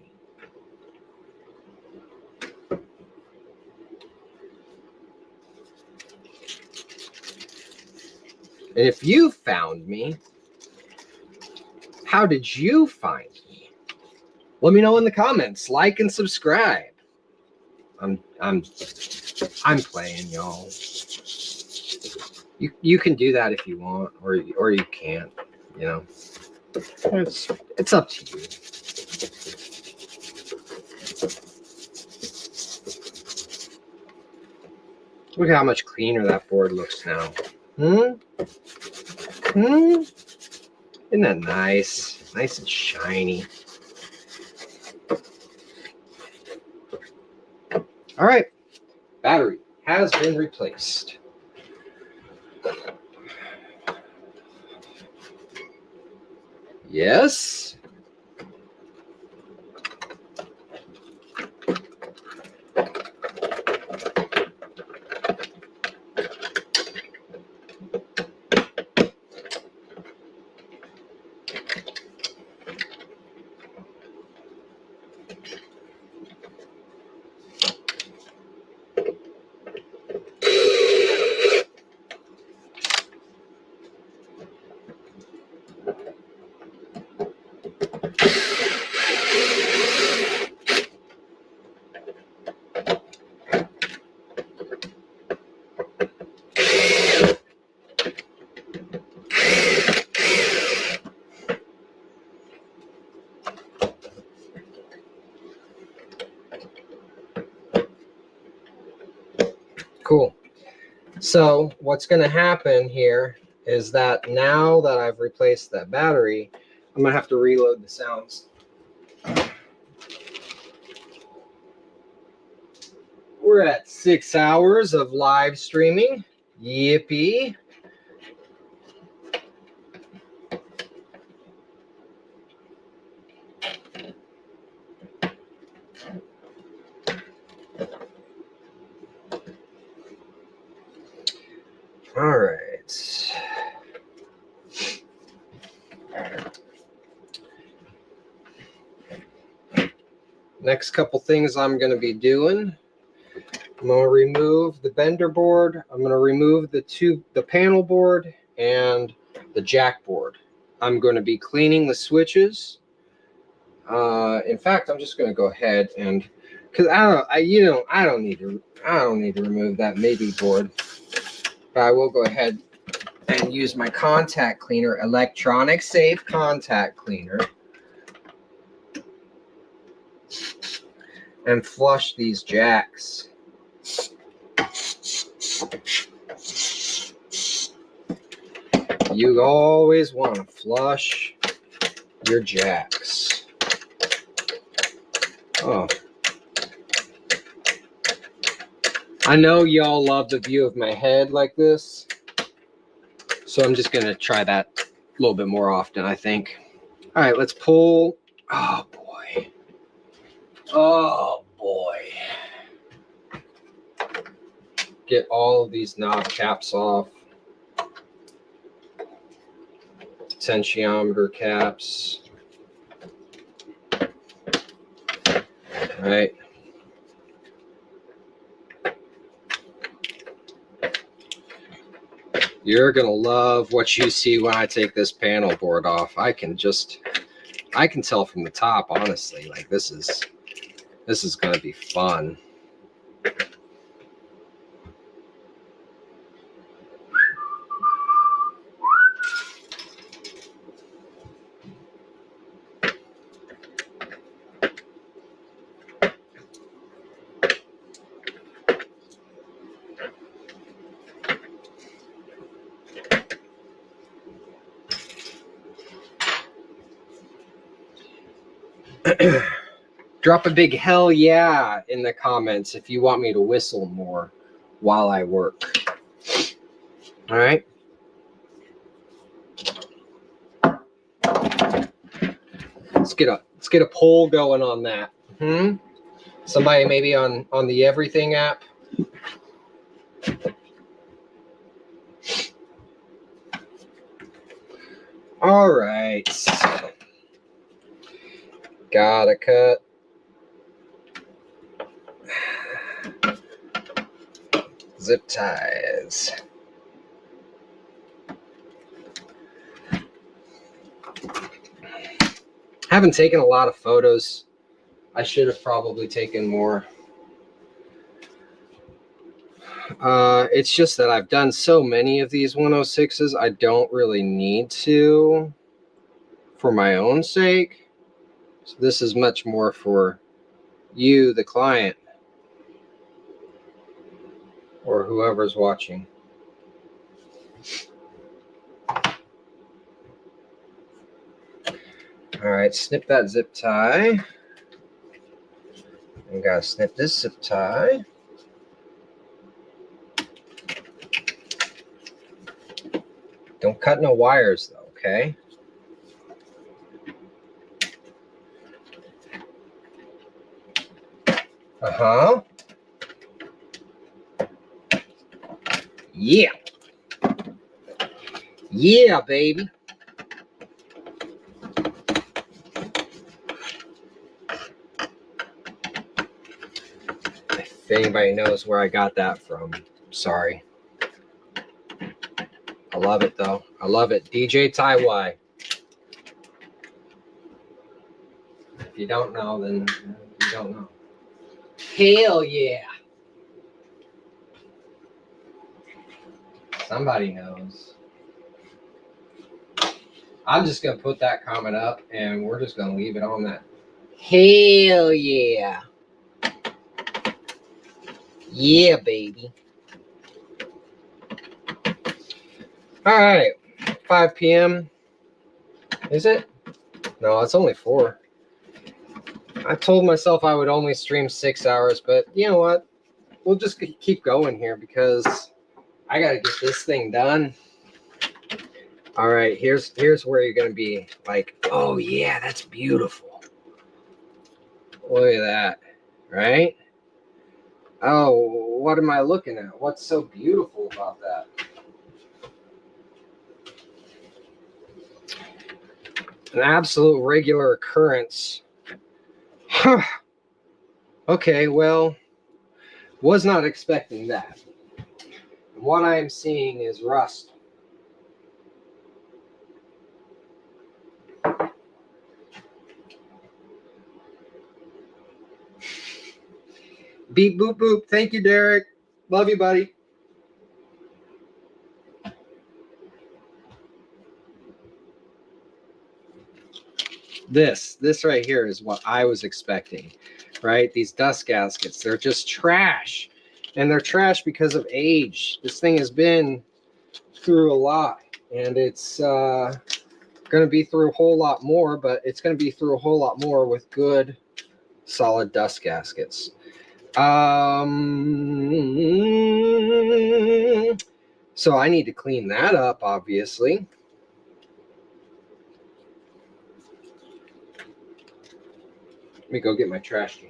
Speaker 1: And if you found me, how did you find me? Let me know in the comments. Like and subscribe. I'm playing, y'all. You can do that if you want, or you can't. You know, it's up to you. Look at how much cleaner that board looks now. Isn't that nice? Nice and shiny. All right, battery has been replaced. Yes. Cool. So what's going to happen here is that now that I've replaced that battery, I'm going to have to reload the sounds. We're at 6 hours of live streaming. Yippee. All right. Next couple things I'm going to be doing. I'm going to remove the bender board. I'm going to remove the panel board and the jack board. I'm going to be cleaning the switches. In fact, I'm just going to go ahead and, because I don't need to remove that MIDI board. But I will go ahead and use my contact cleaner, electronic safe contact cleaner, and flush these jacks. You always want to flush your jacks. Oh. I know y'all love the view of my head like this, so I'm just gonna try that a little bit more often, I think. All right, let's pull. Oh boy. Oh boy. Get all of these knob caps off. Potentiometer caps. All right. You're gonna love what you see when I take this panel board off. I can tell from the top, honestly, like this is gonna be fun. Drop a big hell yeah in the comments if you want me to whistle more while I work. All right. Let's get a poll going on that. Somebody maybe on the Everything app. All right. Gotta cut. Zip ties. Haven't taken a lot of photos. I should have probably taken more. It's just that I've done so many of these 106s, I don't really need to for my own sake. So this is much more for you, the client, or whoever's watching. All right, snip that zip tie. And gotta snip this zip tie. Don't cut no wires though, okay? Uh-huh. Yeah. Yeah, baby. If anybody knows where I got that from, sorry. I love it though. I love it. DJ Taiwai. If you don't know, then you don't know. Hell yeah. Somebody knows. I'm just going to put that comment up and we're just going to leave it on that. Hell yeah. Yeah, baby. All right. 5 p.m. Is it? No, it's only 4. I told myself I would only stream 6 hours, but you know what? We'll just keep going here because I got to get this thing done. All right, here's where you're going to be like, oh yeah, that's beautiful. Look at that, right? Oh, what am I looking at? What's so beautiful about that? An absolute regular occurrence. Okay, well, was not expecting that. What I am seeing is rust. Beep, boop, boop. Thank you, Derek. Love you, buddy. This right here is what I was expecting, right? These dust gaskets, they're just trash. And they're trash because of age. This thing has been through a lot. And it's going to be through a whole lot more, but it's going to be through a whole lot more with good, solid dust gaskets. So I need to clean that up, obviously. Let me go get my trash can.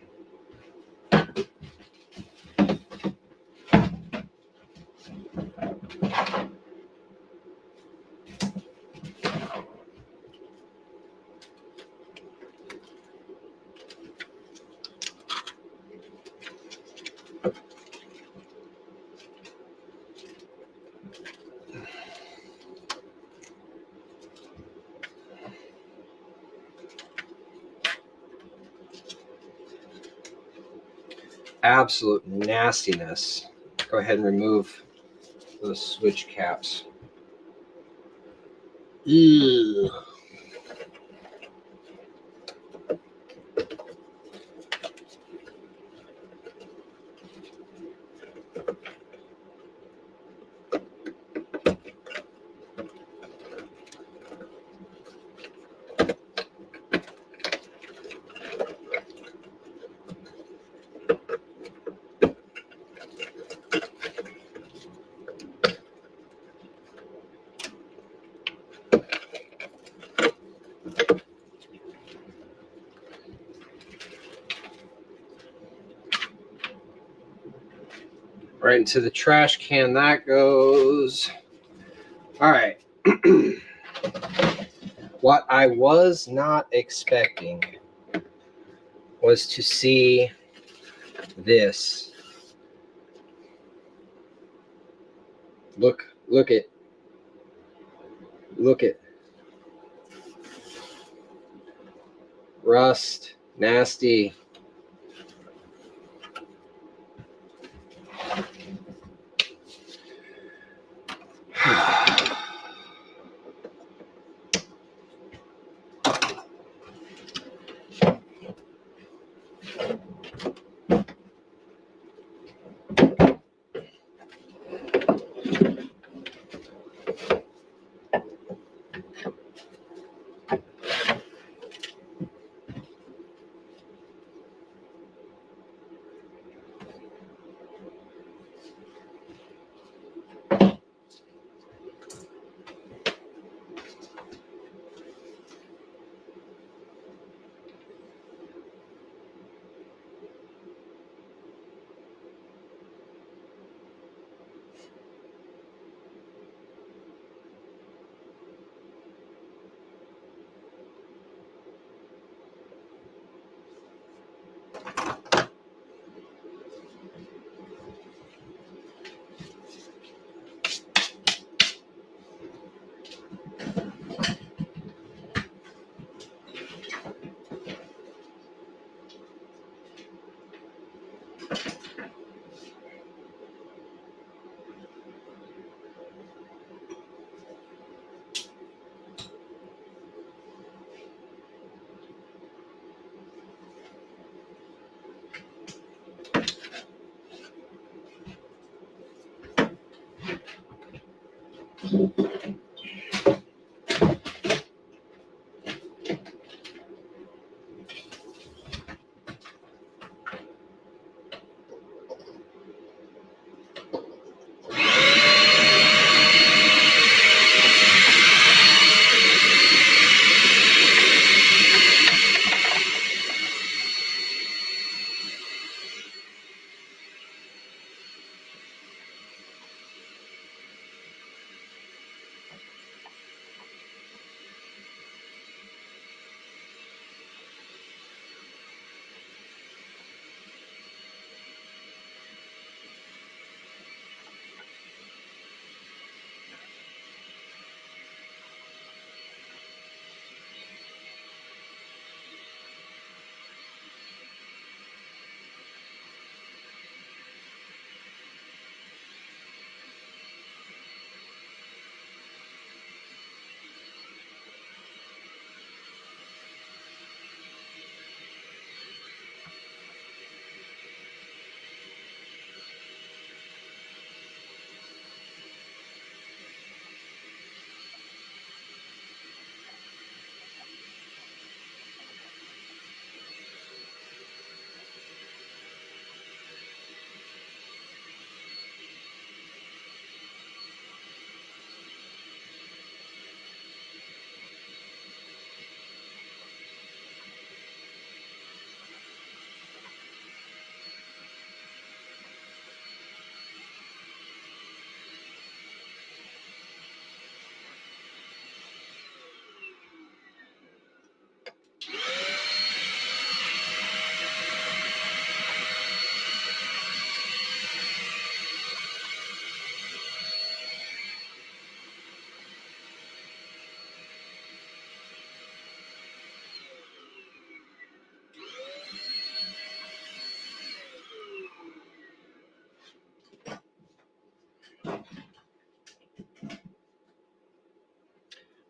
Speaker 1: Absolute nastiness. Go ahead and remove those switch caps. Ew. Right into the trash can that goes. All right. What I was not expecting was to see this. Look at rust, nasty.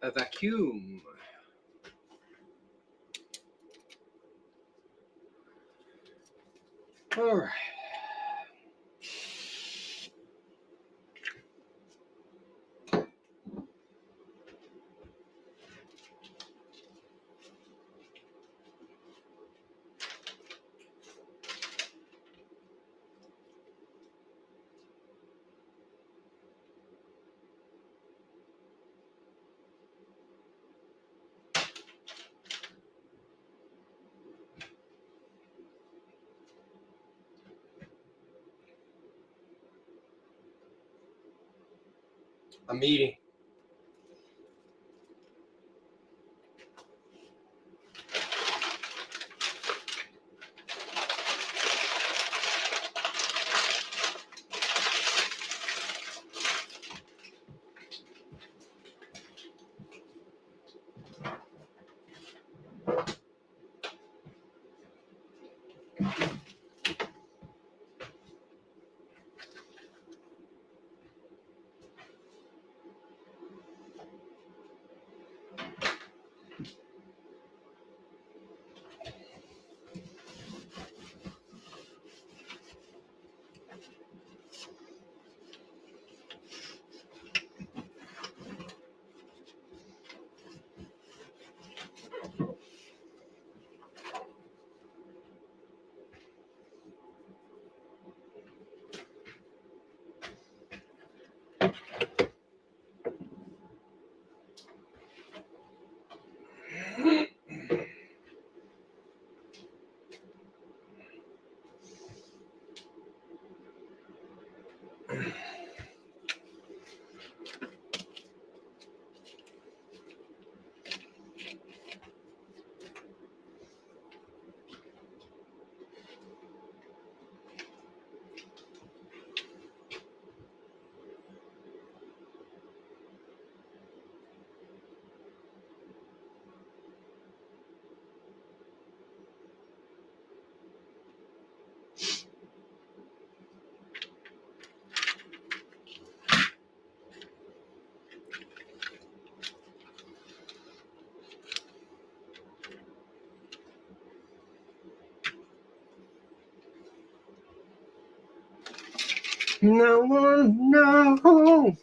Speaker 1: a vacuum. All right. A meeting. No one knows.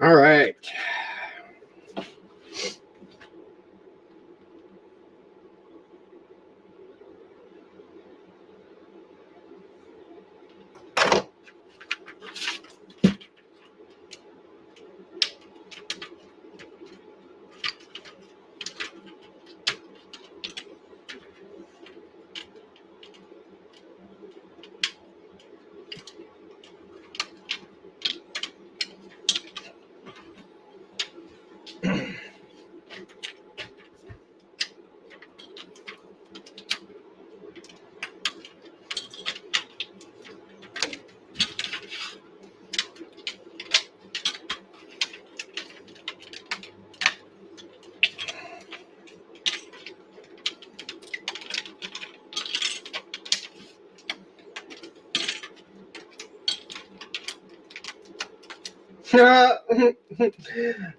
Speaker 1: All right.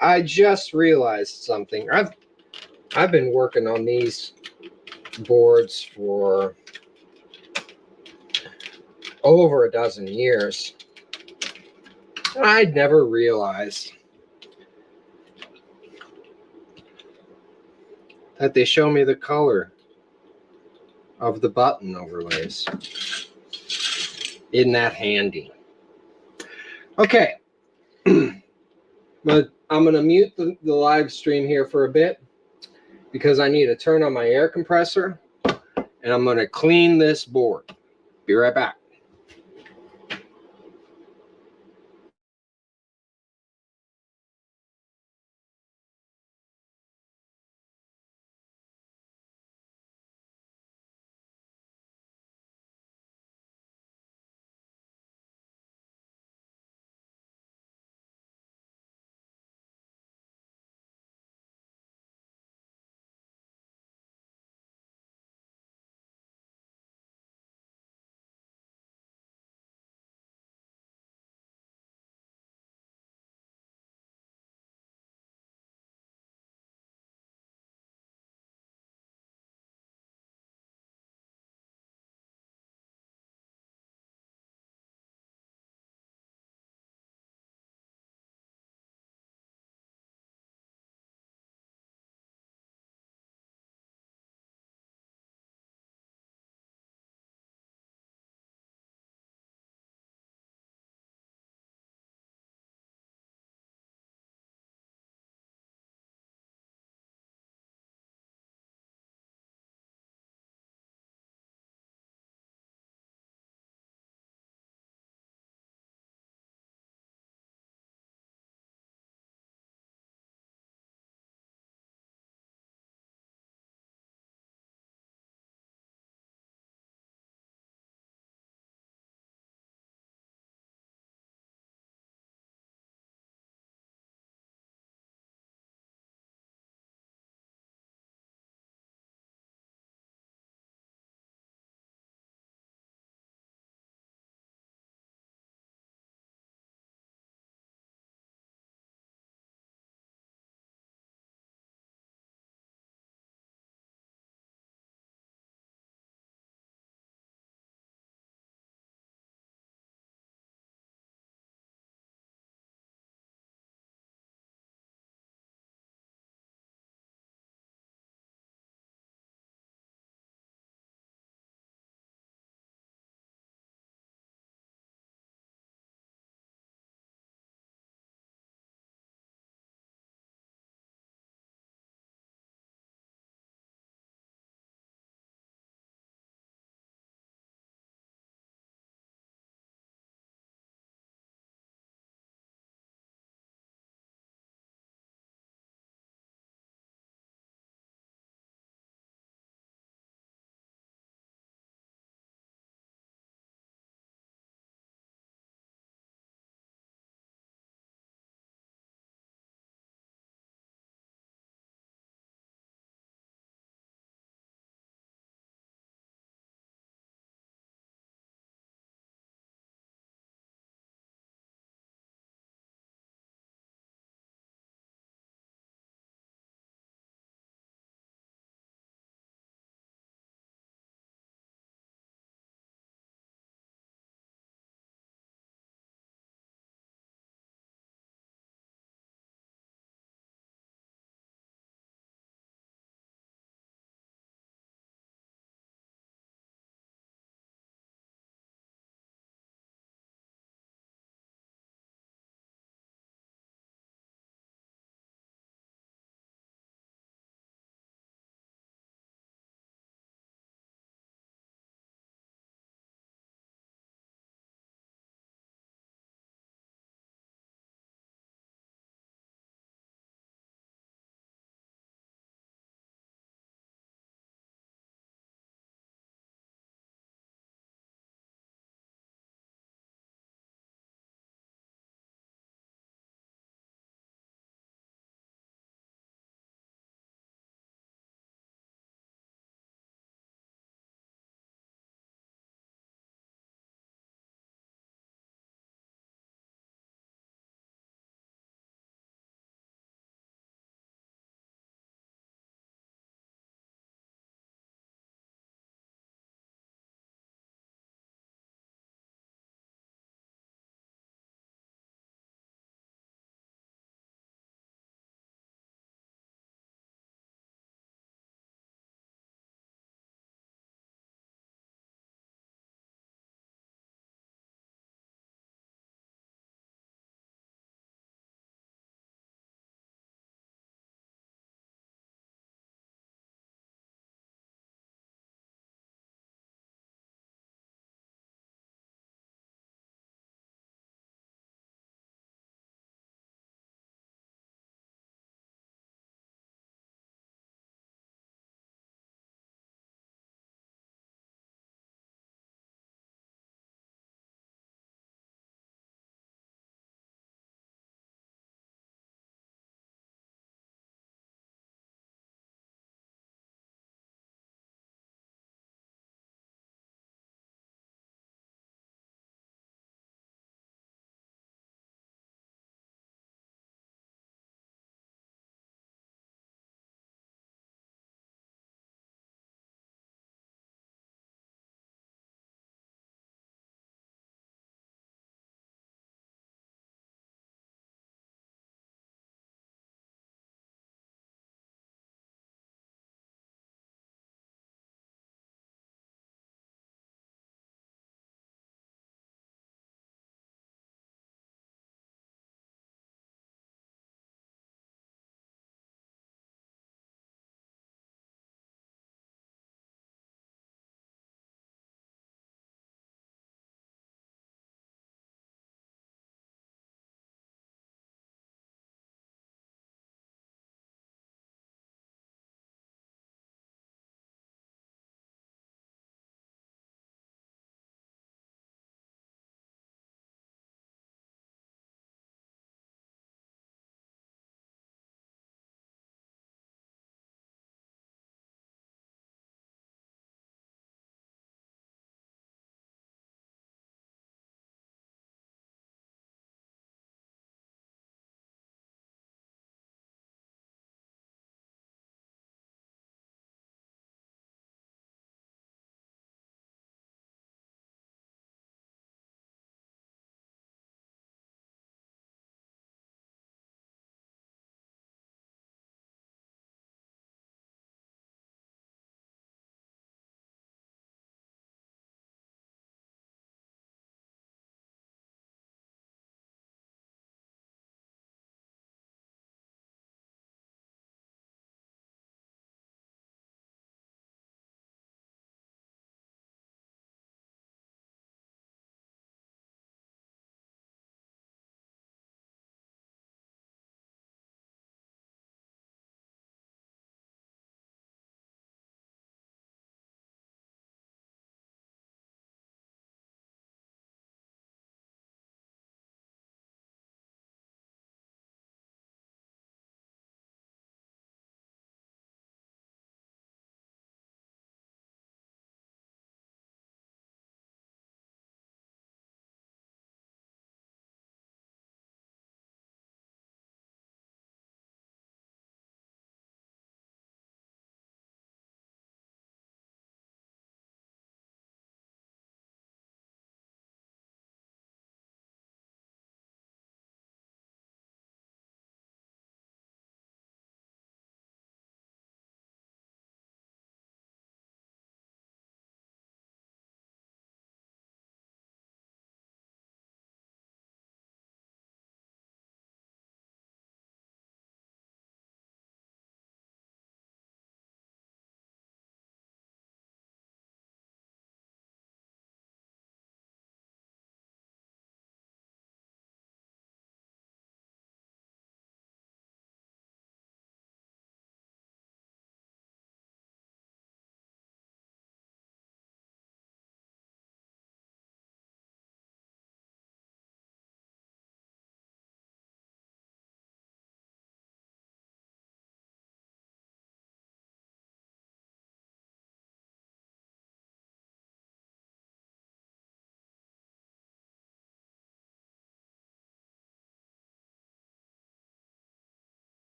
Speaker 1: I just realized something. I've been working on these boards for over a dozen years. I'd never realized that they show me the color of the button overlays. Isn't that handy? Okay. But I'm going to mute the live stream here for a bit because I need to turn on my air compressor and I'm going to clean this board. Be right back.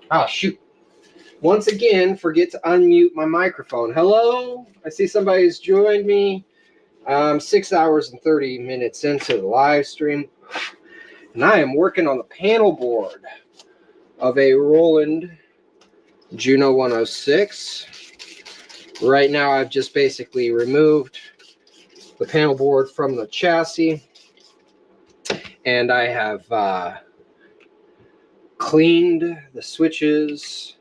Speaker 1: Oh, shoot. Once again, forget to unmute my microphone. Hello? I see somebody's joined me. 6 hours and 30 minutes into the live stream. And I am working on the panel board of a Roland Juno 106. Right now, I've just basically removed the panel board from the chassis. And I have cleaned the switches.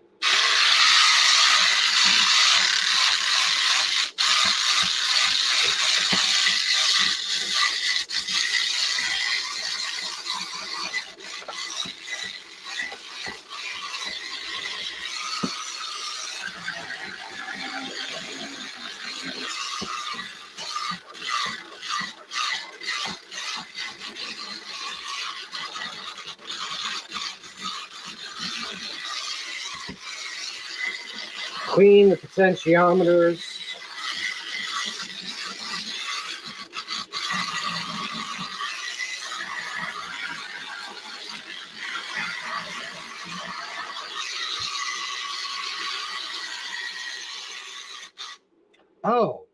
Speaker 1: Clean the potentiometers. Oh,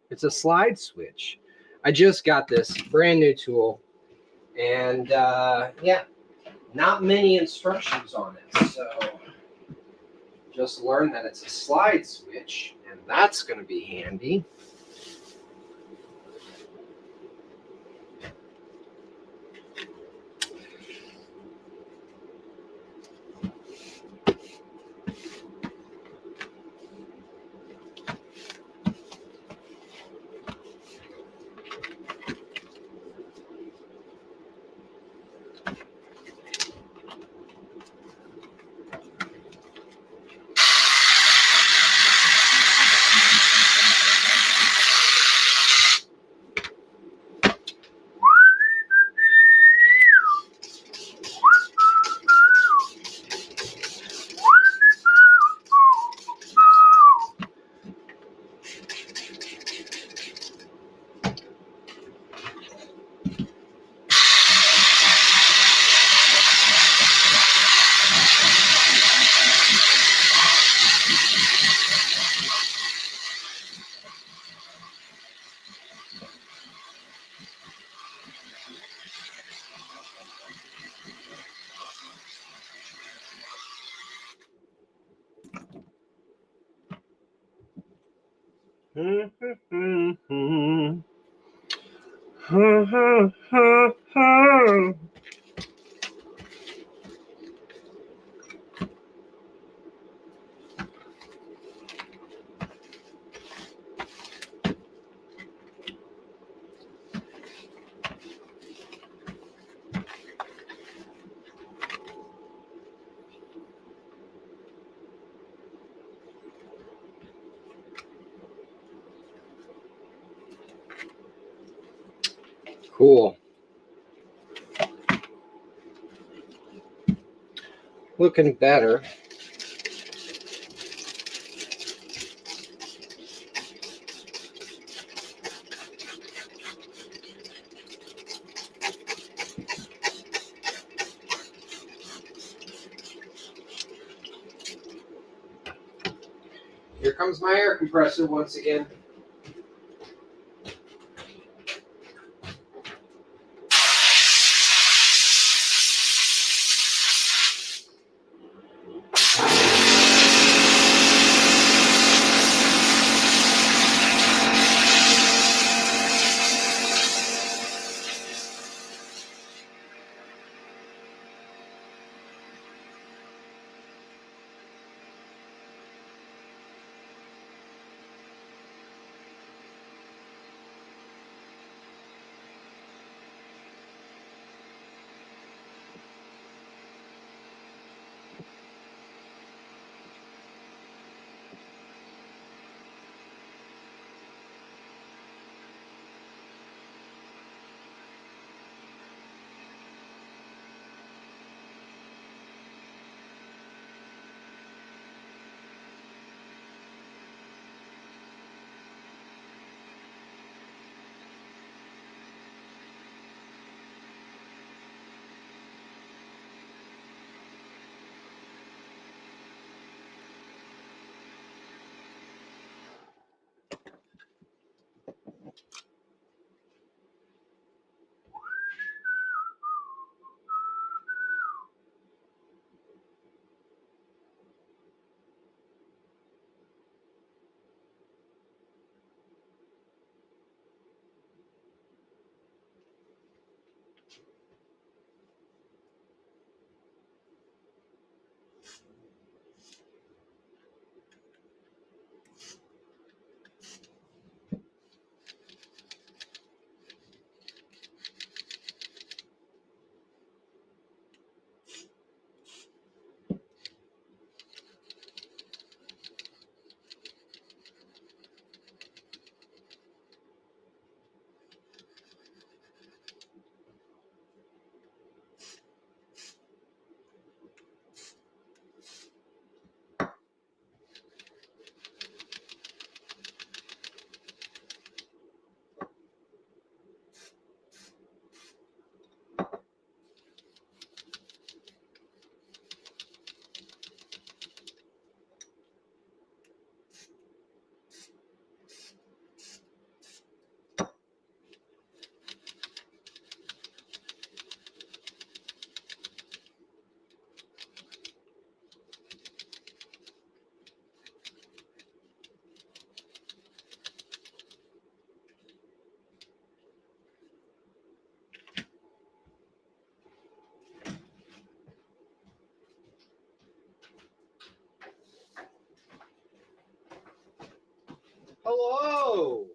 Speaker 1: it's a slide switch. I just got this brand new tool, and yeah, not many instructions on it. So just learned that it's a slide switch, and that's going to be handy. Cool. Looking better. Here comes my air compressor once again. Hello.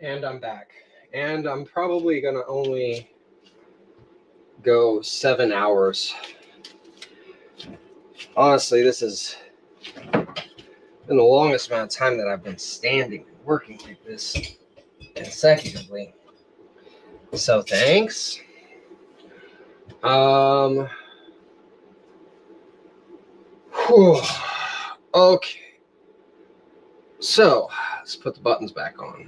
Speaker 1: And I'm back. And I'm probably going to only go 7 hours. Honestly, this has been the longest amount of time that I've been standing and working like this consecutively. So thanks. Whew. Okay. So let's put the buttons back on.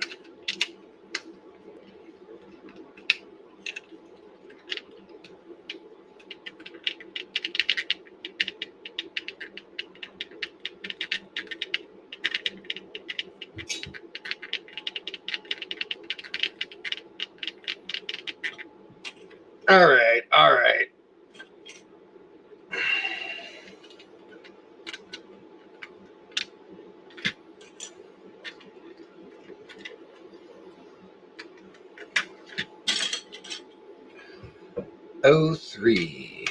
Speaker 1: All right, all right. Oh, 03.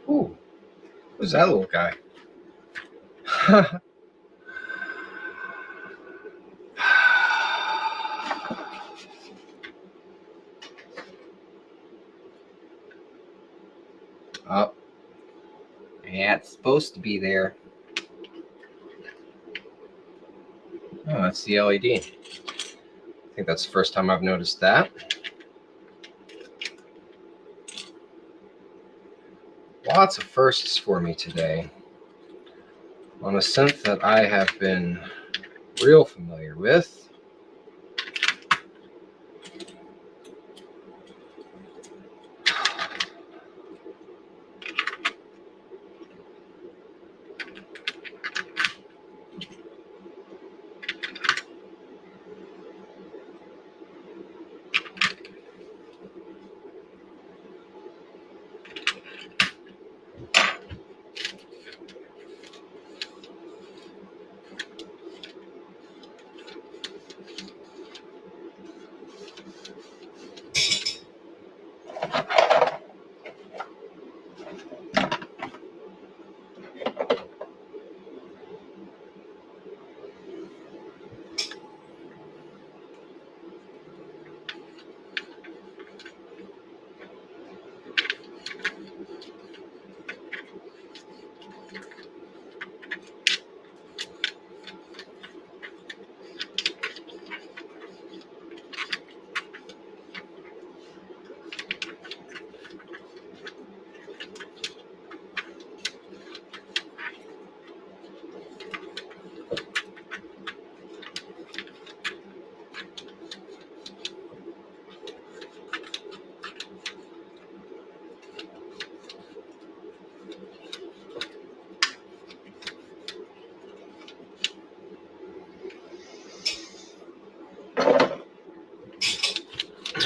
Speaker 1: Ooh, who's that little guy? Oh, yeah, it's supposed to be there. Oh, that's the LED. I think that's the first time I've noticed that. Lots of firsts for me today on a synth that I have been real familiar with.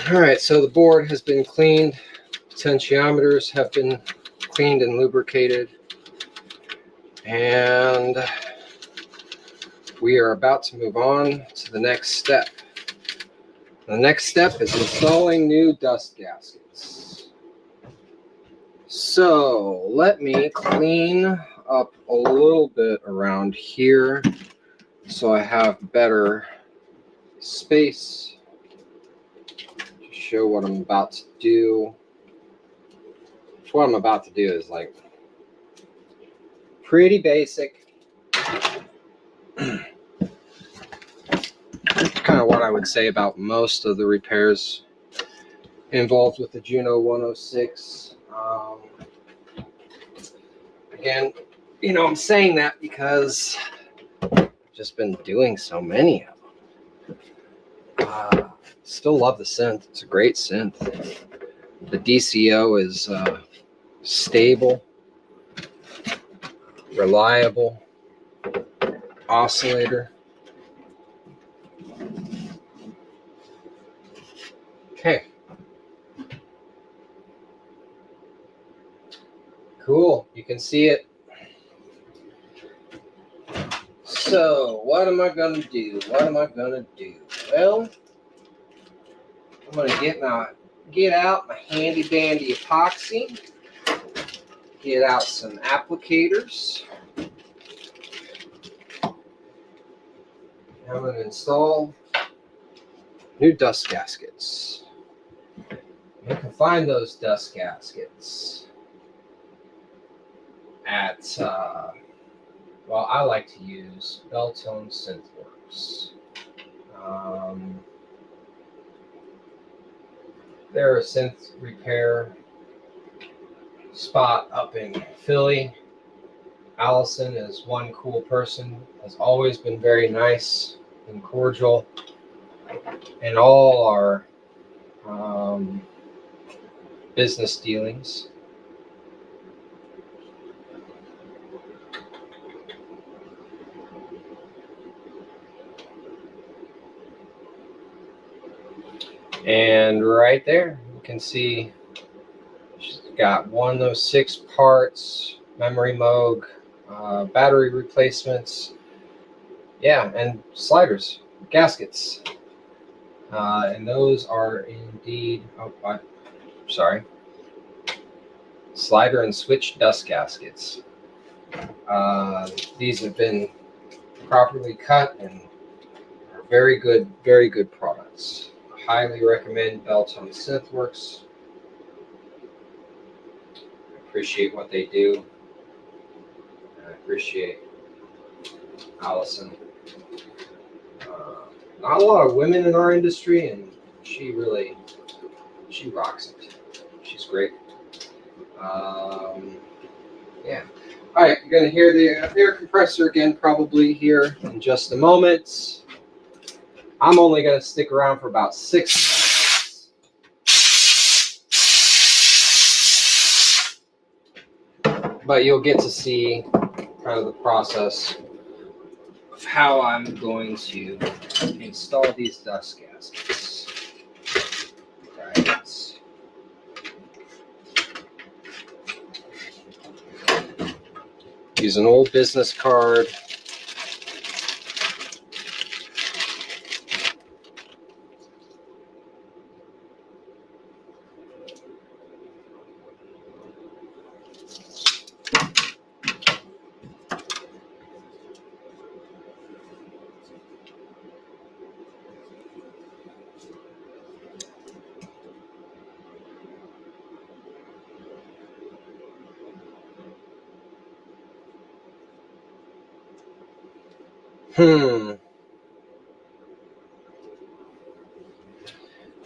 Speaker 1: All right, so the board has been cleaned. Potentiometers have been cleaned and lubricated. And we are about to move on to the next step. The next step is installing new dust gaskets. So let me clean up a little bit around here so I have better space to show what I'm about to do. What I'm about to do is like pretty basic. Kind of what I would say about most of the repairs involved with the Juno 106. Again, you know, I'm saying that because I've just been doing so many of them. Still love the synth. It's a great synth. The DCO is stable, reliable, oscillator. Okay. Cool. You can see it. So, what am I going to do? What am I going to do? Well, I'm going to get out my handy dandy epoxy, get out some applicators. I'm going to install new dust gaskets. You can find those dust gaskets at, well, I like to use Beltone Synthworks. They're a synth repair spot up in Philly. Allison is one cool person, has always been very nice and cordial in all our business dealings. And right there, you can see she's got one of those 6 parts, memory moog, battery replacements, yeah, and sliders, gaskets. And those are indeed, sorry, slider and switch dust gaskets. These have been properly cut and are very good products. I highly recommend Beltone Synthworks. I appreciate what they do. I appreciate Allison. Not a lot of women in our industry, and she rocks it. She's great. Yeah. All right, you're going to hear the air compressor again probably here in just a moment. I'm only going to stick around for about 6 minutes. But you'll get to see kind of the process of how I'm going to install these dust gaskets. Right. Use an old business card.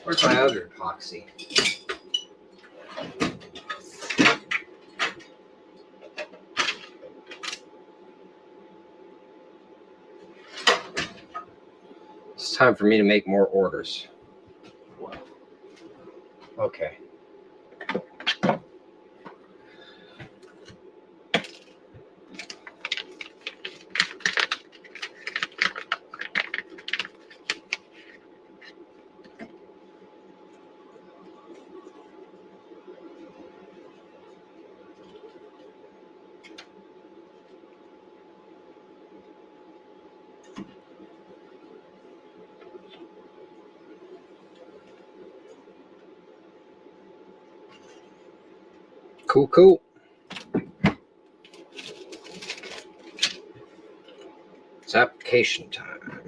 Speaker 1: Where's my other epoxy? It's time for me to make more orders. Okay. Cool. It's application time.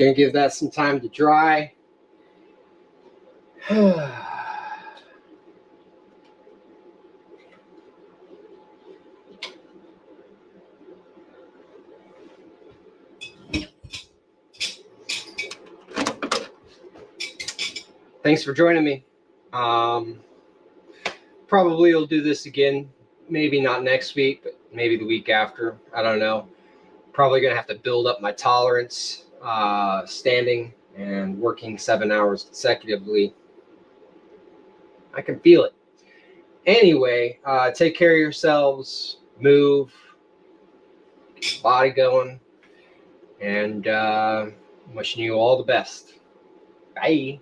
Speaker 1: Gonna give that some time to dry. Thanks for joining me. Probably will do this again. Maybe not next week, but maybe the week after. I don't know. Probably gonna have to build up my tolerance, standing and working 7 hours consecutively. I can feel it. Anyway, take care of yourselves, move, get your body going, and wishing you all the best. Bye.